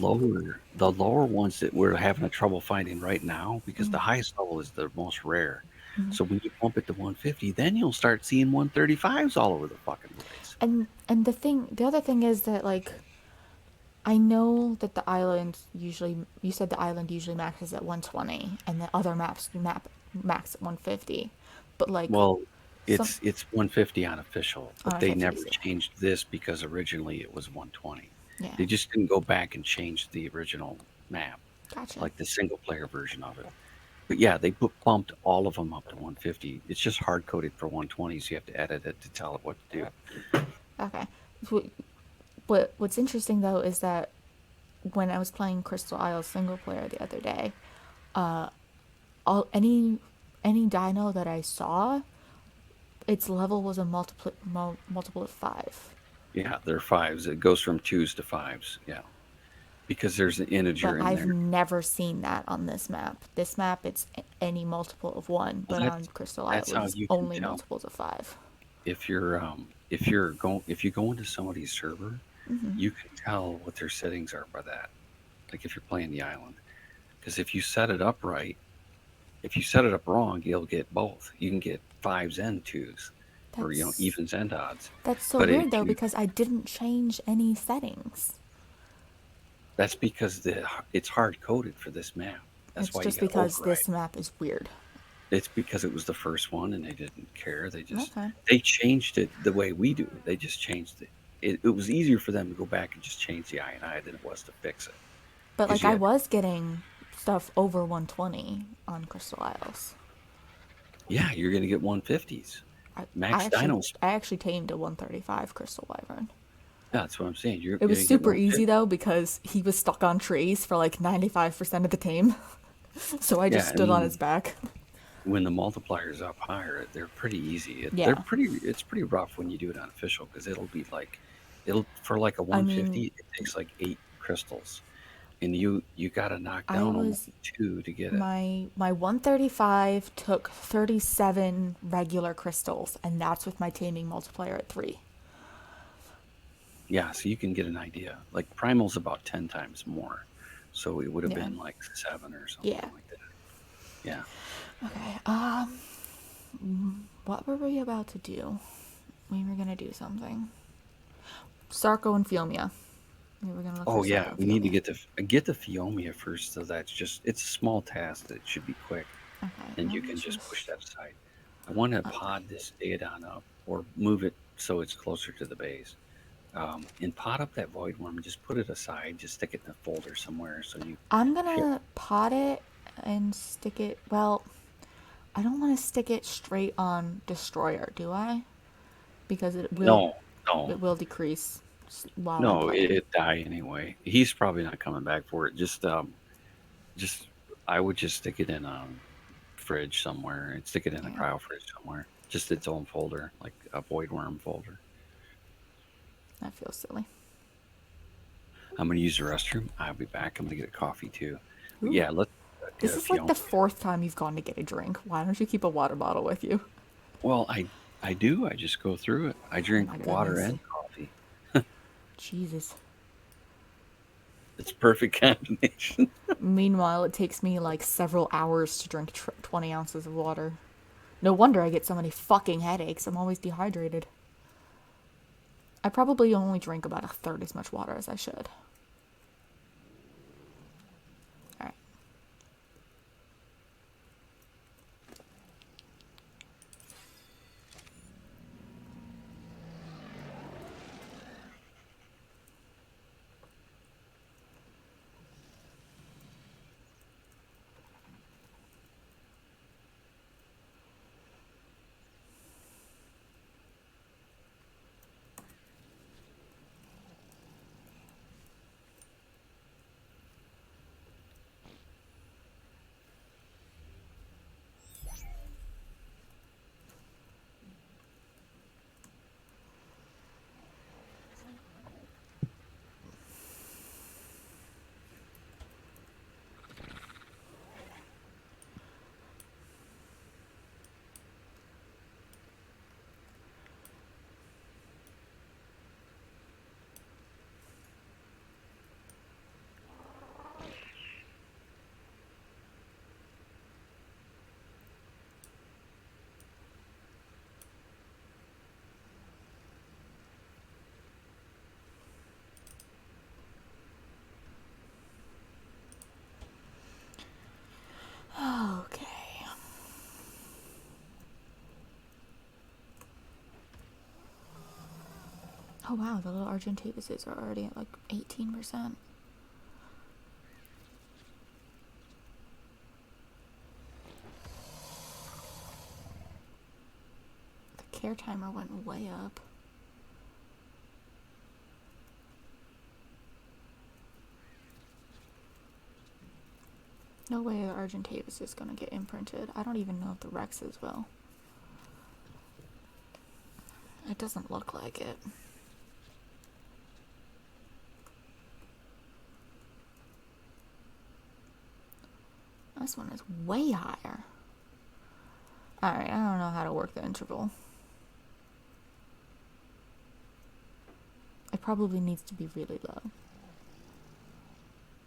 S2: the lower ones that we're having a trouble finding right now because the
S1: mm,
S2: highest level is the most rare.
S1: mm.
S2: So when you bump it to 150, then you'll start seeing 135s all over the fucking place.
S1: And the other thing is that like I know that the island usually, you said the island usually maxes at 120 and the other max at 150. But like
S2: Well,
S1: some
S2: it's 150 unofficial, but
S1: on
S2: they never
S1: 50s, yeah.
S2: changed this because originally it was 120.
S1: Yeah.
S2: They just didn't go back and change the original map,
S1: Gotcha.
S2: like the single player version of it. But yeah, they bumped all of them up to 150. It's just hard coded for 120, so you have to edit it to tell it what to do.
S1: Okay. But what's interesting though is that when I was playing Crystal Isles single player the other day, all any dino that I saw, its level was a multiple of 5.
S2: Yeah, they're fives. It goes from twos to fives. Yeah, because there's an
S1: But
S2: integer in
S1: I've
S2: there.
S1: never seen that on this map. This map, it's any multiple of 1,
S2: Well,
S1: but on Crystal Isle,
S2: that's how
S1: it's
S2: you can
S1: only
S2: tell
S1: multiples of 5.
S2: if you go into somebody's server,
S1: Mm-hmm.
S2: you can tell what their settings are by that. Like if you're playing the island, because if you set it up right, if you set it up wrong, you'll get both. You can get fives and twos, or
S1: That's
S2: evens and odds.
S1: that's so
S2: But
S1: weird
S2: if
S1: though
S2: you
S1: because I didn't change any settings.
S2: That's because it's hard coded for this map. That's
S1: It's
S2: why you
S1: just
S2: got to
S1: because
S2: override.
S1: this map is weird.
S2: It's because it was the first one and they didn't care.
S1: Okay.
S2: They changed it the way we do. They just changed it. It was easier for them to go back and just change the I than it was to fix it
S1: But
S2: because
S1: like
S2: you
S1: I
S2: had
S1: was getting stuff over 120 on Crystal Isles.
S2: yeah, you're gonna get 150s.
S1: I, I
S2: Max
S1: actually
S2: Dinos.
S1: I actually tamed a 135 Crystal Wyvern.
S2: Yeah, that's what I'm saying. You're
S1: It was
S2: gonna get
S1: super easy
S2: 150.
S1: though because he was stuck on trees for like 95% of the tame. So I just
S2: Yeah,
S1: stood
S2: and
S1: on his back.
S2: when the multiplyer's up higher, they're pretty easy.
S1: Yeah.
S2: It's pretty rough when you do it on official because it'll be like it'll for like a
S1: I mean,
S2: 150, it takes like 8 crystals, and you got to knock
S1: I
S2: down almost
S1: was
S2: two to get it.
S1: my 135 took 37 regular crystals and that's with my taming multiplier at 3.
S2: Yeah, so you can get an idea. Like primal's about 10 times more, so it would have
S1: Yeah.
S2: been like 7 or something
S1: Yeah.
S2: like that. Yeah.
S1: Okay. What were we about to do? We were going to do something. Sarco and Phiomia. We were going to look for
S2: Oh
S1: Sarco
S2: yeah,
S1: and
S2: we need to
S1: Phiomia.
S2: get the Phiomia first. So it's a small task that should be quick,
S1: Okay,
S2: and
S1: let
S2: you
S1: me
S2: can just push
S1: just.
S2: that aside. I want to pod this Daedon up or move it so it's closer to the base. And pot up that void worm. Just put it aside. Just stick it in a folder somewhere so you.
S1: I'm
S2: If you
S1: gonna pot it and stick it. Well, I don't want to stick it straight on Destroyer, do I? Because
S2: no, no.
S1: it will decrease while I'm
S2: No,
S1: playing?
S2: it die anyway. He's probably not coming back for it. Just I would just stick it in a fridge somewhere and stick it in a
S1: Yeah,
S2: cryo fridge somewhere. Just its own folder, like a void worm folder.
S1: that feels silly.
S2: I'm gonna use the restroom. I'll be back. I'm gonna get a coffee too. But
S1: Ooh.
S2: yeah, let's get
S1: This
S2: a
S1: is like
S2: Fiona.
S1: the fourth time you've gone to get a drink. Why don't you keep a water bottle with you?
S2: Well, I do. I just go through it. I
S1: Oh
S2: drink
S1: my
S2: water
S1: goodness.
S2: and coffee.
S1: Jesus.
S2: It's a perfect combination.
S1: Meanwhile, it takes me like several hours to drink 20 ounces of water. No wonder I get so many fucking headaches. I'm always dehydrated. I probably only drink about a third as much water as I should. Alright. Okay. Oh wow, the little Argentavises are already at like 18%. The care timer went way up. No way the Argentavis is gonna get imprinted. I don't even know if the Rexes will. It doesn't look like it. This one is way higher. Alright, I don't know how to work the interval. It probably needs to be really low.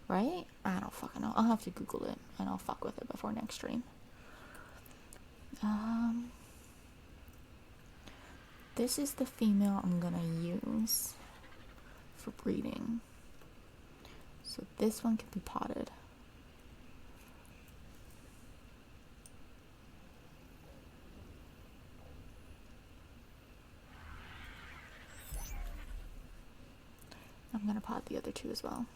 S1: Right? I don't fucking know. I'll have to Google it and I'll fuck with it before next stream. This is the female I'm gonna use for breeding. So this one can be potted. I'm gonna pot the other two as well.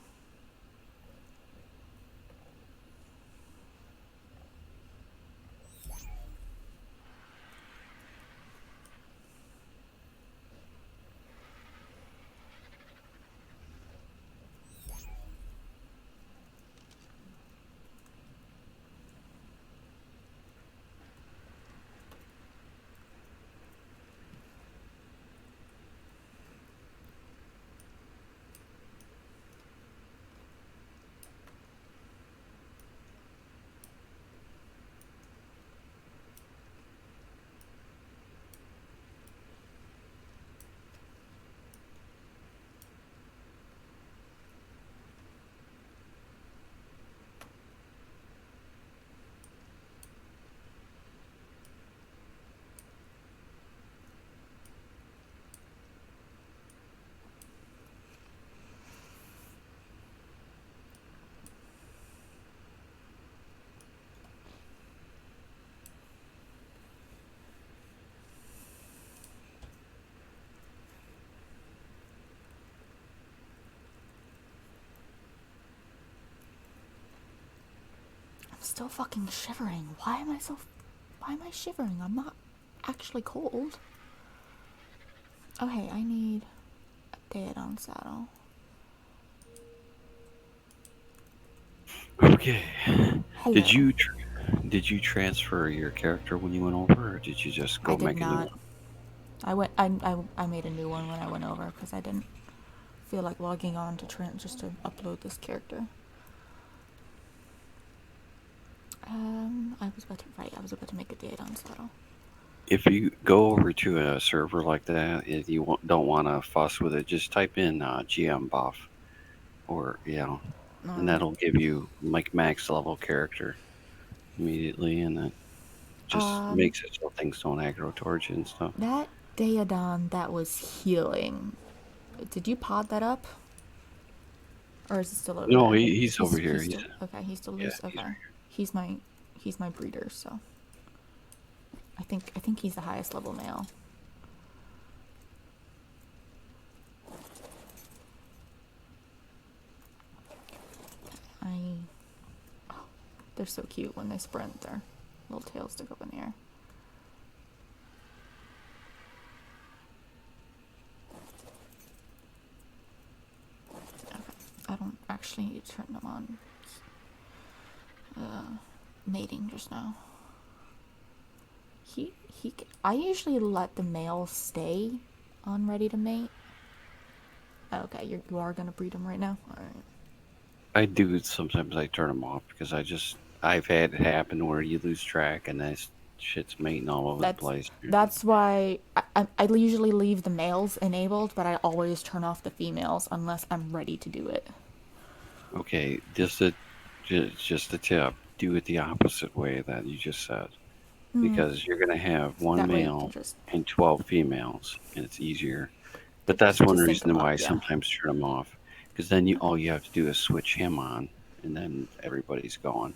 S1: I'm still fucking shivering. Why am I shivering? I'm not actually cold. Okay, I need a Daedon saddle.
S2: Okay.
S1: Hello.
S2: Did you transfer your character when you went over, or did you just go
S1: I did
S2: make a new
S1: not.
S2: one?
S1: I made a new one when I went over because I didn't feel like logging on to just to upload this character. I was about to make a Daedon saddle.
S2: If you go over to a server like that, if you don't want to fuss with it, just type in GM buff, or and
S1: Alright.
S2: that'll give you like max level character immediately, and it just makes it so things don't aggro towards you and stuff.
S1: That Daedon that was healing. Did you pod that up? Or is it still over
S2: No,
S1: there?
S2: he's over here.
S1: He's still okay. He's still loose.
S2: He's
S1: Okay, he's my breeder. So I think he's the highest level male. Oh, they're so cute when they sprint. Their little tails stick up in the air. Okay, I don't actually need to turn them on. Mating just now. I usually let the male stay on ready to mate. Okay, you are gonna breed them right now. All right.
S2: I do sometimes. I turn them off because I've had it happen where you lose track and that shit's mating all over the place.
S1: That's why I usually leave the males enabled, but I always turn off the females unless I'm ready to do it.
S2: Okay, just a tip. Do it the opposite way that you just said, because you're gonna have one
S1: That way you
S2: male
S1: can just
S2: and 12 females, and it's easier. But that's one
S1: sync
S2: reason
S1: them
S2: why
S1: up,
S2: I
S1: yeah.
S2: sometimes turn them off, because then all you have to do is switch him on, and then everybody's going.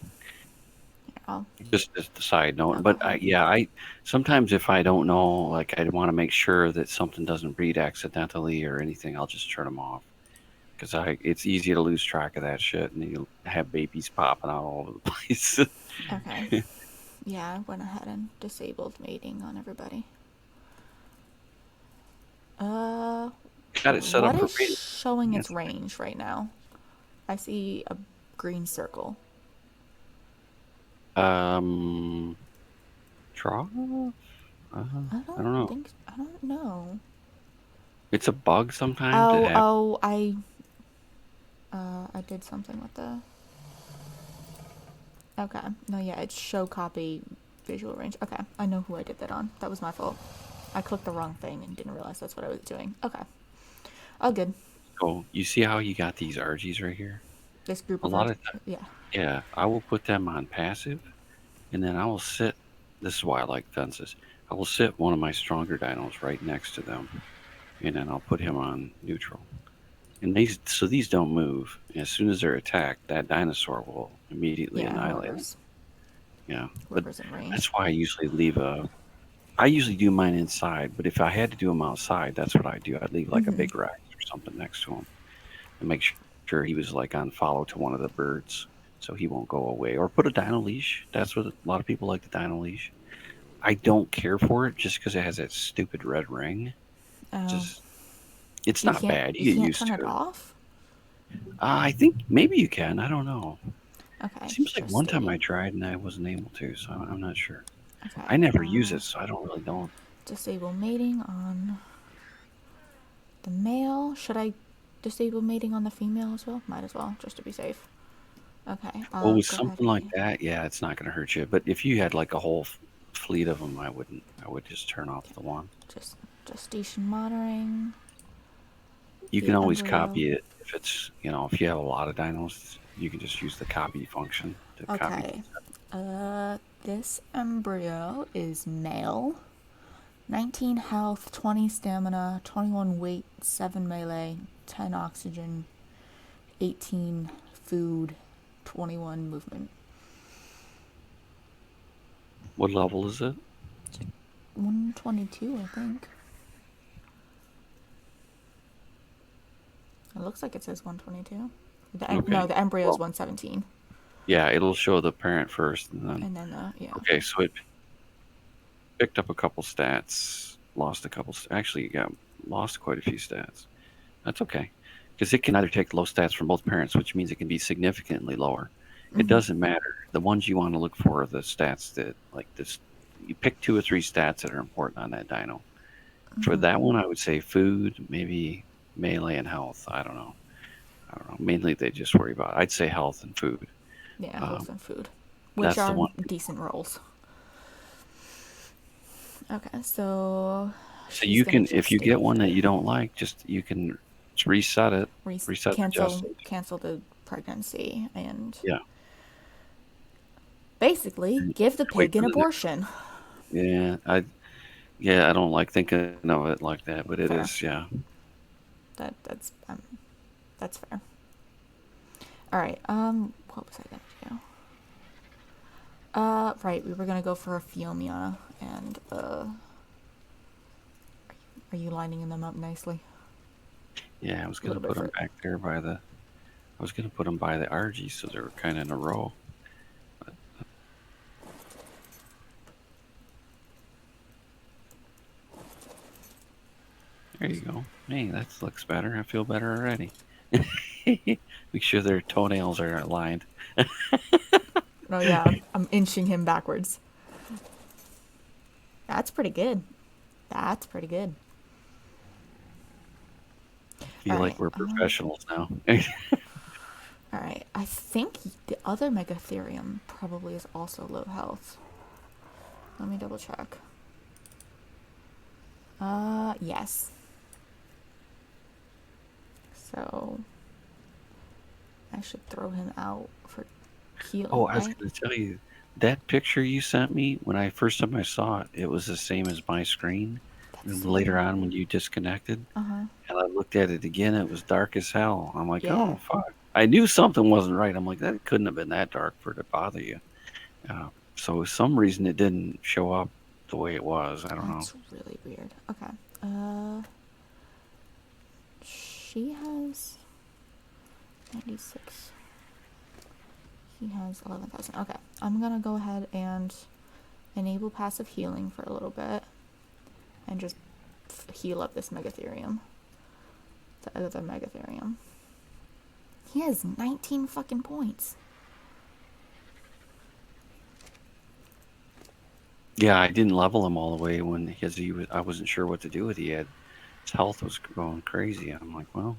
S2: Just as a side note, but I sometimes if I don't know, like I want to make sure that something doesn't breed accidentally or anything, I'll just turn them off, because it's easy to lose track of that shit, and you'll have babies popping out all over the place.
S1: Okay. Yeah, I went ahead and disabled mating on everybody.
S2: Got it set up
S1: What
S2: for
S1: is
S2: breeding.
S1: showing its range right now? I see a green circle.
S2: Trough? I don't know.
S1: I don't know.
S2: It's a bug sometimes. It happens.
S1: I did something with the. Okay. No, yeah, it's show copy visual range. Okay, I know who I did that on. That was my fault. I clicked the wrong thing and didn't realize that's what I was doing. Okay. All good.
S2: So you see how you got these argies right here?
S1: This group
S2: A
S1: of
S2: lot of
S1: times. Yeah.
S2: Yeah, I will put them on passive, and then I will sit. This is why I like fences. I will sit one of my stronger dinos right next to them, and then I'll put him on neutral. And these don't move. As soon as they're attacked, that dinosaur will immediately annihilate them. Yeah, but
S1: in range.
S2: that's why I usually leave I usually do mine inside, but if I had to do them outside, that's what I do. I'd leave like a big Rex or something next to him and make sure he was like on follow to one of the birds so he won't go away. Or put a dino leash. That's what a lot of people like, the dino leash. I don't care for it just because it has that stupid red ring. It's not bad. You get used to it.
S1: You can't turn it off?
S2: I think maybe you can. I don't know.
S1: Okay.
S2: Seems like one time I tried and I wasn't able to, so I'm not sure.
S1: Okay.
S2: I never use it, so I don't really know.
S1: Disable mating on the male. Should I disable mating on the female as well? Might as well, just to be safe. Okay.
S2: Well, with something like that, yeah, it's not going to hurt you. But if you had like a whole fleet of them, I wouldn't. I would just turn off the one.
S1: Just gestation monitoring.
S2: You can always copy it if it's, if you have a lot of dinos, you can just use the copy function to copy.
S1: This embryo is male. 19 health, 20 stamina, 21 weight, 7 melee, 10 oxygen, 18 food, 21 movement.
S2: What level is it?
S1: 122, I think. It looks like it says 122. No, the embryo is 117.
S2: Yeah, it'll show the parent first, and then.
S1: Yeah.
S2: Okay, so it picked up a couple stats, lost a couple. Actually, lost quite a few stats. That's okay. Because it can either take low stats from both parents, which means it can be significantly lower. It
S1: Mm-hmm.
S2: doesn't matter. The ones you want to look for are the stats that, like this, you pick 2 or 3 stats that are important on that dino. For
S1: Mm-hmm.
S2: that one, I would say food, maybe melee and health. I don't know. I don't know. Mainly they just worry about. I'd say health and food.
S1: Yeah,
S2: Um,
S1: health and food, which
S2: that's the
S1: are
S2: one.
S1: decent rolls. Okay, so
S2: So
S1: she's
S2: you
S1: gonna
S2: can, if you get
S1: gestate.
S2: one that you don't like, you can reset it, reset the
S1: Cancel
S2: gestation.
S1: cancel the pregnancy and
S2: Yeah.
S1: basically
S2: And
S1: give the
S2: wait
S1: pig
S2: for
S1: an
S2: the next one.
S1: abortion.
S2: Yeah, I don't like thinking of it like that, but it
S1: Fair.
S2: is, yeah.
S1: That's fair. All right. What was I gonna do? Right. We were gonna go for a phiomia, and are you lining them up nicely?
S2: Yeah, I was
S1: A
S2: gonna
S1: little bit
S2: put them
S1: further.
S2: back there by the. I was gonna put them by the argies, so they were kind of in a row. But there you go. Hey, that looks better. I feel better already. Make sure their toenails are aligned.
S1: Oh yeah, I'm inching him backwards. That's pretty good. That's pretty good. All
S2: Feel
S1: right.
S2: like we're professionals now.
S1: All right. I think the other megatherium probably is also low health. Let me double check. Yes. So I should throw him out for
S2: Oh,
S1: healing,
S2: I was
S1: right?
S2: gonna tell you that picture you sent me when I first time I saw it, it was the same as my screen.
S1: That's
S2: And
S1: so
S2: later
S1: weird.
S2: on, when you disconnected,
S1: Uh huh.
S2: and I looked at it again, it was dark as hell. I'm like,
S1: Yeah.
S2: oh fuck! I knew something wasn't right. I'm like, that couldn't have been that dark for it to bother you. So for some reason it didn't show up the way it was. I don't know.
S1: That's really weird. Okay. Uh, she has 96. He has 11,000. Okay. I'm gonna go ahead and enable passive healing for a little bit and just heal up this megatherium. The other megatherium. He has 19 fucking points.
S2: Yeah, I didn't level him all the way because I wasn't sure what to do with. He had his health was going crazy. I'm like, well,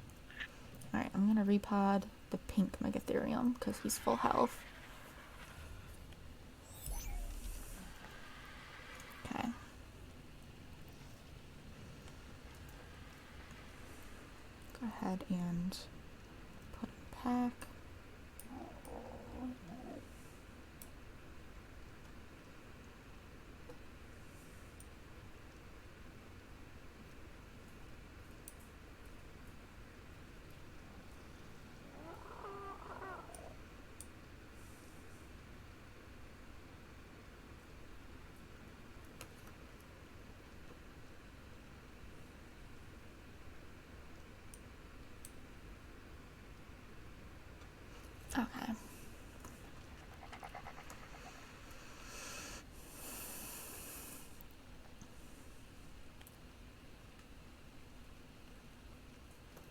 S1: Alright, I'm gonna repod the pink megatherium because he's full health. Okay. Go ahead and put him back. Okay.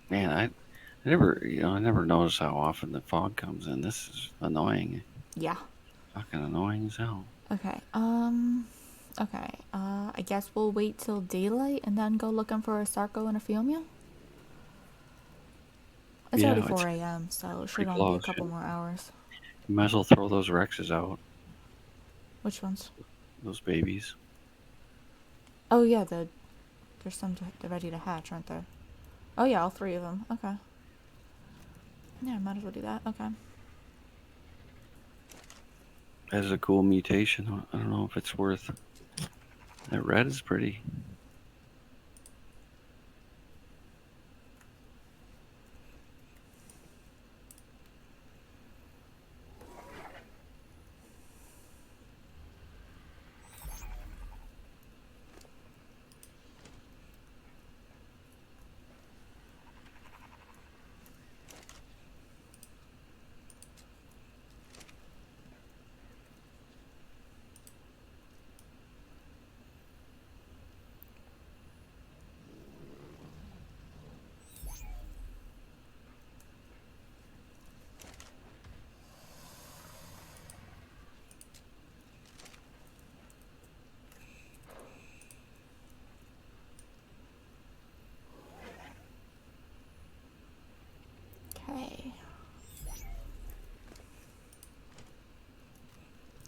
S2: man, I never notice how often the fog comes in. This is annoying.
S1: Yeah.
S2: Fucking annoying as hell.
S1: Okay. Okay. I guess we'll wait till daylight and then go looking for a Sarco and a Phiomia. It's already
S2: Yeah, it's
S1: 4 a.m., so it should
S2: pretty
S1: only be a
S2: close.
S1: couple
S2: Yeah.
S1: more hours.
S2: You might as well throw those Rexes out,
S1: Which ones?
S2: those babies.
S1: Oh yeah, there's some they're ready to hatch, aren't there? Oh yeah, all 3 of them. Okay. Yeah, might as well do that. Okay.
S2: That is a cool mutation. I don't know if it's worth. That red is pretty.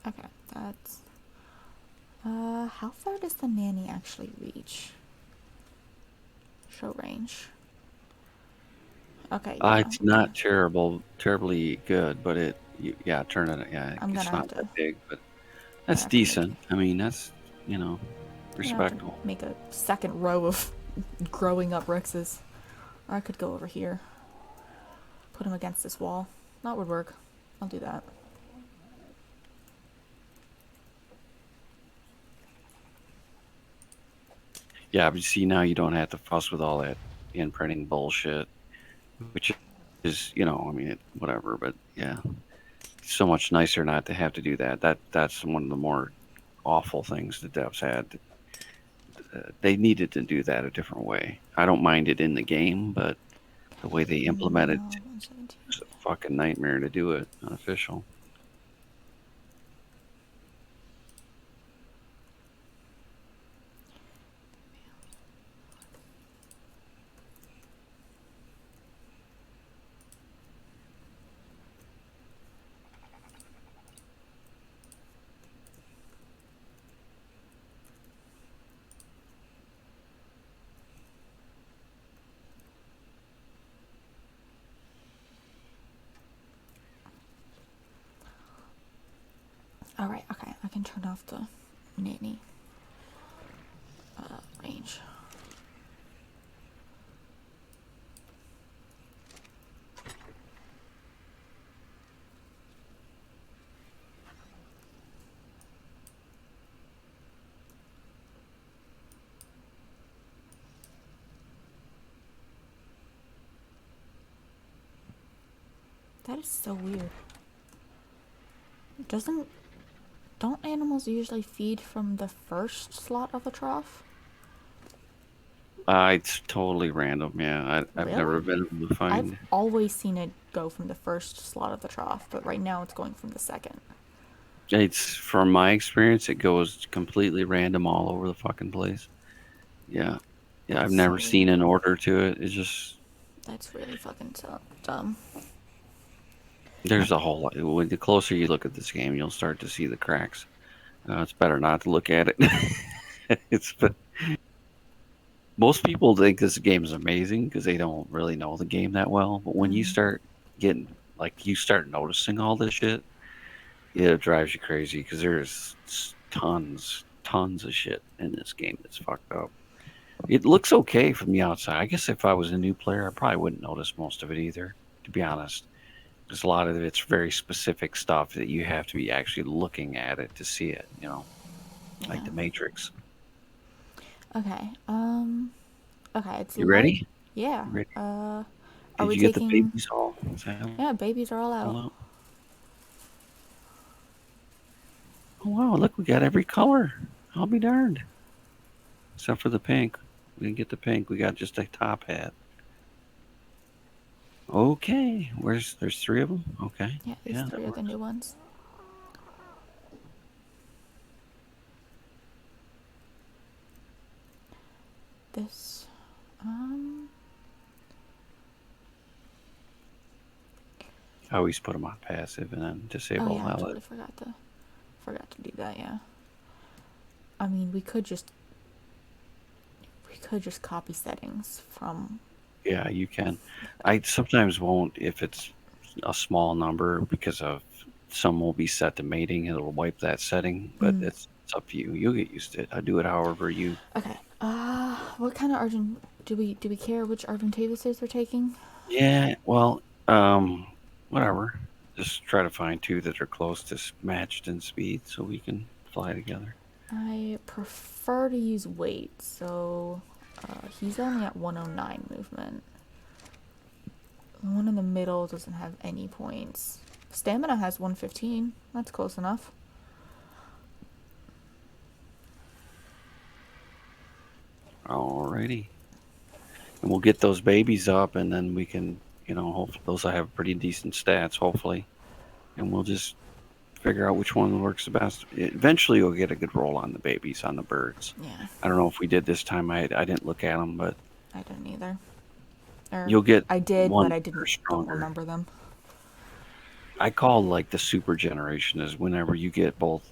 S1: Okay, that's... how far does the nanny actually reach? Show range. Okay, yeah.
S2: It's not terribly good, but yeah, turn it. Yeah,
S1: I'm
S2: it's
S1: gonna have
S2: not
S1: to...
S2: that big, but
S1: I
S2: that's
S1: have to make...
S2: decent. I mean, that's
S1: I'm gonna have to
S2: respectable.
S1: make a second row of growing up Rexes. Or I could go over here. Put him against this wall. That would work. I'll do that.
S2: Yeah, but you see now you don't have to fuss with all that imprinting bullshit, which is I mean, whatever. But yeah, it's so much nicer not to have to do that. That's one of the more awful things the devs had. They needed to do that a different way. I don't mind it in the game, but the way they implemented it
S1: 117.
S2: was a fucking nightmare to do it unofficial.
S1: Alright, okay. I can turn off the nanny range. That is so weird. Don't animals usually feed from the first slot of the trough?
S2: It's totally random. Yeah, I've never
S1: Really?
S2: been able to
S1: I've
S2: find.
S1: always seen it go from the first slot of the trough, but right now it's going from the second.
S2: It's from my experience, it goes completely random all over the fucking place. Yeah, yeah. I've
S1: That's so
S2: never seen
S1: weird.
S2: an order to it. It's just
S1: That's really fucking dumb.
S2: there's a whole lot. When the closer you look at this game, you'll start to see the cracks. It's better not to look at it. But most people think this game is amazing because they don't really know the game that well. But when you start getting you start noticing all this shit, it drives you crazy because there's tons of shit in this game that's fucked up. It looks okay from the outside. I guess if I was a new player, I probably wouldn't notice most of it either, to be honest. Because a lot of it's very specific stuff that you have to be actually looking at it to see it, like the Matrix.
S1: Okay. Okay, it's
S2: You
S1: light.
S2: ready?
S1: Yeah.
S2: You ready?
S1: Are
S2: Did
S1: we
S2: you get the
S1: taking...
S2: babies all? Is that
S1: Yeah, babies are all out.
S2: all out? Oh, wow, look, we got every color. I'll be darned. Except for the pink. We didn't get the pink. We got just a top hat. Okay. There's three of them? Okay.
S1: Yeah, these
S2: Yeah,
S1: three
S2: that
S1: are the
S2: works.
S1: new ones. This,
S2: I always put them on passive and then
S1: oh
S2: disable
S1: yeah, I
S2: highlight.
S1: totally forgot to do that, yeah. I mean, we could just copy settings from...
S2: Yeah, you can. I sometimes won't if it's a small number because of some will be set to mating and it'll wipe that setting, but it's up to you. You'll get used to it. I do it however you.
S1: Okay. What kind of Argent... Do we care which Argentavises we're taking?
S2: Yeah, well, whatever. Just try to find two that are close to matched in speed so we can fly together.
S1: I prefer to use weight, so he's only at 109 movement. The one in the middle doesn't have any points. Stamina has 115. That's close enough.
S2: Alrighty. And we'll get those babies up and then we can, hopefully those will have pretty decent stats, hopefully. And we'll just figure out which one works the best. Eventually, you'll get a good roll on the babies, on the birds.
S1: Yeah.
S2: I don't know if we did this time. I didn't look at them, but
S1: I didn't either. Or
S2: you'll get
S1: I did,
S2: one
S1: but I
S2: that are
S1: don't
S2: stronger.
S1: remember them.
S2: I call like the super generation is whenever you get both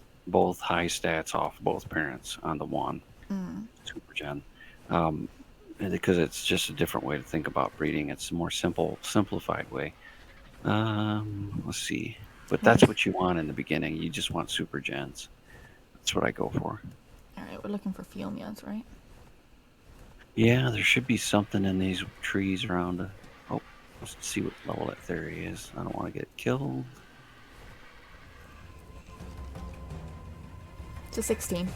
S2: high stats off both parents on the one super gen, um, because it's just a different way to think about breeding. It's a more simplified way. Let's see, but that's
S1: Nice.
S2: what you want in the beginning. You just want super gens. That's what I go for.
S1: Alright, we're looking for phiomias, right?
S2: Yeah, there should be something in these trees around. Oh, let's see what level that theory is. I don't want to get killed.
S1: It's a 16.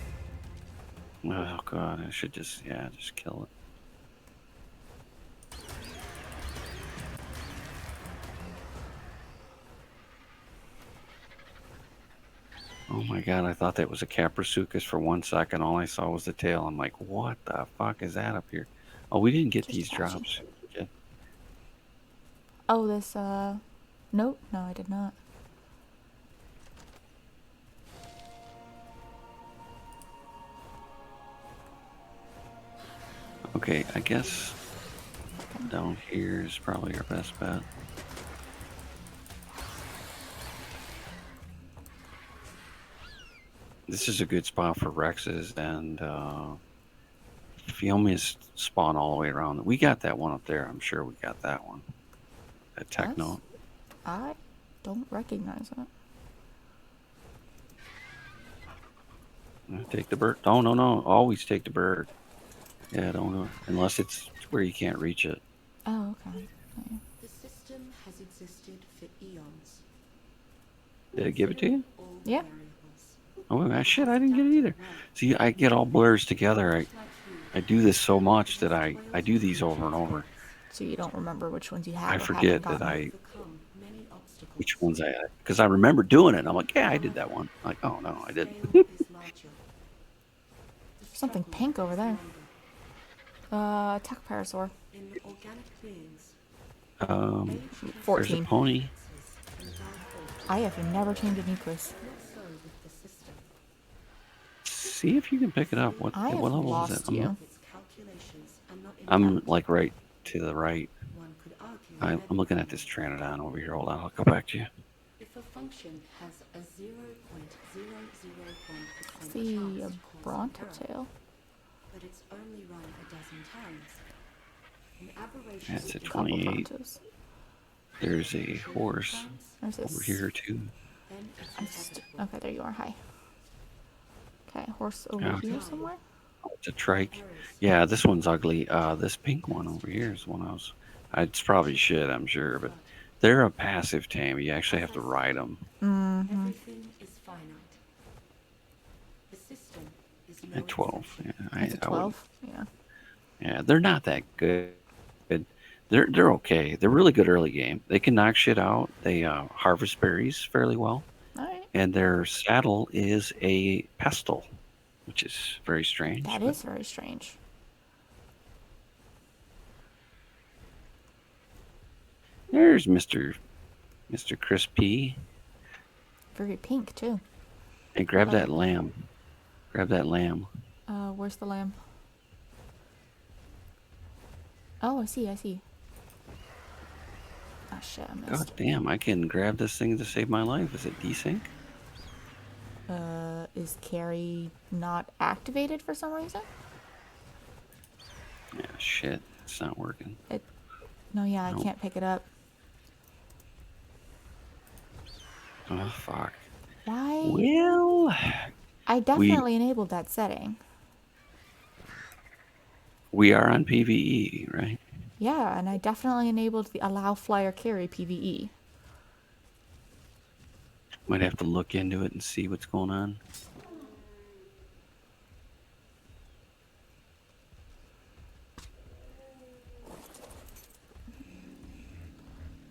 S2: Oh god, I should just kill it. Oh my god, I thought that was a Caprasuchus for 1 second. All I saw was the tail. I'm like, what the fuck is that up here? Oh, we didn't get
S1: Just
S2: these
S1: patchy.
S2: drops. Okay.
S1: Oh, this, nope, no, I did not.
S2: Okay, I guess down here is probably our best bet. This is a good spot for Rexes and Phiomias spawn all the way around. We got that one up there. I'm sure we got that one. That Techno.
S1: I don't recognize it.
S2: Take the bird. Oh, no. Always take the bird. Yeah, don't know. Unless it's where you can't reach it.
S1: Oh, okay.
S3: The system has existed for eons.
S2: Did I give it to you?
S3: All
S1: Yeah.
S3: variables.
S2: Oh, shit, I didn't get it either. See, I get all blurs together. I do this so much that I do these over and over.
S1: So you don't remember which ones you have
S2: I
S1: or
S2: forget
S1: haven't
S2: that
S1: gotten.
S2: which ones because I remember doing it. And I'm like, yeah, I did that one. I'm like, oh, no, I didn't.
S1: Something pink over there. Attack Parasaur.
S3: In organic beings,
S2: There's a
S1: 14.
S2: pony.
S1: I have never tamed a Nucleus.
S3: not so with the system.
S2: See if you can pick it up. What
S1: I have
S2: level is
S1: lost
S2: it?
S1: you.
S3: Its calculations are not
S2: I'm
S3: invalid.
S2: like right to the right.
S3: One could argue
S2: I'm looking at this pteranodon over here. Hold on, I'll go back to you.
S3: if a function has a 0.001%
S1: See
S3: chance
S1: a
S3: to cause
S1: Bronto
S3: an error,
S1: tail.
S3: but it's only run a dozen times. An aberration
S2: That's a
S3: is
S1: Couple
S2: 28.
S1: Brontos.
S2: There's a horse
S1: There's this.
S2: over here too.
S3: then it's inevitable.
S1: Okay, there you are. Hi. Okay, horse over
S2: Yeah.
S1: here somewhere.
S2: Oh, it's a trike. Yeah, this one's ugly. This pink one over here is one I was. It's probably shit, I'm sure, but they're a passive tame. You actually have to ride them.
S1: Mm-hmm.
S3: Everything is finite. The system is no
S2: At 12. Yeah,
S1: It's a
S2: I wouldn't.
S1: 12. Yeah.
S2: Yeah, they're not that good. They're okay. They're really good early game. They can knock shit out. They harvest berries fairly well,
S1: Alright.
S2: and their saddle is a pestle, which is very strange.
S1: That is very strange.
S2: There's Mr. Crispy.
S1: Very pink too.
S2: Hey, grab that lamb. Grab that lamb.
S1: Where's the lamb? Oh, I see. Ah, shit, I missed.
S2: God damn, I can grab this thing to save my life. Is it desync?
S1: Is carry not activated for some reason?
S2: Yeah, shit. It's not working.
S1: No, yeah, I
S2: Nope.
S1: can't pick it up.
S2: Oh, fuck.
S1: Why?
S2: Well,
S1: I definitely enabled that setting.
S2: we are on PvE, right?
S1: Yeah, and I definitely enabled the allow flyer carry PvE.
S2: Might have to look into it and see what's going on.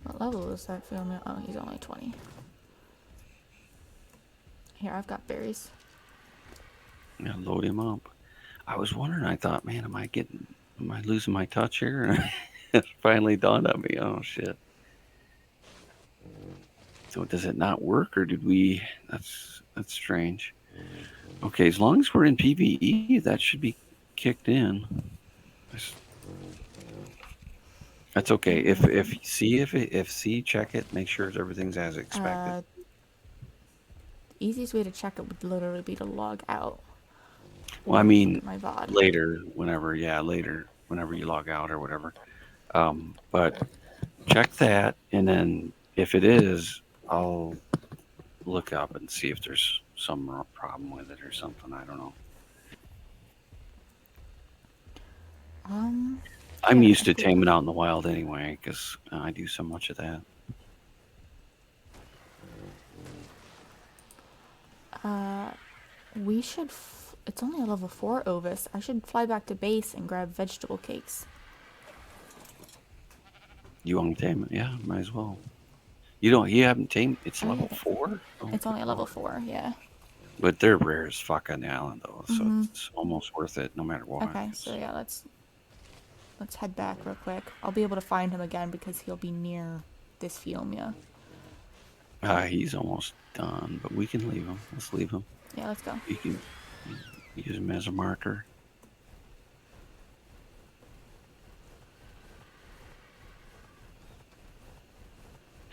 S1: What level is that Phiomia? Oh, he's only 20. Here, I've got berries.
S2: Yeah, load him up. I was wondering. I thought, man, am I losing my touch here? It finally dawned on me. Oh shit. So does it not work, or did we? That's strange. Okay, as long as we're in PvE, that should be kicked in. That's okay. If C check it, make sure everything's as expected.
S1: The easiest way to check it would literally be to log out
S2: Well, I
S1: or look
S2: mean,
S1: at my VOD.
S2: later, whenever you log out or whatever. But check that, and then if it is, I'll look up and see if there's some problem with it or something. I don't know. I'm
S1: Yeah,
S2: used
S1: I
S2: to
S1: think
S2: taming out in the wild anyway, because I do so much of that.
S1: we should. It's only a level 4 Ovis. I should fly back to base and grab vegetable cakes.
S2: You want to tame it? Yeah, might as well. You don't. You haven't tamed. It's
S1: I
S2: level
S1: haven't.
S2: 4. Oh,
S1: It's
S2: good
S1: only a level
S2: lord!
S1: 4, yeah.
S2: But they're rare as fuck on the island, though, so
S1: Mm-hmm.
S2: it's almost worth it, no matter what.
S1: Okay, so yeah, let's head back real quick. I'll be able to find him again because he'll be near this phiomia.
S2: He's almost done, but we can leave him. Let's leave him.
S1: Yeah, let's go.
S2: You can use him as a marker.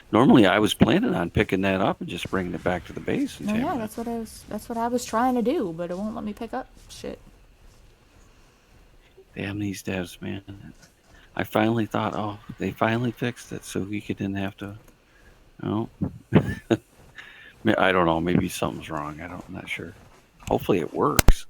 S2: Normally, I was planning on picking that up and just bringing it back to the base and
S1: No,
S2: taming
S1: yeah,
S2: it.
S1: that's what I was trying to do, but it won't let me pick up shit.
S2: Damn these devs, man! I finally thought, oh, they finally fixed it, so we didn't have to. Oh, I don't know. Maybe something's wrong. I'm not sure. Hopefully, it works.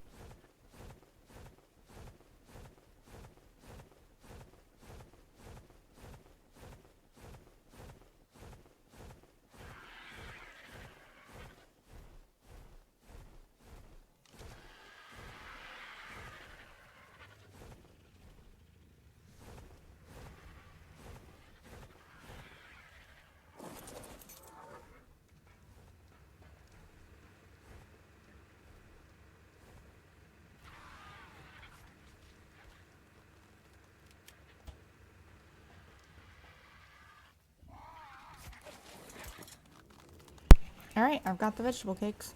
S1: Alright, I've got the vegetable cakes.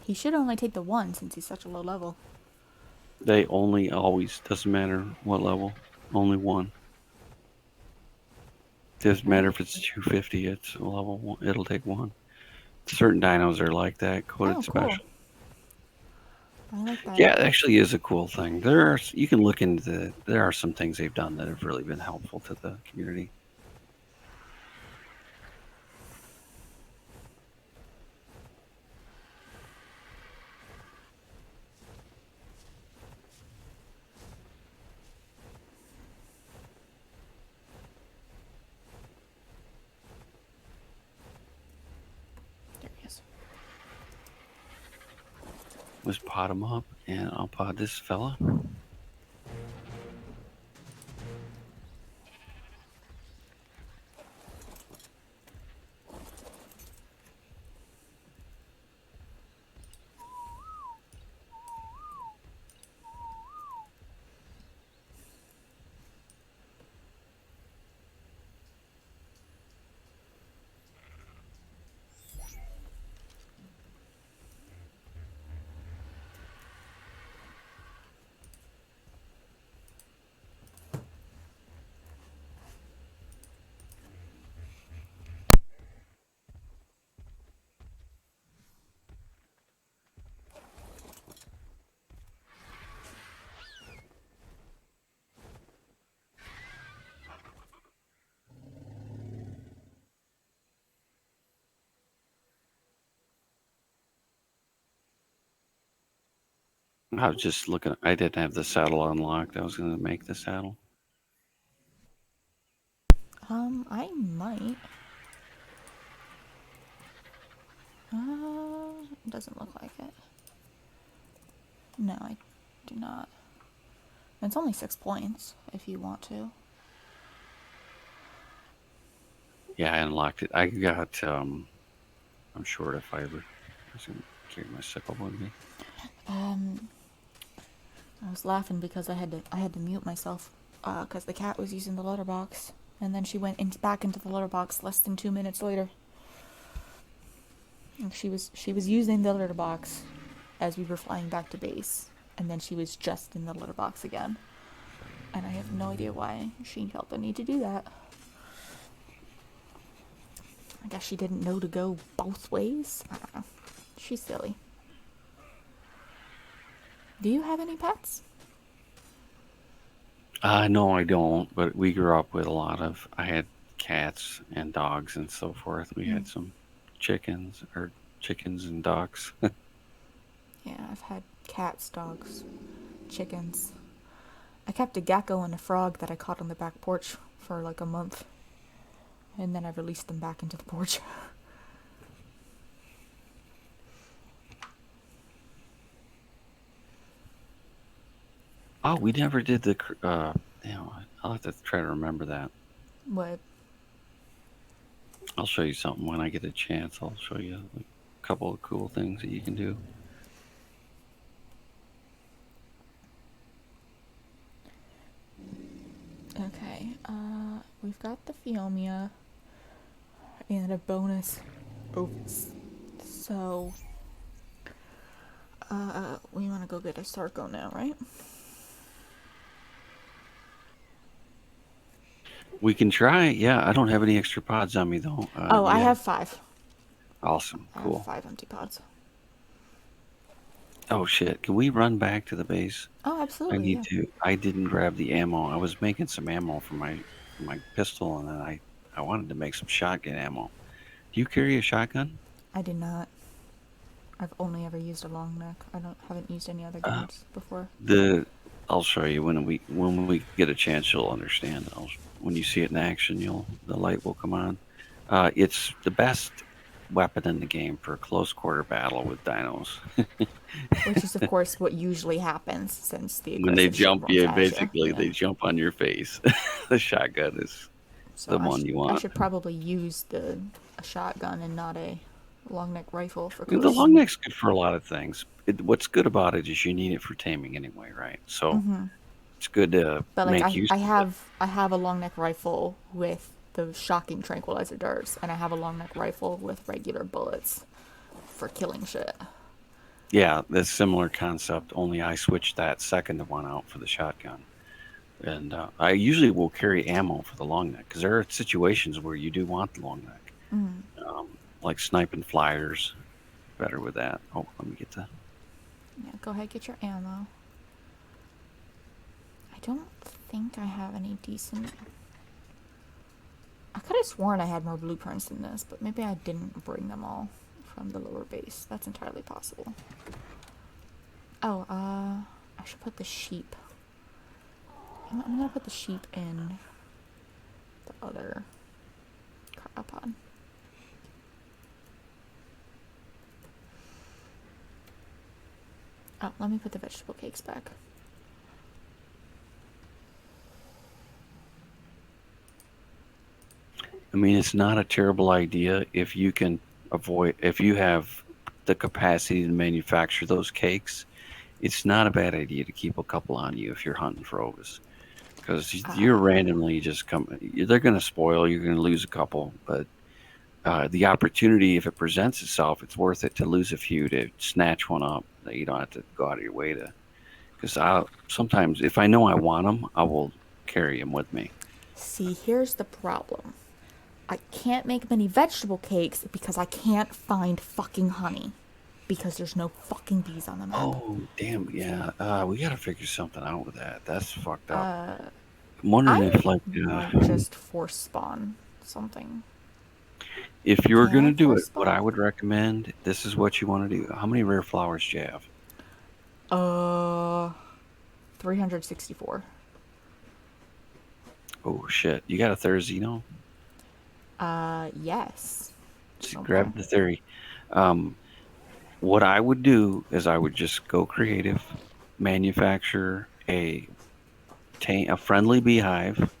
S1: He should only take the one since he's such a low level.
S2: They only always doesn't matter what level, only one. Doesn't matter if it's 250. It's a level 1. It'll take one. Certain dinos are like that, coded
S1: Oh, cool.
S2: special.
S1: I like that.
S2: Yeah, it actually is a cool thing. You can look into there are some things they've done that have really been helpful to the community.
S1: There he is.
S2: Let's pot him up, and I'll pot this fella. I was just looking. I didn't have the saddle unlocked. I was going to make the saddle.
S1: I might. Doesn't look like it. No, I do not. It's only 6 points if you want to.
S2: Yeah, I unlocked it. I got. I'm short of fiber. I was going to carry my sickle with me.
S1: I was laughing because I had to mute myself because the cat was using the litter box, and then she went back into the litter box less than 2 minutes later. And she was using the litter box as we were flying back to base, and then she was just in the litter box again. And I have no idea why she felt the need to do that. I guess she didn't know to go both ways. I don't know. She's silly. Do you have any pets?
S2: No, I don't. But we grew up with a lot of. I had cats and dogs and so forth. We had some chickens and ducks.
S1: Yeah, I've had cats, dogs, chickens. I kept a gecko and a frog that I caught on the back porch for like a month. And then I released them back into the porch.
S2: Oh, we never did the. I'll have to try to remember that.
S1: What?
S2: I'll show you something when I get a chance. I'll show you a couple of cool things that you can do.
S1: Okay, we've got the phiomia and a bonus ovis. So, we want to go get a sarco now, right?
S2: We can try. Yeah, I don't have any extra pods on me though.
S1: I have 5.
S2: Awesome. Cool.
S1: I have 5 empty pods.
S2: Oh shit! Can we run back to the base?
S1: Oh,
S2: I
S1: absolutely.
S2: need
S1: Yeah.
S2: to. I didn't grab the ammo. I was making some ammo for my pistol, and then I wanted to make some shotgun ammo. Do you carry a shotgun?
S1: I did not. I've only ever used a long neck. Haven't used any other guns before.
S2: I'll show you when we get a chance. You'll understand. When you see it in action, the light will come on. It's the best weapon in the game for a close quarter battle with dinos.
S1: Which is, of course, what usually happens since the
S2: When they
S1: aggressive shit
S2: jump,
S1: runs at
S2: basically
S1: ya.
S2: they jump on your face. The shotgun is
S1: So
S2: the one you want.
S1: I should probably use a shotgun and not a long neck rifle for
S2: The
S1: close.
S2: long neck's good for a lot of things. What's good about it is you need it for taming anyway, right? So it's good to
S1: But like
S2: make use
S1: I
S2: of it.
S1: have a long neck rifle with the shocking tranquilizer darts, and I have a long neck rifle with regular bullets for killing shit.
S2: Yeah, that's similar concept. Only I switched that second one out for the shotgun, and I usually will carry ammo for the long neck because there are situations where you do want the long neck, like sniping flyers. Better with that. Oh, let me get the.
S1: Yeah, go ahead, get your ammo. I don't think I have any decent. I could have sworn I had more blueprints than this, but maybe I didn't bring them all from the lower base. That's entirely possible. Oh, I should put the sheep. I'm gonna put the sheep in the other cryopod. Oh, let me put the vegetable cakes back.
S2: I mean, it's not a terrible idea if you have the capacity to manufacture those cakes. It's not a bad idea to keep a couple on you if you're hunting for ovis, because you're randomly they're going to spoil. You're going to lose a couple, but the opportunity, if it presents itself, it's worth it to lose a few to snatch one up. That you don't have to go out of your way to. Because sometimes, if I know I want them, I will carry them with me.
S1: See, here's the problem. I can't make many vegetable cakes because I can't find fucking honey. Because there's no fucking bees on the map.
S2: Oh, damn, yeah. We got to figure something out with that. That's fucked up. I'm wondering if, like...
S1: might just force spawn something.
S2: If you were going to do
S1: force
S2: it, what I would recommend, this is what you want to do. How many rare flowers do you have?
S1: 364.
S2: Oh, shit. You got a Therizino?
S1: Yes.
S2: So grab the theory. What I would do is I would just go creative, manufacture a friendly beehive,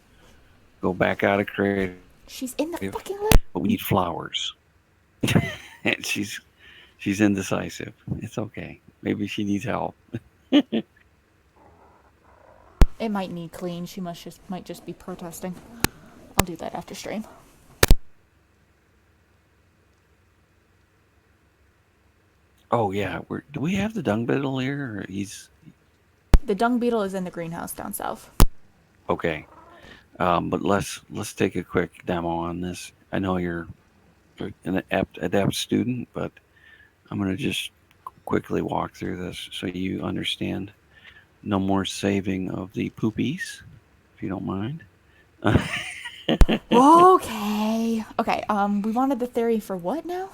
S2: go back out of creative.
S1: She's in the fucking list.
S2: But we need flowers. And she's indecisive. It's okay. Maybe she needs help.
S1: It might need clean. She might just be protesting. I'll do that after stream.
S2: Oh yeah, do we have the dung beetle here? Or
S1: The dung beetle is in the greenhouse down south.
S2: Okay. But let's take a quick demo on this. I know you're an adept student, but I'm gonna just quickly walk through this so you understand. No more saving of the poopies, if you don't mind.
S1: Okay. Okay. We wanted the theory for what now?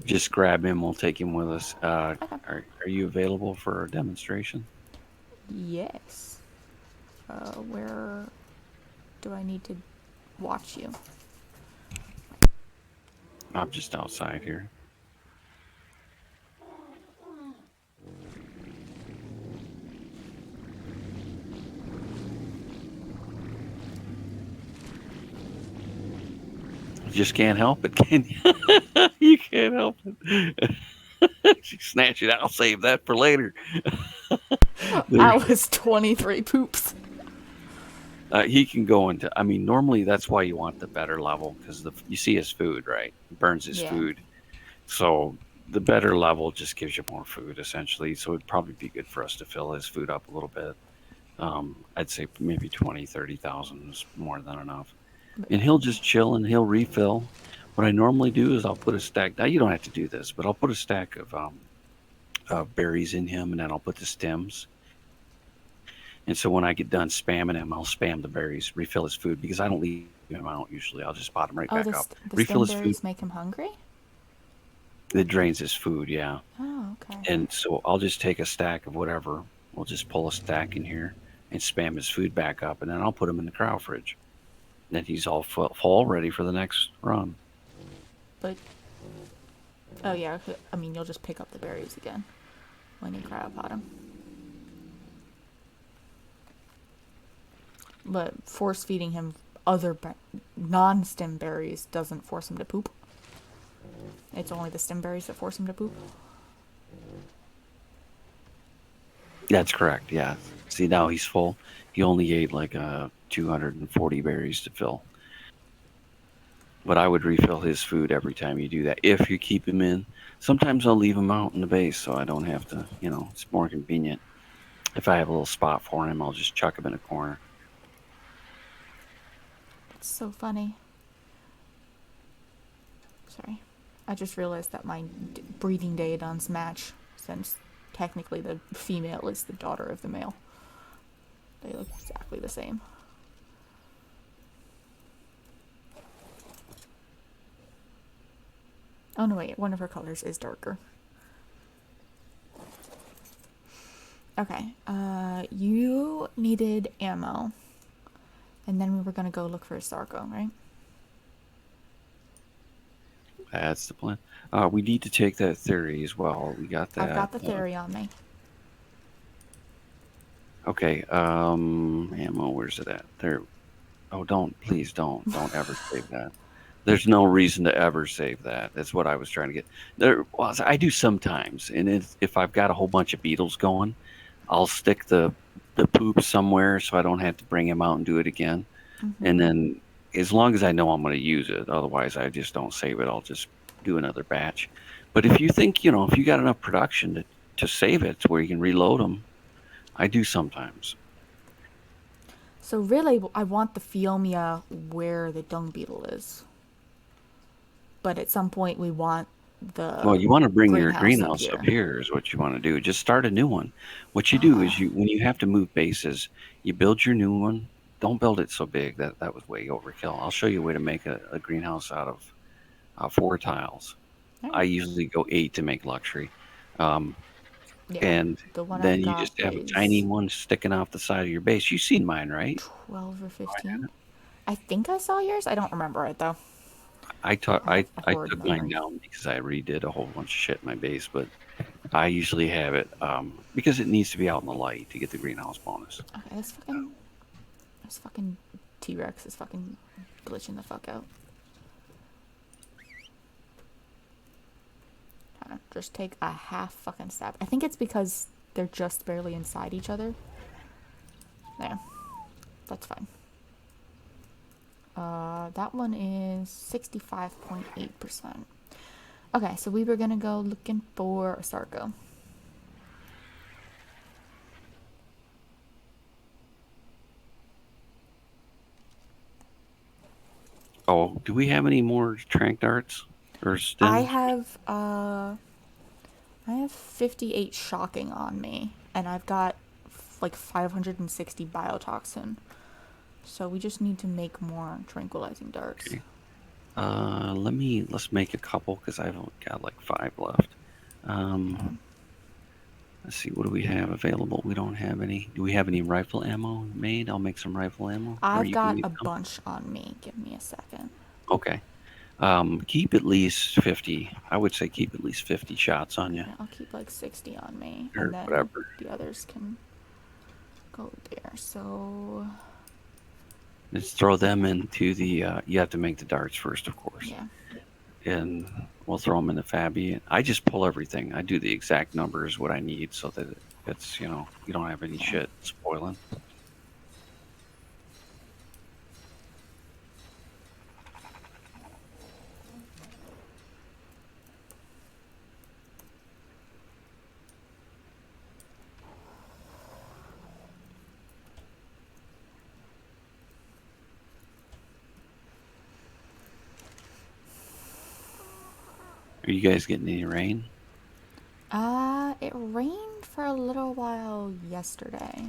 S2: Just grab him. We'll take him with us.
S1: Okay.
S2: Are you available for a demonstration?
S1: Yes. Where do I need to watch you?
S2: I'm just outside here. You just can't help it, can you? You can't help it. Snatch it. I'll save that for later.
S1: I
S2: There,
S1: was 23 poops.
S2: he can go into. I mean, normally that's why you want the better level because you see his food, right? He burns his
S1: Yeah.
S2: food, so the better level just gives you more food essentially. So it'd probably be good for us to fill his food up a little bit. I'd say maybe 20, 30,000 is more than enough. And he'll just chill and he'll refill. What I normally do is I'll put a stack. Now you don't have to do this, but I'll put a stack of berries in him, and then I'll put the stems. And so when I get done spamming him, I'll spam the berries, refill his food because I don't leave him out usually. I'll just pot him right
S1: Oh,
S2: back up,
S1: the
S2: refill his food.
S1: stemberries make him hungry?
S2: It drains his food, yeah.
S1: Oh, okay.
S2: And so I'll just take a stack of whatever. We'll just pull a stack in here and spam his food back up, and then I'll put him in the cryo fridge. Then he's all full, ready for the next run.
S1: But, oh yeah, I mean, you'll just pick up the berries again when you cryopod him. But force feeding him other non-stem berries doesn't force him to poop. It's only the stem berries that force him to poop.
S2: That's correct, yeah. See, now he's full. He only ate like 240 berries to fill. But I would refill his food every time you do that. If you keep him in, sometimes I'll leave him out in the base so I don't have to, it's more convenient. If I have a little spot for him, I'll just chuck him in a corner.
S1: It's so funny. Sorry. I just realized that my breeding daedons match, since technically the female is the daughter of the male. They look exactly the same. Oh no, wait, one of her colors is darker. Okay, you needed ammo. And then we were gonna go look for a Sarco, right?
S2: That's the plan. We need to take that theory as well. We got that.
S1: I've got the theory on me.
S2: Okay, ammo, where's it at? There. Oh, please don't ever save that. There's no reason to ever save that. That's what I was trying to get. Well, I do sometimes, and if I've got a whole bunch of beetles going, I'll stick the poop somewhere so I don't have to bring him out and do it again.
S1: Mm-hmm.
S2: And then, as long as I know I'm going to use it, otherwise I just don't save it. I'll just do another batch. But if you think, if you got enough production to save it to where you can reload them, I do sometimes.
S1: So really, I want the phiomia where the dung beetle is. But at some point, we want the.
S2: Well, you want to bring your
S1: greenhouse
S2: greenhouse up here is what you want to do. Just start a new one. What you do is when you have to move bases, you build your new one. Don't build it so big. That was way overkill. I'll show you a way to make a greenhouse out of 4 tiles.
S1: Right.
S2: I usually go 8 to make luxury.
S1: Yeah,
S2: and
S1: the one
S2: then
S1: I've
S2: you
S1: got
S2: just have a
S1: is
S2: tiny one sticking off the side of your base. You've seen mine, right?
S1: 12 or 15. I think I saw yours. I don't remember it though.
S2: I took mine
S1: memory.
S2: down because I redid a whole bunch of shit in my base, but I usually have it because it needs to be out in the light to get the greenhouse bonus.
S1: Okay, this fucking T-Rex is fucking glitching the fuck out. Just take a half fucking step. I think it's because they're just barely inside each other. There. That's fine. That one is 65.8%. Okay, so we were gonna go looking for a Sarco.
S2: Oh, do we have any more trank darts or
S1: I
S2: stims?
S1: have 58 shocking on me, and I've got like 560 biotoxin. So we just need to make more tranquilizing darts.
S2: Okay. Let's make a couple because I've only got like 5 left.
S1: Okay.
S2: Let's see, what do we have available? We don't have any. Do we have any rifle ammo made? I'll make some rifle ammo, or
S1: I've
S2: you can
S1: got
S2: make
S1: a
S2: some.
S1: bunch on me. Give me a second.
S2: Okay. Keep at least 50. I would say keep at least 50 shots on you,
S1: Okay, I'll keep like 60 on me,
S2: or
S1: and then
S2: whatever.
S1: the others can go there. So,
S2: Just throw them into the. You have to make the darts first, of course,
S1: yeah.
S2: and we'll throw them in the Fabi. I just pull everything. I do the exact numbers what I need so that it's you don't have any
S1: Yeah.
S2: shit spoiling. Are you guys getting any rain?
S1: It rained for a little while yesterday,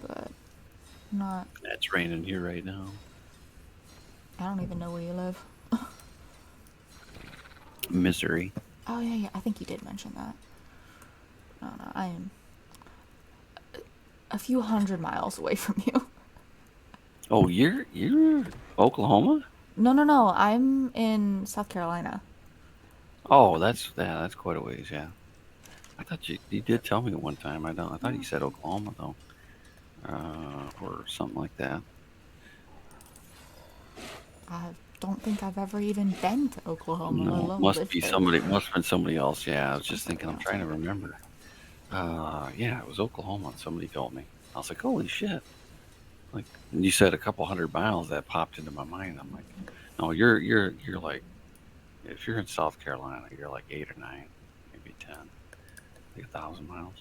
S1: but not.
S2: It's raining here right now.
S1: I don't even know where you live.
S2: Missouri.
S1: Oh, yeah, yeah. I think you did mention that. No, I am a few hundred miles away from you.
S2: Oh, you're Oklahoma?
S1: No. I'm in South Carolina.
S2: Oh, that's quite a ways. Yeah, I thought you did tell me at one time. I don't. I thought you said Oklahoma though, or something like that.
S1: I don't think I've ever even been to Oklahoma, let
S2: No,
S1: alone
S2: must
S1: lived
S2: be
S1: there.
S2: somebody. Must have been somebody else. Yeah, I was just thinking.
S1: Somebody
S2: I'm
S1: else,
S2: trying to
S1: yeah.
S2: remember. Yeah, it was Oklahoma. Somebody told me. I was like, holy shit! Like, and you said a couple hundred miles. That popped into my mind. I'm like, no, you're like, if you're in South Carolina, you're like 8 or 9, maybe 10, like 1,000 miles.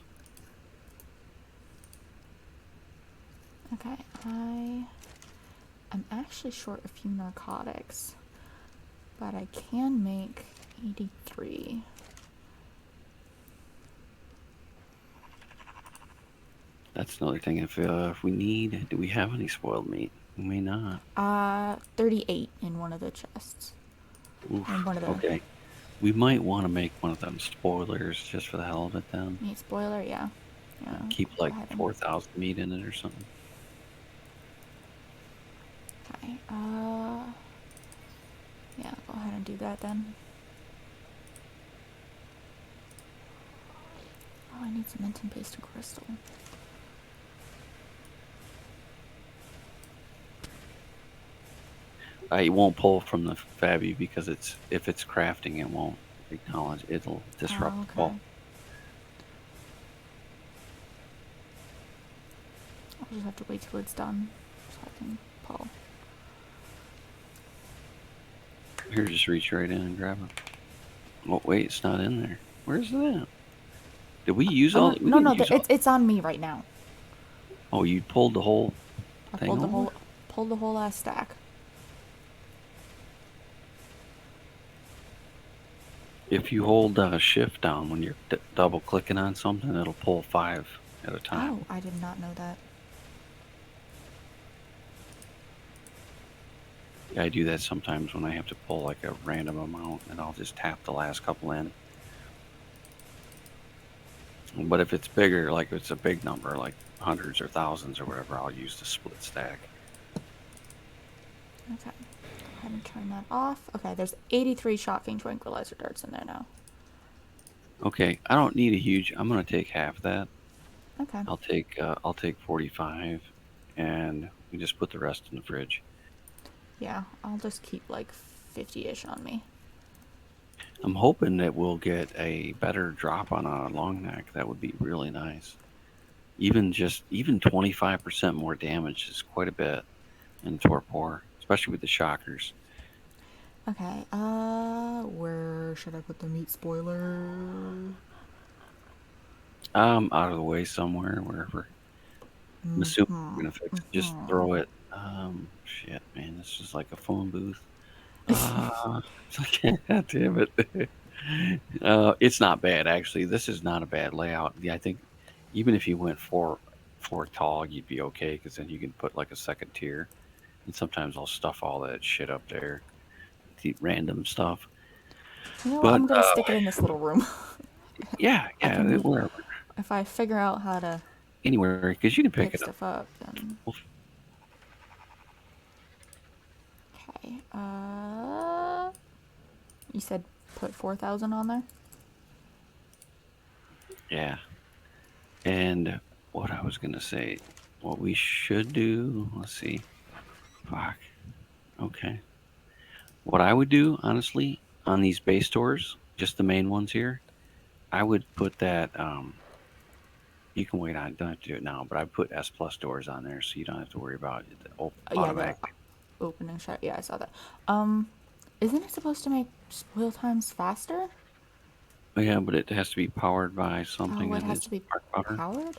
S1: Okay, I'm actually short a few narcotics, but I can make 83.
S2: That's another thing. If we need, do we have any spoiled meat? We may not.
S1: 38 in one of the chests. In
S2: Oof.
S1: one of the
S2: Okay. We might want to make one of them spoilers just for the hell of it then.
S1: meat spoiler, yeah. Yeah,
S2: Keep
S1: go
S2: like
S1: ahead and.
S2: 4,000 meat in it or something.
S1: Okay, yeah, go ahead and do that then. Oh, I need cementing paste and crystal.
S2: I won't pull from the Fabi because if it's crafting, it won't acknowledge. It'll disrupt
S1: Oh,
S2: the
S1: okay.
S2: pull.
S1: I'll just have to wait till it's done so I can pull.
S2: Here, just reach right in and grab it. Oh wait, it's not in there. Where's it at? Did we use all? We
S1: No,
S2: didn't use all.
S1: it's on me right now.
S2: Oh, you pulled the whole
S1: I
S2: thing over?
S1: pulled the whole ass stack.
S2: If you hold shift down when you're double clicking on something, it'll pull 5 at a time.
S1: Oh, I did not know that.
S2: Yeah, I do that sometimes when I have to pull like a random amount, and I'll just tap the last couple in. But if it's bigger, like if it's a big number, like hundreds or thousands or whatever, I'll use the split stack.
S1: Okay. Go ahead and turn that off. Okay, there's 83 shocking tranquilizer darts in there now.
S2: Okay, I don't need a huge. I'm gonna take half that.
S1: Okay.
S2: I'll take 45, and we just put the rest in the fridge.
S1: Yeah, I'll just keep like 50-ish on me.
S2: I'm hoping that we'll get a better drop on a long neck. That would be really nice. Even 25% more damage is quite a bit in torpor, especially with the shockers.
S1: Okay, where should I put the meat spoiler?
S2: Out of the way somewhere, wherever. I'm assuming we're gonna fix it. Just throw it. Shit. Man, this is like a phone booth. It's like, God damn it. It's not bad actually. This is not a bad layout. Yeah, I think even if you went four tall, you'd be okay because then you can put like a second tier. And sometimes I'll stuff all that shit up there, the random stuff.
S1: You know what?
S2: But
S1: I'm gonna stick it in this little room.
S2: yeah,
S1: I
S2: yeah,
S1: can,
S2: wherever,
S1: if I figure out how to
S2: anywhere, because you can pick
S1: pick
S2: it up.
S1: stuff up, then
S2: Well,
S1: okay. You said put 4,000 on there.
S2: yeah, and what I was gonna say, what we should do. Let's see. Fuck. Okay. What I would do, honestly, on these base doors, just the main ones here, I would put that. You can wait on it. Don't have to do it now, but I put S plus doors on there, so you don't have to worry about it
S1: Yeah, the
S2: automatically.
S1: open and shut. Yeah, I saw that. Isn't it supposed to make spoil times faster?
S2: Yeah, but it has to be powered by something
S1: Oh, it
S2: that
S1: has
S2: is
S1: to be
S2: spark power.
S1: powered?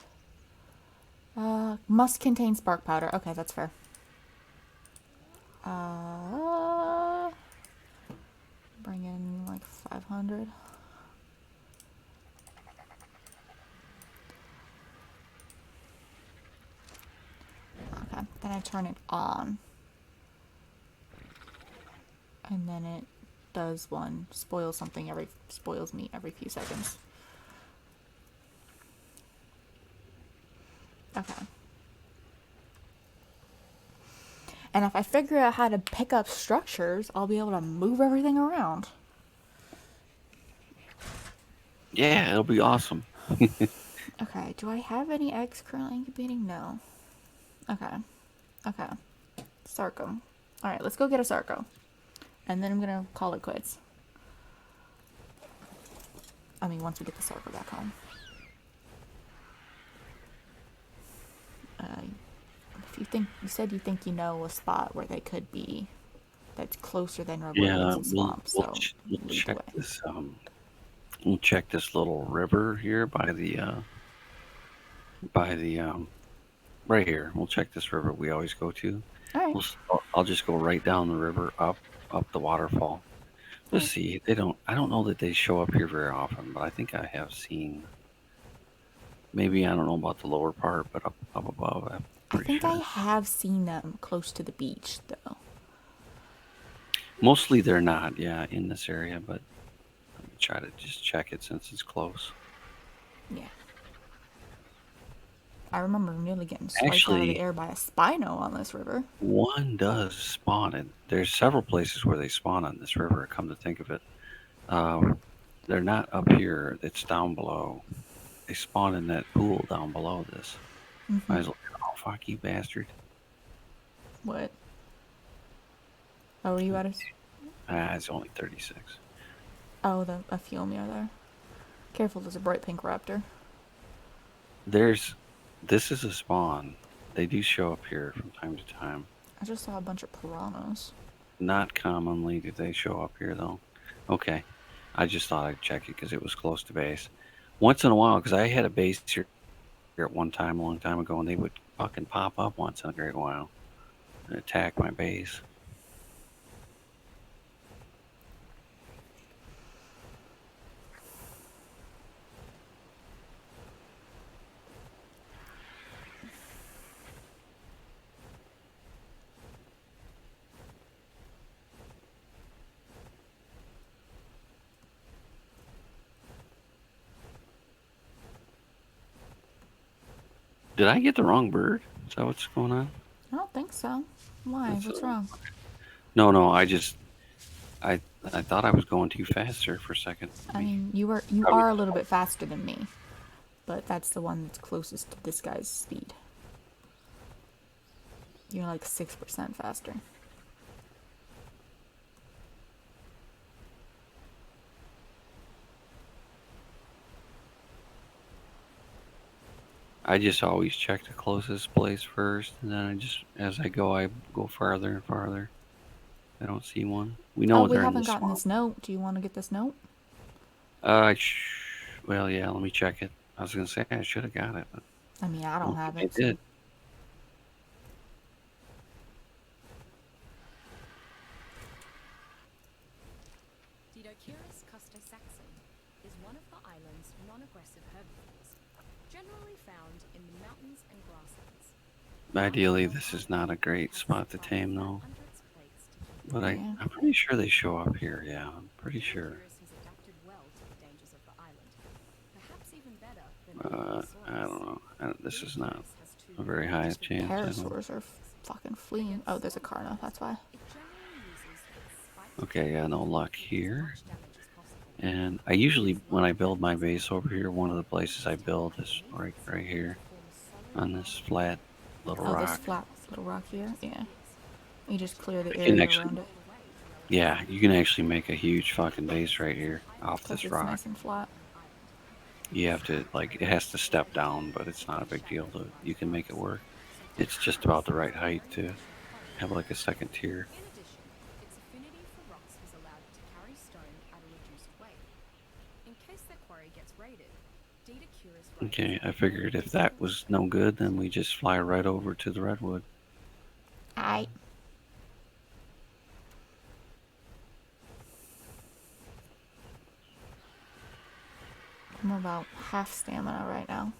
S1: Must contain spark powder. Okay, that's fair. Uh, bring in like 500. Okay, then I turn it on. And then it does one. Spoils me every few seconds. Okay. And if I figure out how to pick up structures, I'll be able to move everything around.
S2: Yeah, it'll be awesome.
S1: Okay, do I have any eggs currently incubating? No. Okay. Okay. Sarco. Alright, let's go get a Sarco. And then I'm gonna call it quits. I mean, once we get the Sarco back home. If you said you think you know a spot where they could be that's closer than
S2: Yeah,
S1: Robolids and swamps, so
S2: we'll
S1: lead the
S2: check
S1: way.
S2: this. We'll check this little river here by the right here. We'll check this river we always go to.
S1: Alright.
S2: I'll just go right down the river up the waterfall. Let's
S1: Alright.
S2: see. They don't. I don't know that they show up here very often, but I think I have seen. Maybe I don't know about the lower part, but up above, I'm
S1: I
S2: pretty
S1: think
S2: sure.
S1: I have seen them close to the beach, though.
S2: Mostly they're not, yeah, in this area, but let me try to just check it since it's close.
S1: Yeah. I remember nearly getting swiped out of the
S2: Actually,
S1: air by a Spino on this river.
S2: one does spawn it. There's several places where they spawn on this river. Come to think of it, um, they're not up here. It's down below. They spawn in that pool down below this. Might as well. Oh fuck you, bastard!
S1: What? Oh, were you at a...
S2: Ah, it's only 36.
S1: Oh, a phiomia there. Careful, there's a bright pink raptor.
S2: This is a spawn. They do show up here from time to time.
S1: I just saw a bunch of piranhas.
S2: Not commonly do they show up here, though. Okay. I just thought I'd check it because it was close to base. Once in a while, because I had a base here at one time, a long time ago, and they would fucking pop up once in a great while and attack my base. Did I get the wrong bird? Is that what's going on?
S1: I don't think so. Why?
S2: That's
S1: What's wrong?
S2: No. I thought I was going too fast there for a second.
S1: I mean, you are a little bit faster than me, but that's the one that's closest to this guy's speed. You're like 6% faster.
S2: I just always check the closest place first, and then as I go farther and farther. I don't see one. We know
S1: Oh, we
S2: they're in
S1: haven't
S2: the
S1: gotten
S2: swamp.
S1: this note. Do you want to get this note?
S2: Well, yeah. Let me check it. I was gonna say I should have got it, but
S1: I mean, I
S2: I
S1: don't
S2: don't
S1: have
S2: think
S1: it.
S2: I did.
S3: is one of the island's non-aggressive herbivores, generally found in the mountains and grasslands.
S2: Ideally, this is not a great spot to tame, though. But
S1: Yeah.
S2: I'm pretty sure they show up here. Yeah, I'm pretty sure.
S3: He's adapted well to the dangers of the island, perhaps even better than
S2: I don't know. This is not a very high chance.
S1: Pterosaurs are fucking fleeing. Oh, there's a Carno, that's why.
S2: Okay, yeah, no luck here. And I usually, when I build my base over here, one of the places I build is right here on this flat little rock.
S1: This flat little rock here? Yeah. You just clear the
S2: You can
S1: area
S2: actually,
S1: around it.
S2: yeah, you can actually make a huge fucking base right here off
S1: Plus
S2: this
S1: it's
S2: rock.
S1: nice and flat.
S2: You have to, like, it has to step down, but it's not a big deal. You can make it work. It's just about the right height to have like a second tier.
S3: In addition, its affinity for rocks was allowed to carry stone at a reduced weight. In case their quarry gets raided,
S2: Okay, I figured if that was no good, then we just fly right over to the redwood.
S1: Aight. I'm about half stamina right now.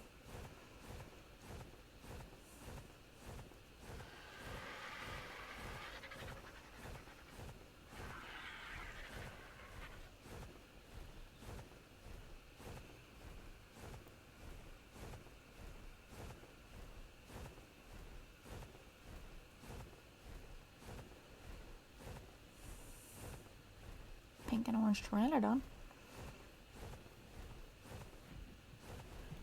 S1: Pink and orange pteranodon.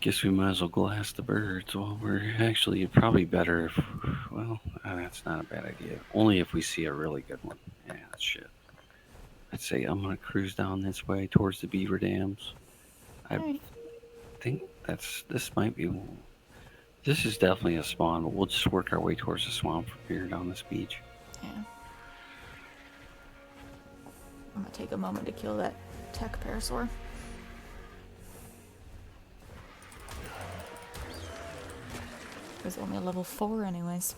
S2: Guess we might as well glass the birds. Well, we're actually probably better if, well, that's not a bad idea. Only if we see a really good one. Yeah, shit. I'd say I'm gonna cruise down this way towards the beaver dams. I think this might be. This is definitely a spawn, but we'll just work our way towards the swamp from here down this beach.
S1: Yeah. I'm gonna take a moment to kill that tech parasaur. It was only a level 4 anyways.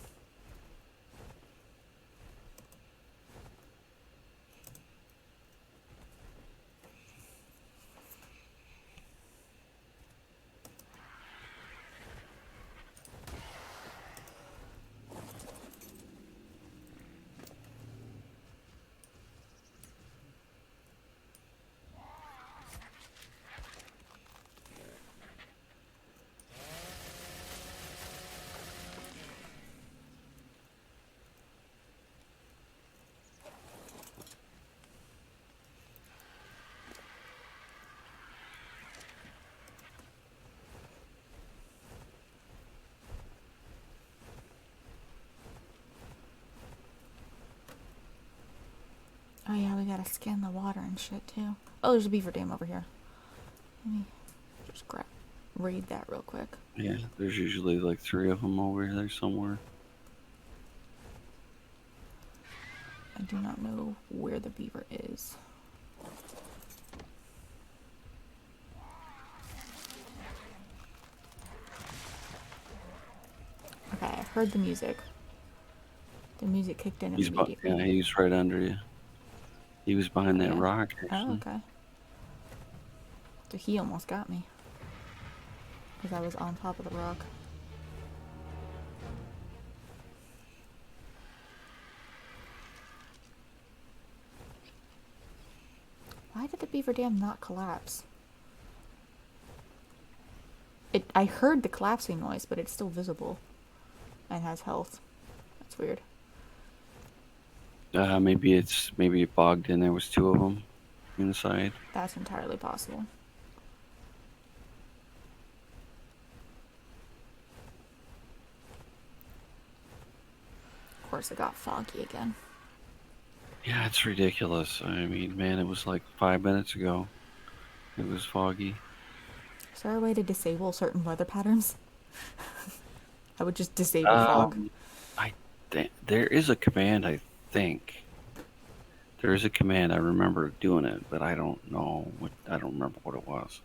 S1: Oh yeah, we gotta scan the water and shit too. Oh, there's a beaver dam over here. Let me just read that real quick.
S2: Yeah, there's usually like 3 of them over there somewhere.
S1: I do not know where the beaver is. Okay, I heard the music. The music kicked in immediately.
S2: Yeah, he's right under you. He was behind that rock, actually.
S1: Oh, okay. So he almost got me. Because I was on top of the rock. Why did the beaver dam not collapse? I heard the collapsing noise, but it's still visible. And has health. That's weird.
S2: Maybe it bogged in. There was 2 of them inside.
S1: That's entirely possible. Of course, it got foggy again.
S2: Yeah, it's ridiculous. I mean, man, it was like 5 minutes ago. It was foggy.
S1: Is there a way to disable certain weather patterns? I would just disable fog.
S2: There is a command, I think. There is a command. I remember doing it, but I don't know what. I don't remember what it was.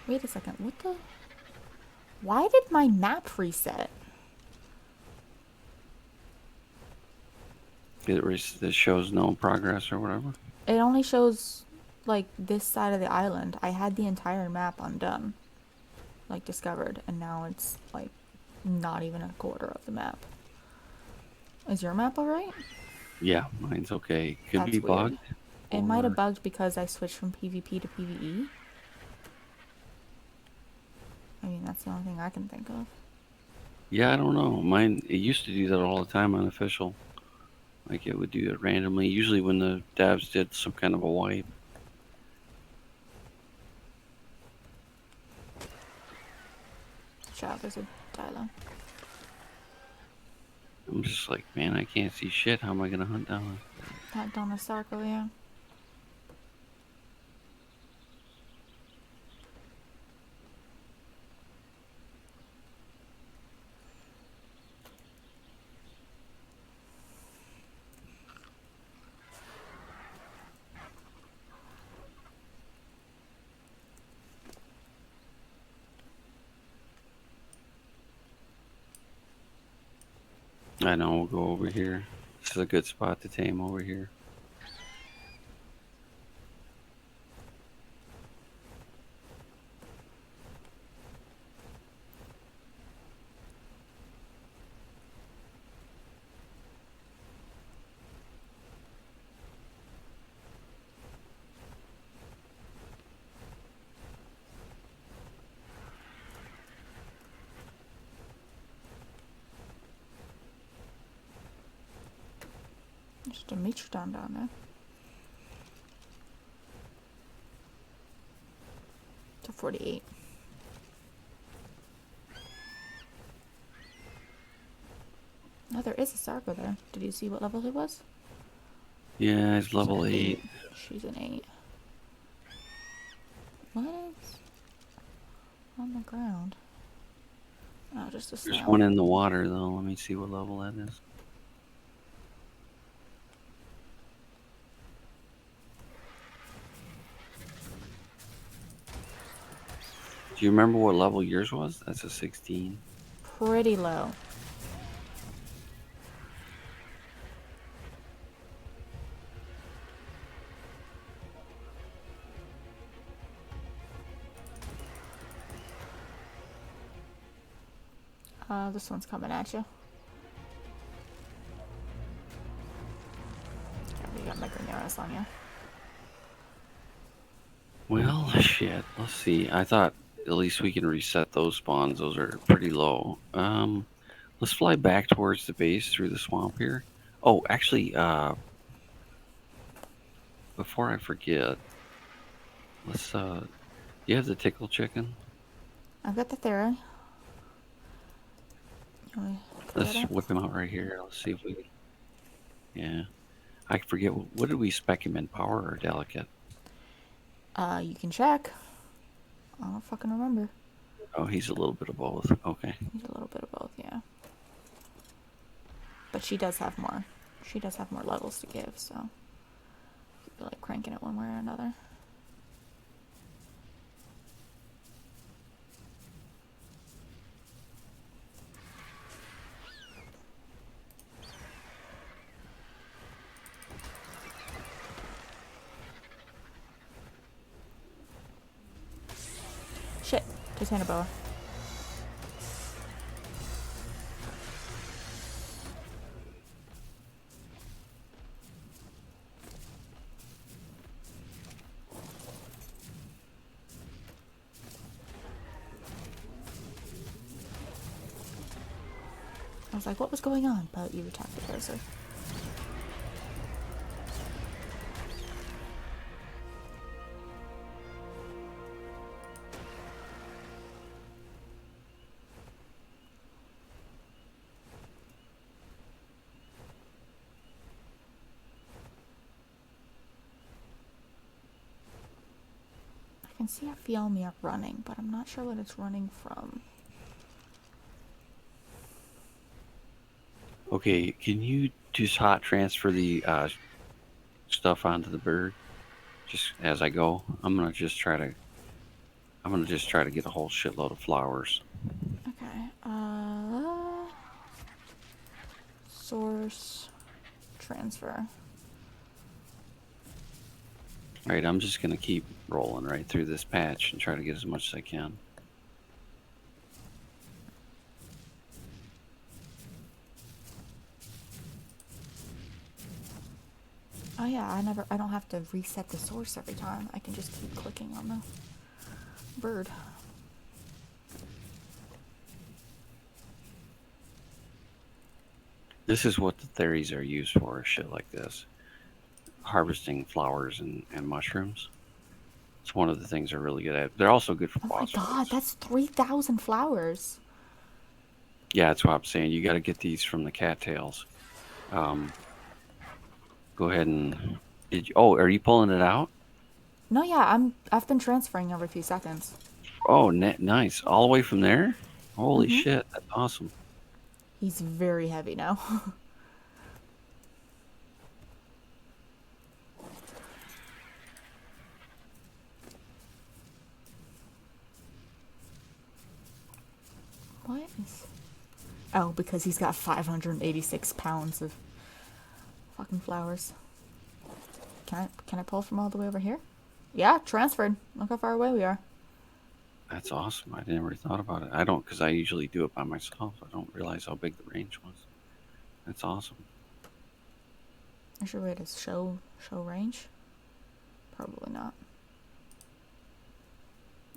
S1: Wait a second. What the? Why did my map reset?
S2: This shows no progress or whatever.
S1: It only shows like this side of the island. I had the entire map undone, like discovered, and now it's like not even a quarter of the map. Is your map alright?
S2: Yeah, mine's okay. Could
S1: That's
S2: be
S1: weird.
S2: bugged.
S1: It might have
S2: or-
S1: bugged because I switched from PvP to PvE. I mean, that's the only thing I can think of.
S2: Yeah, I don't know. Mine, it used to do that all the time on official. Like it would do it randomly. Usually when the devs did some kind of a wipe.
S1: Shout, there's a dialogue.
S2: I'm just like, man, I can't see shit. How am I gonna hunt down
S1: That Donna Sarko, yeah.
S2: I know, we'll go over here. This is a good spot to tame over here.
S1: There's a Dimitrodon down there. It's a 48. Oh, there is a Sarko there. Did you see what level he was?
S2: Yeah, it's level
S1: She's an
S2: 8.
S1: She's an 8. What is on the ground? Oh, just a
S2: There's
S1: snail.
S2: one in the water though. Let me see what level that is. Do you remember what level yours was? That's a 16.
S1: Pretty low. This one's coming at you. Yeah, we got Microneros on you.
S2: Well, shit. Let's see. I thought at least we can reset those spawns. Those are pretty low. Let's fly back towards the base through the swamp here. Oh, actually, before I forget, let's you have the tickle chicken?
S1: I've got the theory.
S2: Let's whip him out right here. Let's see if we. Yeah, I forget. What did we spec him in? Power or delicate?
S1: You can check. I don't fucking remember.
S2: Oh, he's a little bit of both. Okay.
S1: He's a little bit of both, yeah. But she does have more. She does have more levels to give, so you could be like cranking it one way or another. Shit, just hit a boa. I was like, what was going on? But you attacked the cursor. I can see a phiomia running, but I'm not sure what it's running from.
S2: Okay, can you just hot transfer the stuff onto the bird just as I go? I'm gonna just try to. I'm gonna just try to get a whole shitload of flowers.
S1: Okay. Source. Transfer.
S2: Right, I'm just gonna keep rolling right through this patch and try to get as much as I can.
S1: Oh yeah, I don't have to reset the source every time. I can just keep clicking on the bird.
S2: This is what the theories are used for, shit like this. Harvesting flowers and mushrooms. It's one of the things they're really good at. They're also good for
S1: Oh my
S2: boss
S1: god,
S2: fights.
S1: that's 3,000 flowers.
S2: Yeah, that's what I'm saying. You got to get these from the cattails. Go ahead and are you pulling it out?
S1: No, yeah, I've been transferring every few seconds.
S2: Oh, nice. All the way from there? Holy
S1: Mm-hmm.
S2: shit, that's awesome.
S1: He's very heavy now. What is... Oh, because he's got 586 pounds of fucking flowers. Can I pull from all the way over here? Yeah, transferred. Look how far away we are.
S2: That's awesome. I never thought about it. I don't, because I usually do it by myself. I don't realize how big the range was. That's awesome.
S1: Is there a way to show range? Probably not.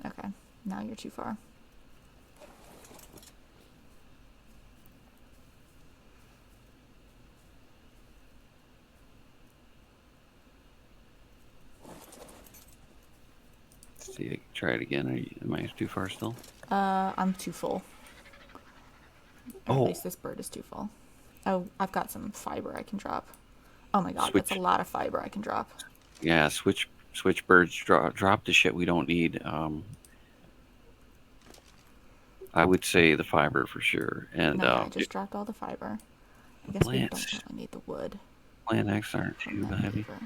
S1: Okay, now you're too far.
S2: See, try it again. Am I too far still?
S1: I'm too full. Or at
S2: Oh.
S1: least this bird is too full. Oh, I've got some fiber I can drop. Oh my god,
S2: Switch.
S1: that's a lot of fiber I can drop.
S2: Yeah, switch birds. Drop the shit we don't need. I would say the fiber for sure. And
S1: No, yeah, I just dropped all the fiber. I guess we don't
S2: plants.
S1: really need the wood.
S2: Plant X aren't
S1: From
S2: too
S1: that
S2: heavy.
S1: paper.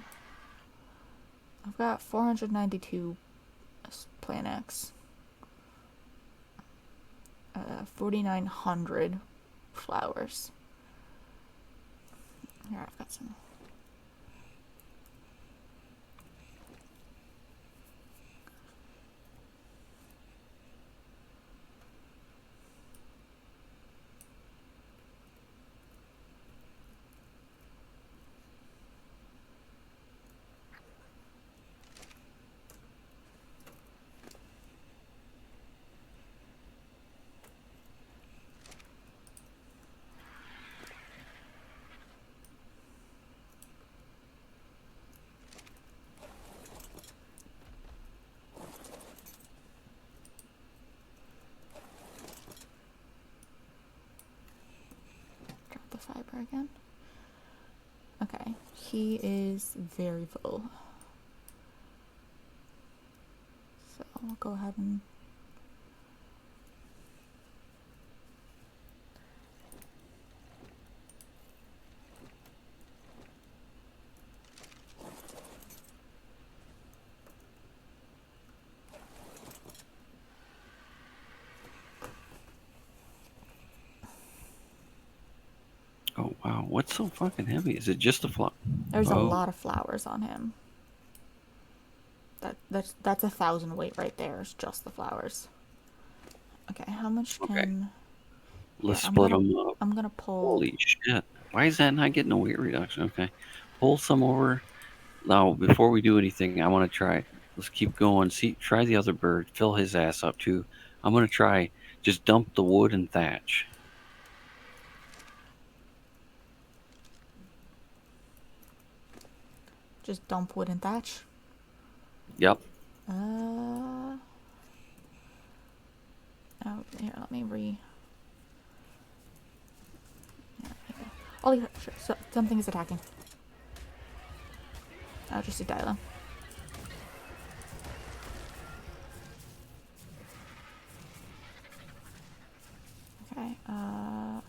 S1: I've got 492 Plan X. 4,900 flowers. Here, I've got some. Drop the fiber again. Okay, he is very full. So I'll go ahead and
S2: Oh wow, what's so fucking heavy? Is it just the flower?
S1: there's a lot of flowers on him. That's 1,000 weight right there. It's just the flowers. Okay, how much can?
S2: Okay. Let's
S1: Here,
S2: split them up.
S1: I'm gonna pull.
S2: Holy shit! Why is that not getting a weight reduction? Okay, pull some over. Now, before we do anything, I want to try. Let's keep going. See, try the other bird. Fill his ass up too. I'm gonna try. Just dump the wood and thatch.
S1: Just dump wood and thatch.
S2: Yep.
S1: Oh, here, let me Oh, sure, something is attacking. Oh, just a dialogue. Okay, I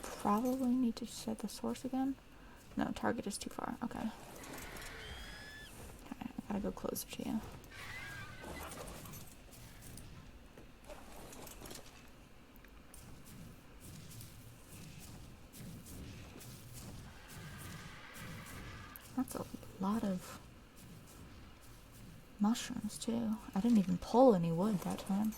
S1: probably need to set the source again. No, target is too far. Okay. Okay, I gotta go closer to you. That's a lot of mushrooms, too. I didn't even pull any wood that time.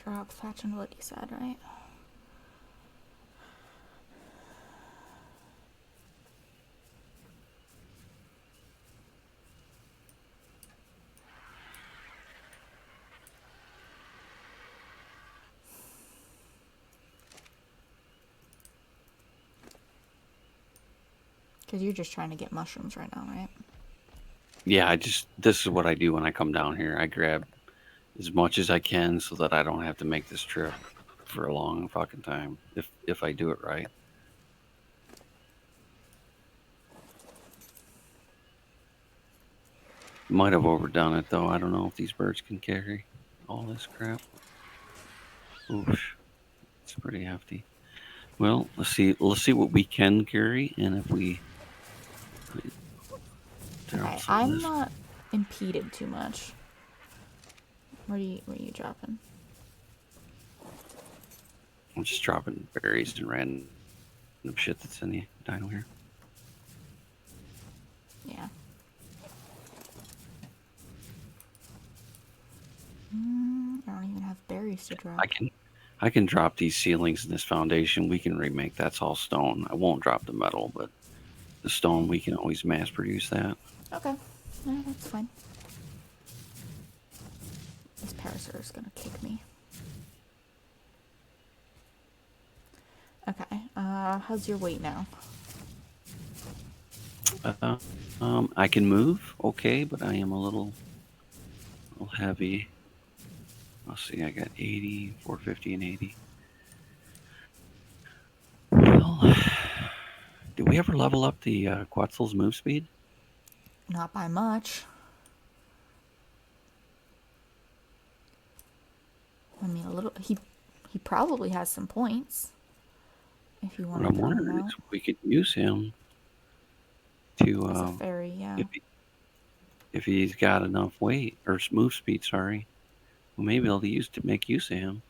S1: Drop thatch and wood, you said, right? Because you're just trying to get mushrooms right now, right?
S2: Yeah, this is what I do when I come down here. I grab as much as I can so that I don't have to make this trip for a long fucking time if I do it right. Might have overdone it though. I don't know if these birds can carry all this crap. Oof, it's pretty hefty. Well, let's see what we can carry, and if we.
S1: Okay, I'm not impeded too much. Where are you dropping?
S2: I'm just dropping berries and random shit that's in the dino here.
S1: Yeah. I don't even have berries to drop.
S2: I can drop these ceilings in this foundation. We can remake. That's all stone. I won't drop the metal, but the stone we can always mass produce that.
S1: Okay, yeah, that's fine. This parasaur is gonna kick me. Okay, how's your weight now?
S2: I can move, okay, but I am a little heavy. Let's see, I got 80, 450, and 80. Well, did we ever level up the Quetzal's move speed?
S1: Not by much. I mean, a little. He probably has some points. If you want
S2: What
S1: to
S2: I'm
S1: throw him
S2: wondering
S1: out.
S2: is if we could use him to
S1: As a fairy, yeah.
S2: if he's got enough weight or move speed, sorry, we may be able to make use of him.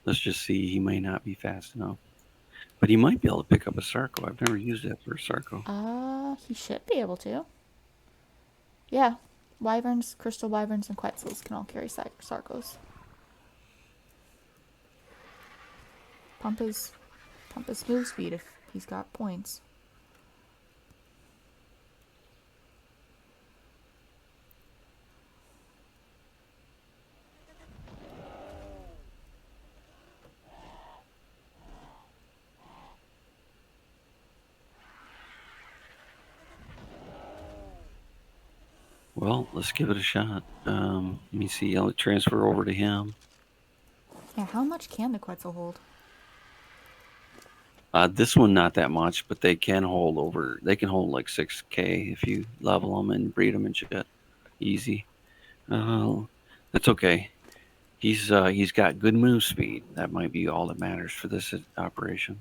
S2: Let's just see. He may not be fast enough, but he might be able to pick up a Sarco. I've never used that for a Sarco.
S1: He should be able to. Yeah, wyverns, crystal wyverns, and quetzals can all carry sarcos. Pump his move speed if he's got points.
S2: Well, let's give it a shot. Let me see. I'll transfer over to him.
S1: Yeah, how much can the quetzal hold?
S2: This one not that much, but they can hold over. They can hold like 6K if you level them and breed them and shit. Easy. That's okay. He's got good move speed. That might be all that matters for this operation.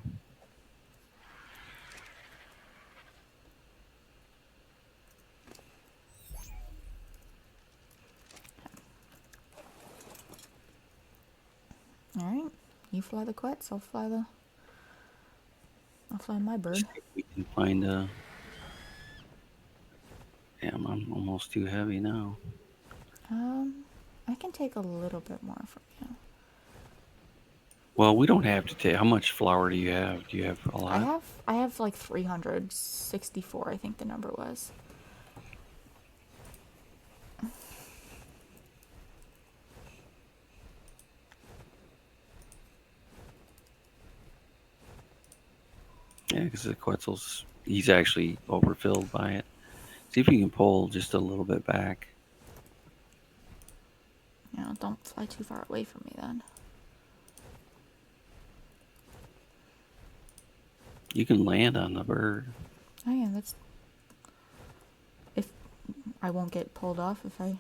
S1: All right, you fly the quetz. I'll fly my bird.
S2: See if we can find a. Damn, I'm almost too heavy now.
S1: I can take a little bit more from you.
S2: Well, we don't have to take. How much flour do you have? Do you have a lot?
S1: I have like 364. I think the number was.
S2: Yeah, because the Quetzal's, he's actually overfilled by it. See if you can pull just a little bit back.
S1: Yeah, I'll don't fly too far away from me then.
S2: You can land on the bird.
S1: Oh yeah, that's... If I won't get pulled off if I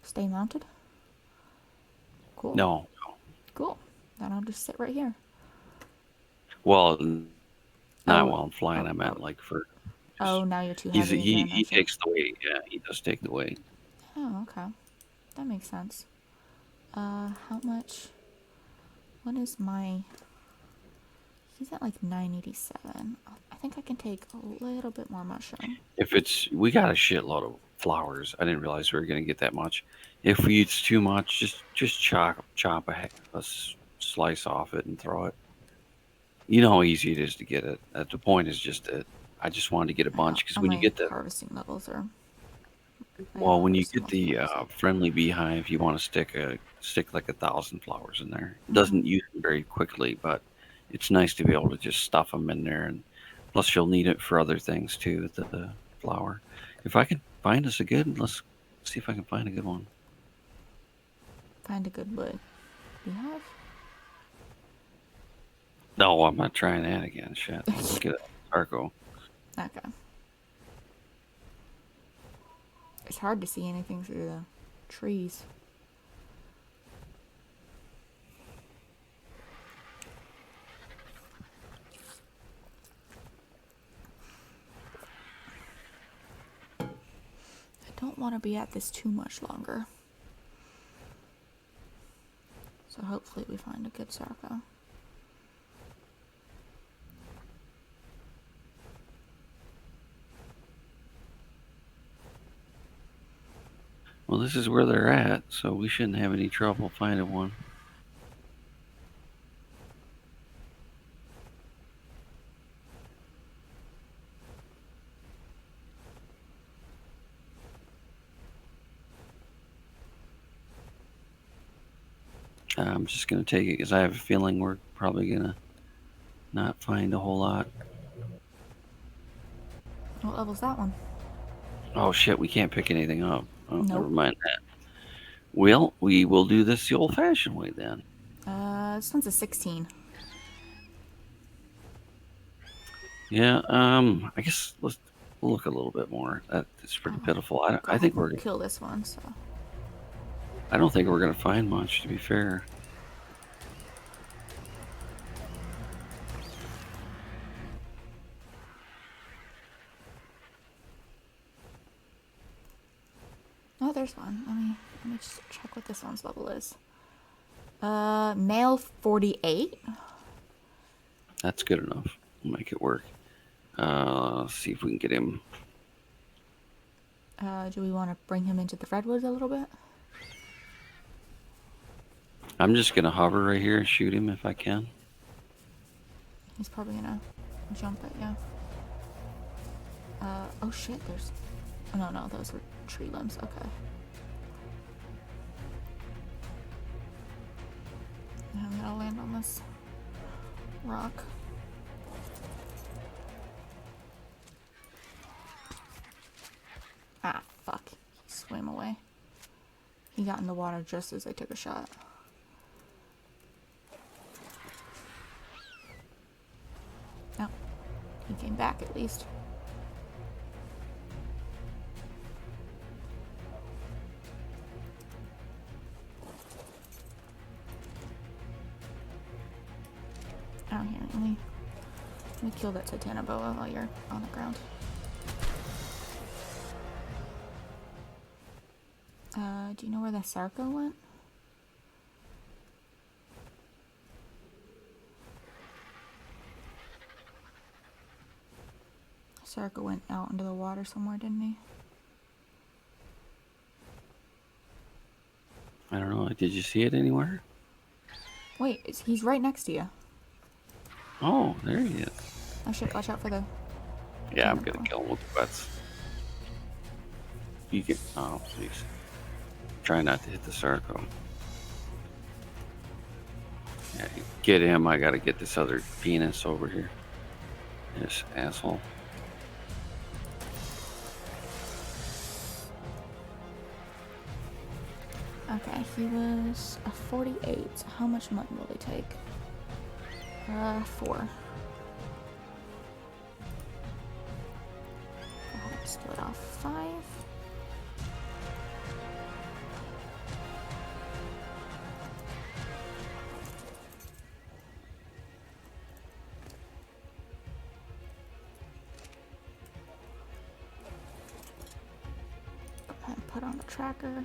S1: stay mounted? Cool.
S2: No.
S1: Cool. Then I'll just sit right here.
S2: Well, not
S1: Oh,
S2: while I'm flying.
S1: oh,
S2: I meant
S1: oh.
S2: like for.
S1: Oh, now you're too
S2: He's
S1: heavy again.
S2: he takes the weight. Yeah, he does take the weight.
S1: Oh, okay. That makes sense. How much? What is my... He's at like 987. I think I can take a little bit more mushroom.
S2: If it's, we got a shitload of flowers. I didn't realize we were gonna get that much. If we eat too much, just chop a slice off it and throw it. You know how easy it is to get it. The point is just that I just wanted to get a bunch because
S1: Oh,
S2: when you
S1: my
S2: get the
S1: harvesting levels are...
S2: well, when you
S1: harvesting
S2: get the
S1: levels.
S2: friendly beehive, you want to stick like 1,000 flowers in there. It doesn't use them very quickly, but it's nice to be able to just stuff them in there, and plus you'll need it for other things too. The flower. If I can find us a good, let's see if I can find a good one.
S1: Find a good wood. Beehive?
S2: No, I'm not trying that again. Shit, let's get a Arco.
S1: Okay. It's hard to see anything through the trees. I don't want to be at this too much longer. So hopefully we find a good Sarco.
S2: Well, this is where they're at, so we shouldn't have any trouble finding one. I'm just going to take it because I have a feeling we're probably going to not find a whole lot.
S1: What level's that one?
S2: Oh shit, we can't pick anything up. Oh,
S1: Nope.
S2: Never mind that. Well, we will do this the old-fashioned way then.
S1: This one's a 16.
S2: Yeah, I guess we'll look a little bit more. That's pretty pitiful. I think we're.
S1: Kill this one. So
S2: I don't think we're gonna find much, to be fair.
S1: oh, there's one. Let me just check what this one's level is. Male 48.
S2: That's good enough. We'll make it work. Let's see if we can get him.
S1: Do we want to bring him into the redwoods a little bit?
S2: I'm just gonna hover right here and shoot him if I can.
S1: He's probably gonna jump it, yeah. Oh shit, there's... Oh, no, those were tree limbs, okay. Now I'm gonna land on this rock. Ah, fuck. He swam away. He got in the water just as I took a shot. Oh, he came back at least. Out here, let me kill that titanoboa while you're on the ground. Do you know where the Sarco went? Sarco went out into the water somewhere, didn't he?
S2: I don't know. Did you see it anywhere?
S1: Wait, he's right next to you.
S2: Oh, there he is.
S1: Oh shit, watch out for the...
S2: Yeah, I'm gonna kill him with the butts. You can. Oh, please. Try not to hit the Sarco. Yeah, get him. I gotta get this other penis over here. This asshole.
S1: Okay, he was a 48. How much mutton will he take? 4. Go ahead and split off 5. Go ahead and put on the tracker.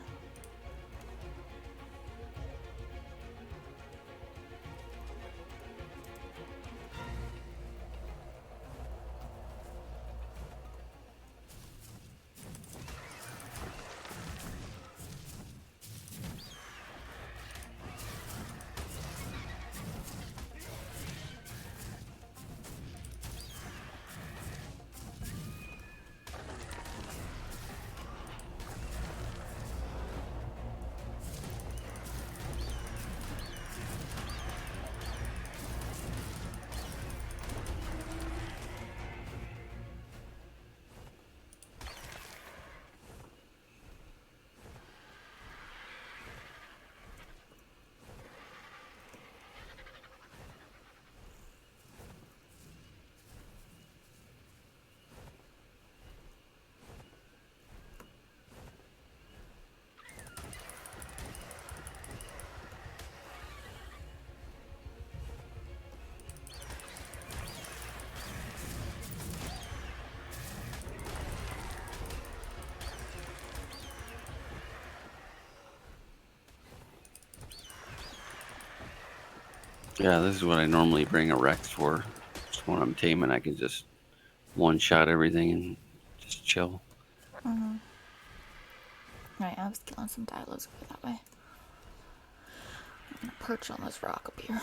S2: Yeah, this is what I normally bring a Rex for. Just when I'm taming, I can just one-shot everything and just chill.
S1: Right, I was killing some Dilos over that way. I'm gonna perch on this rock up here.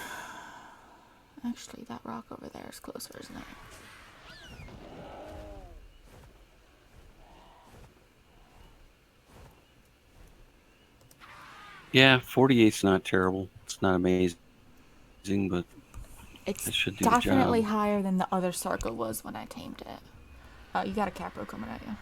S1: Actually, that rock over there is closer, isn't it?
S2: Yeah, 48's not terrible. It's not amazing, but
S1: It's
S2: it should do the
S1: definitely
S2: job.
S1: higher than the other Sarco was when I tamed it. You got a Capro coming at you.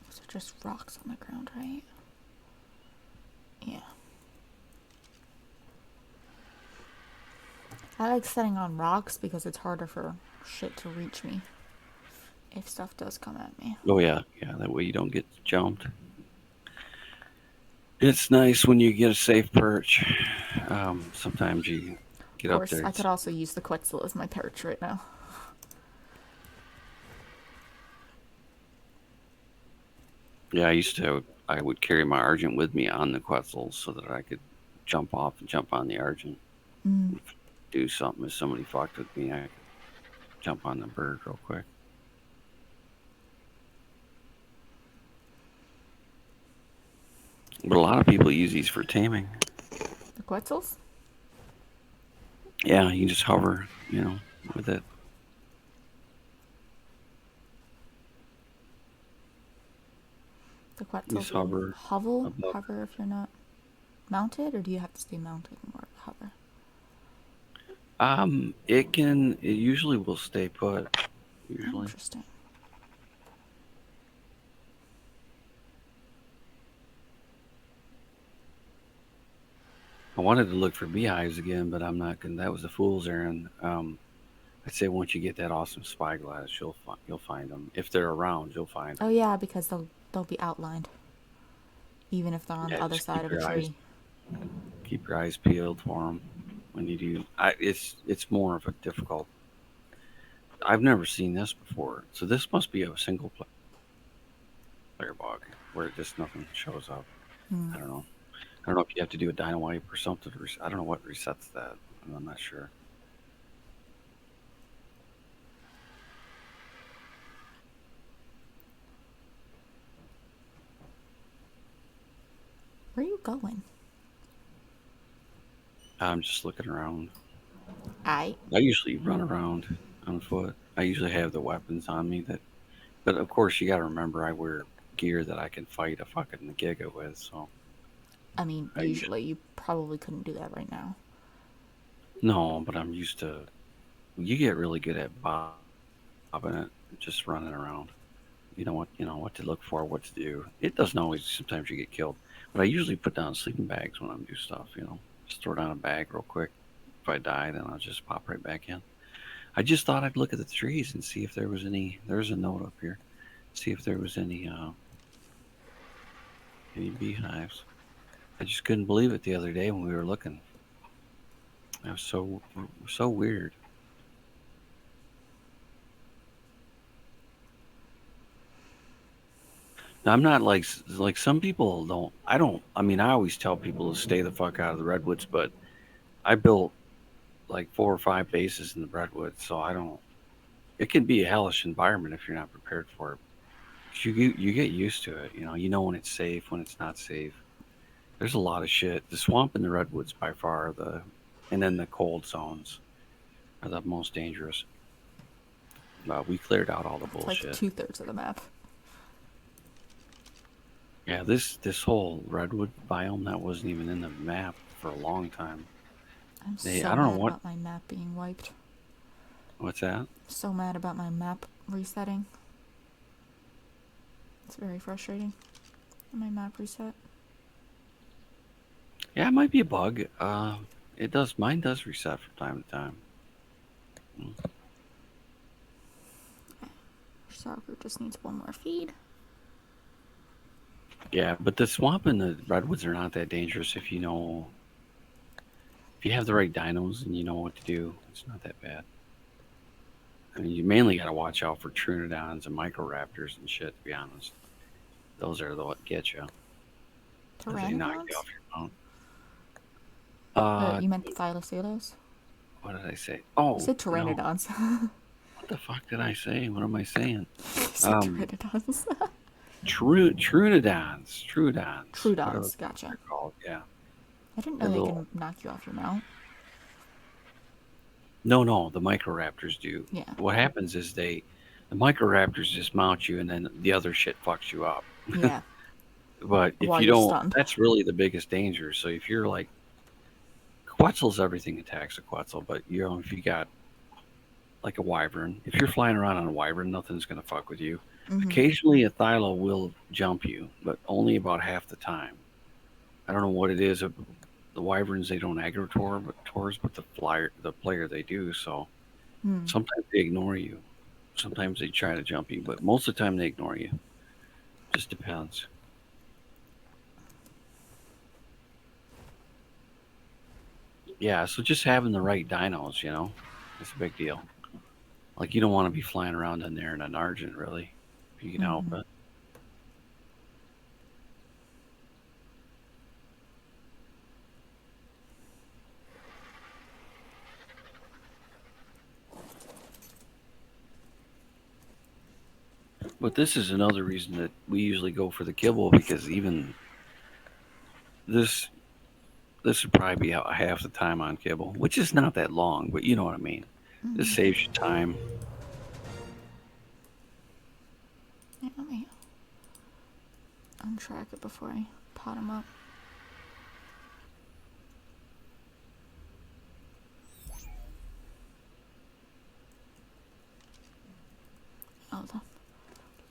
S1: Those are just rocks on the ground, right? Yeah. I like setting on rocks because it's harder for shit to reach me if stuff does come at me.
S2: Oh yeah, that way you don't get jumped. It's nice when you get a safe perch. Sometimes you get
S1: Of
S2: up
S1: course,
S2: there.
S1: I could also use the Quetzal as my perch right now.
S2: Yeah, I would carry my Argent with me on the Quetzals so that I could jump off and jump on the Argent. Do something if somebody fucked with me, I could jump on the bird real quick. But a lot of people use these for taming.
S1: The Quetzals?
S2: Yeah, you can just hover, with it.
S1: The
S2: You just
S1: Quetzals will
S2: hover above.
S1: hover if you're not mounted, or do you have to stay mounted in order to hover?
S2: It usually will stay put. Usually.
S1: Interesting.
S2: I wanted to look for beehives again, but I'm not gonna. That was a fool's errand. I'd say once you get that awesome spyglass, you'll find them. If they're around, you'll find them.
S1: Oh yeah, because they'll be outlined, even if they're on the
S2: Yeah,
S1: other
S2: just
S1: side of a tree.
S2: keep your eyes peeled for them when you do. It's more of a difficult. I've never seen this before, so this must be a single player bug where just nothing shows up. I don't know. I don't know if you have to do a dino wipe or something. I don't know what resets that. I'm not sure.
S1: going?
S2: I'm just looking around.
S1: I
S2: I usually run around on foot. I usually have the weapons on me but of course you got to remember I wear gear that I can fight a fucking giga with. So
S1: mean,
S2: I usually
S1: usually you probably couldn't do that right now.
S2: no, but I'm used to. You get really good at bobbing it, just running around. You know what to look for, what to do. It doesn't always. Sometimes you get killed, but I usually put down sleeping bags when I'm doing stuff. Just throw down a bag real quick. If I die, then I'll just pop right back in. I just thought I'd look at the trees and see if there was any. There's a note up here. See if there was any beehives. I just couldn't believe it the other day when we were looking. That was so weird. Now, I'm not like some people don't. I don't. I mean, I always tell people to stay the fuck out of the redwoods, but I built like 4 or 5 bases in the redwoods, so I don't. It can be a hellish environment if you're not prepared for it. 'Cause you get used to it. You know when it's safe, when it's not safe. There's a lot of shit. The swamp and the redwoods by far are and then the cold zones are the most dangerous. We cleared out all the
S1: It's like
S2: bullshit.
S1: 2/3 of the map.
S2: Yeah, this whole redwood biome that wasn't even in the map for a long time.
S1: I'm
S2: I
S1: so
S2: don't know
S1: mad
S2: what.
S1: about my map being wiped.
S2: What's that?
S1: So mad about my map resetting. It's very frustrating. My map reset.
S2: Yeah, it might be a bug. It does. Mine does reset from time to time.
S1: Soccer just needs one more feed.
S2: Yeah, but the swamp and the redwoods are not that dangerous if you have the right dinos and you know what to do. It's not that bad. I mean, you mainly got to watch out for pteranodons and microraptors and shit. To be honest, those are the what get you. 'Cause they knock you
S1: Pteranodons?
S2: off your mount.
S1: You meant the Thylocetos?
S2: What did I say?
S1: You
S2: Oh
S1: said
S2: no!
S1: pteranodons.
S2: What the fuck did I say? What am I saying?
S1: You said
S2: Um,
S1: pteranodons.
S2: Trunodons, whatever
S1: Trudons,
S2: the fuck
S1: gotcha.
S2: they're called. Yeah,
S1: I didn't
S2: they're
S1: know they
S2: little.
S1: can knock you off your mount.
S2: No, the microraptors do.
S1: Yeah.
S2: What happens is the microraptors just mount you, and then the other shit fucks you up.
S1: Yeah.
S2: But if
S1: While
S2: you
S1: you're
S2: don't,
S1: stunned.
S2: that's really the biggest danger. So if you're like Quetzals, everything attacks a Quetzal. But if you got like a wyvern, if you're flying around on a wyvern, nothing's gonna fuck with you.
S1: Mm-hmm.
S2: Occasionally, a thylo will jump you, but only about half the time. I don't know what it is. The wyverns they don't aggro tours, but the player they do. So
S1: Hmm.
S2: sometimes they ignore you. Sometimes they try to jump you, but most of the time they ignore you. Just depends. Yeah, so just having the right dinos, it's a big deal. Like you don't want to be flying around in there in an Argent, really, if you can help
S1: Mm-hmm.
S2: it. But this is another reason that we usually go for the kibble because even this this would probably be half the time on kibble, which is not that long, but you know what I mean. This
S1: Mm-hmm.
S2: saves you time.
S1: Yeah, let me untrack it before I pot them up. Oh, the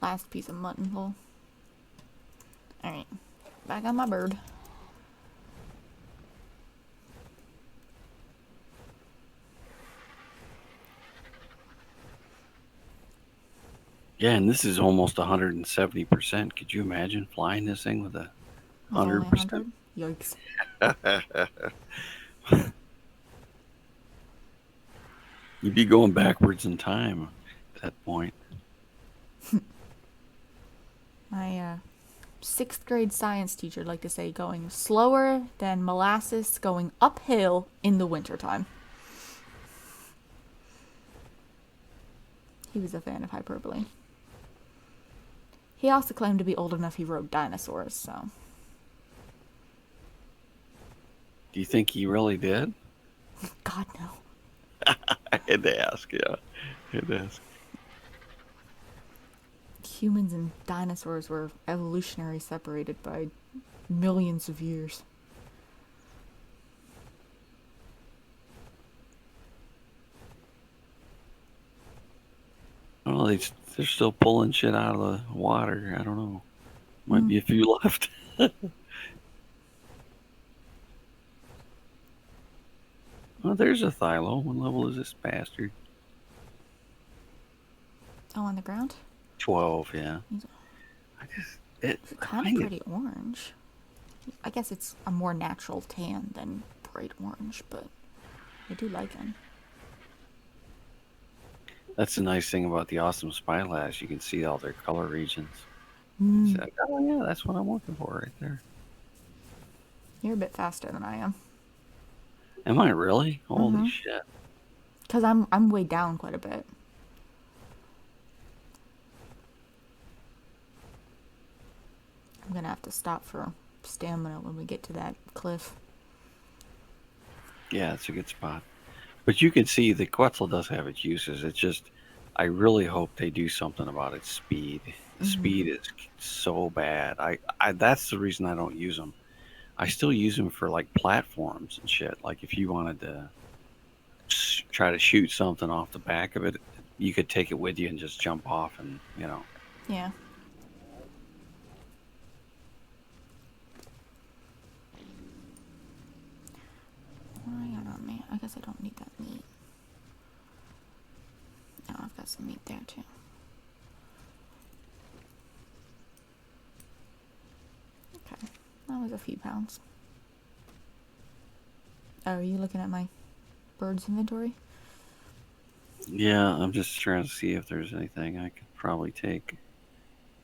S1: last piece of mutton bowl. Alright. Back on my bird.
S2: Yeah, and this is almost 170%. Could you imagine flying this thing with a
S1: With only
S2: 100%?
S1: 100? Yikes.
S2: You'd be going backwards in time at that point.
S1: My 6th grade science teacher liked to say going slower than molasses going uphill in the wintertime. He was a fan of hyperbole. He also claimed to be old enough he rode dinosaurs, so.
S2: Do you think he really did?
S1: God, no.
S2: I had to ask. Yeah, I had to ask.
S1: Humans and dinosaurs were evolutionary separated by millions of years.
S2: Oh, they're still pulling shit out of the water. I don't know. Might be a few left. Oh, there's a thylo. What level is this bastard?
S1: Oh, on the ground?
S2: 12. Yeah.
S1: He's
S2: I
S1: kind of
S2: find it.
S1: pretty orange. I guess it's a more natural tan than bright orange, but I do like him.
S2: That's the nice thing about the awesome spyglass. You can see all their color regions.
S1: Mm.
S2: So, oh yeah, that's what I'm looking for right there.
S1: You're a bit faster than I am.
S2: Am I really? Holy shit!
S1: Because I'm way down quite a bit. I'm gonna have to stop for stamina when we get to that cliff.
S2: Yeah, it's a good spot. But you can see the Quetzal does have its uses. It's just, I really hope they do something about its speed. The speed is so bad. I that's the reason I don't use them. I still use them for like platforms and shit. Like if you wanted to try to shoot something off the back of it, you could take it with you and just jump off and, you know.
S1: Yeah. What do I got on me? I guess I don't need that meat. No, I've got some meat there too. Okay, that was a few pounds. Oh, are you looking at my birds inventory?
S2: Yeah, I'm just trying to see if there's anything I could probably take.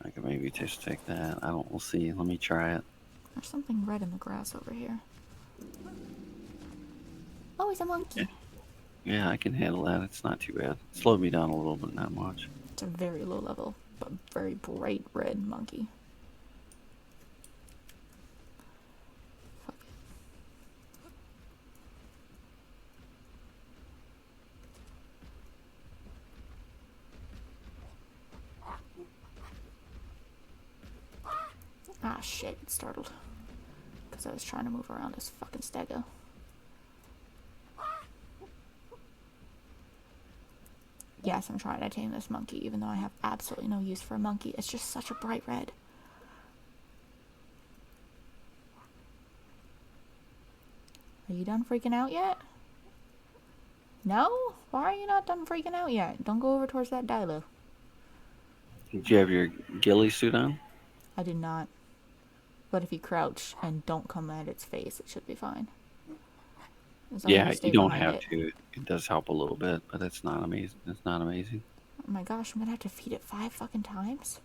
S2: I could maybe just take that. I don't. We'll see. Let me try it.
S1: There's something red in the grass over here. Oh, he's a monkey.
S2: Yeah, I can handle that. It's not too bad. It slowed me down a little, but not much.
S1: It's a very low level, but very bright red monkey. Fuck it. Ah, shit, it startled. Because I was trying to move around this fucking stego. Yes, I'm trying to tame this monkey, even though I have absolutely no use for a monkey. It's just such a bright red. Are you done freaking out yet? No? Why are you not done freaking out yet? Don't go over towards that dilo.
S2: Did you have your ghillie suit on?
S1: I did not. But if you crouch and don't come at its face, it should be fine. As long as
S2: Yeah,
S1: stay
S2: you don't
S1: behind
S2: have
S1: it.
S2: to. It does help a little bit, but it's not amazing. It's not amazing.
S1: Oh my gosh, I'm gonna have to feed it 5 fucking times?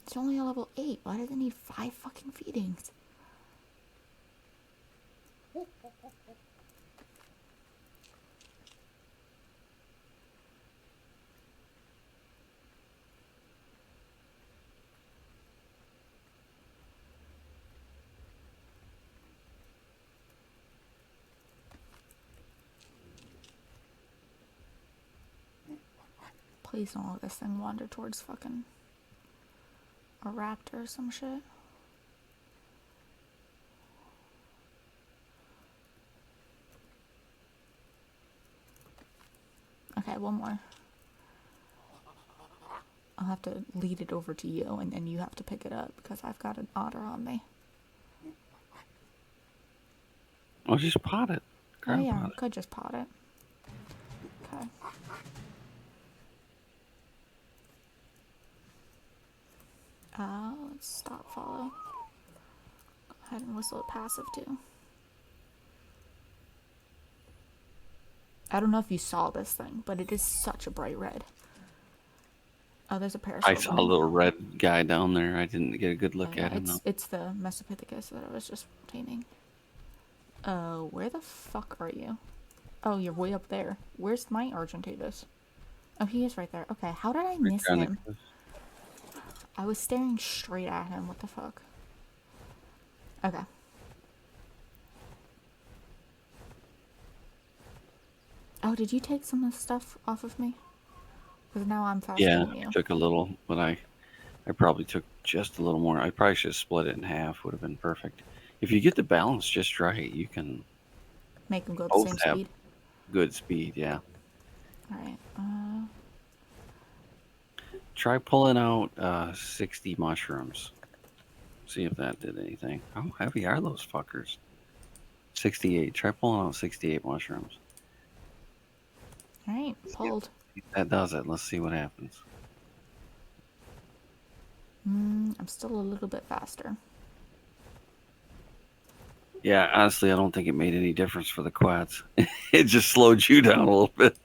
S1: It's only a level 8. Why does it need 5 fucking feedings? Please don't let this thing wander towards fucking a raptor or some shit. Okay, one more. I'll have to lead it over to you, and then you have to pick it up, because I've got an otter on me.
S2: Oh, just pot it.
S1: Oh
S2: Crab
S1: yeah,
S2: pot
S1: I
S2: it.
S1: could just pot it. Okay. Let's stop follow. Go ahead and whistle at passive too. I don't know if you saw this thing, but it is such a bright red. Oh, there's a
S2: I
S1: parasaur
S2: saw a
S1: bunny.
S2: little red guy down there. I didn't get a good look at him though.
S1: It's the Mesopithecus that I was just taming. Where the fuck are you? Oh, you're way up there. Where's my Argentavis? Oh, he is right there. Okay, how did I miss
S2: Kinda
S1: him? I was staring straight at him. What the fuck? Okay. Oh, did you take some of the stuff off of me? Because now I'm faster
S2: Yeah,
S1: than you.
S2: took a little, but I probably took just a little more. I probably should have split it in half. Would have been perfect. If you get the balance just right, you can
S1: Make them go at the
S2: both
S1: same
S2: have
S1: speed.
S2: good speed. Yeah.
S1: Alright.
S2: Try pulling out 60 mushrooms. See if that did anything. How heavy are those fuckers? 68. Try pulling out 68 mushrooms.
S1: Alright, pulled.
S2: See if that does it. Let's see what happens.
S1: I'm still a little bit faster.
S2: Yeah, honestly, I don't think it made any difference for the quats. It just slowed you down a little bit.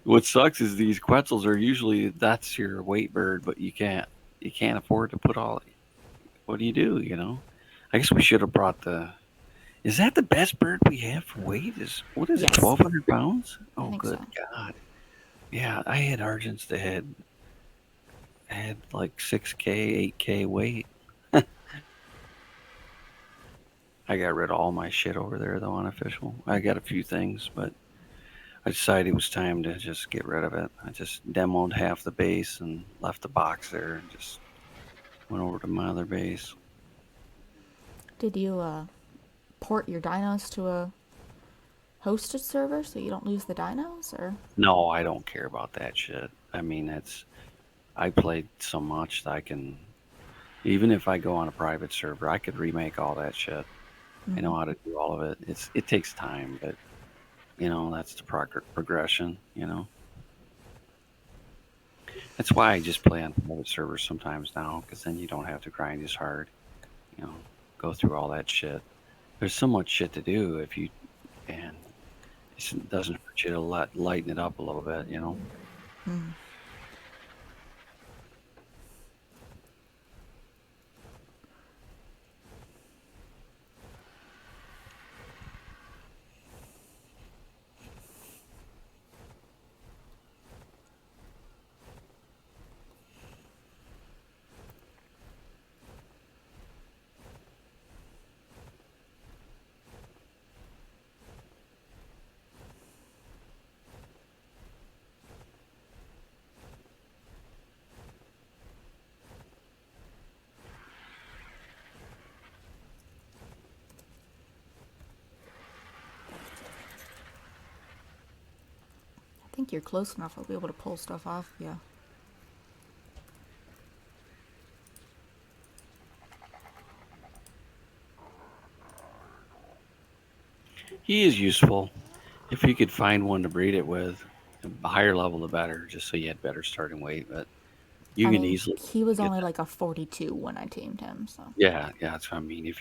S2: What sucks is these quetzals are usually that's your weight bird, but you can't afford to put all. What do? You know? I guess we should have brought the. Is that the best bird we have for weight? What is it?
S1: Yes.
S2: 1,200 pounds?
S1: I
S2: Oh,
S1: think
S2: good
S1: so.
S2: God! Yeah, I had argents that had like 6K, 8K weight. I got rid of all my shit over there, though, unofficial. I got a few things, but I decided it was time to just get rid of it. I just demoed half the base and left the box there and just went over to my other base.
S1: Did you port your dinos to a hosted server so you don't lose the dinos, or?
S2: No, I don't care about that shit. I mean, I played so much that I can, even if I go on a private server, I could remake all that shit. I know how to do all of it. It takes time, but that's the progression. That's why I just play on private servers sometimes now, because then you don't have to grind as hard. You know, go through all that shit. There's so much shit to do if you and it doesn't hurt you to lighten it up a little bit.
S1: I think you're close enough. I'll be able to pull stuff off. Yeah.
S2: He is useful. If you could find one to breed it with, the higher level the better, just so you had better starting weight. But you
S1: I
S2: can
S1: mean,
S2: easily
S1: he was
S2: get
S1: only
S2: that.
S1: like a 42 when I tamed him, so.
S2: Yeah, that's what I mean.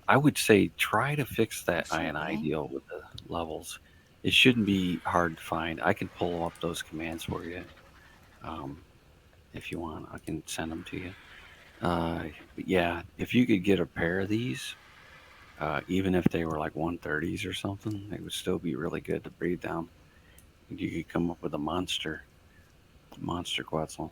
S2: I would say try to fix that
S1: Should
S2: INI
S1: be.
S2: deal with the levels. It shouldn't be hard to find. I can pull up those commands for you. Um, if you want, I can send them to you. But yeah, if you could get a pair of these, even if they were like 130s or something, they would still be really good to breed down. You could come up with a monster Quetzal.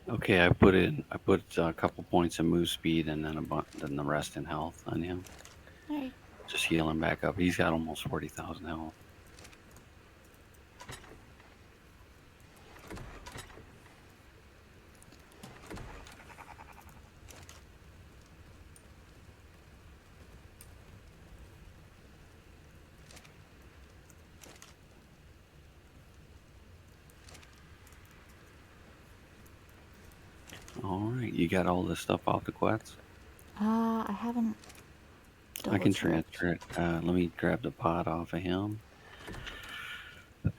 S2: Okay, I put a couple points of move speed and then the rest in health on him.
S1: Alright.
S2: Just heal him back up. He's got almost 40,000 health. All right, you got all this stuff off the quets?
S1: I haven't.
S2: I can
S1: double-checked.
S2: transfer it. Let me grab the pot off of him.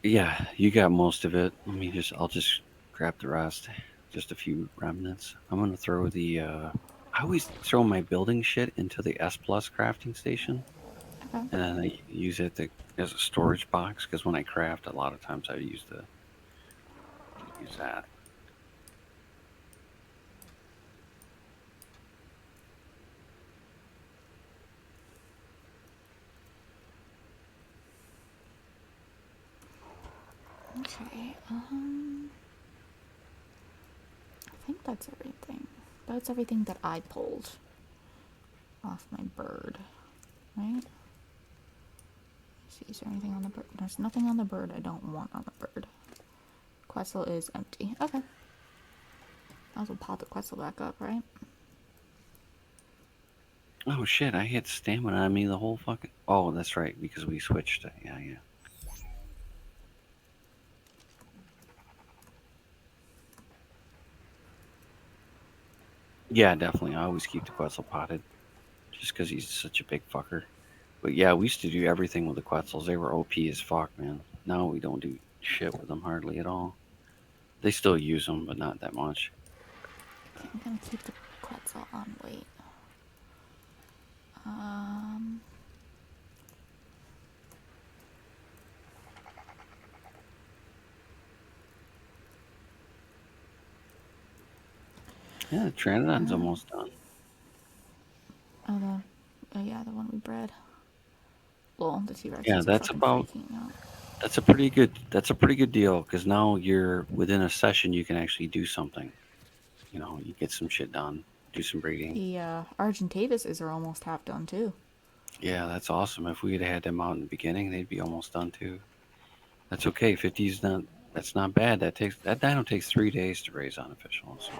S2: Yeah, you got most of it. I'll just grab the rest. just a few remnants. I'm gonna throw the. I always throw my building shit into the S plus crafting station,
S1: Okay.
S2: and then I use it as a storage box. Because when I craft, a lot of times I use that.
S1: Okay. I think that's everything. That's everything that I pulled off my bird, right? See, is there anything on the bird? There's nothing on the bird I don't want on the bird. Quetzal is empty. Okay. I also pop the Quetzal back up, right?
S2: Oh shit! I had stamina on me the whole fucking. Oh, that's right, because we switched. Yeah, yeah. Yeah, definitely. I always keep the Quetzal potted, just because he's such a big fucker. But yeah, we used to do everything with the Quetzals. They were OP as fuck, man. Now we don't do shit with them hardly at all. They still use them, but not that much.
S1: Okay, I'm gonna keep the Quetzal on wait. Um,
S2: Yeah, the Pteranodon's almost done.
S1: oh yeah, the one we bred. Lol, the T-Rexes
S2: Yeah,
S1: are fucking freaking out.
S2: that's a pretty good deal because now you're within a session you can actually do something. You get some shit done, do some breeding.
S1: The Argentavises are almost half done too.
S2: Yeah, that's awesome. If we had had them out in the beginning, they'd be almost done too. That's okay. 50's not. That's not bad. That dino takes 3 days to raise unofficial. So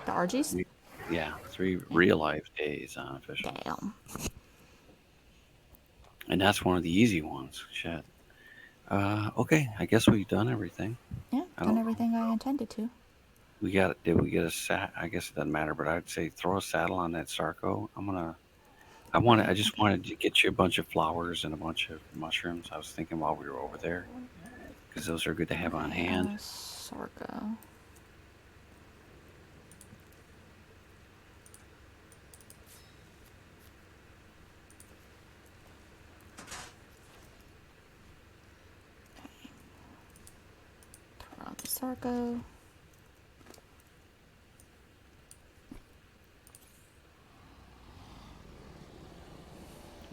S1: The Argies?
S2: we- yeah, three
S1: Yeah.
S2: real life days unofficial,
S1: Damn.
S2: and that's one of the easy ones. Shit. Okay, I guess we've done everything.
S1: Yeah,
S2: I
S1: done
S2: don't.
S1: everything I intended to.
S2: Did we get a sat? I guess it doesn't matter, but I'd say throw a saddle on that Sarco. I
S1: Right,
S2: just
S1: okay.
S2: wanted to get you a bunch of flowers and a bunch of mushrooms. I was thinking while we were over there, because those are good to have on
S1: Okay,
S2: hand.
S1: Sarco. Throw out the Sarco.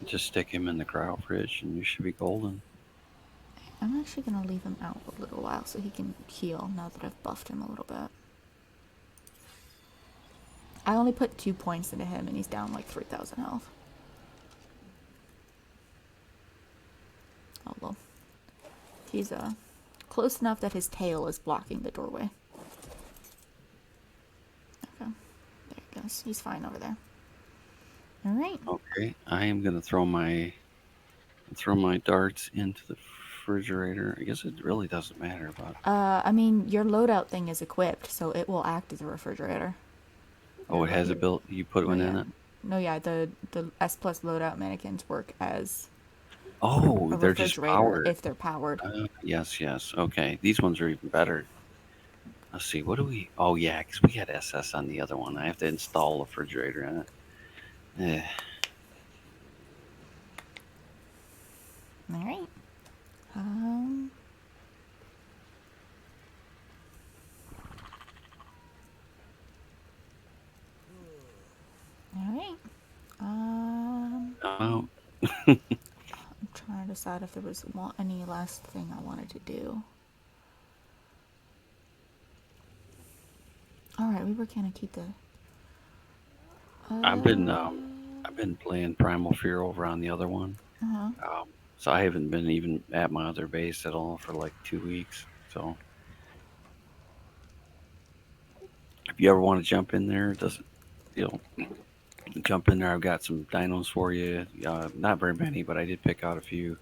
S2: Just stick him in the cryo fridge, and you should be golden.
S1: I'm actually gonna leave him out a little while so he can heal now that I've buffed him a little bit. I only put 2 points into him and he's down like 3,000 health. Oh well. He's close enough that his tail is blocking the doorway. Okay. There he goes. He's fine over there. Alright.
S2: Okay, I am gonna throw my darts into the refrigerator. I guess it really doesn't matter, but
S1: I mean, your loadout thing is equipped, so it will act as a refrigerator.
S2: oh, it has a built. You put one in
S1: yeah.
S2: it.
S1: No, yeah, the S plus loadout mannequins work as
S2: Oh,
S1: a
S2: they're just
S1: refrigerator
S2: powered.
S1: if they're powered.
S2: Yes, yes. Okay, these ones are even better. Let's see. What do we? Oh yeah, because we had SS on the other one. I have to install a refrigerator in it. Eh.
S1: Alright. Alright.
S2: Oh,
S1: I'm trying to decide if there was any last thing I wanted to do. Alright, we were gonna keep the...
S2: I've been playing Primal Fear over on the other one.
S1: Uh-huh.
S2: So I haven't been even at my other base at all for like 2 weeks. So if you ever want to jump in there, doesn't you know? Jump in there. I've got some dinos for you. Not very many, but I did pick out a few. You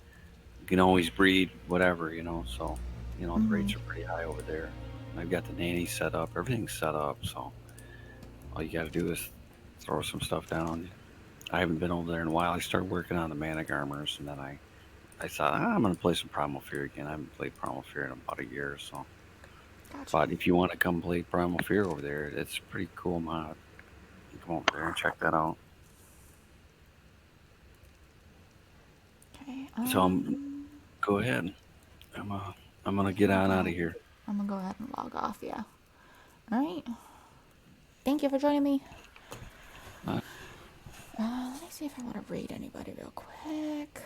S2: can always breed whatever, So the rates are pretty high over there. And I've got the nanny set up. Everything's set up. So all you got to do is throw some stuff down. I haven't been over there in a while. I started working on the manic armors, and then I thought I'm going to play some Primal Fear again. I haven't played Primal Fear in about a year or so.
S1: Gotcha.
S2: But if you want to come play Primal Fear over there, it's a pretty cool mod. You come over there and check that out.
S1: Okay.
S2: So go ahead. I'm gonna get on out of here.
S1: I'm gonna go ahead and log off. Yeah. All right. Thank you for joining me. Let me see if I want to raid anybody real quick.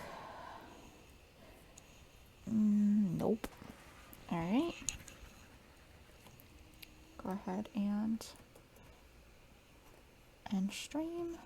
S1: Nope. All right. Go ahead and end stream.